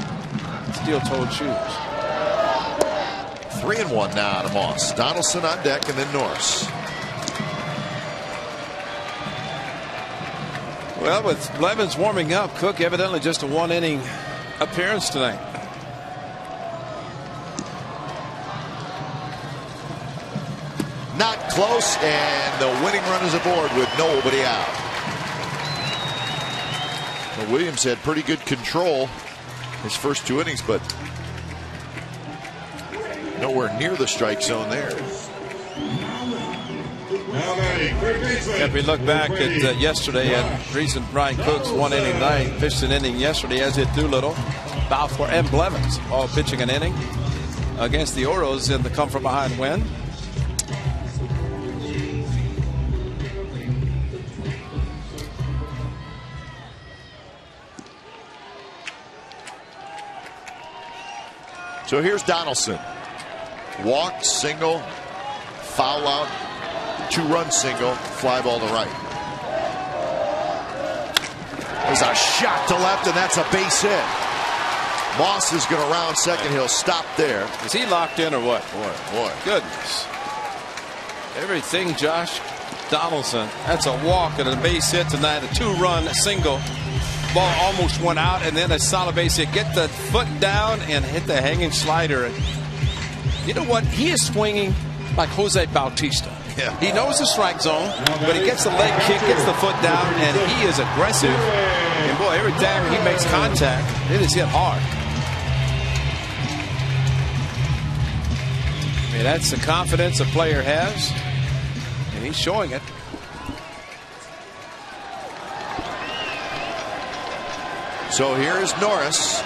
Speaker 5: Steel-toed shoes.
Speaker 1: 3-1 now to Moss. Donaldson on deck, and then Norris.
Speaker 5: Well, with Blevins warming up, Cook evidently just a 1-inning appearance tonight.
Speaker 1: not close, and the winning run is aboard with nobody out. Well, Williams had pretty good control his first 2 innings, but nowhere near the strike zone there.
Speaker 5: If we look back at yesterday, and recent Brian Cook's 1 inning night, pitched an inning yesterday, as did Doolittle, Balfour, and Blevins, all pitching an inning against the Orioles in the come from behind win.
Speaker 1: So here's Donaldson. Walk, single, foul out, 2-run single, fly ball to right. There's a shot to left, and that's a base hit. Moss is going to round second. He'll stop there.
Speaker 5: Is he locked in or what?
Speaker 1: Boy.
Speaker 5: Goodness. Everything, Josh Donaldson. That's a walk and a base hit tonight. A 2-run single. Ball almost went out, and then a solid base hit. Get the foot down and hit the hanging slider. You know what? He is swinging like Jose Bautista.
Speaker 1: Yeah.
Speaker 5: He knows the strike zone, but he gets the leg kick, gets the foot down, and he is aggressive. And boy, every time he makes contact, it is hit hard. I mean, that's the confidence a player has, and he's showing it.
Speaker 1: So here is Norris.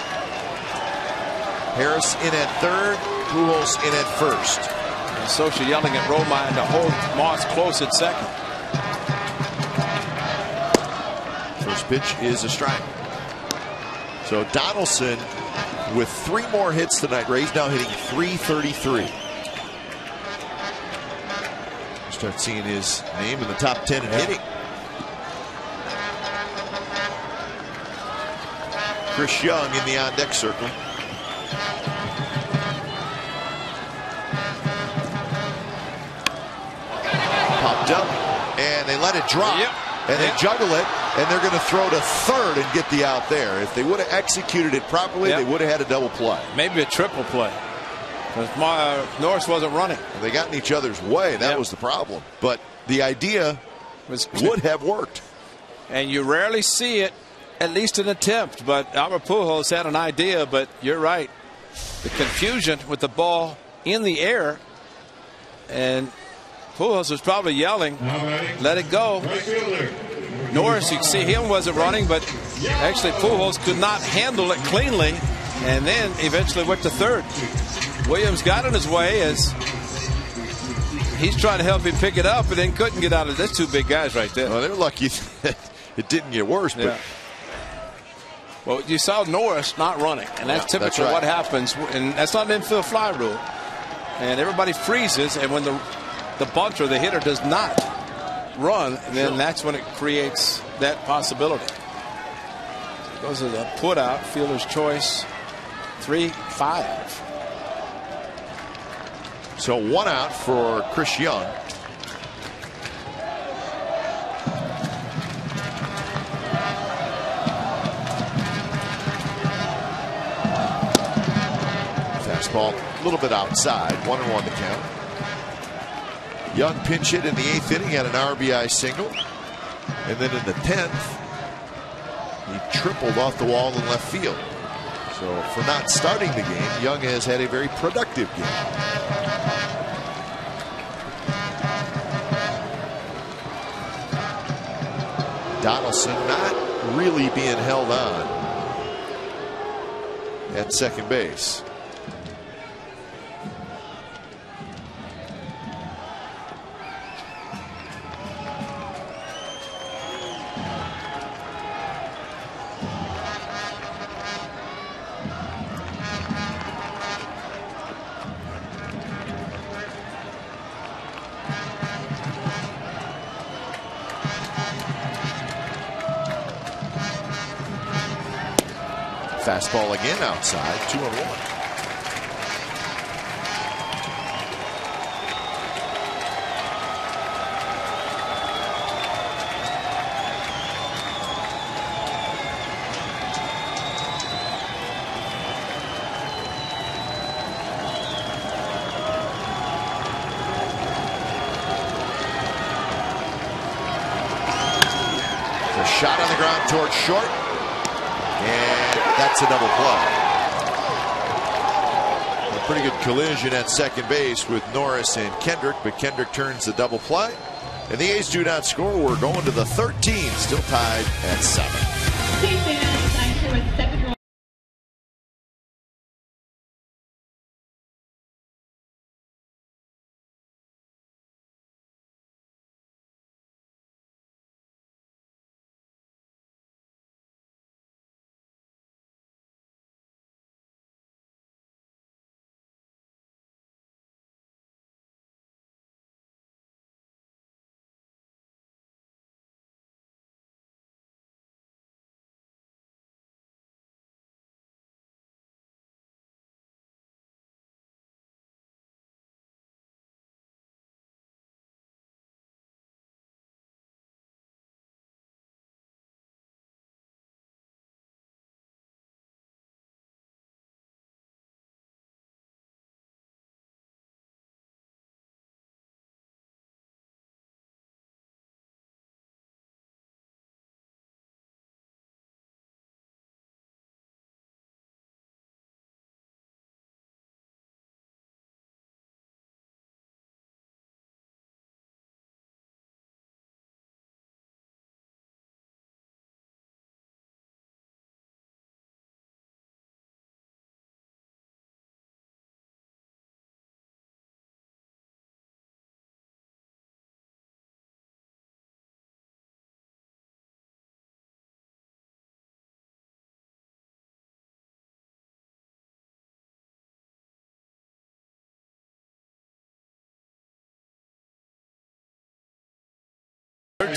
Speaker 1: Harris in at third, Pujols in at first.
Speaker 5: And Socha yelling at Romine to hold Moss close at second.
Speaker 1: First pitch is a strike. So Donaldson with 3 more hits tonight. Ray's now hitting .333. Start seeing his name in the top 10 in hitting. Chris Young in the on-deck circle. Popped up, and they let it drop. And they juggle it, and they're going to throw to third and get the out there. If they would have executed it properly, they would have had a double play.
Speaker 5: Maybe a triple play. Because Norris wasn't running.
Speaker 1: They got in each other's way. That was the problem. But the idea would have worked.
Speaker 5: And you rarely see it, at least an attempt. But Albert Pujols had an idea, but you're right. The confusion with the ball in the air, and Pujols was probably yelling, let it go. Norris, you can see him wasn't running, but actually Pujols could not handle it cleanly, and then eventually went to third. Williams got in his way as he's trying to help him pick it up, and then couldn't get out of it. That's 2 big guys right there.
Speaker 1: Well, they're lucky that it didn't get worse. But
Speaker 5: well, you saw Norris not running, and that's typically what happens, and that's not an infield fly rule. And everybody freezes, and when the bunter, the hitter, does not run, then that's when it creates that possibility. So it goes to the put out, fielder's choice, 3-5.
Speaker 1: So 1 out for Chris Young. Fastball a little bit outside. 1-1 to count. Young pinch hit in the 8th inning, had an RBI single. And then in the 10th, he tripled off the wall in left field. So for not starting the game, Young has had a very productive game. Donaldson not really being held on at second base. Fastball again outside, 2-1. ground towards short. And that's a double play. A pretty good collision at second base with Norris and Kendrick, but Kendrick turns the double play. And the A's do not score. We're going to the 13th, still tied at 7.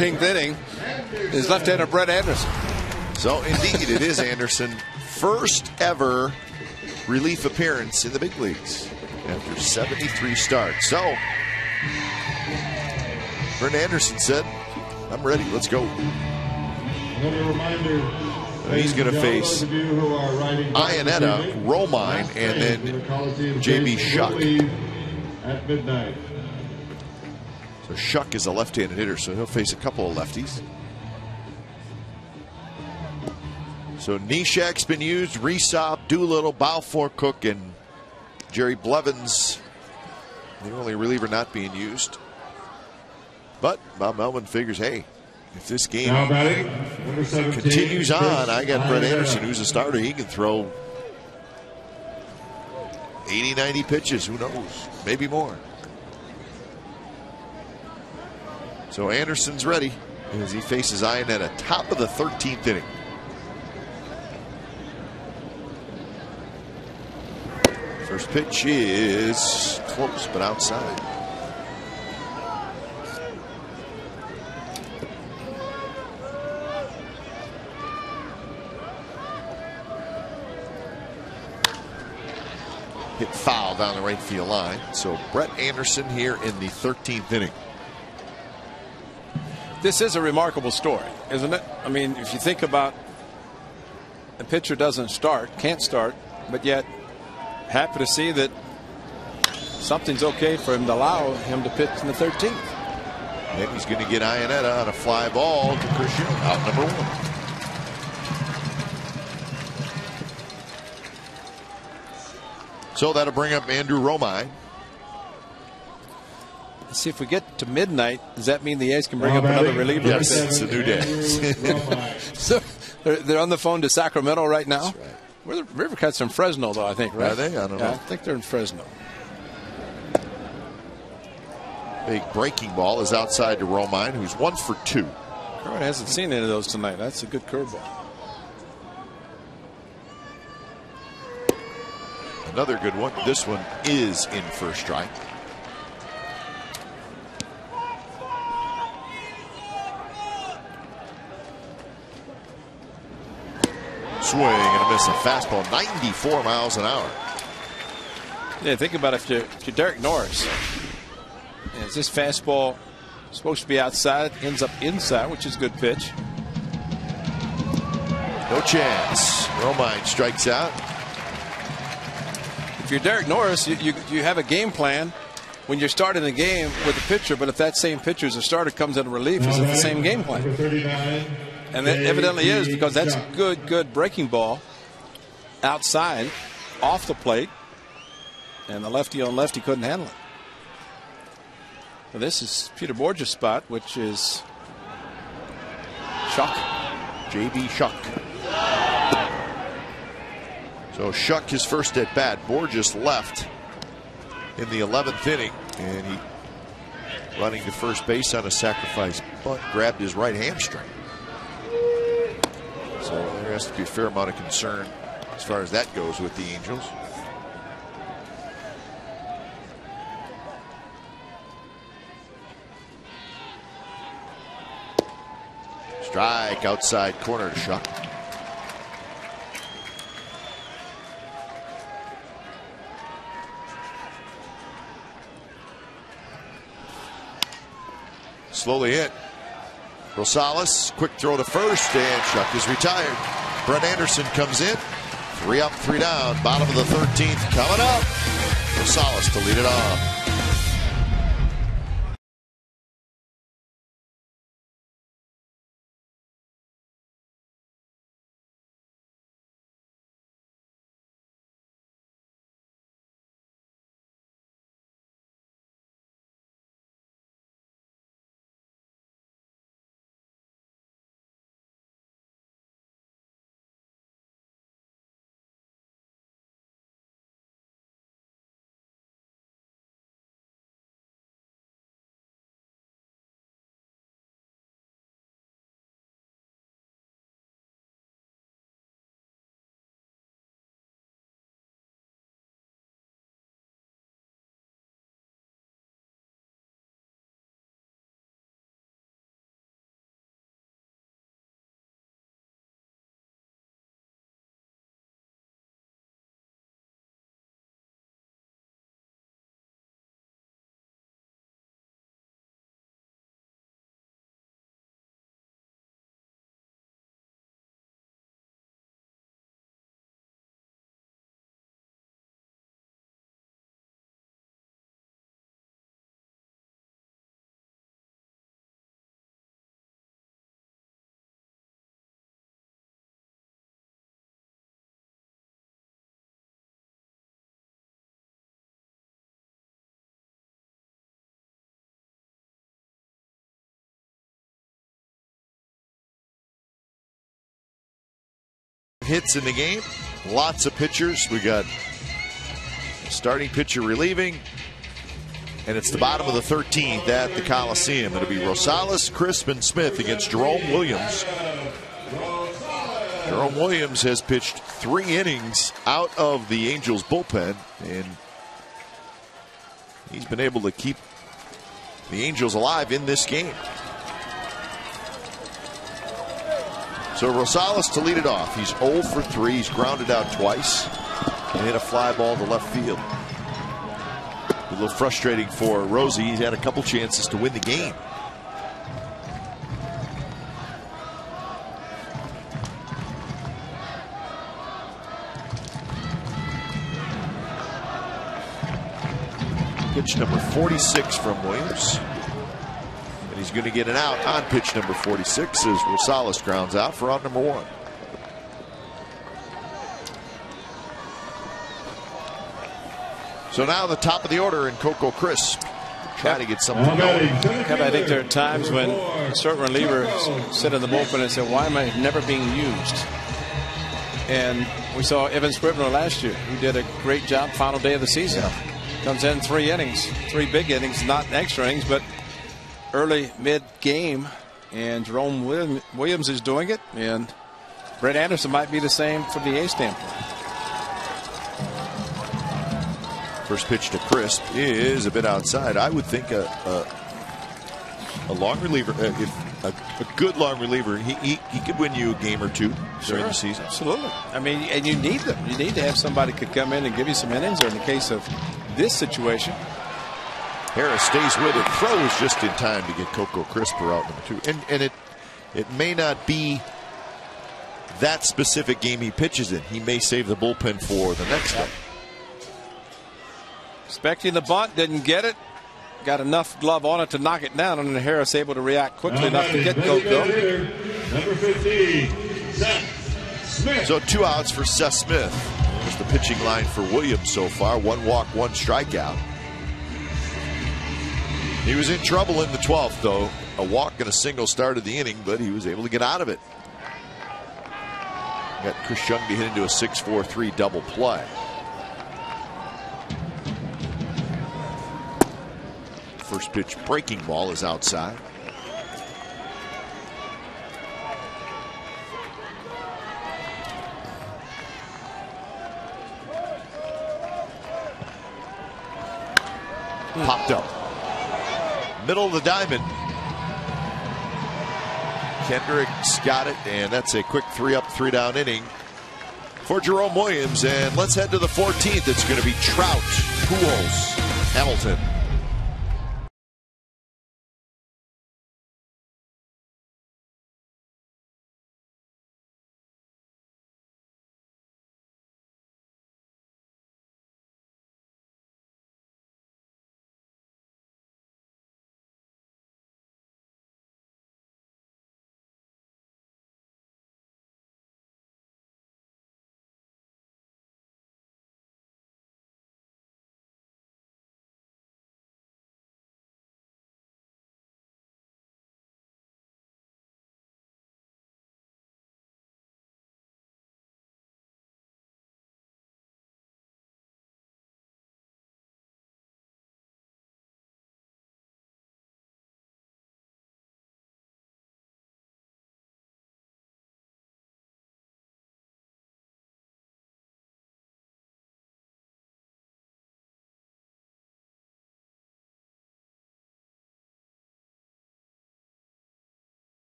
Speaker 5: Inning is left-hander Brett Anderson.
Speaker 1: So indeed, it is Anderson. First ever relief appearance in the big leagues after 73 starts. So Brett Anderson said, "I'm ready. Let's go."
Speaker 4: Another reminder.
Speaker 1: He's going to face Iannetta, Romine, and then J.B. Shuck.
Speaker 4: At midnight.
Speaker 1: So Shuck is a left-handed hitter, so he'll face a couple of lefties. So Neshek's been used, Resop, Doolittle, Balfour, Cook, and Jerry Blevins, the only reliever not being used. But Bob Melvin figures, hey, if this game continues on, I got Brett Anderson, who's a starter. He can throw 80, 90 pitches. Who knows? Maybe more. So Anderson's ready as he faces Iannetta, top of the 13th inning. First pitch is close, but outside. Hit foul down the right field line. So Brett Anderson here in the 13th inning.
Speaker 5: This is a remarkable story, isn't it? I mean, if you think about the pitcher can't start, but yet happy to see that something's okay for him to allow him to pitch in the 13th.
Speaker 1: And he's going to get Iannetta on a fly ball to Christian, out number 1. So that'll bring up Andrew Romine.
Speaker 5: Let's see if we get to midnight. Does that mean the A's can bring up another reliever?
Speaker 1: Yes, it's a new day.
Speaker 5: So they're on the phone to Sacramento right now.
Speaker 1: That's right.
Speaker 5: We're the Rivercats in Fresno, though, I think, right?
Speaker 1: Are they? I don't know.
Speaker 5: I think they're in Fresno.
Speaker 1: Big breaking ball is outside to Romine, who's 1 for 2.
Speaker 5: Kerwin hasn't seen any of those tonight. That's a good curveball.
Speaker 1: Another good one. This one is in for a strike. Swing and a miss, a fastball, 94 miles an hour.
Speaker 5: Yeah, think about if you're Derek Norris. Is this fastball supposed to be outside, ends up inside, which is a good pitch.
Speaker 1: No chance. Romine strikes out.
Speaker 5: If you're Derek Norris, you have a game plan when you're starting the game with a pitcher, but if that same pitcher as a starter comes in relief, is it the same game plan?
Speaker 4: Number 39,
Speaker 5: And it evidently is, because that's good breaking ball outside, off the plate. And the lefty on lefty couldn't handle it. Well, this is Peter Borges' spot, which is Shuck.
Speaker 1: J.B. Shuck. So Shuck his first at bat. Borges left in the 11th inning, and he running to first base on a sacrifice bunt, grabbed his right hamstring. So there has to be a fair amount of concern as far as that goes with the Angels. Strike outside corner to Shuck. Slowly hit. Rosales, quick throw to first, and Shuck is retired. Brett Anderson comes in. 3 up, 3 down. Bottom of the 13th coming up. Rosales to lead it off. Hits in the game, lots of pitchers. We got starting pitcher relieving, and it's the bottom of the 13th at the Coliseum. It'll be Rosales, Crisp, and Smith against Jerome Williams. Jerome Williams has pitched 3 innings out of the Angels bullpen, and he's been able to keep the Angels alive in this game. So Rosales to lead it off. He's 0 for 3. He's grounded out twice and hit a fly ball to left field. A little frustrating for Rosie. He's had a couple chances to win the game. Pitch number 46 from Williams. And he's going to get an out on pitch number 46 as Rosales grounds out for out number 1. So now the top of the order in Coco Crisp. Trying to get something going.
Speaker 5: I think there are times when certain relievers sit in the bullpen and say, why am I never being used? And we saw Evan Scribner last year, who did a great job final day of the season. Yeah. Comes in 3 innings, 3 big innings, not extra innings, but early, mid-game, and Jerome Williams is doing it, and Brett Anderson might be the same from the A standpoint.
Speaker 1: First pitch to Crisp is a bit outside. I would think a long reliever, a good long reliever, he could win you a game or 2 during the season.
Speaker 5: Absolutely. I mean, and you need them. You need to have somebody could come in and give you some innings, or in the case of this situation,
Speaker 1: Harris stays with it, throws just in time to get Coco Crisp for out number 2. And it may not be that specific game he pitches in. He may save the bullpen for the next one.
Speaker 5: Expecting the bunt, didn't get it. Got enough glove on it to knock it down, and then Harris able to react quickly enough to get Coco.
Speaker 4: Number 15, Seth Smith.
Speaker 1: So 2 outs for Seth Smith. There's the pitching line for Williams so far. 1 walk, 1 strikeout. He was in trouble in the 12th, though. A walk and a single started the inning, but he was able to get out of it. Got Chris Young to hit into a 6-4-3 double play. First pitch breaking ball is outside. Popped up. Middle of the diamond. Kendricks got it, and that's a quick 3-up, 3-down inning for Jerome Williams. And let's head to the 14th. It's going to be Trout, Pujols, Hamilton.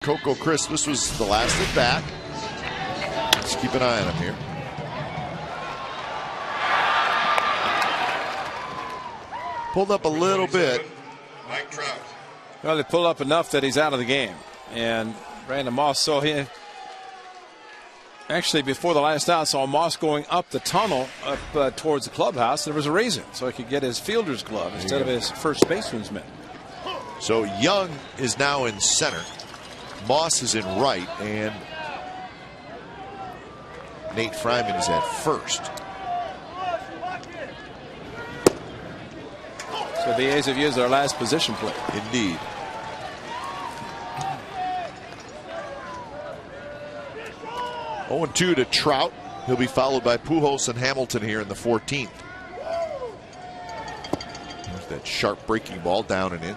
Speaker 1: Coco Crisp, this was the last at bat. Let's keep an eye on him here. Pulled up a little bit.
Speaker 4: Mike Trout.
Speaker 5: Well, they pulled up enough that he's out of the game. And Brandon Moss saw him. Actually, before the last out, saw Moss going up the tunnel up towards the clubhouse. There was a reason, so he could get his fielder's glove instead of his first baseman's mitt.
Speaker 1: So Young is now in center. Moss is in right, and Nate Fryman is at first.
Speaker 5: So the A's have used their last position play.
Speaker 1: Indeed. Oh, 0-2 to Trout. He'll be followed by Pujols and Hamilton here in the 14th. There's that sharp breaking ball down and in.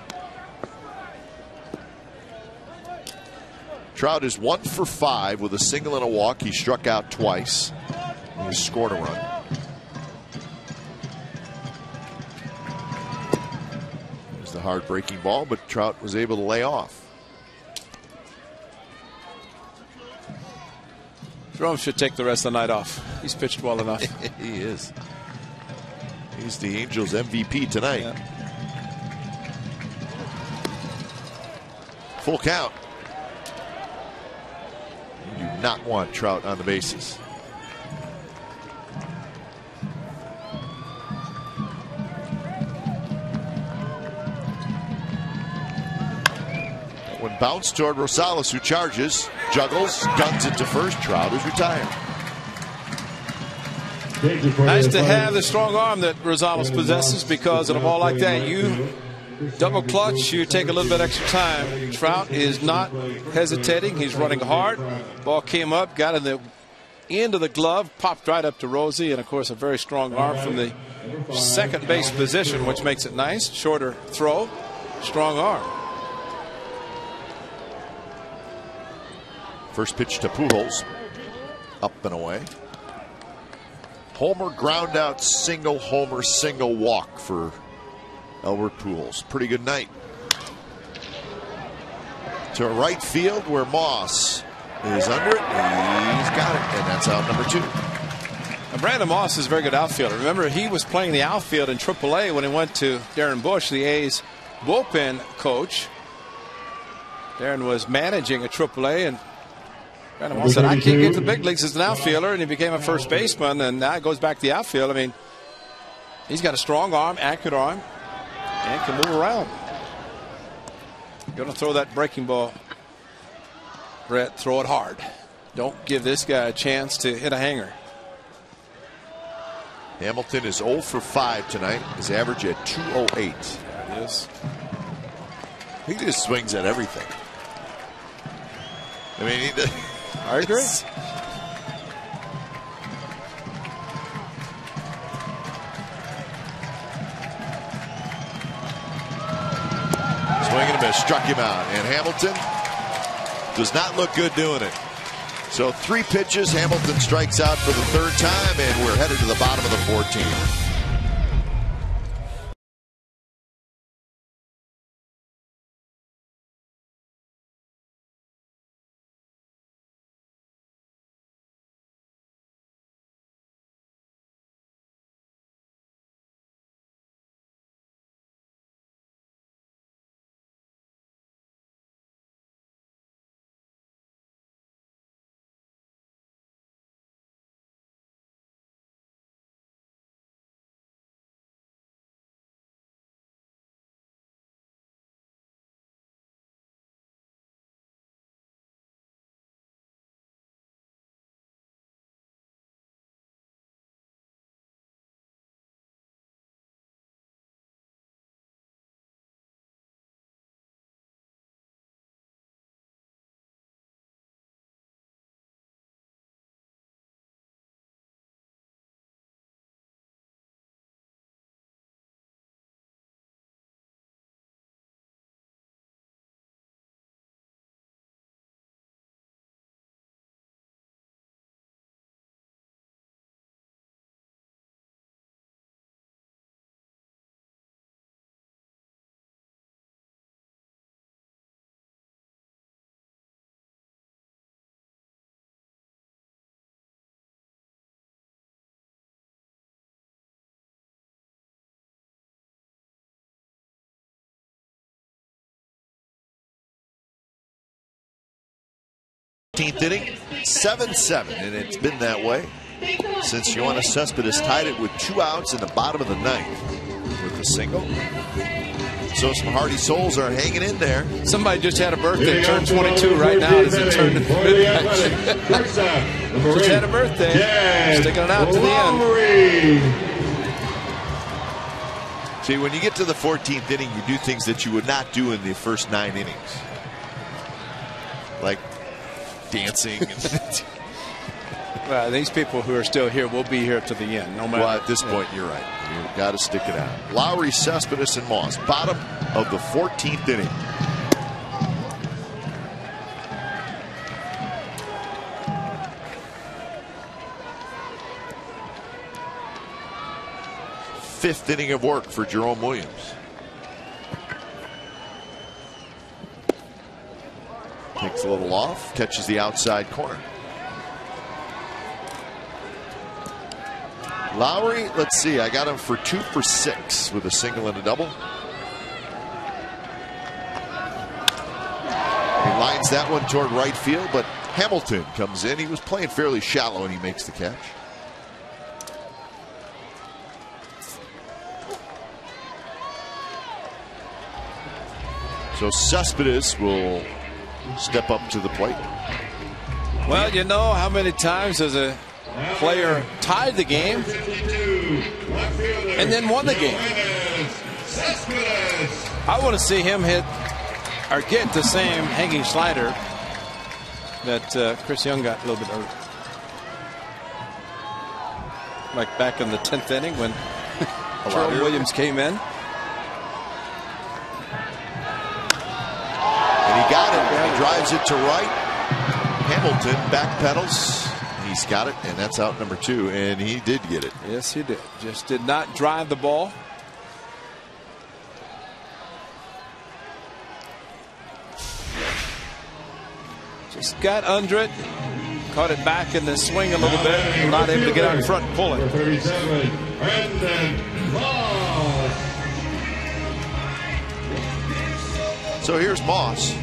Speaker 1: Trout is 1 for 5 with a single and a walk. He struck out twice. He scored a run. There's the hard breaking ball, but Trout was able to lay off.
Speaker 5: Jerome should take the rest of the night off. He's pitched well enough.
Speaker 1: He is. He's the Angels MVP tonight.
Speaker 5: Yeah.
Speaker 1: Full count. You do not want Trout on the bases. When bounced toward Rosales, who charges, juggles, guns it to first. Trout is retired.
Speaker 5: Nice to have the strong arm that Rosales possesses, because in a ball like that, you double clutch, you take a little bit extra time. Trout is not hesitating. He's running hard. Ball came up, got in the end of the glove, popped right up to Rosie, and of course a very strong arm from the second base position, which makes it nice. Shorter throw, strong arm.
Speaker 1: First pitch to Pujols, up and away. Homer ground out, single homer, single walk for Albert Pujols. Pretty good night. to right field where Moss is under it. He's got it, and that's out number 2.
Speaker 5: Now, Brandon Moss is a very good outfielder. Remember, he was playing the outfield in AAA when he went to Darren Bush, the A's bullpen coach. Darren was managing at AAA, and Brandon Moss said, I can't get to the big leagues as an outfielder, and he became a first baseman, and now he goes back to the outfield. I mean, he's got a strong arm, accurate arm, and can move around. You're going to throw that breaking ball, Brett, throw it hard. Don't give this guy a chance to hit a hanger.
Speaker 1: Hamilton is 0 for 5 tonight. His average at 208.
Speaker 5: There it is.
Speaker 1: He just swings at everything. I mean,
Speaker 5: I agree.
Speaker 1: Swing and a miss, struck him out, and Hamilton does not look good doing it. So 3 pitches, Hamilton strikes out for the 3rd time, and we're headed to the bottom of the 14th. Inning, 7-7, and it's been that way since Yoenis Cespedes tied it with 2 outs in the bottom of the 9th with a single. So some hardy souls are hanging in there.
Speaker 5: Somebody just had a birthday, turned 22 right now as it turned into midnight. Just had a birthday, sticking it out to the end.
Speaker 1: See, when you get to the 14th inning, you do things that you would not do in the first 9 innings, like dancing.
Speaker 5: Well, these people who are still here will be here to the end, no matter.
Speaker 1: Well, at this point, you're right. You've got to stick it out. Lowry, Cespedes, and Moss, bottom of the 14th inning. Fifth inning of work for Jerome Williams. Takes a little off, catches the outside corner. Lowry, let's see, I got him for 2 for 6 with a single and a double. He lines that one toward right field, but Hamilton comes in. He was playing fairly shallow and he makes the catch. So Cespedes will step up to the plate.
Speaker 5: Well, you know how many times has a player tied the game and then won the game? I want to see him hit or get the same hanging slider that Chris Young got a little bit early. Like back in the 10th inning when Jerome Williams came in.
Speaker 1: And he got it. He drives it to right. Hamilton backpedals. He's got it, and that's out number 2, and he did get it.
Speaker 5: Yes, he did. Just did not drive the ball. Just got under it. Caught it back in the swing a little bit. Not able to get out in front and pull it.
Speaker 4: 37, Brandon Moss.
Speaker 1: So here's Moss.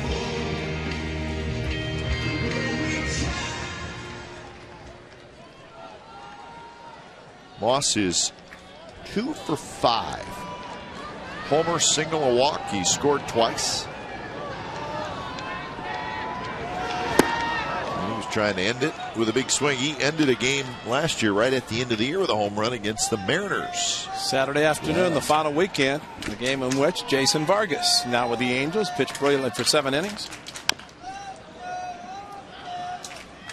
Speaker 1: Moss is 2 for 5. Homer, single, a walk. He scored twice. He was trying to end it with a big swing. He ended a game last year right at the end of the year with a home run against the Mariners.
Speaker 5: Saturday afternoon, the final weekend, the game in which Jason Vargas, now with the Angels, pitched brilliantly for 7 innings.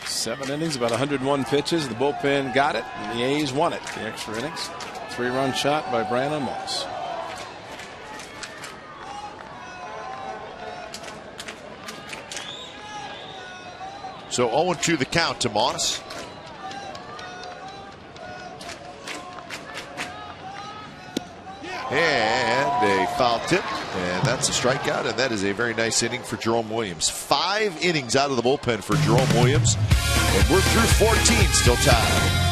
Speaker 5: 7 innings, about 101 pitches. The bullpen got it, and the A's won it. The extra innings. 3-run shot by Brandon Moss.
Speaker 1: So 0-2 the count to Moss. And a foul tip, and that's a strikeout, and that is a very nice inning for Jerome Williams. 5 innings out of the bullpen for Jerome Williams, and we're through 14, still tied.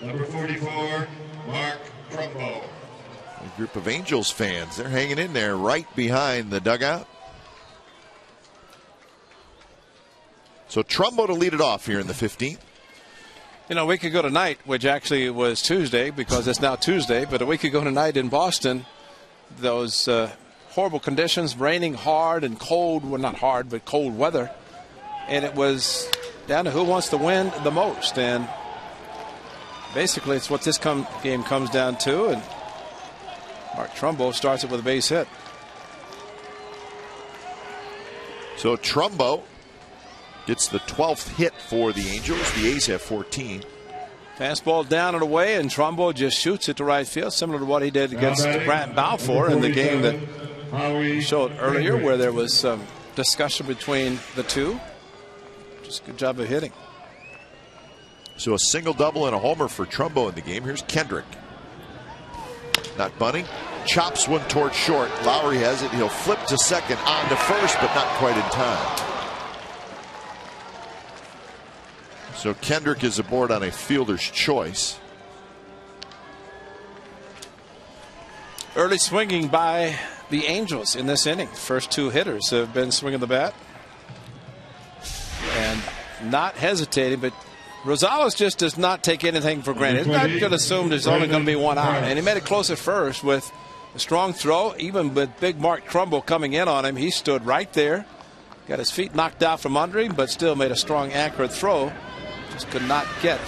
Speaker 4: Number 44, Mark Trumbo.
Speaker 1: A group of Angels fans, they're hanging in there right behind the dugout. So Trumbo to lead it off here in the 15th.
Speaker 5: You know, a week ago tonight, which actually was Tuesday because it's now Tuesday, but a week ago tonight in Boston, those horrible conditions, raining hard and cold, well, not hard, but cold weather. And it was down to who wants to win the most. And basically, it's what this game comes down to. And Mark Trumbo starts it with a base hit.
Speaker 1: So Trumbo gets the 12th hit for the Angels. The A's have 14.
Speaker 5: Fastball down and away, and Trumbo just shoots it to right field, similar to what he did against Brant Balfour in the game that we showed earlier, where there was some discussion between the two. Just a good job of hitting.
Speaker 1: So a single, double, and a homer for Trumbo in the game. Here's Kendrick. Not bunting. Chops one towards short. Lowry has it. He'll flip to second, on to first, but not quite in time. So Kendrick is aboard on a fielder's choice.
Speaker 5: Early swinging by the Angels in this inning. First 2 hitters have been swinging the bat. And not hesitating, but Rosales just does not take anything for granted. He's not going to assume there's only going to be 1 out. And he made it close at first with a strong throw. Even with big Mark Trumbo coming in on him, he stood right there. Got his feet knocked out from under him, but still made a strong, accurate throw. Just could not get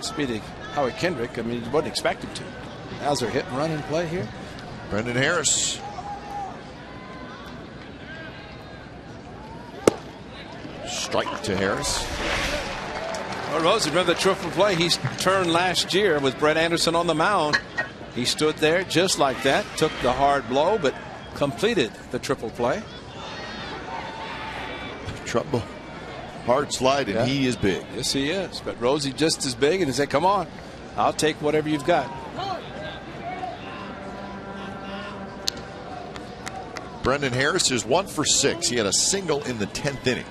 Speaker 5: speedy Howie Kendrick. I mean, he wasn't expecting to. How's their hit and run in play here?
Speaker 1: Brendan Harris. Strike to Harris.
Speaker 5: Well, Rose, remember the triple play he turned last year with Brett Anderson on the mound. He stood there just like that, took the hard blow, but completed the triple play.
Speaker 1: Trouble. Hard slide, and he is big.
Speaker 5: Yes, he is. But Rosie just as big, and he said, come on, I'll take whatever you've got.
Speaker 1: Brendan Harris is 1 for 6. He had a single in the 10th inning.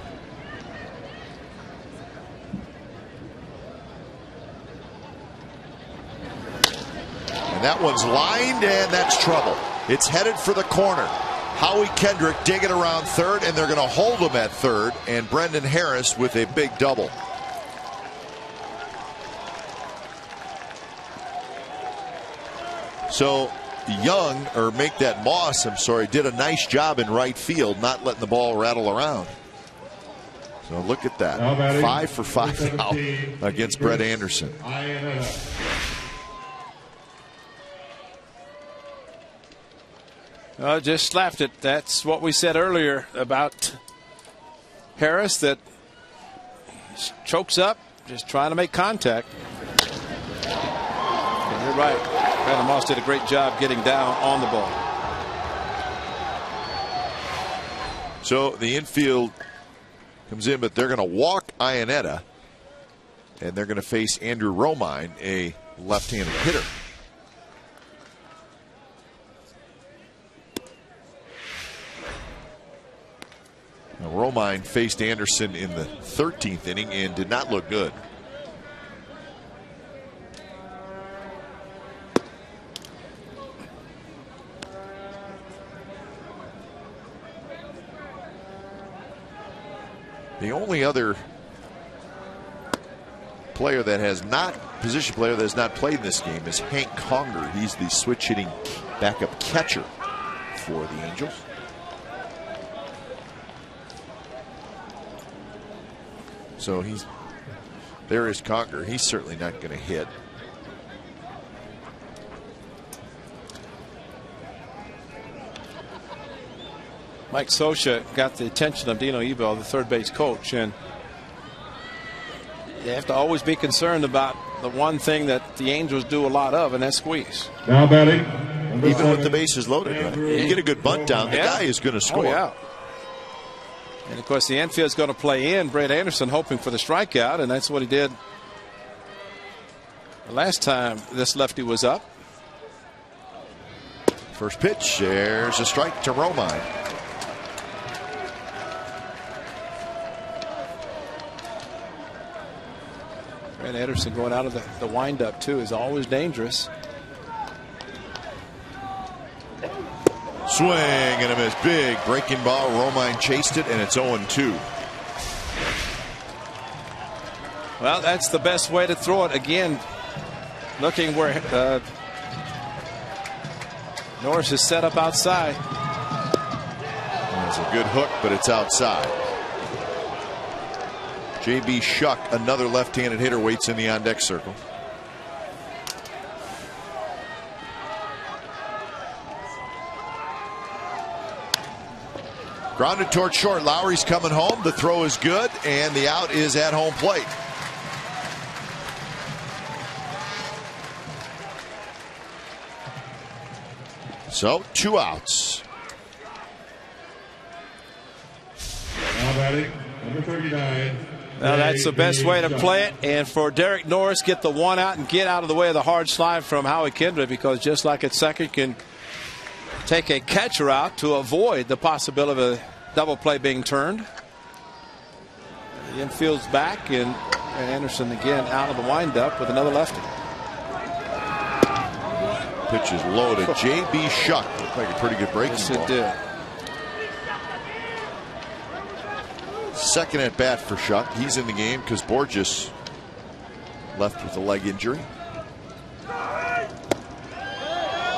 Speaker 1: And that one's lined, and that's trouble. It's headed for the corner. Howie Kendrick digging around third, and they're going to hold him at third. And Brendan Harris with a big double. So Young, or make that Moss, I'm sorry, did a nice job in right field, not letting the ball rattle around. So look at that. 5 for 5 now against Brett Anderson.
Speaker 5: Just slapped it. That's what we said earlier about Harris, that chokes up, just trying to make contact. And you're right. Brandon Moss did a great job getting down on the ball.
Speaker 1: So the infield comes in, but they're going to walk Iannetta, and they're going to face Andrew Romine, a left-handed hitter. Now, Romine faced Anderson in the 13th inning and did not look good. The only other player that has not, position player that has not played in this game is Hank Conger. He's the switch hitting backup catcher for the Angels. So there is Conger. He's certainly not going to hit.
Speaker 5: Mike Scioscia got the attention of Dino Ebel, the third base coach, and you have to always be concerned about the one thing that the Angels do a lot of, and that's squeeze.
Speaker 4: Now batting.
Speaker 1: Even with the bases loaded, right? You get a good bunt down, the guy is going to score.
Speaker 5: Oh, yeah. And of course the infield's going to play in Brett Anderson, hoping for the strikeout, and that's what he did the last time this lefty was up.
Speaker 1: First pitch, there's a strike to Romine.
Speaker 5: Brett Anderson going out of the windup too is always dangerous.
Speaker 1: Swing and a miss. Big breaking ball. Romine chased it, and it's 0-2.
Speaker 5: Well, that's the best way to throw it. Again, looking where Norris is set up outside.
Speaker 1: That's a good hook, but it's outside. J.B. Shuck, another left-handed hitter, waits in the on-deck circle. Grounded toward short. Lowry's coming home. The throw is good, and the out is at home plate. So 2 outs.
Speaker 4: Now batting, number 39.
Speaker 5: Now that's the best way to play it, and for Derek Norris, get the 1 out and get out of the way of the hard slide from Howie Kendrick, because just like at second, can take a catcher out to avoid the possibility of a double play being turned. The infield's back, and Anderson again out of the windup with another lefty.
Speaker 1: Pitch is loaded. J.B. Shuck looked like a pretty good breaking ball.
Speaker 5: Yes, it did.
Speaker 1: Second at bat for Shuck. He's in the game because Borges left with a leg injury.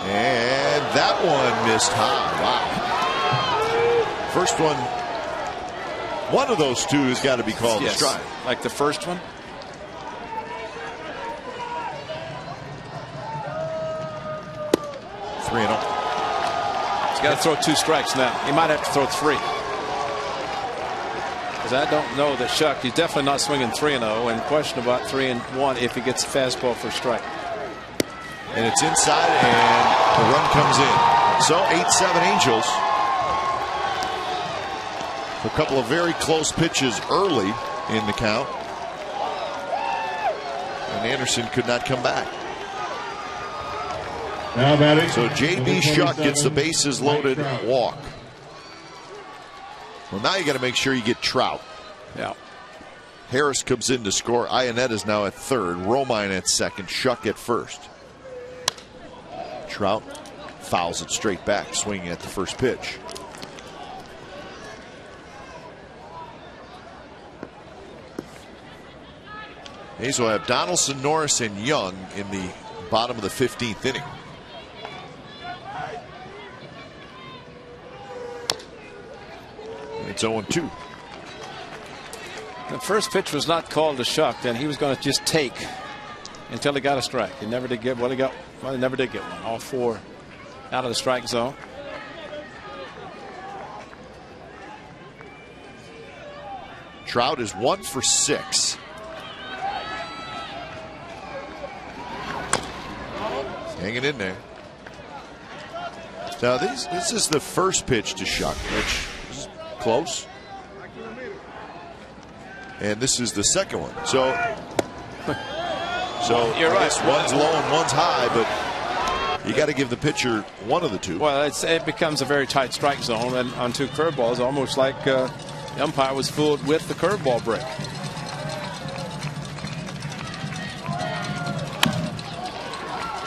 Speaker 1: And that one missed high. Wow. First one of those two has got to be called a strike.
Speaker 5: Like the first one.
Speaker 1: Three and 0.
Speaker 5: He's got to throw 2 strikes now. He might have to throw 3. Because I don't know that Shuck, he's definitely not swinging 3-0, and question about 3-1 if he gets a fastball for a strike.
Speaker 1: And it's inside, and the run comes in. So 8-7 Angels. A couple of very close pitches early in the count. And Anderson could not come back.
Speaker 4: Now batting.
Speaker 1: So J.B. Shuck gets the bases loaded walk. Well, now you got to make sure you get Trout.
Speaker 5: Yeah.
Speaker 1: Harris comes in to score. Ionetta is now at third. Romine at second. Shuck at first. Trout fouls it straight back, swinging at the first pitch. A's will have Donaldson, Norris, and Young in the bottom of the 15th inning. It's 0-2.
Speaker 5: The first pitch was not called to Shuck, then he was going to just take until he got a strike. He never did get he never did get one. All four out of the strike zone.
Speaker 1: Trout is 1 for 6. Hanging in there. Now this is the first pitch to Shuck, which is close. And this is the second one. So
Speaker 5: you're right.
Speaker 1: One's low and one's high, but you got to give the pitcher one of the two.
Speaker 5: Well, it becomes a very tight strike zone, and on two curveballs, almost like the umpire was fooled with the curveball break.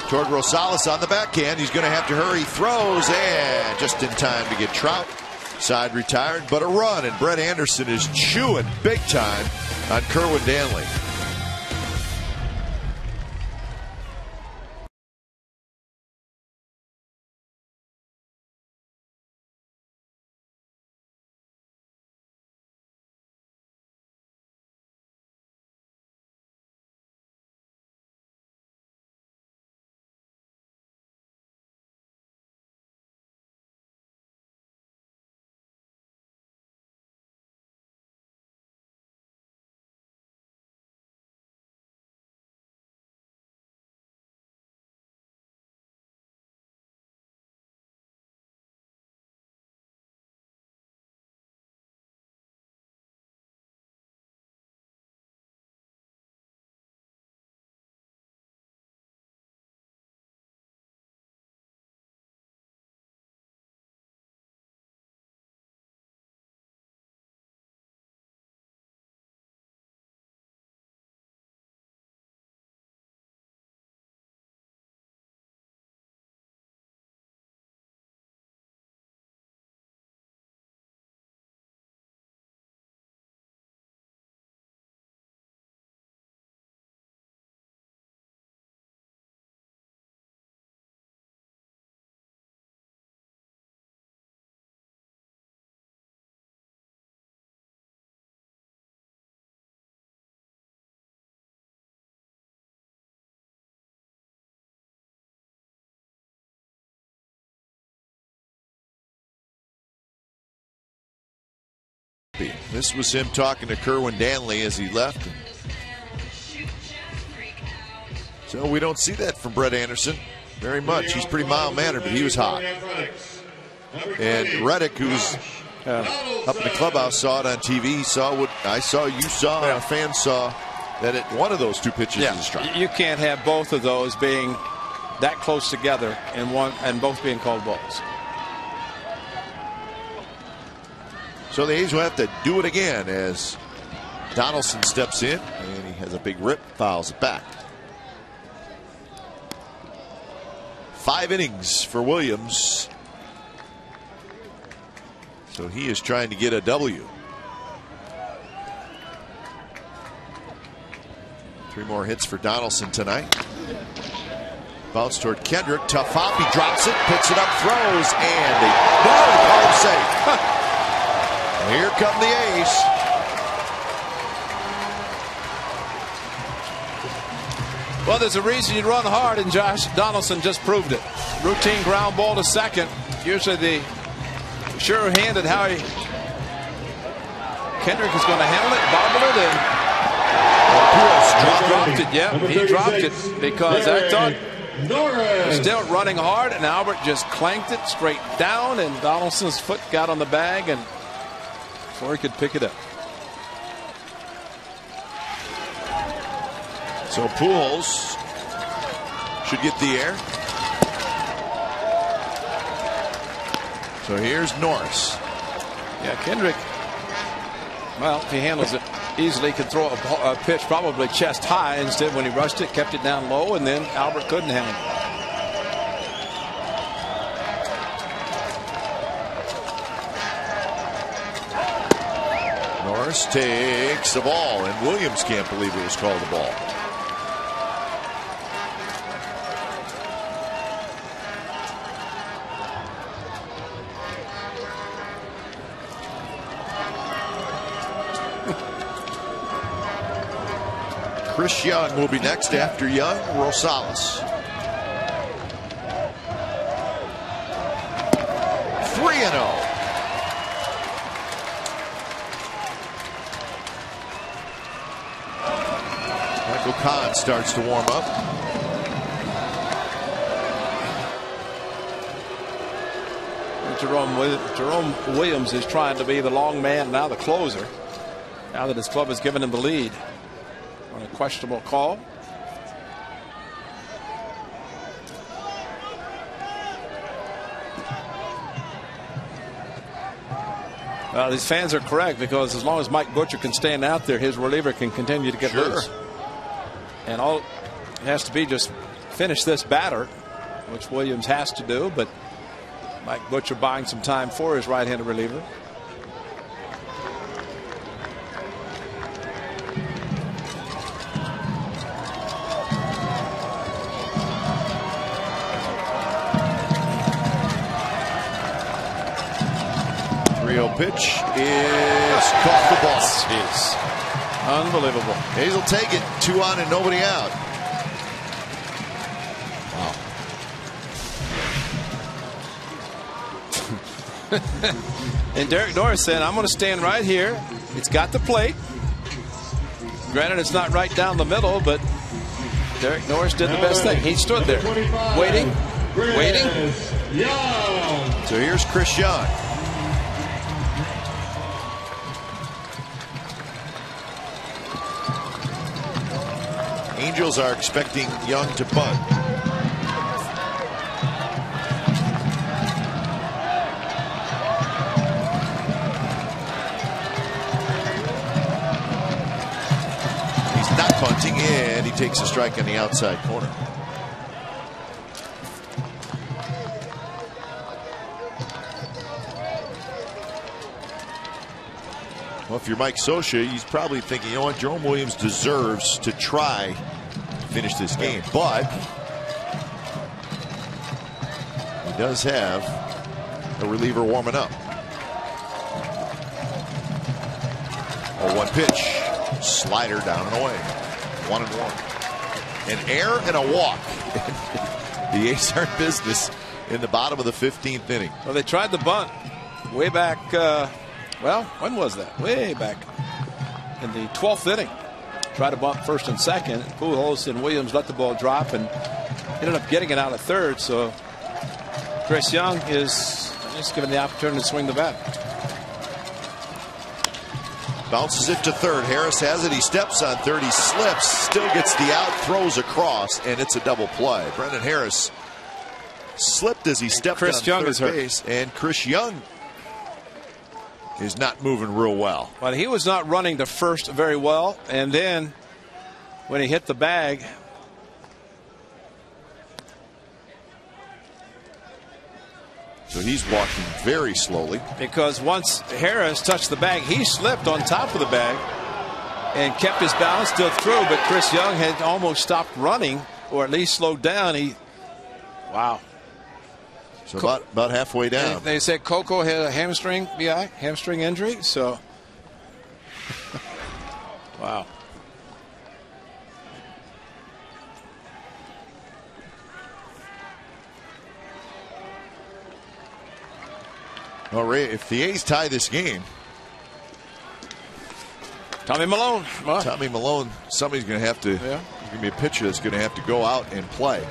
Speaker 1: Toward Rosales on the backhand. He's going to have to hurry. Throws, and just in time to get Trout. Side retired, but a run, and Brett Anderson is chewing big time on Kerwin Danley. This was him talking to Kerwin Danley as he left. So we don't see that from Brett Anderson very much. He's pretty mild-mannered, but he was hot. And Reddick, who's up in the clubhouse, saw it on TV, saw what I saw, you saw, our fans saw, that one of those two pitches is a strike.
Speaker 5: You can't have both of those being that close together and both being called balls.
Speaker 1: So the A's will have to do it again as Donaldson steps in, and he has a big rip, fouls it back. 5 innings for Williams. So he is trying to get a W. 3 more hits for Donaldson tonight. Bounce toward Kendrick. Tough hop. He drops it, picks it up, throws, and they call him safe. Here come the A's.
Speaker 5: Well, there's a reason you run hard, and Josh Donaldson just proved it. Routine ground ball to second. Usually the sure-handed Howie Kendrick is going to handle it, bobble it, and he dropped it. Yeah, he dropped it because I thought
Speaker 4: Norris.
Speaker 5: Still running hard, and Albert just clanked it straight down, and Donaldson's foot got on the bag, and before he could pick it up.
Speaker 1: So Pujols should get the air. So here's Norris.
Speaker 5: Yeah, Kendrick, well, if he handles it easily, could throw a pitch probably chest high. Instead, when he rushed it, kept it down low, and then Albert couldn't handle it.
Speaker 1: Norris takes the ball, and Williams can't believe it was called a ball. Chris Young will be next. After Young, Rosales. 3-0. Michael Kahn starts to warm up.
Speaker 5: Jerome Williams is trying to be the long man, now the closer, now that his club has given him the lead on a questionable call. These fans are correct, because as long as Mike Butcher can stand out there, his reliever can continue to get loose. And all it has to be just finish this batter, which Williams has to do, but Mike Butcher buying some time for his right-handed reliever.
Speaker 1: Pitch is caught the ball.
Speaker 5: Jeez. Unbelievable.
Speaker 1: Hayes will take it. 2 on and nobody out.
Speaker 5: Wow. And Derek Norris said, I'm going to stand right here. It's got the plate. Granted, it's not right down the middle, but Derek Norris did the best thing. He stood there waiting.
Speaker 1: So here's Chris Young. Angels are expecting Young to bunt. He's not bunting, and he takes a strike on the outside corner. Well, if you're Mike Scioscia, he's probably thinking, you know what, Jerome Williams deserves to try to finish this game, but he does have a reliever warming up. Oh, 1 pitch, slider down and away, 1-1. An error and a walk. The A's are in business in the bottom of the 15th inning.
Speaker 5: Well, they tried the bunt way back. Well, when was that? Way back in the 12th inning. Tried to bunt first and second. Pujols and Williams let the ball drop and ended up getting it out of third. So Chris Young is just given the opportunity to swing the bat.
Speaker 1: Bounces it to third. Harris has it. He steps on third. He slips. Still gets the out. Throws across, and it's a double play. Brendan Harris slipped as he stepped on third base, and Chris Young is not moving real well.
Speaker 5: But he was not running to first very well, and then when he hit the bag,
Speaker 1: so he's walking very slowly,
Speaker 5: because once Harris touched the bag, he slipped on top of the bag and kept his balance, still through, but Chris Young had almost stopped running, or at least slowed down. Wow.
Speaker 1: So about halfway down.
Speaker 5: They said Coco had a hamstring injury. So, wow.
Speaker 1: Well, Ray, if the A's tie this game,
Speaker 5: Tommy Milone.
Speaker 1: Tommy Milone, somebody's going to have to. Yeah. There's going to be a pitcher that's going to have to go out and play.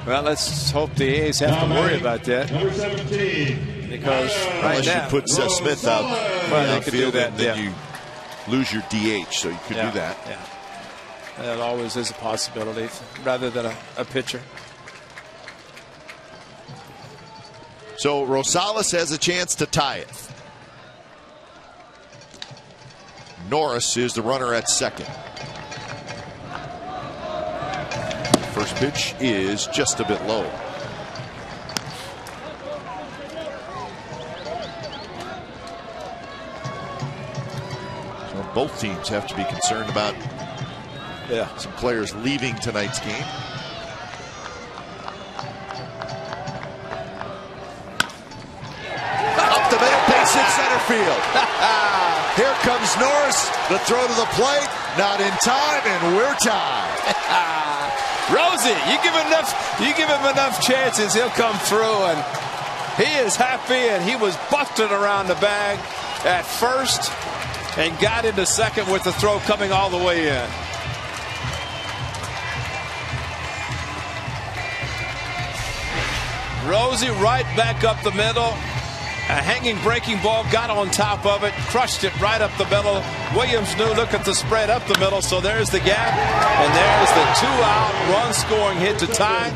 Speaker 5: Well, let's hope the A's have to worry about that.
Speaker 4: Number 17.
Speaker 5: Because
Speaker 1: Unless
Speaker 5: now,
Speaker 1: you put Smith out,
Speaker 5: they could do that.
Speaker 1: then you lose your DH, so you could do that.
Speaker 5: Yeah. That always is a possibility rather than a pitcher.
Speaker 1: So Rosales has a chance to tie it. Norris is the runner at second. First pitch is just a bit low. So both teams have to be concerned about some players leaving tonight's game. Up the middle, base hit center field. Here comes Norris. The throw to the plate, not in time, and we're tied.
Speaker 5: Rosie, you give him enough chances, he'll come through, and he is happy. And he was busted around the bag at first and got into second with the throw coming all the way in. Rosie right back up the middle. A hanging breaking ball, got on top of it, crushed it right up the middle. Williams knew, look at the spread up the middle, so there's the gap. And there's the 2-out run-scoring hit to tie.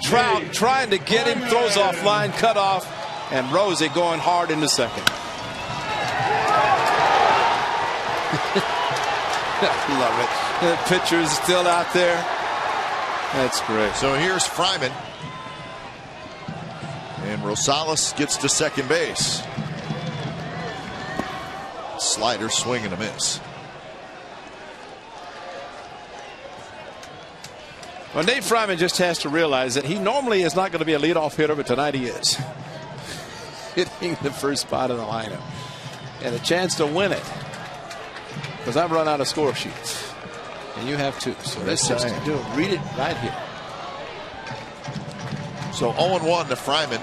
Speaker 5: Trout trying to get him, throws off line, cut off, and Rosie going hard into second. Love it. The pitcher is still out there. That's great.
Speaker 1: So here's Fryman. And Rosales gets to second base. Slider, swing and a miss.
Speaker 5: Well, Nate Fryman just has to realize that he normally is not going to be a leadoff hitter, but tonight he is. Hitting the first spot in the lineup. And a chance to win it. Because I've run out of score sheets. And you have too. So let's just do it. Read it right here.
Speaker 1: So 0-1 to Fryman.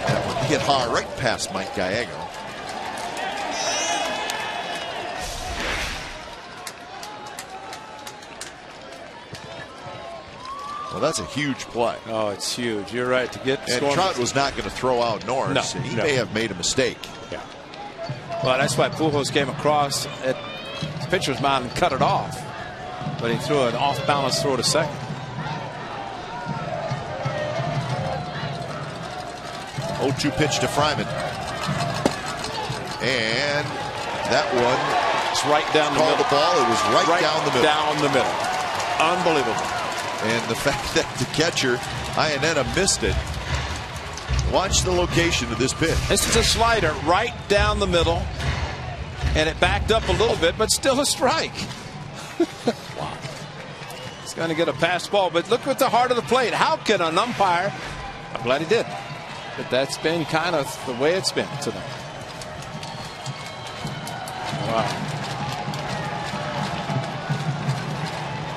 Speaker 1: That one hit hard right past Mike Gallego. Well, that's a huge play.
Speaker 5: Oh, it's huge. You're right. To get
Speaker 1: and Trout was not going to throw out Norris.
Speaker 5: No,
Speaker 1: he may have made a mistake.
Speaker 5: Yeah. Well, that's why Pujols came across at the pitcher's mound and cut it off. But he threw an off-balance throw to second.
Speaker 1: Oh, 0-2 pitch to Fryman. And that one,
Speaker 5: it's right down the middle.
Speaker 1: The ball. It was right down the middle.
Speaker 5: Down the middle. Unbelievable.
Speaker 1: And the fact that the catcher, Iannetta, missed it. Watch the location of this pitch.
Speaker 5: This is a slider right down the middle. And it backed up a little bit, but still a strike. Wow. He's going to get a pass ball, but look at the heart of the plate. How can an umpire? I'm glad he did. But that's been kind of the way it's been tonight. Wow.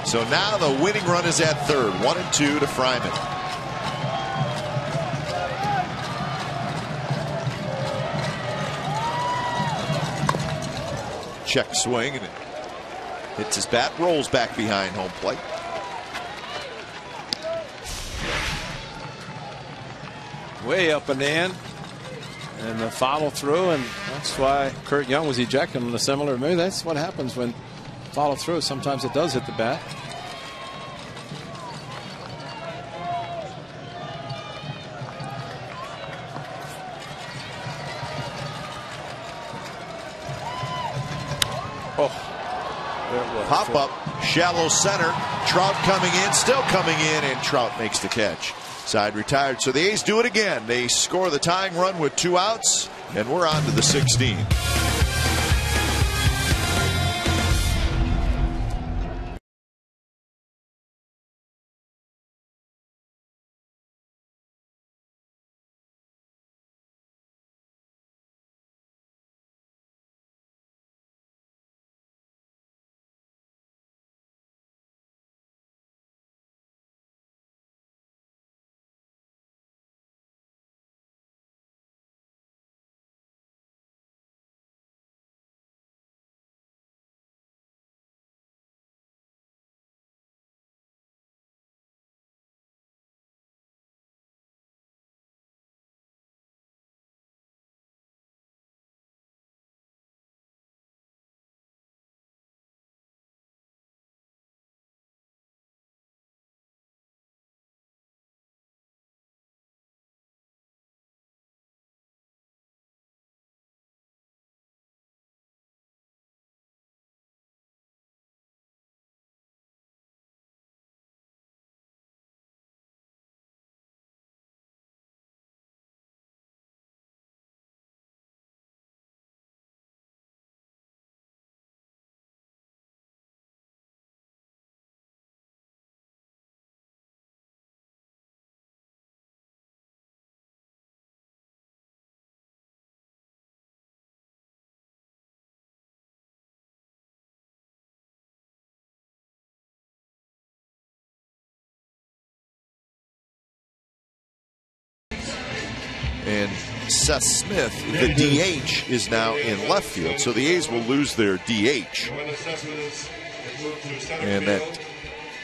Speaker 1: So now the winning run is at third. 1-2 to Fryman. Check swing and it hits his bat, rolls back behind home plate.
Speaker 5: Way up and in. And the follow through, and that's why Kurt Young was ejected in a similar move. That's what happens when follow through. Sometimes it does hit the bat.
Speaker 1: Pop up, shallow center. Trout coming in, still coming in, and Trout makes the catch. Side retired. So the A's do it again. They score the tying run with 2 outs, and we're on to the 16th. and Seth Smith, the DH, is now in left field. So the A's will lose their DH. And that,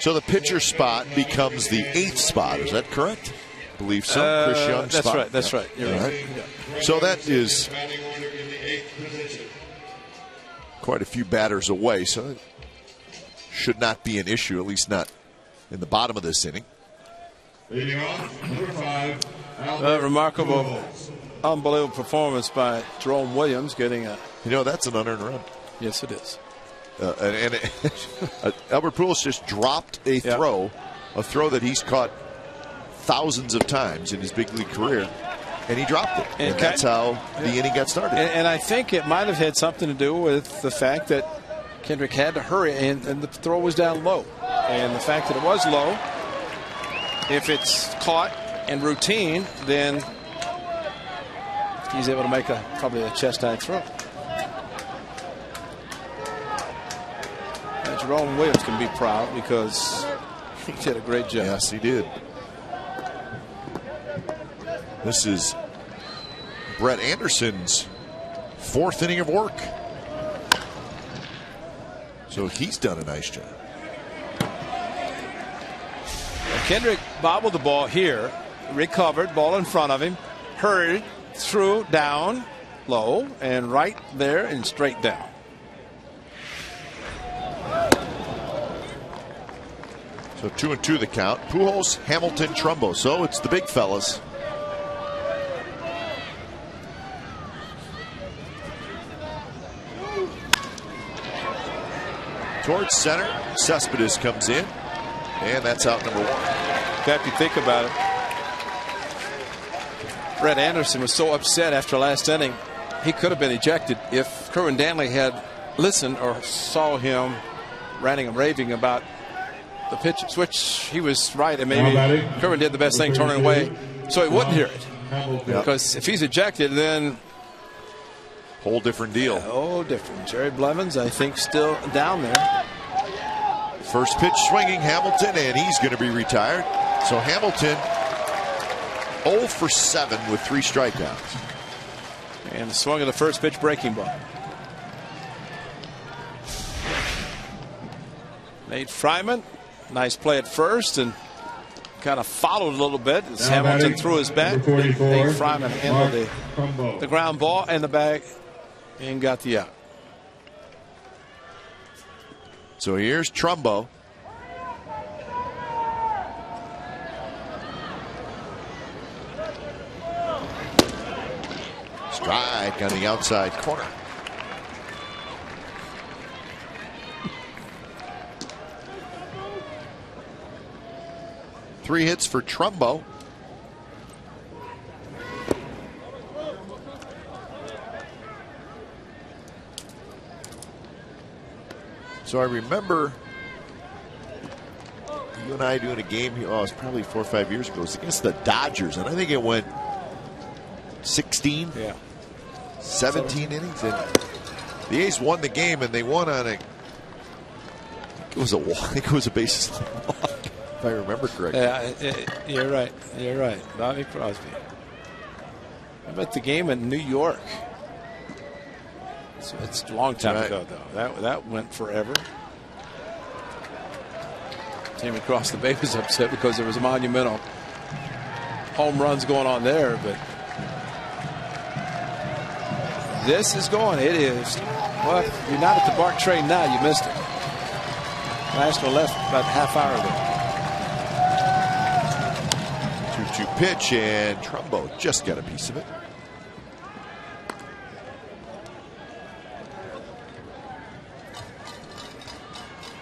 Speaker 1: so the pitcher spot becomes the 8th spot. Is that correct? I believe so. Chris Young's
Speaker 5: that's
Speaker 1: spot.
Speaker 5: right. That's right. You're right.
Speaker 1: Yeah. So that is quite a few batters away. So it should not be an issue, at least not in the bottom of this inning.
Speaker 5: Remarkable, unbelievable performance by Jerome Williams, getting a.
Speaker 1: That's an unearned run.
Speaker 5: Yes, it is.
Speaker 1: Albert Pujols just dropped a throw that he's caught thousands of times in his big league career, and he dropped it. And that's how the inning got started.
Speaker 5: And I think it might have had something to do with the fact that Kendrick had to hurry, and the throw was down low. And the fact that it was low, if it's caught and routine, then he's able to make probably a chest-high throw. And Jerome Williams can be proud because he did a great job.
Speaker 1: Yes, he did. This is Brett Anderson's 4th inning of work. So he's done a nice job.
Speaker 5: Kendrick bobbled the ball here, recovered, ball in front of him, hurried through, down, low, and right there and straight down.
Speaker 1: So 2-2 the count. Pujols, Hamilton, Trumbo. So it's the big fellas. Towards center, Cespedes comes in, and that's out number 1.
Speaker 5: In fact, if you think about it, Brett Anderson was so upset after last inning, he could have been ejected if Kerwin Danley had listened or saw him ranting and raving about the pitches, which he was right, and maybe Kerwin did the best thing, turning away so he wouldn't hear it. Because if he's ejected, then
Speaker 1: whole different deal.
Speaker 5: Oh, different. Jerry Blevins, I think, still down there.
Speaker 1: First pitch swinging, Hamilton, and he's going to be retired. So Hamilton 0 for 7 with 3 strikeouts.
Speaker 5: And swung at the first pitch, breaking ball. Nate Fryman, nice play at first, and kind of followed a little bit as Hamilton threw his bat. Nate Fryman handled the ground ball and the bag and got the out.
Speaker 1: So here's Trumbo. Strike on the outside corner. Three hits for Trumbo. So I remember you and I doing a game here. Oh, it was probably 4 or 5 years ago. It was against the Dodgers, and I think it went 16, 17 innings. And the A's won the game, and they won on I think it was a bases loaded walk, if I remember correctly.
Speaker 5: Yeah, you're right. You're right. Bobby Crosby. How about the game in New York? So it's a long time ago, though. That went forever. Team across the bay was upset because there was a monumental home runs going on there, but this is going. It is. Well, you're not at the BART train now. You missed it. Last one left about a half hour ago.
Speaker 1: 2-2 pitch, and Trumbo just got a piece of it.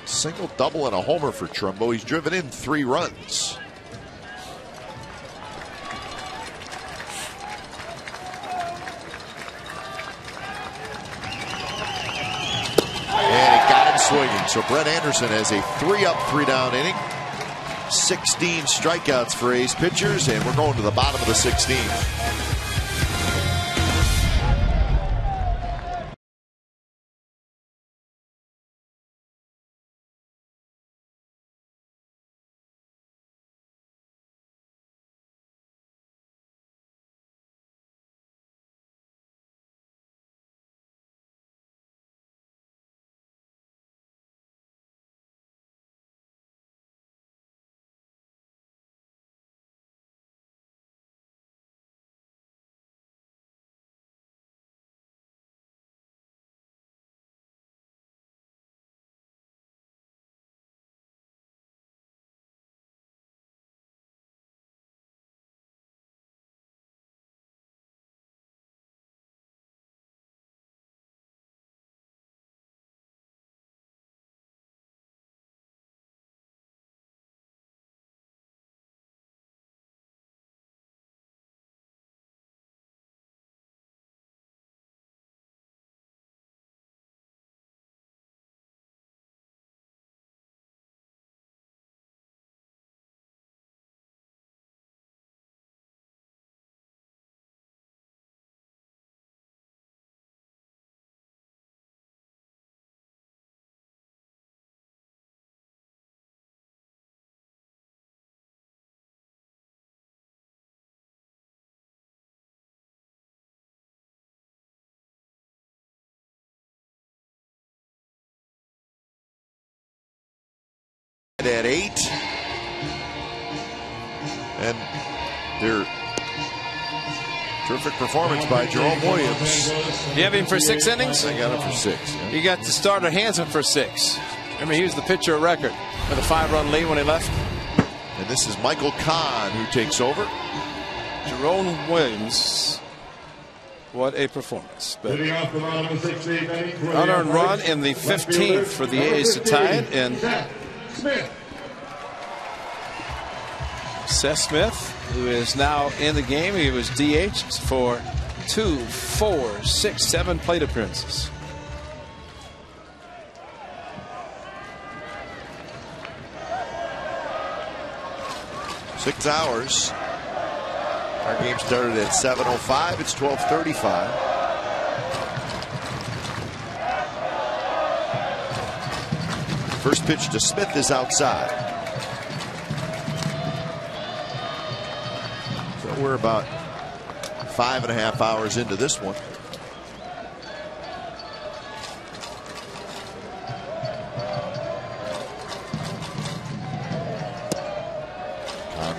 Speaker 1: Single, double, and a homer for Trumbo. He's driven in 3 runs. And he got him swinging. So Brett Anderson has a 3-up, 3-down inning. 16 strikeouts for A's pitchers, and we're going to the bottom of the 16th. tied at 8. And their terrific performance by Jerome Williams.
Speaker 5: You have him for 6 innings?
Speaker 1: I got him for 6. Yeah.
Speaker 5: You got the starter Hansen for 6. Remember, he was the pitcher of record with a 5-run lead when he left.
Speaker 1: And this is Michael Kahn who takes over.
Speaker 5: Jerome Williams. What a performance. But unearned run in the 15th for the A's to tie it. And Seth Smith, who is now in the game, he was DH'd for 2, 4, 6, 7 plate appearances.
Speaker 1: Six hours. Our game started at 7:05. It's 12:35. First pitch to Smith is outside. So we're about 5.5 hours into this one.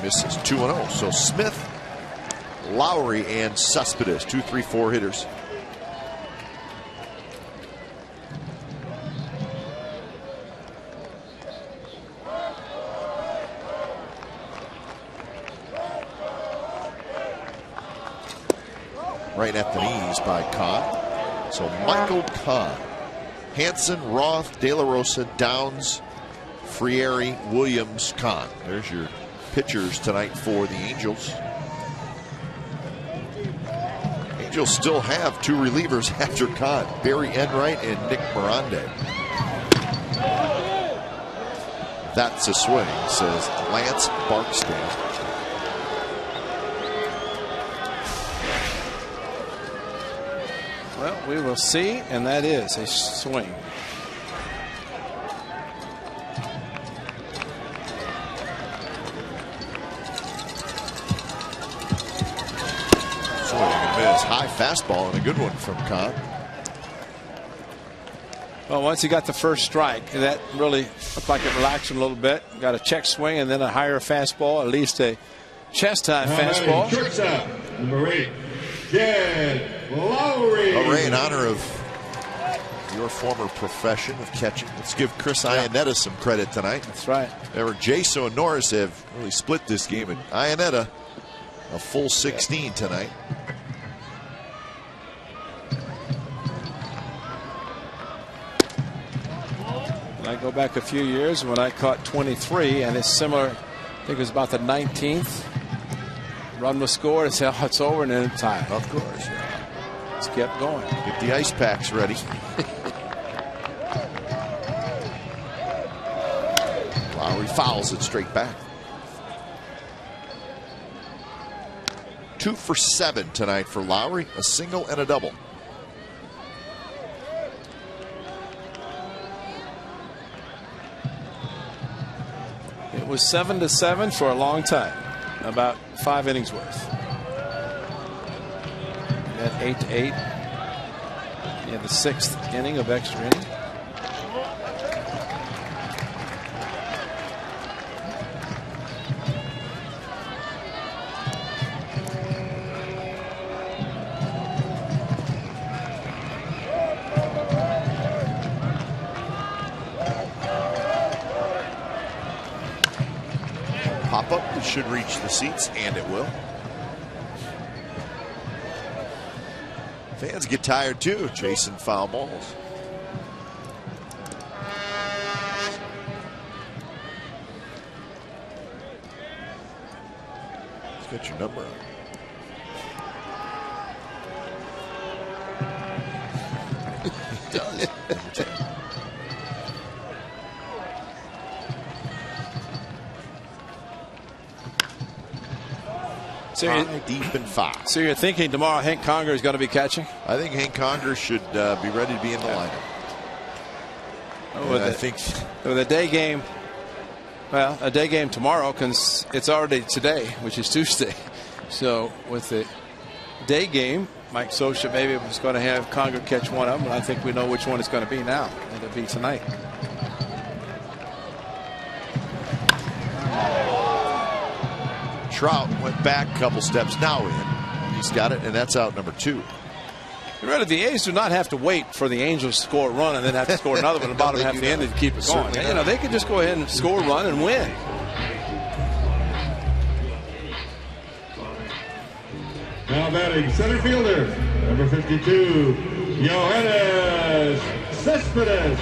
Speaker 1: Misses 2-0. So Smith, Lowry, and Cespedes, 2, 3, 4 hitters. Right at the knees by Kahn. So Michael Kahn, Hansen, Roth, De La Rosa, Downs, Frieri, Williams, Kahn. There's your pitchers tonight for the Angels. Angels still have 2 relievers after Kahn, Barry Enright and Nick Miranda. That's a swing, says Lance Barksdale.
Speaker 5: Well, we will see, and that is a swing.
Speaker 1: High fastball and a good one from Kahn.
Speaker 5: Well, once he got the first strike, that really looked like it relaxed him a little bit. Got a check swing and then a higher fastball, at least a chest high fastball.
Speaker 4: Shortstop, number 8, Jed Lowry.
Speaker 1: Well, Ray, in honor of your former profession of catching, let's give Chris Iannetta some credit tonight.
Speaker 5: That's right.
Speaker 1: Jaso and Norris have really split this game, and Iannetta a full 16 tonight.
Speaker 5: I go back a few years when I caught 23, and it's similar. I think it was about the 19th. Run was scored. It's it's over, and then it's tied.
Speaker 1: Of course, yeah.
Speaker 5: Just kept going.
Speaker 1: Get the ice packs ready. Lowry fouls it straight back. 2 for 7 tonight for Lowry, a single and a double.
Speaker 5: It was 7-7 for a long time, about 5 innings worth. At 8-8, you had the 6th inning of extra inning.
Speaker 1: Pop-up, it should reach the seats, and it will. Fans get tired too, chasing foul balls. Let's get your number on. It does.
Speaker 5: So
Speaker 1: deep in 5.
Speaker 5: So you're thinking tomorrow Hank Conger is going to be catching?
Speaker 1: I think Hank Conger should be ready to be in the lineup.
Speaker 5: With
Speaker 1: I think
Speaker 5: with a day game, well, a day game tomorrow, because it's already today, which is Tuesday. So with the day game, Mike Scioscia maybe was going to have Conger catch one of them, and I think we know which one it's going to be now. It'll be tonight.
Speaker 1: Trout went back a couple steps, now in. He's got it, and that's out number 2.
Speaker 5: Really, the A's do not have to wait for the Angels to score a run and then have to score another one in the bottom half of the inning to keep it going. You know, they could just go ahead and score a run and win.
Speaker 4: Now batting center fielder, number 52, Yoenis Cespedes.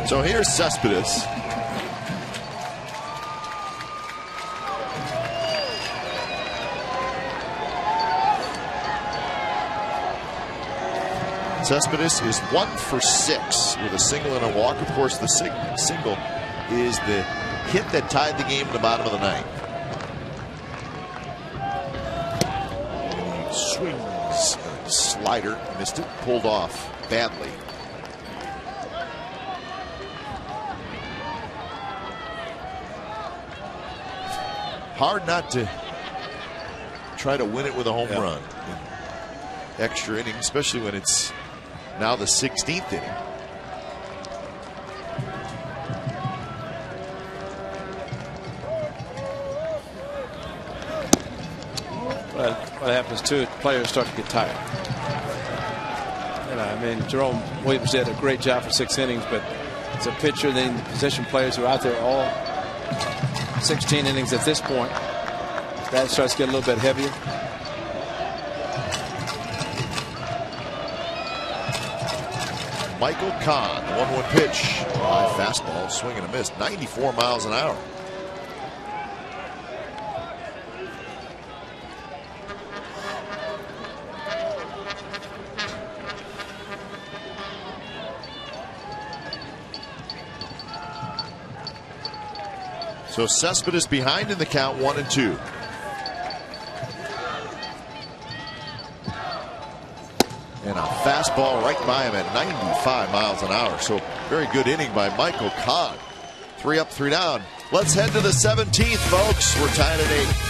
Speaker 1: So here's Cespedes. Cespedes is 1 for 6 with a single and a walk. Of course, the single is the hit that tied the game in the bottom of the 9th. Swings, slider, missed it, pulled off badly. Hard not to try to win it with a home run in extra inning, especially when it's now the 16th inning.
Speaker 5: What happens too, players start to get tired. You know, I mean, Jerome Williams did a great job for 6 innings, but as a pitcher, then the position players who are out there all 16 innings at this point, that starts to get a little bit heavier.
Speaker 1: Michael Kahn, 1-1 pitch. High fastball, swing and a miss. 94 miles an hour. So Cespedes behind in the count, 1-2. And a fastball right by him at 95 miles an hour. So very good inning by Michael Kahn. 3 up, 3 down. Let's head to the 17th, folks. We're tied at 8.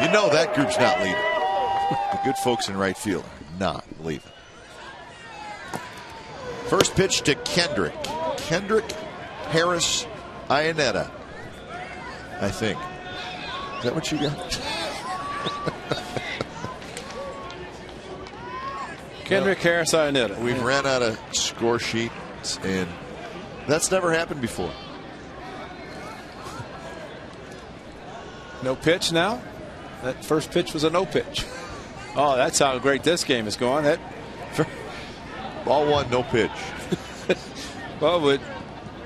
Speaker 1: You know that group's not leaving. The good folks in right field are not leaving. First pitch to Kendrick. Kendrick Harris Iannetta, I think. Is that what you got?
Speaker 5: Kendrick Harris Iannetta.
Speaker 1: We've ran out of score sheets, and that's never happened before.
Speaker 5: No pitch now? That first pitch was a no pitch. Oh, that's how great this game is going. That
Speaker 1: ball 1, no pitch.
Speaker 5: Well, with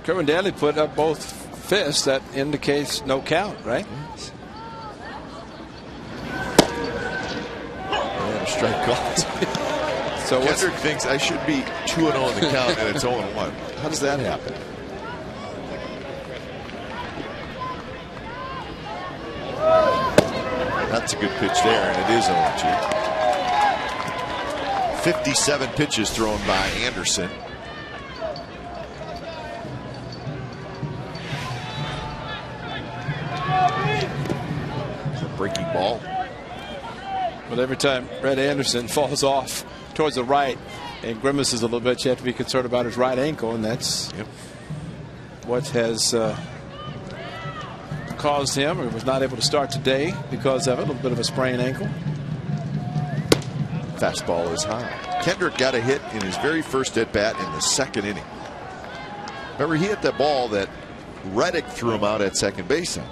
Speaker 5: Kerwin Daly put up both fists, that indicates no count, right?
Speaker 1: And a strike called.
Speaker 5: So
Speaker 1: Kendrick thinks I should be 2-0 in the count, and it's 0-1. How does that happen? That's a good pitch there, and it is 0-2. 57 pitches thrown by Anderson. Breaking ball.
Speaker 5: But every time Brett Anderson falls off towards the right and grimaces a little bit, you have to be concerned about his right ankle, and that's what has caused him, or was not able to start today because of it, a little bit of a sprained ankle.
Speaker 1: Fastball is high. Kendrick got a hit in his very first at bat in the second inning. Remember, he hit that ball that Reddick threw him out at second base on.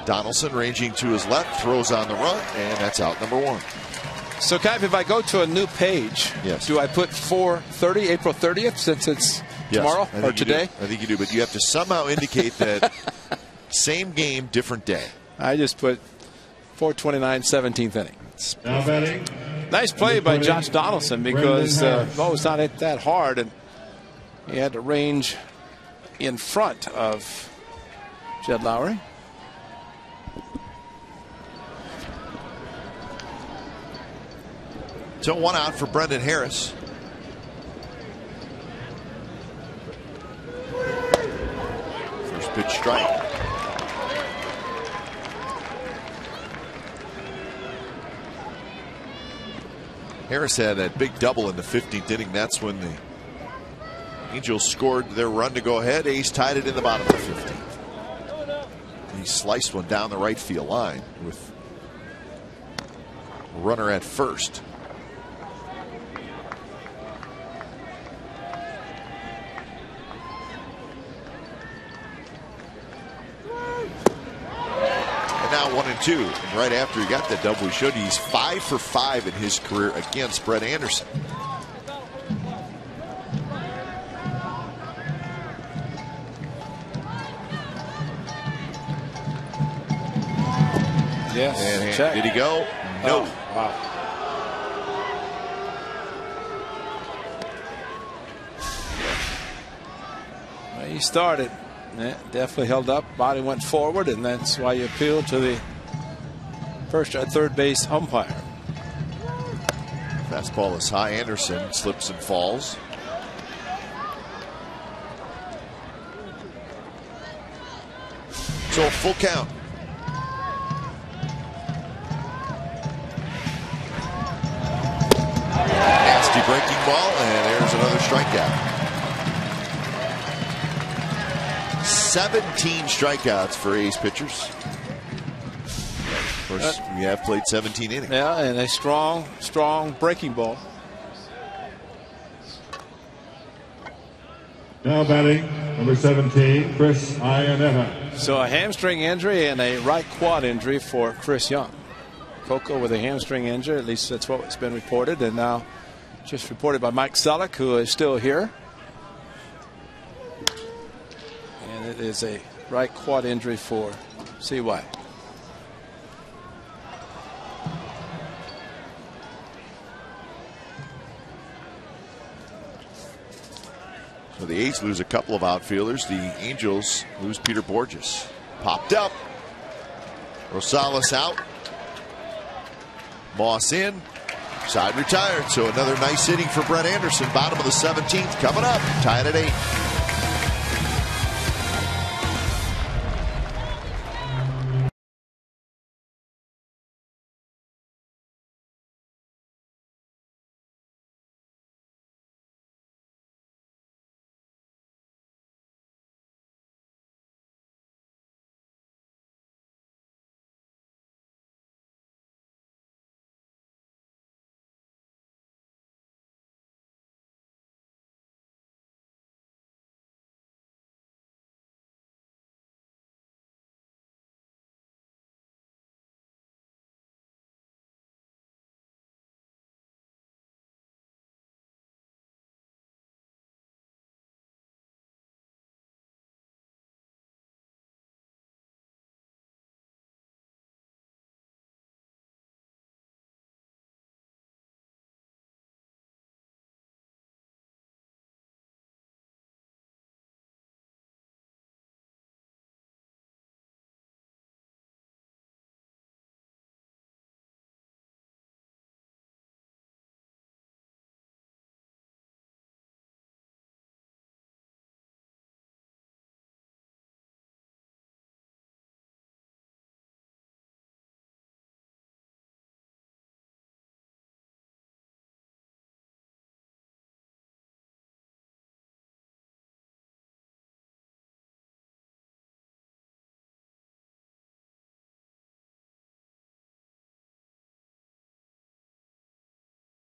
Speaker 1: Donaldson ranging to his left, throws on the run, and that's out number 1.
Speaker 5: So, Kai, if I go to a new page, do I put 4:30, April 30th, since it's tomorrow or today?
Speaker 1: I think you do, but you have to somehow indicate that same game, different day.
Speaker 5: I just put 4:29, 17th inning.
Speaker 4: Now batting.
Speaker 5: Nice play by Josh Donaldson, because the ball was not hit that hard, and he had to range in front of Jed Lowry.
Speaker 1: So 1 out for Brendan Harris. First pitch strike. Harris had that big double in the 15th inning. That's when the Angels scored their run to go ahead. A's tied it in the bottom of the 15th. He sliced one down the right field line with a runner at first. Now 1-2, and right after he got that double, he showed he's 5 for 5 in his career against Brett Anderson.
Speaker 5: Yes.
Speaker 1: And
Speaker 5: check.
Speaker 1: Did he go? No.
Speaker 5: Oh, wow. Well, he started. Yeah, definitely held up. Body went forward, and that's why you appeal to the first or third base umpire.
Speaker 1: Fastball is high. Anderson slips and falls. So a full count. Nasty breaking ball, and there's another strikeout. 17 strikeouts for A's pitchers. Of course, we have played 17 innings.
Speaker 5: Yeah, and a strong breaking ball.
Speaker 4: Now batting, number 17, Chris Iannetta.
Speaker 5: So a hamstring injury and a right quad injury for Chris Young. Coco with a hamstring injury, at least that's what's been reported, and now just reported by Mike Selleck, who is still here. And it is a right quad injury for CY.
Speaker 1: So the A's lose a couple of outfielders. The Angels lose Peter Borges. Popped up. Rosales out. Moss in. Side retired. So another nice inning for Brett Anderson. Bottom of the 17th coming up. Tied at 8.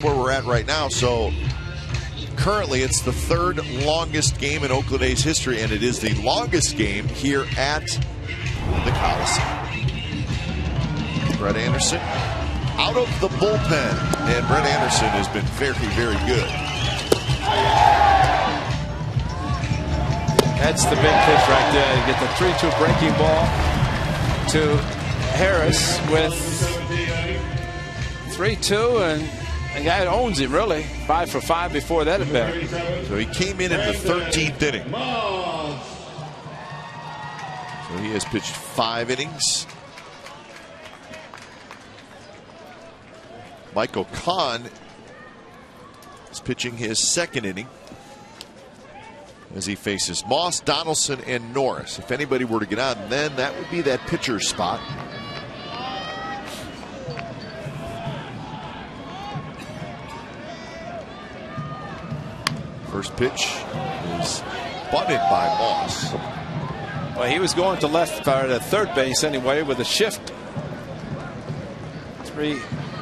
Speaker 1: where we're at right now. So currently it's the third longest game in Oakland A's history, and it is the longest game here at the Coliseum. Brett Anderson out of the bullpen, and Brett Anderson has been very, very good.
Speaker 5: That's the big pitch right there. You get the 3-2 breaking ball to Harris with 3-2, and the guy owns him, really. 5 for 5 before that at bat.
Speaker 1: So he came in the 13th inning. So he has pitched 5 innings. Michael Kahn is pitching his 2nd inning as he faces Moss, Donaldson, and Norris. If anybody were to get on, then that would be that pitcher's spot. First pitch is bunted by Moss.
Speaker 5: Well, he was going to left or to third base anyway with a shift. 3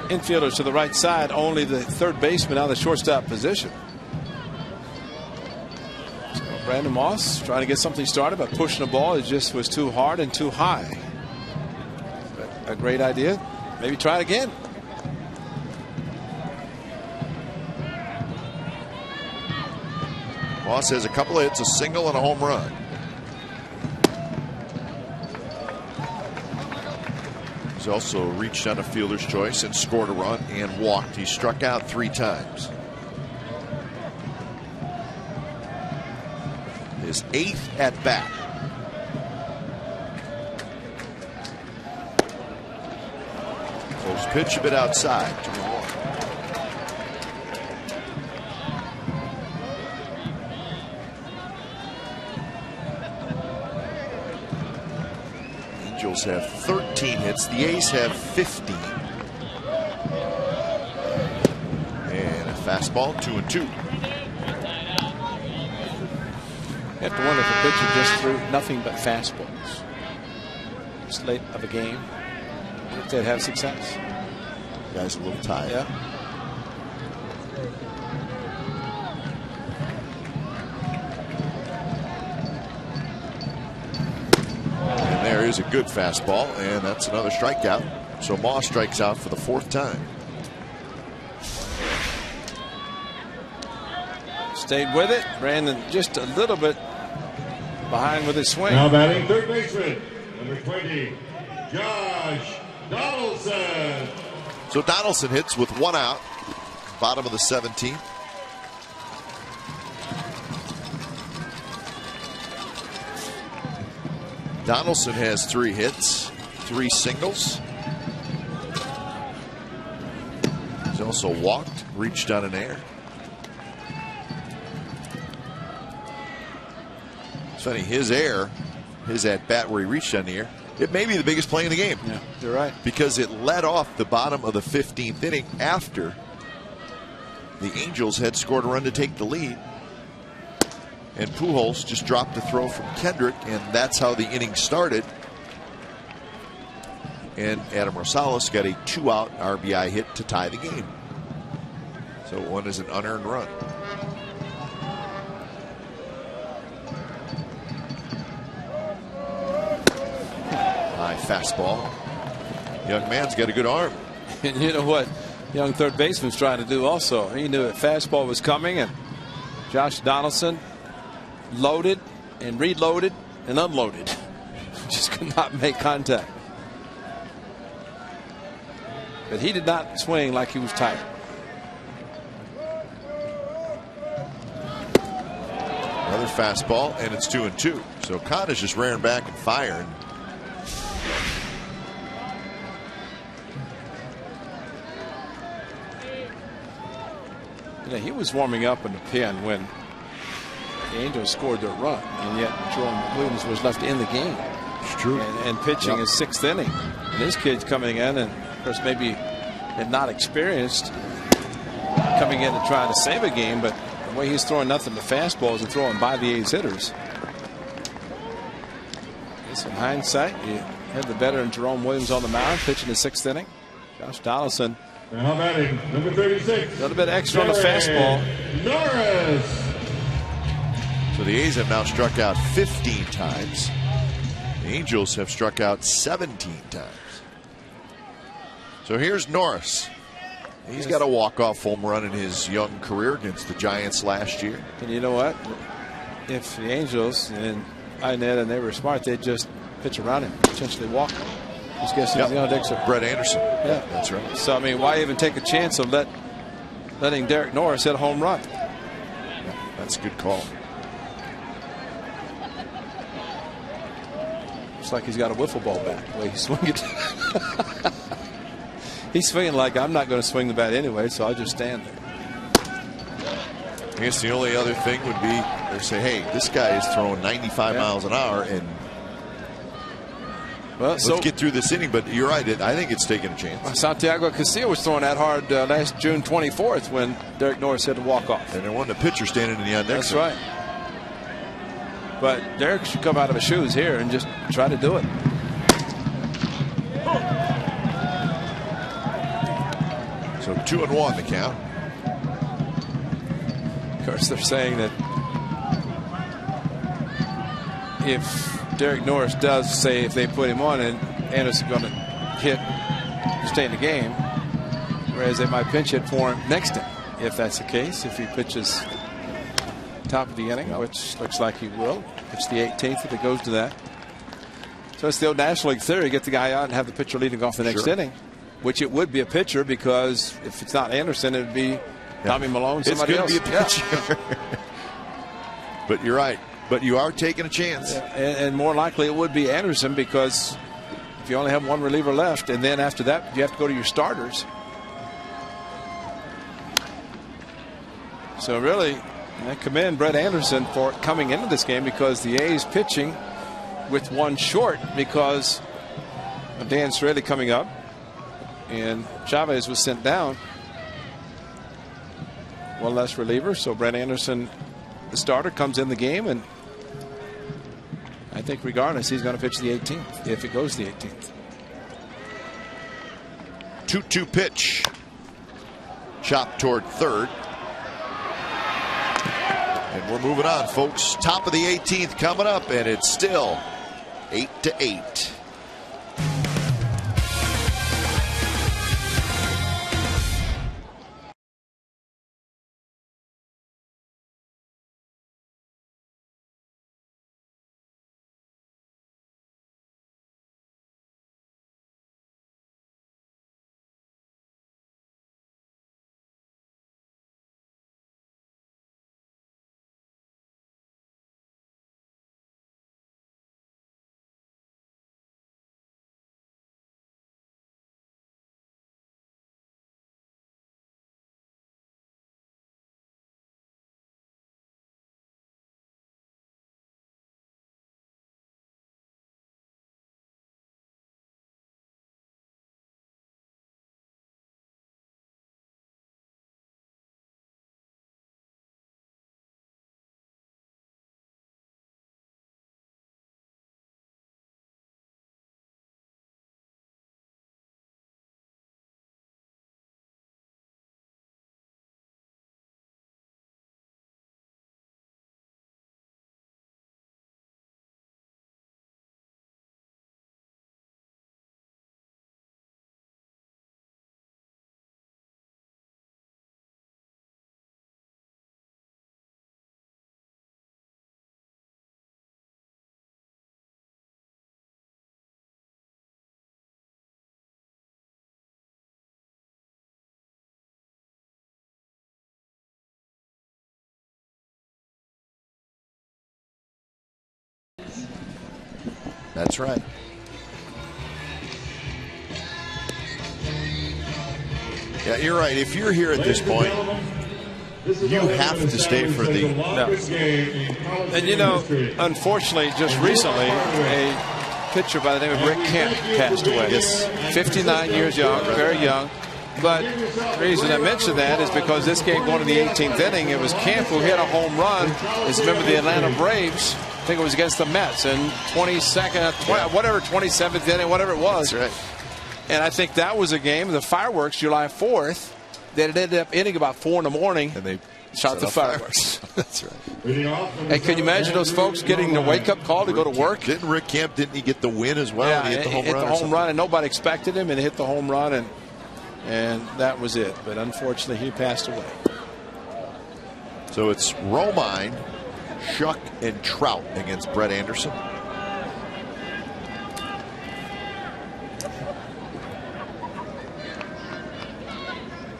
Speaker 5: infielders to the right side, only the third baseman out of the shortstop position. So Brandon Moss trying to get something started by pushing the ball. It just was too hard and too high. But a great idea. Maybe try it again.
Speaker 1: Moss has a couple of hits, a single and a home run. He's also reached on a fielder's choice and scored a run and walked. He struck out 3 times. His 8th at bat. Close pitch, a bit outside. 2-1. Angels have 13 hits. The A's have 15. And a fastball, 2-2.
Speaker 5: You have to wonder if a pitcher just threw nothing but fastballs this late of a game, if they'd have success.
Speaker 1: Guy's a little tired.
Speaker 5: Yeah.
Speaker 1: There is a good fastball, and that's another strikeout. So Moss strikes out for the 4th time.
Speaker 5: Stayed with it. Brandon just a little bit behind with his swing.
Speaker 4: Now batting third baseman, number 20, Josh Donaldson.
Speaker 1: So Donaldson hits with 1 out, bottom of the 17th. Donaldson has 3 hits, 3 singles. He's also walked, reached on an error. It's funny, his error, his at bat where he reached on the air, it may be the biggest play in the game.
Speaker 5: Yeah, you're right.
Speaker 1: Because it led off the bottom of the 15th inning after the Angels had scored a run to take the lead. And Pujols just dropped a throw from Kendrick, and that's how the inning started. And Adam Rosales got a 2-out RBI hit to tie the game. So one is an unearned run. High fastball. Young man's got a good arm.
Speaker 5: And you know what young third baseman's trying to do also. He knew a fastball was coming, and Josh Donaldson loaded and reloaded and unloaded. Just could not make contact. But he did not swing like he was tired.
Speaker 1: Another fastball, and it's 2-2. So Kahn is just rearing back and firing.
Speaker 5: You know, he was warming up in the pen when the Angels scored their run, and yet Jerome Williams was left in the game.
Speaker 1: It's true.
Speaker 5: And pitching his 6th inning. And this kid's coming in, and of course maybe had not experienced coming in and trying to save a game, but the way he's throwing nothing but fastballs and throwing by the A's hitters. It's in hindsight, you had the veteran Jerome Williams on the mound pitching the 6th inning. Josh Donaldson
Speaker 4: Now batting, number 36.
Speaker 5: A little bit extra on the fastball.
Speaker 4: Norris.
Speaker 1: So the A's have now struck out 15 times. The Angels have struck out 17 times. So here's Norris. He's got a walk-off home run in his young career against the Giants last year.
Speaker 5: And you know what? If the Angels and Inez and they were smart, they'd just pitch around him, potentially walk him. Just guess he's going to dig some.
Speaker 1: Brett Anderson.
Speaker 5: Yeah,
Speaker 1: that's right.
Speaker 5: So I mean, why even take a chance of letting Derek Norris hit a home run?
Speaker 1: Yeah, that's a good call.
Speaker 5: It's like he's got a wiffle ball bat the way he's swinging. He's swinging like I'm not going to swing the bat anyway, so I'll just stand there.
Speaker 1: I guess the only other thing would be they say, hey, this guy is throwing 95 miles an hour, and let's get through this inning. But you're right. I think it's taking a chance.
Speaker 5: Santiago Castillo was throwing that hard last June 24th when Derek Norris had to walk off.
Speaker 1: And there wasn't a pitcher standing in the on deck.
Speaker 5: That's right. But Derek should come out of his shoes here and just try to do it.
Speaker 1: So 2-1 the count.
Speaker 5: Of course, they're saying that if Derek Norris does say if they put him on and Anderson's going to hit, stay in the game, whereas they might pinch hit for him next inning. If that's the case, if he pitches top of the inning, which looks like he will. It's the 18th if it goes to that. So it's the old National League theory: get the guy out and have the pitcher leading off the next inning, which it would be a pitcher, because if it's not Anderson, it would be Tommy Malone, somebody else.
Speaker 1: It's going to be a pitcher. But you're right. But you are taking a chance.
Speaker 5: And more likely it would be Anderson, because if you only have one reliever left, and then after that you have to go to your starters. So really, I commend Brett Anderson for coming into this game, because the A's pitching with one short because of Dan Straley coming up, and Chavez was sent down. One less reliever, so Brett Anderson, the starter, comes in the game, and I think regardless he's going to pitch the 18th if it goes the 18th.
Speaker 1: 2-2 pitch. Chop toward third. And we're moving on, folks. Top of the 18th coming up, and it's still 8-8. That's right. Yeah, you're right. If you're here at this point, you have to stay for the.
Speaker 5: And you know, unfortunately, just recently, a pitcher by the name of Rick Kemp passed away.
Speaker 1: Yes.
Speaker 5: 59 years young, very young. But the reason I mention that is because this game going to the 18th inning, it was Kemp who hit a home run. As a member of the Atlanta Braves, I think it was against the Mets in 22nd, whatever, 27th inning, whatever it was.
Speaker 1: That's right.
Speaker 5: And I think that was a game, the fireworks, July 4th, that it ended up ending about 4 in the morning.
Speaker 1: And they
Speaker 5: shot the fireworks.
Speaker 1: That's right.
Speaker 5: Hey, can you imagine those folks getting the wake-up call to go to work?
Speaker 1: Didn't Rick Kemp, didn't he get the win as well?
Speaker 5: Yeah,
Speaker 1: he hit the home run.
Speaker 5: And nobody expected him, and he hit the home run, and that was it. But unfortunately, he passed away.
Speaker 1: So it's Romine, Shuck, and Trout against Brett Anderson.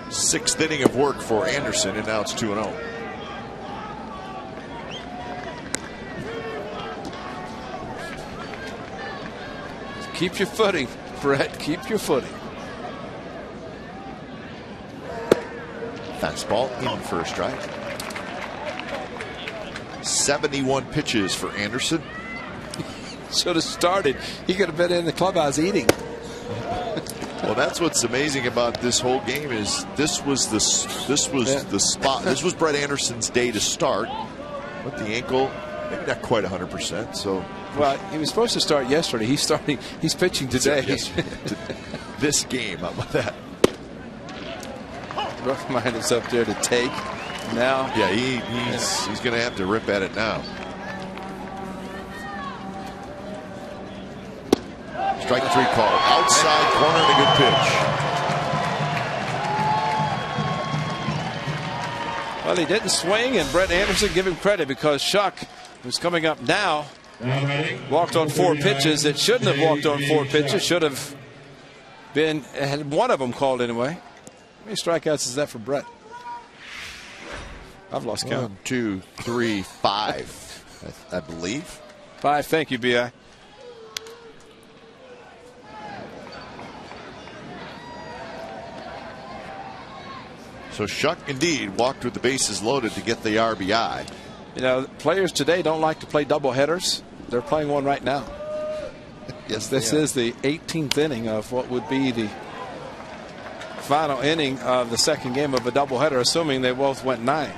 Speaker 1: Sixth inning of work for Anderson, and now it's 2-0.
Speaker 5: Keep your footing, Brett. Keep your footing.
Speaker 1: Fastball in for a strike. 71 pitches for Anderson.
Speaker 5: Should have started. He could have been in the clubhouse eating.
Speaker 1: Well, that's what's amazing about this whole game is this was the spot. This was Brett Anderson's day to start, but the ankle maybe not quite 100%. So,
Speaker 5: well, he was supposed to start yesterday. He's pitching today.
Speaker 1: This game, how about that?
Speaker 5: Rough-minded is up there to take now.
Speaker 1: Yeah, he's going to have to rip at it now. Strike 3 call. Outside corner and a good pitch.
Speaker 5: Well, he didn't swing, and Brett Anderson, give him credit, because Shuck, who's coming up now, walked on 4 pitches that shouldn't have walked on 4 pitches. Should have had one of them called anyway. How many strikeouts is that for Brett? I've lost count.
Speaker 1: 1, 2, 3, 5, I believe.
Speaker 5: 5. Thank you, B.I.
Speaker 1: So Shuck indeed walked with the bases loaded to get the RBI.
Speaker 5: You know, players today don't like to play double headers. They're playing one right now.
Speaker 1: Yes,
Speaker 5: this is the 18th inning of what would be the final inning of the second game of a doubleheader, assuming they both went 9.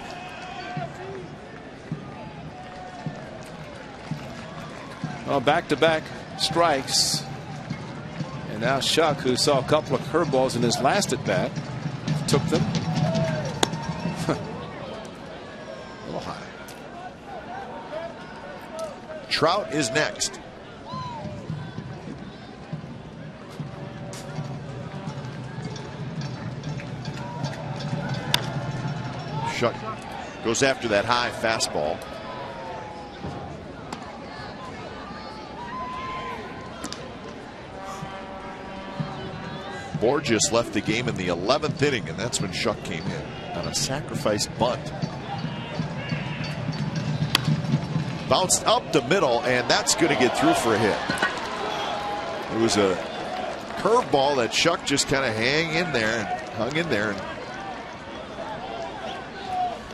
Speaker 5: Well, back-to-back strikes, and now Shuck, who saw a couple of curveballs in his last at bat, took them. A little high.
Speaker 1: Trout is next. Shuck goes after that high fastball. Borges left the game in the 11th inning, and that's when Shuck came in on a sacrifice bunt. Bounced up the middle, and that's going to get through for a hit. It was a curveball that Shuck just kind of hung in there.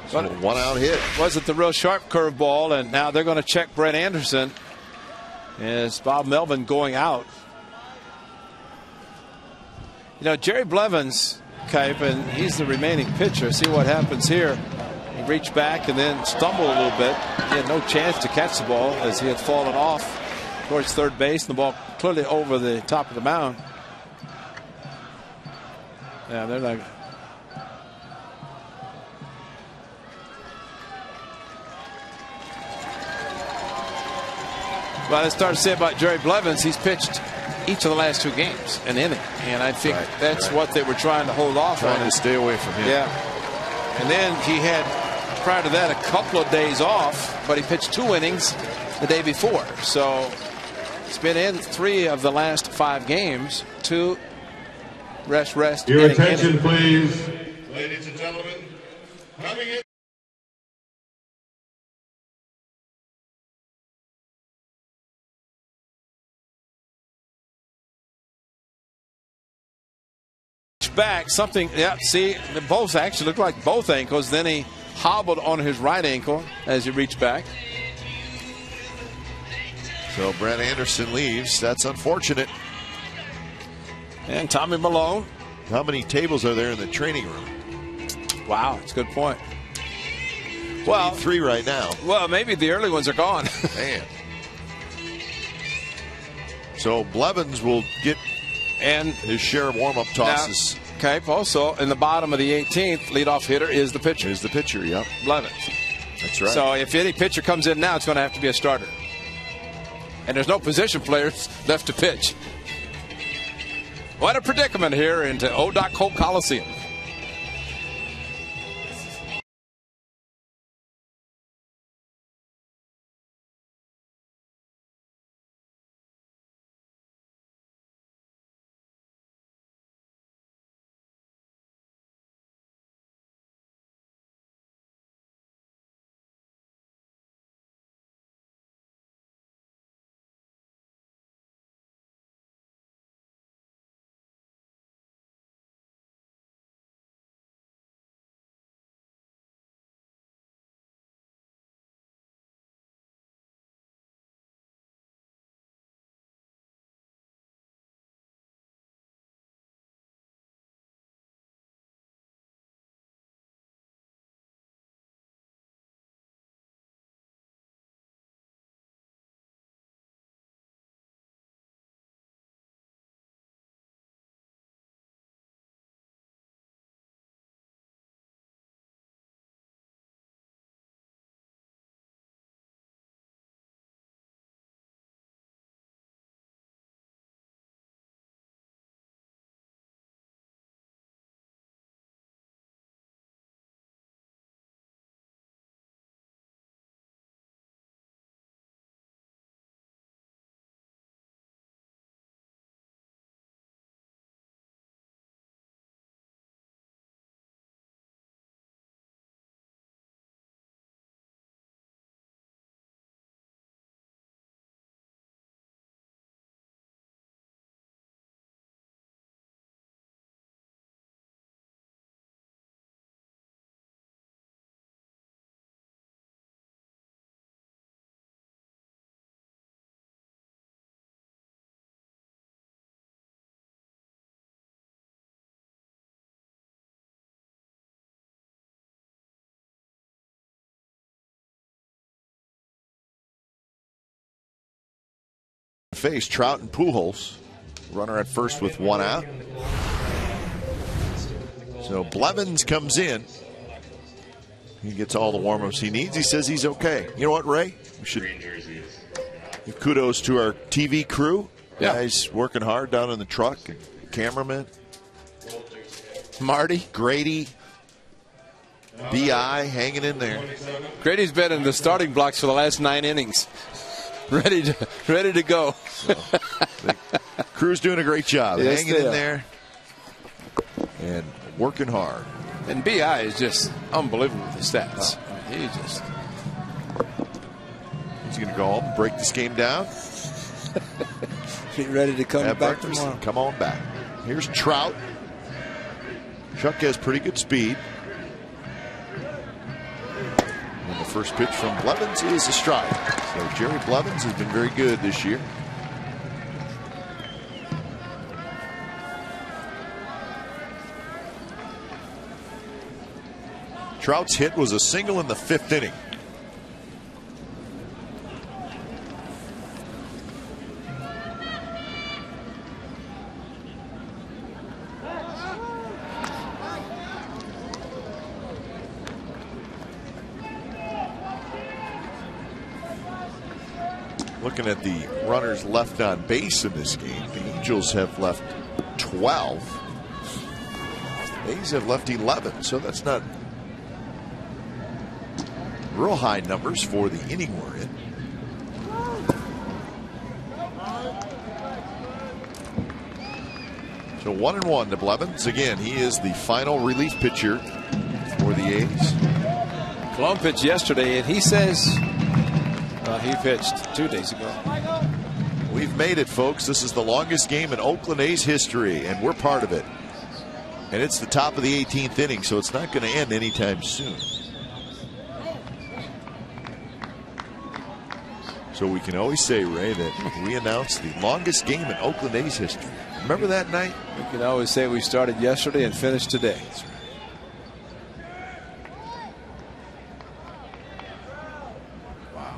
Speaker 1: So a 1-out hit.
Speaker 5: Wasn't the real sharp curveball, and now they're going to check Brett Anderson. Is Bob Melvin going out? You know, Jerry Blevins, Kipe, and he's the remaining pitcher. See what happens here. He reached back and then stumbled a little bit. He had no chance to catch the ball as he had fallen off towards third base, and the ball clearly over the top of the mound. Yeah, they're like. Well, I started to say about Jerry Blevins, he's pitched each of the last 2 games an inning, and I think that's what they were trying to hold off on.
Speaker 1: Trying to stay away from him.
Speaker 5: Yeah. And then he had, prior to that, a couple of days off, but he pitched 2 innings the day before. So he's been in 3 of the last 5 games. 2 rest.
Speaker 4: Your attention, please. Ladies and gentlemen, coming in.
Speaker 5: Back something, yeah, see, they both actually look like both ankles. Then he hobbled on his right ankle as he reached back.
Speaker 1: So Brett Anderson leaves. That's unfortunate.
Speaker 5: And Tommy Malone.
Speaker 1: How many tables are there in the training room?
Speaker 5: Wow, that's a good point. Well,
Speaker 1: 3 right now.
Speaker 5: Well, maybe the early ones are gone.
Speaker 1: Man. So Blevins will get
Speaker 5: And
Speaker 1: his share of warm-up tosses.
Speaker 5: Now, okay, also in the bottom of the 18th, leadoff hitter is the pitcher.
Speaker 1: Yep.
Speaker 5: Blevins.
Speaker 1: That's right.
Speaker 5: So if any pitcher comes in now, it's going to have to be a starter. And there's no position players left to pitch. What a predicament here into ODOT Colt Coliseum.
Speaker 1: Face Trout and Pujols. Runner at first with 1 out. So Blevins comes in. He gets all the warm-ups he needs. He says he's okay. You know what, Ray? We should give kudos to our TV crew.
Speaker 5: Yeah.
Speaker 1: Guys working hard down in the truck. And cameraman.
Speaker 5: Marty.
Speaker 1: Grady. B.I. hanging in there.
Speaker 5: Grady's been in the starting blocks for the last 9 innings. Ready to go.
Speaker 1: So, the crew's doing a great job.
Speaker 5: Yes,
Speaker 1: hanging in there and working hard.
Speaker 5: And B.I. is just unbelievable with the stats.
Speaker 1: He's going to go home and break this game down.
Speaker 5: Be ready to come back tomorrow.
Speaker 1: Come on back. Here's Trout. Chuck has pretty good speed. And the first pitch from Blevins is a strike. So Jerry Blevins has been very good this year. Trout's hit was a single in the 5th inning. Looking at the runners left on base in this game, the Angels have left 12. A's have left 11, so that's not real high numbers for the inning we're in. So 1-1 to Blevins. Again, he is the final relief pitcher for the A's.
Speaker 5: Cologne pitched yesterday, and he says he pitched 2 days ago.
Speaker 1: We've made it, folks. This is the longest game in Oakland A's history, and we're part of it. And it's the top of the 18th inning, so it's not going to end anytime soon. So we can always say, Ray, that we announced the longest game in Oakland A's history. Remember that night?
Speaker 5: We can always say we started yesterday and finished today.
Speaker 1: Wow.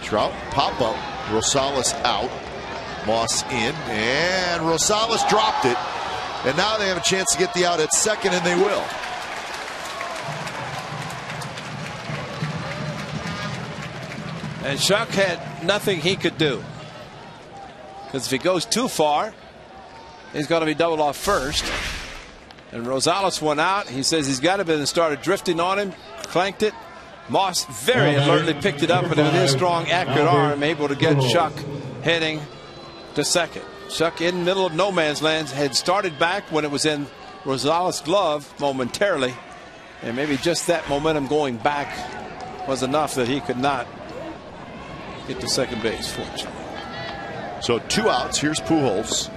Speaker 1: Trout, pop up, Rosales out. Moss in, and Rosales dropped it. And now they have a chance to get the out at second, and they will.
Speaker 5: And Shuck had nothing he could do. Because if he goes too far, he's going to be doubled off first. And Rosales went out. He says he's got it, and started drifting on him, clanked it. Moss very alertly picked it up, and with his strong, accurate arm, able to get Shuck heading to second. Shuck in the middle of no man's land, had started back when it was in Rosales' glove momentarily, and maybe just that momentum going back was enough that he could not get to second base, fortunately.
Speaker 1: So 2 outs. Here's Pujols.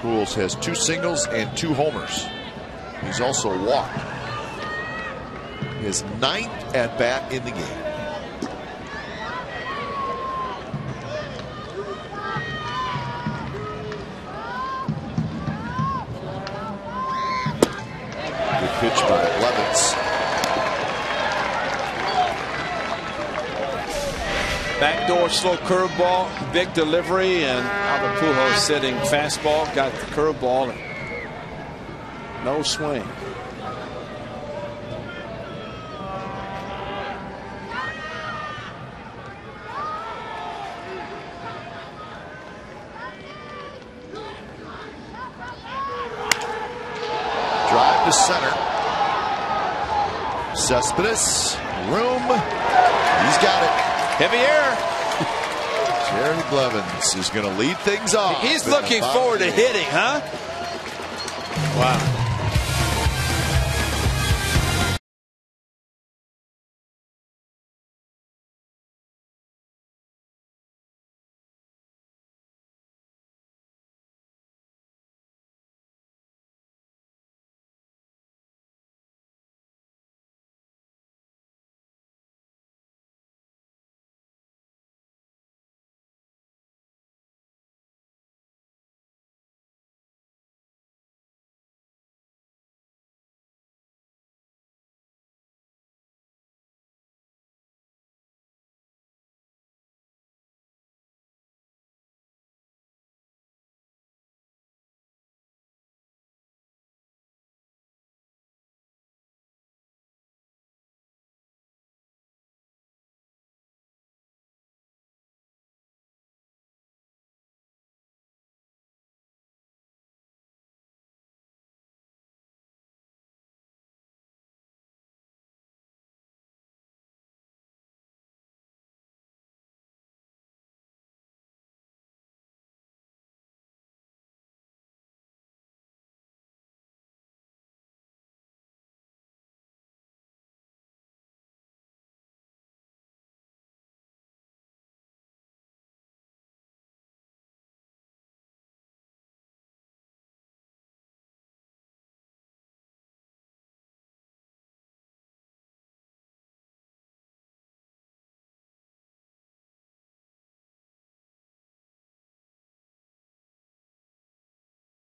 Speaker 1: Pujols has 2 singles and 2 homers. He's also walked. His 9th at bat in the game. Good pitch by Blevins.
Speaker 5: Backdoor slow curveball, big delivery, and Albert Pujols sitting fastball, got the curveball, and no swing.
Speaker 1: Drive to center. Cespedes, room. He's got it.
Speaker 5: Heavy air.
Speaker 1: Jerry Blevins is going to lead things off.
Speaker 5: He's looking forward to hitting, huh? Wow.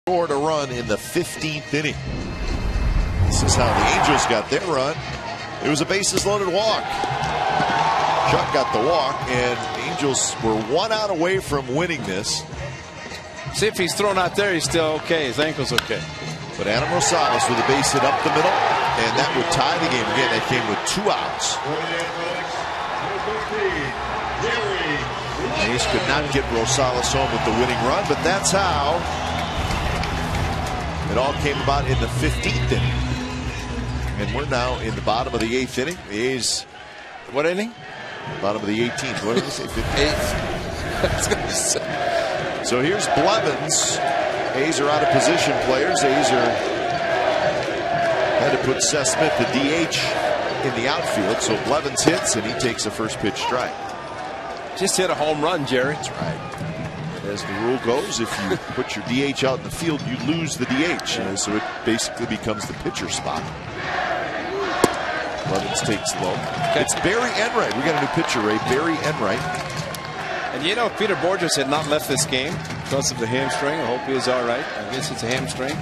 Speaker 1: Scored a run in the 15th inning. This is how the Angels got their run. It was a bases loaded walk. Chuck got the walk, and the Angels were 1 out away from winning this.
Speaker 5: See if he's thrown out there, he's still okay. His ankle's okay.
Speaker 1: But Adam Rosales with a base hit up the middle, and that would tie the game. Again, that came with 2 outs. A's could not get Rosales home with the winning run, but that's how it all came about in the 15th inning. And we're now in the bottom of the 8th inning. The A's,
Speaker 5: what inning?
Speaker 1: Bottom of the 18th. What did I say?
Speaker 5: 8th.
Speaker 1: So here's Blevins. A's are out of position players. A's had to put Seth Smith, the DH, in the outfield. So Blevins hits, and he takes a first pitch strike.
Speaker 5: Just hit a home run, Jerry.
Speaker 1: That's right. As the rule goes, if you put your DH out in the field, you lose the DH. So it basically becomes the pitcher spot. Blevins takes low. Okay. It's Barry Enright. We got a new pitcher, Ray. Barry Enright.
Speaker 5: And you know, if Peter Borges had not left this game because of the hamstring, I hope he is all right. I guess it's a hamstring.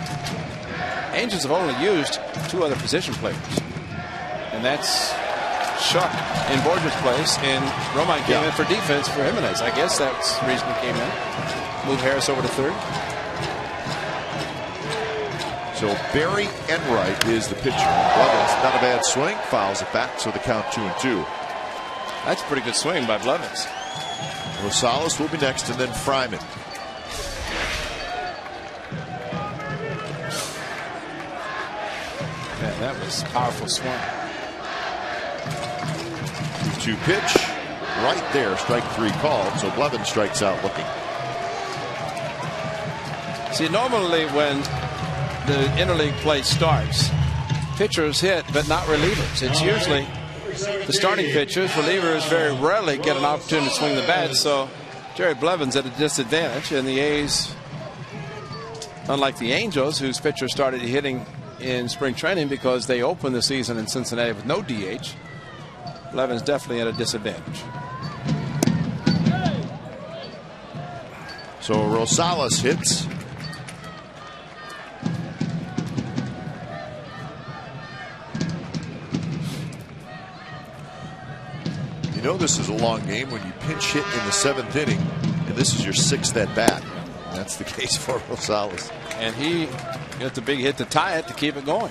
Speaker 5: Angels have only used 2 other position players. And that's Shuck in Borges' place, and Romine came in for defense for Jimenez. I guess that's the reason he came in. Move Harris over to third.
Speaker 1: So Barry Enright is the pitcher. Blevins, not a bad swing, fouls it back, so the count 2-2.
Speaker 5: That's a pretty good swing by Blevins.
Speaker 1: Rosales will be next, and then Fryman.
Speaker 5: Yeah, that was a powerful swing.
Speaker 1: 2-2 pitch, right there, strike 3 called. So Blevins strikes out looking.
Speaker 5: See, normally when the interleague play starts, pitchers hit, but not relievers. It's usually the starting pitchers. Relievers very rarely get an opportunity to swing the bat. So Jerry Blevins at a disadvantage, and the A's, unlike the Angels, whose pitchers started hitting in spring training because they opened the season in Cincinnati with no DH, Blevins definitely at a disadvantage.
Speaker 1: So Rosales hits. You know this is a long game when you pinch hit in the 7th inning, and this is your 6th at bat. And that's the case for Rosales.
Speaker 5: And he got the big hit to tie it to keep it going.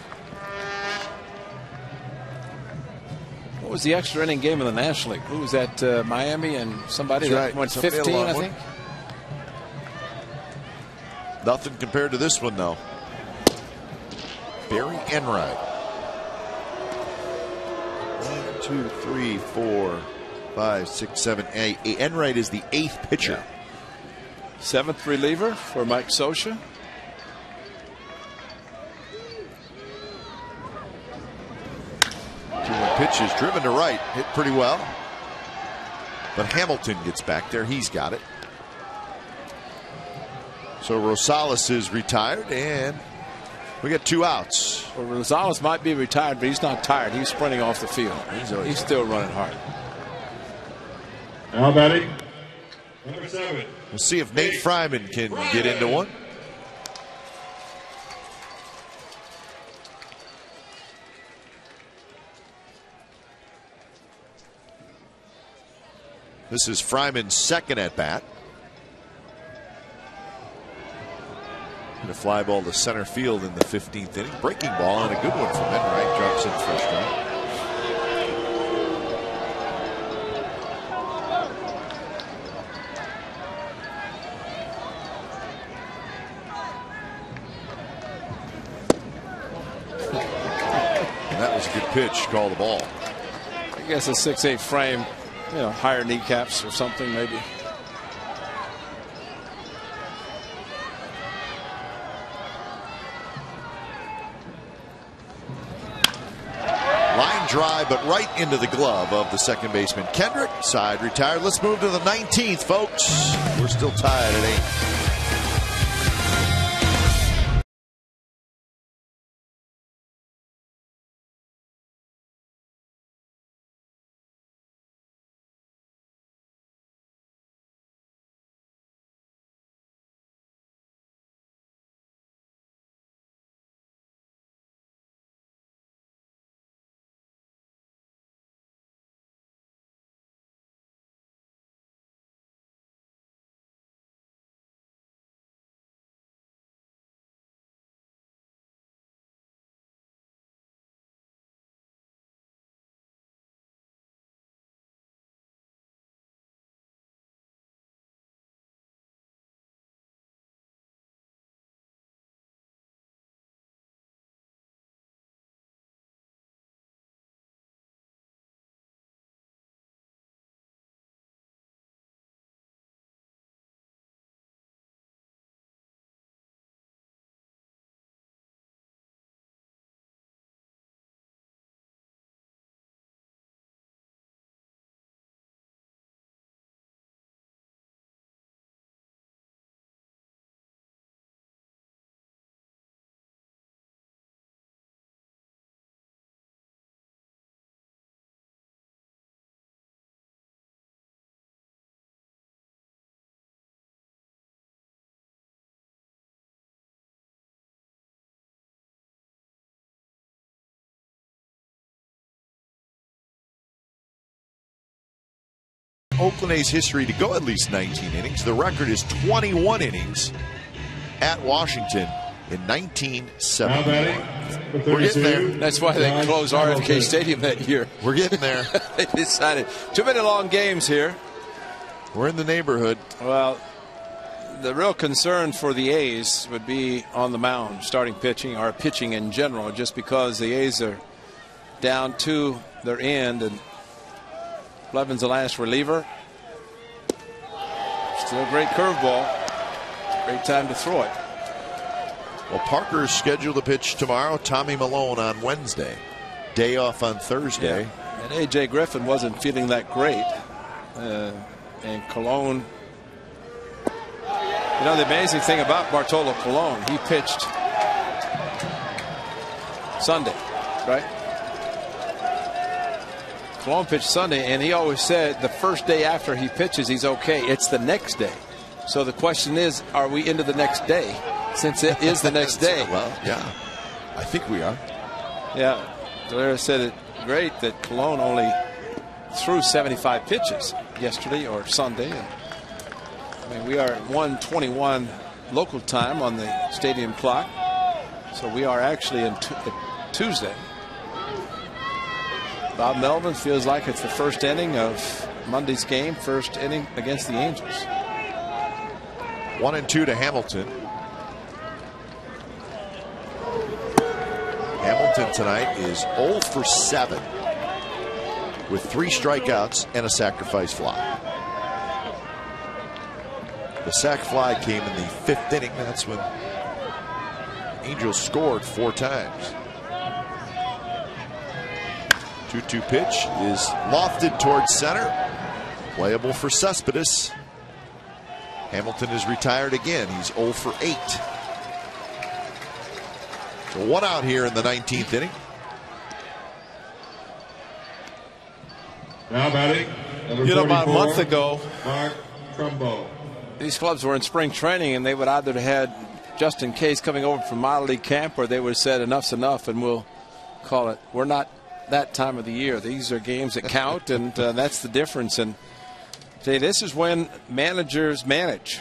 Speaker 5: What was the extra inning game in the National League? Who was that? Miami and somebody that went 15, I think.
Speaker 1: Nothing compared to this one, though. Barry Enright. 1, 2, 3, 4, 5, 6, 7, 8. Enright is the 8th pitcher.
Speaker 5: 7th reliever for Mike Scioscia.
Speaker 1: Pitches driven to right, hit pretty well. But Hamilton gets back there. He's got it. So Rosales is retired, and we got 2 outs.
Speaker 5: Well, Rosales might be retired, but he's not tired. He's sprinting off the field. He's still running hard.
Speaker 4: Now batting, number 7.
Speaker 1: We'll see if Nate Fryman can get into one. This is Fryman's 2nd at bat. And a fly ball to center field in the 15th inning. Breaking ball and a good one from Enright. Drops in for a strike. And that was a good pitch. Call the ball.
Speaker 5: I guess a 6'8" frame. You know, higher kneecaps or something, maybe.
Speaker 1: Line drive, but right into the glove of the second baseman. Kendrick, side retired. Let's move to the 19th, folks. We're still tied at 8. Oakland A's history to go at least 19 innings. The record is 21 innings at Washington in 1970. We're getting there.
Speaker 5: That's why they closed RFK Stadium that year.
Speaker 1: We're getting there.
Speaker 5: They decided too many long games here.
Speaker 1: We're in the neighborhood.
Speaker 5: Well, the real concern for the A's would be on the mound, starting pitching or pitching in general, just because the A's are down to their end, and Levin's the last reliever. Still a great curveball. Great time to throw it.
Speaker 1: Well, Parker's scheduled to pitch tomorrow. Tommy Malone on Wednesday. Day off on Thursday.
Speaker 5: Yeah. And A.J. Griffin wasn't feeling that great. And Colon. You know, the amazing thing about Bartolo Colon, he pitched Sunday, right? Colon pitched Sunday, and he always said the first day after he pitches, he's okay. It's the next day. So the question is, are we into the next day? Since it is the next day.
Speaker 1: Well, yeah, I think we are.
Speaker 5: Yeah, Dolera said it great that Colon only threw 75 pitches yesterday or Sunday. And, I mean, we are at 1:21 local time on the stadium clock, so we are actually in Tuesday. Bob Melvin feels like it's the first inning of Monday's game, first inning against the Angels.
Speaker 1: 1-2 to Hamilton. Hamilton tonight is 0 for 7 with 3 strikeouts and a sacrifice fly. The sac fly came in the 5th inning. That's when Angels scored 4 times. 2-2 pitch is lofted towards center. Playable for Cespedes. Hamilton is retired again. He's 0 for 8. So 1 out here in the 19th inning.
Speaker 4: Now batting.
Speaker 5: You know, about a month ago,
Speaker 4: Mark Trumbo.
Speaker 5: These clubs were in spring training, and they would either have had Justin Case coming over from minor league camp, or they would have said enough's enough and we'll call it. We're not that time of the year. These are games that count, and that's the difference. And say this is when managers manage,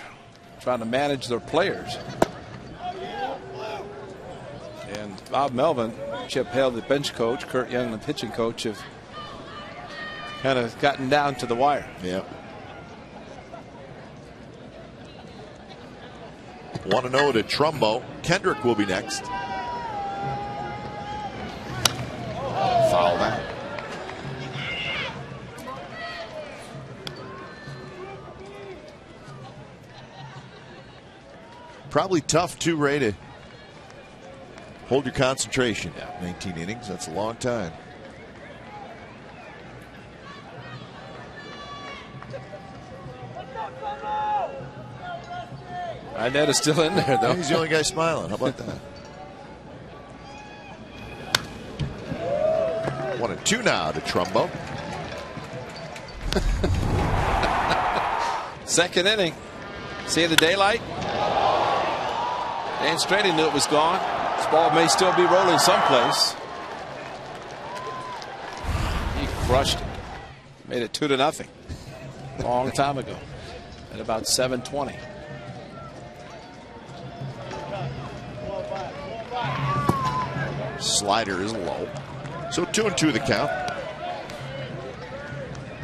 Speaker 5: trying to manage their players. And Bob Melvin, Chip Hale, the bench coach, Kurt Young, the pitching coach, have kind of gotten down to the wire.
Speaker 1: Yeah. 1-0 to Trumbo. Kendrick will be next. Foul that. Probably tough too, Ray, to hold your concentration. 19 innings, that's a long time.
Speaker 5: Ned is still in there, though.
Speaker 1: He's the only guy smiling. How about that? 1-2 now to Trumbo.
Speaker 5: Second inning. See the daylight? Dan Strady knew it was gone. This ball may still be rolling someplace. He crushed it. Made it 2-0. A long time ago. At about 7:20.
Speaker 1: Slider is low. So 2-2 the count.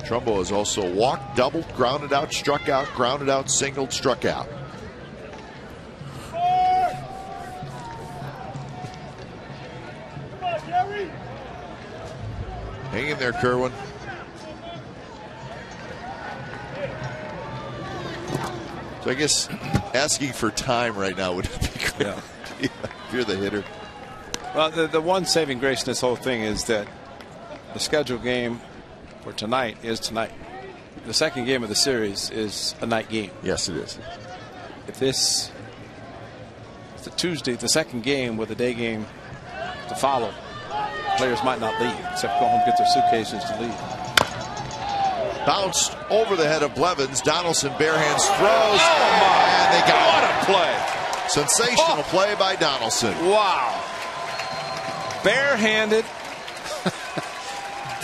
Speaker 1: Trumbo has also walked, doubled, grounded out, struck out, grounded out, singled, struck out. Hang in there, Kerwin. So I guess asking for time right now would be great.
Speaker 5: Yeah.
Speaker 1: If you're the hitter.
Speaker 5: Well, the one saving grace in this whole thing is that the scheduled game for tonight is tonight. The second game of the series is a night game.
Speaker 1: Yes, it is.
Speaker 5: If this is the Tuesday, the second game with a day game to follow, players might not leave, except go home, get their suitcases to leave.
Speaker 1: Bounced over the head of Blevins. Donaldson bare hands throws.
Speaker 5: Oh my!
Speaker 1: And they got
Speaker 5: what a play!
Speaker 1: Sensational play by Donaldson.
Speaker 5: Wow! Barehanded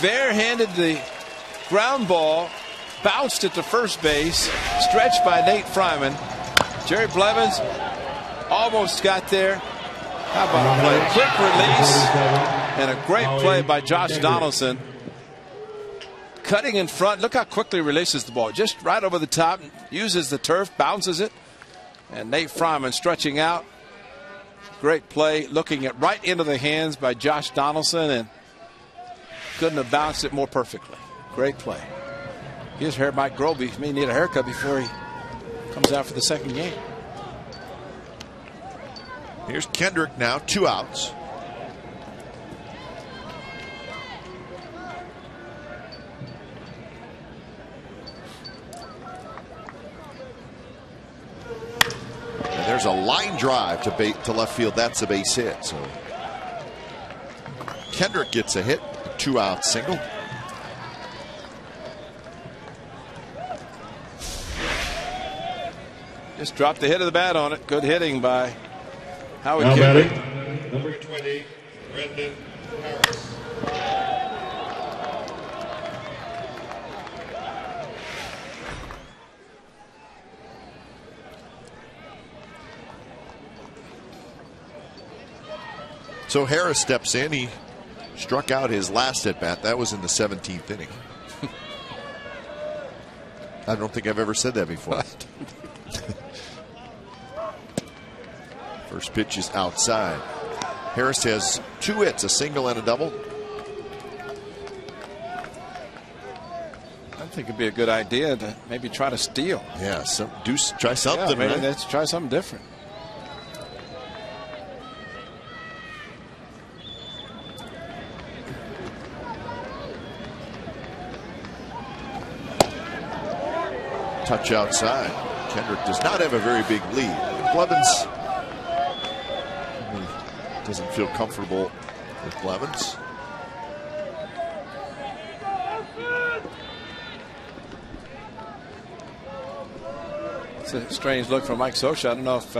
Speaker 5: the ground ball bounced it to first base, stretched by Nate Fryman. Jerry Blevins almost got there. How about a play? Quick release and a great play by Josh Donaldson. Cutting in front. Look how quickly he releases the ball. Just right over the top. Uses the turf. Bounces it. And Nate Fryman stretching out. Great play. Looking at right into the hands by Josh Donaldson. And couldn't have bounced it more perfectly. Great play. His hair might grow. He may need a haircut before he comes out for the second game.
Speaker 1: Here's Kendrick now, 2 outs. And there's a line drive to left field. That's a base hit. So Kendrick gets a hit, 2-out single.
Speaker 5: Just dropped the hit of the bat on it. Good hitting by Howie
Speaker 4: Now
Speaker 5: Kendrick.
Speaker 4: batting, number 20, Brendan Harris.
Speaker 1: So Harris steps in. He struck out his last at bat. That was in the 17th inning. I don't think I've ever said that before. First pitch is outside. Harris has 2 hits, a single and a double.
Speaker 5: I think it'd be a good idea to maybe try to steal.
Speaker 1: Yeah, try something.
Speaker 5: Yeah, maybe
Speaker 1: right?
Speaker 5: let's try something different.
Speaker 1: Touch outside. Kendrick does not have a very big lead. Blevins doesn't feel comfortable with Blevins.
Speaker 5: It's a strange look from Mike Scioscia. I don't know if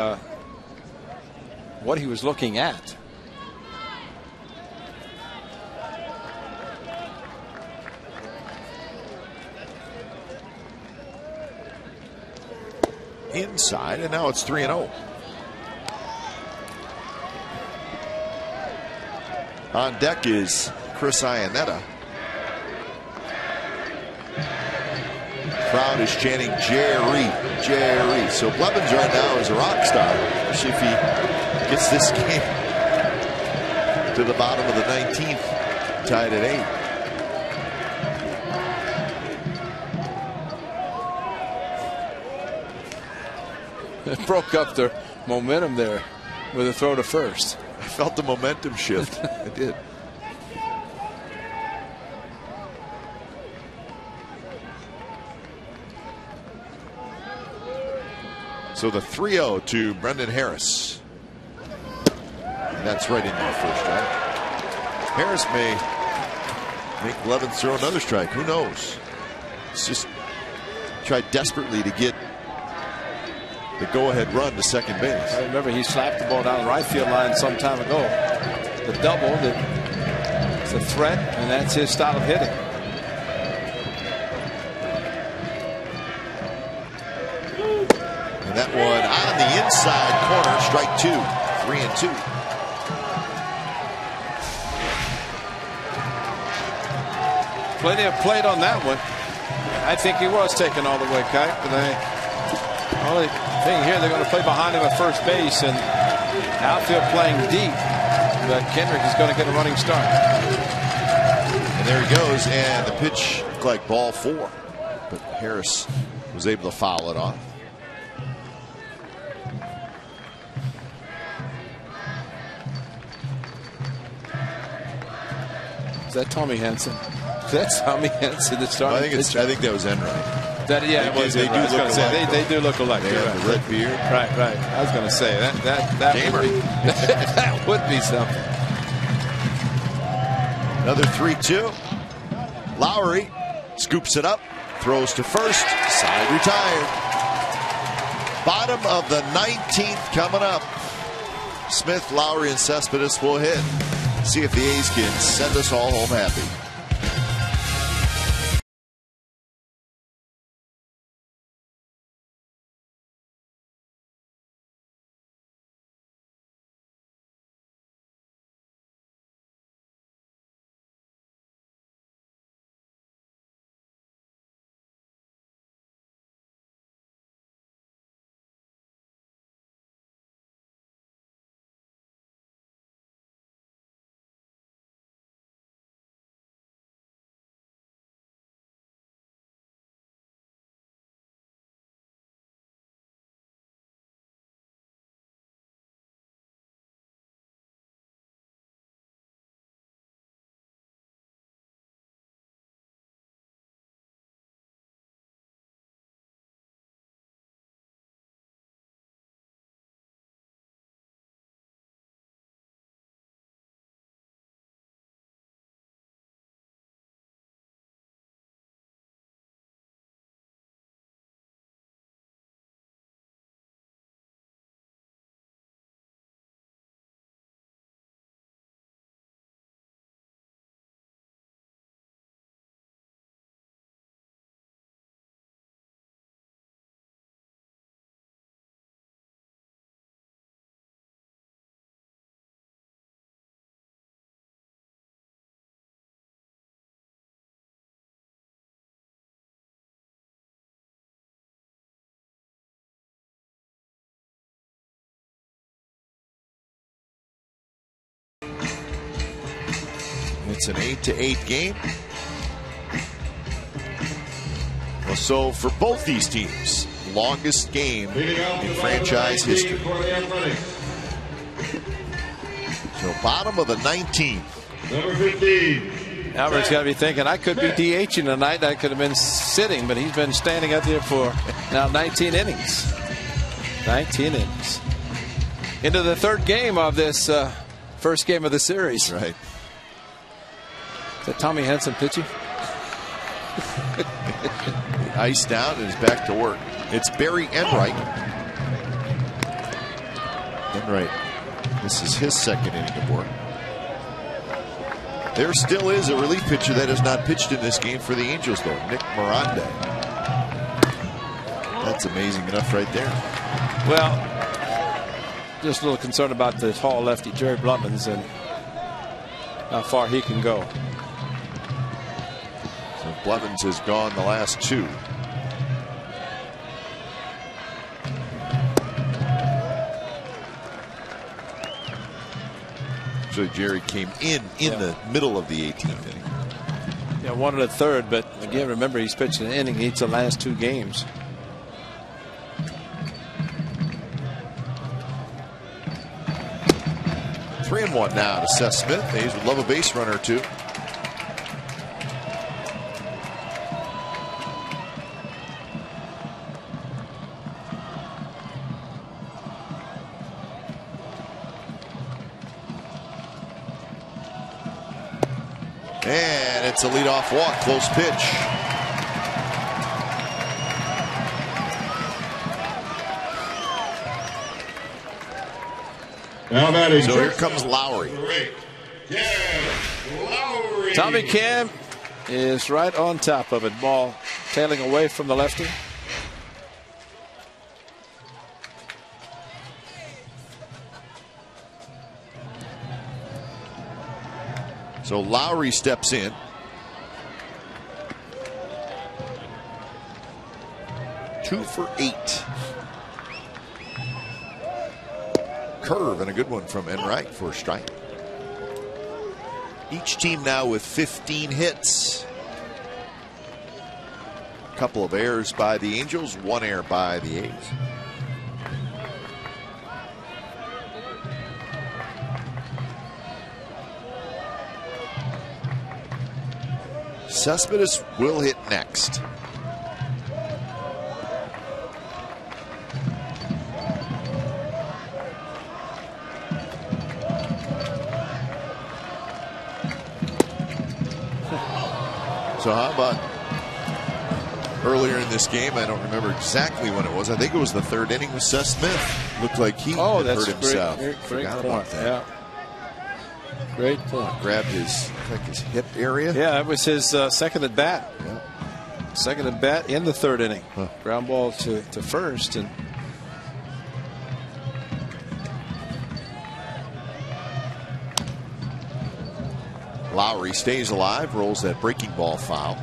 Speaker 5: what he was looking at.
Speaker 1: Inside, and now it's 3-0. On deck is Chris Iannetta. Crowd is chanting Jerry, Jerry. So Blevins right now is a rock star, especially if he gets this game to the bottom of the 19th, tied at 8.
Speaker 5: It broke up their momentum there with a throw to first.
Speaker 1: I felt the momentum shift. I did. So the 3-0 to Brendan Harris. And that's right in there first strike. Harris may make Blevins throw another strike. Who knows? It's just tried desperately to get the go-ahead run to second base.
Speaker 5: I remember he slapped the ball down the right field line some time ago. The double, it's a threat, and that's his style of hitting.
Speaker 1: And that one on the inside corner, strike 2, 3-2.
Speaker 5: Plenty of plate on that one. I think he was taken all the way, Kite, but the only thing here, they're going to play behind him at first base, and outfield playing deep, but Kendrick is going to get a running start.
Speaker 1: And there he goes, and the pitch looked like ball 4, but Harris was able to foul it off.
Speaker 5: Is that Tommy Henson? That's Tommy Henson that started.
Speaker 1: I think that was Enright.
Speaker 5: Yeah, it was.
Speaker 1: They do look alike.
Speaker 5: They do look alike.
Speaker 1: They have the red beard.
Speaker 5: Right. I was going to say that would be, that would be something.
Speaker 1: Another 3-2. Lowry scoops it up, throws to first, side retired. Bottom of the 19th coming up. Smith, Lowry, and Cespedes will hit. See if the A's can send us all home happy. It's an 8-8 game. Well, so for both these teams, longest game in franchise history. So bottom of the 19th.
Speaker 4: Number 15.
Speaker 5: Albert's got to be thinking, I could be DHing tonight. I could have been sitting, but he's been standing up there for now 19 innings. 19 innings. Into the third game of this first game of the series.
Speaker 1: Right.
Speaker 5: Is that Tommy Henson pitching?
Speaker 1: Ice down and is back to work. It's Barry Enright. Enright, this is his second inning of work. There still is a relief pitcher that has not pitched in this game for the Angels, though. Nick Miranda. That's amazing enough right there.
Speaker 5: Well, just a little concerned about the tall lefty Jerry Blutmans and how far he can go.
Speaker 1: So Blevins has gone the last two. So Jerry came in the middle of the 18th inning.
Speaker 5: Yeah, 1 1/3, but again, remember he's pitched an inning each of the last 2 games.
Speaker 1: Three and one now to Seth Smith. A's would love a base runner or two. And it's a leadoff walk, close pitch.
Speaker 4: Now batting.
Speaker 1: So here comes Lowry.
Speaker 5: Tommy Kim is right on top of it. Ball tailing away from the lefty.
Speaker 1: So Lowry steps in. Two for 8. Curve and a good one from Enright for a strike. Each team now with 15 hits. A couple of errors by the Angels, 1 error by the A's. Cespedes will hit next. So how about earlier in this game? I don't remember exactly when it was. I think it was the 3rd inning with Seth Smith. Looked like he hurt himself.
Speaker 5: Great
Speaker 1: Forgot
Speaker 5: point.
Speaker 1: about that.
Speaker 5: Yeah. Great point.
Speaker 1: Grabbed his hip area.
Speaker 5: Yeah, that was his second at bat.
Speaker 1: Yeah.
Speaker 5: Second at bat in the 3rd inning. Ground ball to first, and
Speaker 1: Lowry stays alive, rolls that breaking ball foul.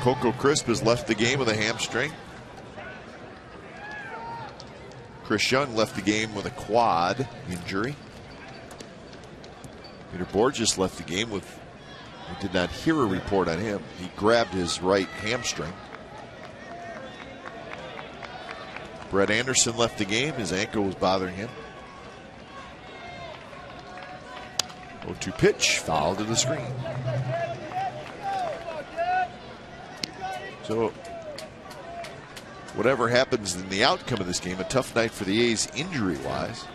Speaker 1: Coco Crisp has left the game with a hamstring. Chris Young left the game with a quad injury. Peter Borges left the game with, we did not hear a report on him. He grabbed his right hamstring. Brett Anderson left the game. His ankle was bothering him. 0-2 pitch, foul to the screen. So whatever happens in the outcome of this game, a tough night for the A's injury-wise.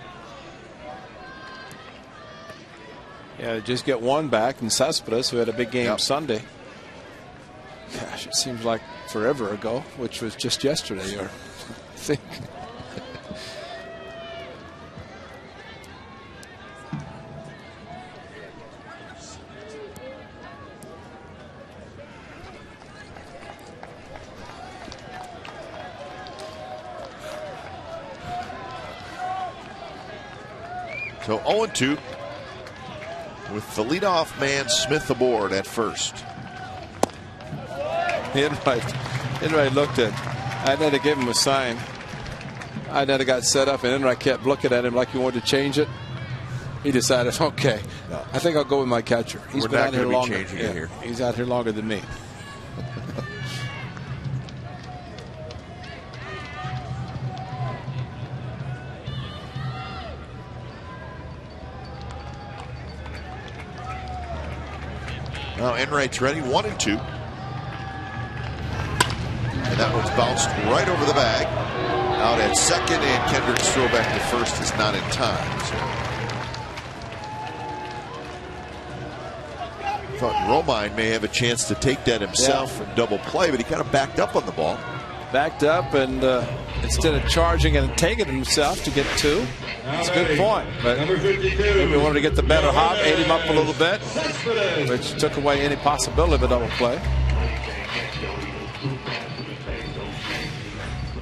Speaker 5: yeah, just get one back, and Cespedes, who had a big game Sunday. Gosh, it seems like forever ago, which was just yesterday, or I think.
Speaker 1: So 0-2 with the leadoff man Smith aboard at first.
Speaker 5: Enright looked at. I had to give him a sign. I got set up, and Enright kept looking at him like he wanted to change it. he decided, okay, I think I'll go with my catcher. He's been out here longer.
Speaker 1: Changing it here.
Speaker 5: He's out here longer than me.
Speaker 1: Now Enright's ready, 1-2. And that one's bounced right over the bag. Out at second, and Kendrick's throw back to first is not in time. So. Thought Romine may have a chance to take that himself and double play, but he kind of backed up on the ball.
Speaker 5: Backed up, and instead of charging and taking himself to get 2, it's a good point. But maybe wanted to get the better hop, ate him up a little bit, which took away any possibility of a double play.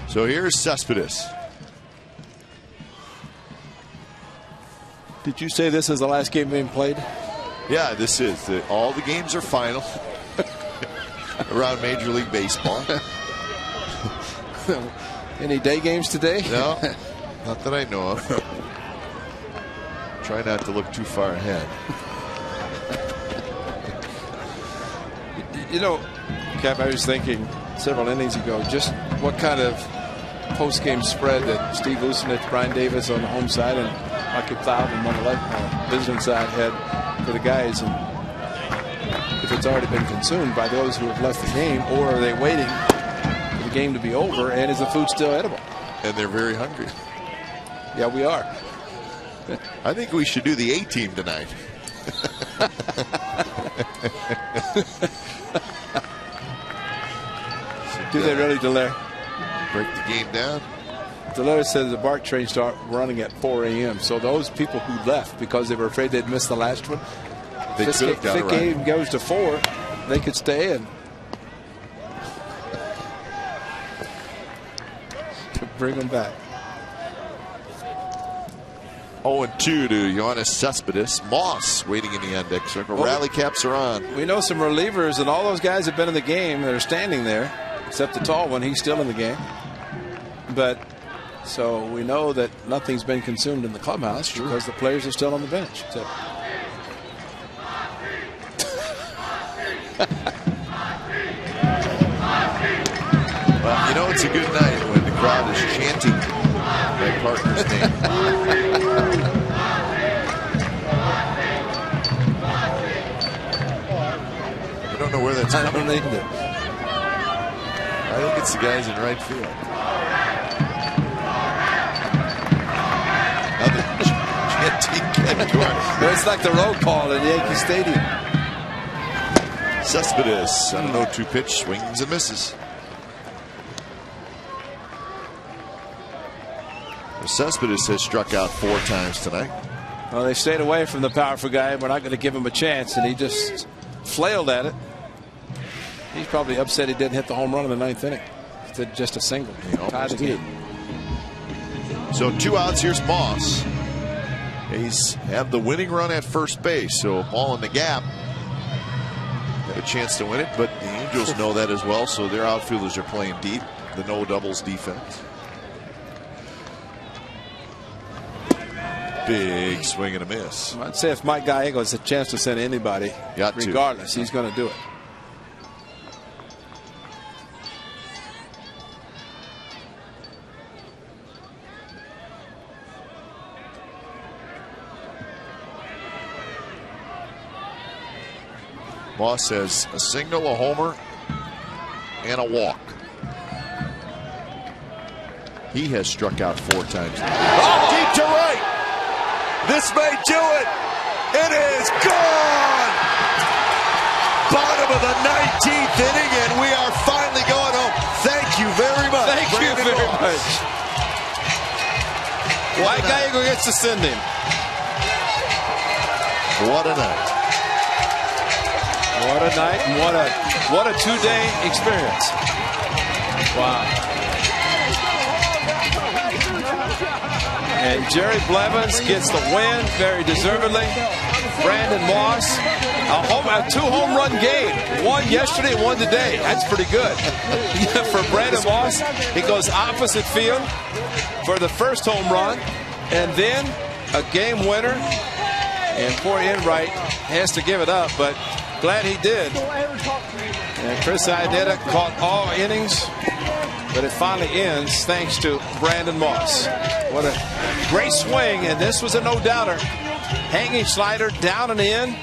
Speaker 1: So here's Cespedes.
Speaker 5: Did you say this is the last game being played?
Speaker 1: Yeah, this is. All the games are final around Major League Baseball.
Speaker 5: Any day games today?
Speaker 1: No, not that I know of. Try not to look too far ahead.
Speaker 5: You know, Cap, I was thinking several innings ago just what kind of post-game spread that Steve Vucinich, Brian Davis on the home side, and Michael Cloudman on the visiting side had for the guys. And if it's already been consumed by those who have left the game, or are they waiting for the game to be over, and is the food still edible?
Speaker 1: And they're very hungry.
Speaker 5: Yeah, we are.
Speaker 1: I think we should do the A-team tonight.
Speaker 5: Do they really, Delaire?
Speaker 1: Break the game down.
Speaker 5: Delaire says the BART train start running at 4 a.m. So those people who left because they were afraid they'd miss the last one, if the game goes to 4, they could stay and bring them back.
Speaker 1: 0-2 to Yoenis Cespedes. Moss waiting in the index circle. Rally caps are on.
Speaker 5: We know some relievers, and all those guys have been in the game. They're standing there, except the tall one. He's still in the game. But so we know that nothing's been consumed in the clubhouse because the players are still on the bench. So.
Speaker 1: Well, you know it's a good night when the crowd is chanting my partner's name. I don't know where that's coming from. I think it's the guys in right field.
Speaker 5: It's like the roll call in Yankee Stadium.
Speaker 1: Cespedes on an 0-2 pitch, swings and misses. Cespedes has struck out 4 times tonight.
Speaker 5: Well, they stayed away from the powerful guy. We're not going to give him a chance, and he just flailed at it. He's probably upset he didn't hit the home run in the 9th inning. Instead, just a single.
Speaker 1: He almost did. So 2 outs. Here's Moss. He's have the winning run at first base, so ball in the gap. Got a chance to win it, but the Angels know that as well, so their outfielders are playing deep. The no doubles defense. Big swing and a miss.
Speaker 5: I'd say if Mike Gallego has a chance to send anybody, regardless, he's going to do it.
Speaker 1: Moss has a single, a homer, and a walk. He has struck out 4 times. Oh, deep to right. This may do it. It is gone. Bottom of the 19th inning, and we are finally going home. Thank you very much.
Speaker 5: Thank you very much. Mike Gallego gets to send him.
Speaker 1: What a night.
Speaker 5: What a night, and what a 2-day experience. Wow. And Jerry Blevins gets the win very deservedly. Brandon Moss, a 2-home run game. 1 yesterday, 1 today. That's pretty good. For Brandon Moss, he goes opposite field for the first home run, and then a game winner And poor Enright has to give it up, but glad he did. And Chris Iannetta caught all innings, but it finally ends thanks to Brandon Moss. What a great swing, and this was a no-doubter. Hanging slider down and in,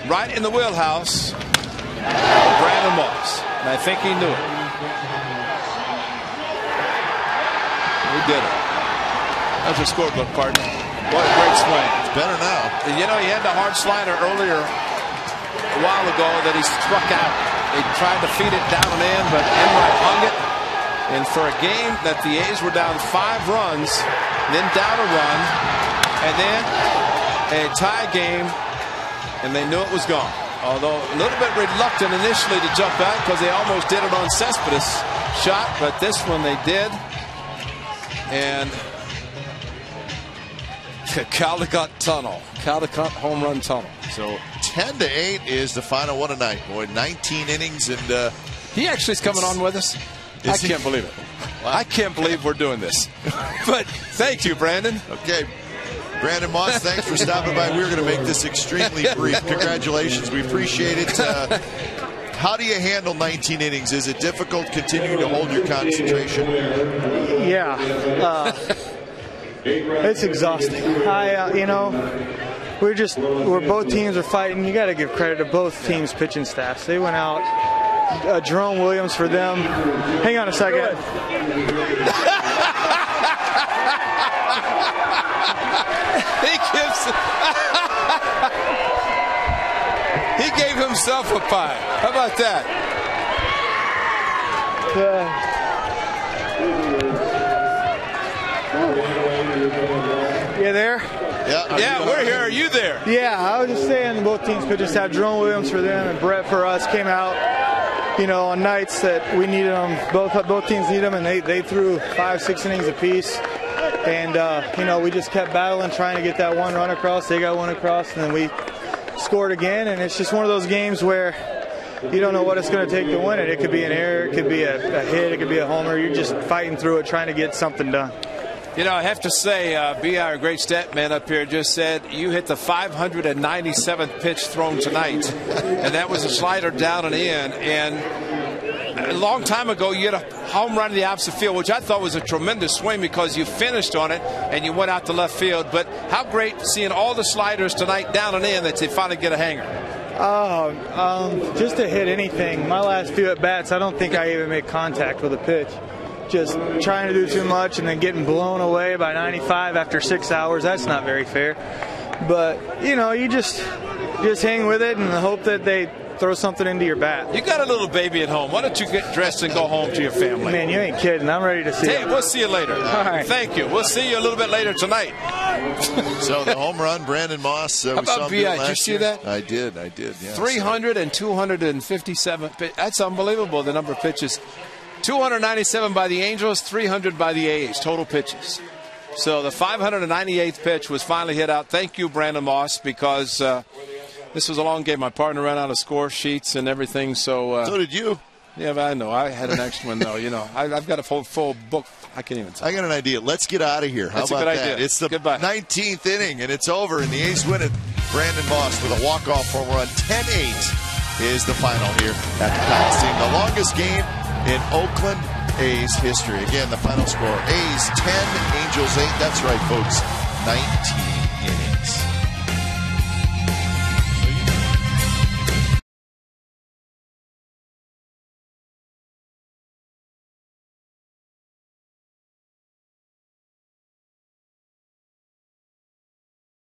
Speaker 5: right in the wheelhouse. Brandon Moss, and I think he knew it. He did it. That's a scorebook, partner. What a great swing.
Speaker 1: It's better now.
Speaker 5: You know, he had the hard slider earlier a while ago that he struck out. He tried to feed it down and in, but Enright hung it. And for a game that the A's were down 5 runs, then down a run, and then a tie game, and they knew it was gone. Although a little bit reluctant initially to jump back because they almost did it on Cespedes' shot, but this one they did. And Caldecott tunnel. Caldecott home run tunnel.
Speaker 1: So 10-8 is the final one tonight. Boy, 19 innings, and
Speaker 5: he actually is coming on with us. I can't believe it.
Speaker 1: Wow.
Speaker 5: I can't believe we're doing this. But thank you, Brandon.
Speaker 1: Okay. Brandon Moss, thanks for stopping by. We're going to make this extremely brief. Congratulations. We appreciate it. How do you handle 19 innings? Is it difficult continuing to hold your concentration?
Speaker 7: Yeah. It's exhausting. We're both teams are fighting. You got to give credit to both teams' pitching staffs. They went out. Jerome Williams for them. Hang on a second.
Speaker 5: He gave himself a pie. How about that?
Speaker 7: You there?
Speaker 5: Yeah, we're here. Are you there?
Speaker 7: Yeah, I was just saying both teams pitchers have Jerome Williams for them and Brett for us came out, on nights that we needed them. Both teams need them, and they threw 5-6 innings apiece. And, we just kept battling, trying to get that one run across. They got one across, and then we scored again. And it's just one of those games where you don't know what it's going to take to win it. It could be an error, it could be a hit, it could be a homer. You're just fighting through it, trying to get something done.
Speaker 5: I have to say, B.I., our great stat man up here, just said you hit the 597th pitch thrown tonight. And that was a slider down and in. And a long time ago, you had a home run in the opposite field, which I thought was a tremendous swing because you finished on it and you went out to left field. But how great seeing all the sliders tonight down and in that they finally get a hanger.
Speaker 7: Just to hit anything. My last few at-bats, I don't think I even made contact with a pitch. Just trying to do too much and then getting blown away by 95 after 6 hours. That's not very fair. But, you just hang with it and hope that they throw something into your bat.
Speaker 5: You got a little baby at home. Why don't you get dressed and go home to your family?
Speaker 7: Man, you ain't kidding. I'm ready to see it.
Speaker 5: We'll see you later.
Speaker 7: All right.
Speaker 5: Thank you. We'll see you a little bit later tonight.
Speaker 1: So the home run, Brandon Moss.
Speaker 5: How about B.I.? Did you see that?
Speaker 1: I did. Yeah.
Speaker 5: 300 and 257. That's unbelievable, the number of pitches. 297 by the Angels, 300 by the A's, total pitches. So the 598th pitch was finally hit out. Thank you, Brandon Moss, because this was a long game. My partner ran out of score sheets and everything. So
Speaker 1: did you.
Speaker 5: Yeah, but I know. I had an extra one, though. I've got a full book. I can't even tell.
Speaker 1: I got an idea. Let's get out of here. How
Speaker 5: That's
Speaker 1: about
Speaker 5: a good
Speaker 1: that?
Speaker 5: idea.
Speaker 1: It's the
Speaker 5: Goodbye.
Speaker 1: 19th inning, and it's over, and the A's win it. Brandon Moss with a walk-off home run. 10-8 is the final here at the Coliseum. The longest game in Oakland A's history. Again, the final score, A's 10, Angels 8. That's right, folks, 19 innings.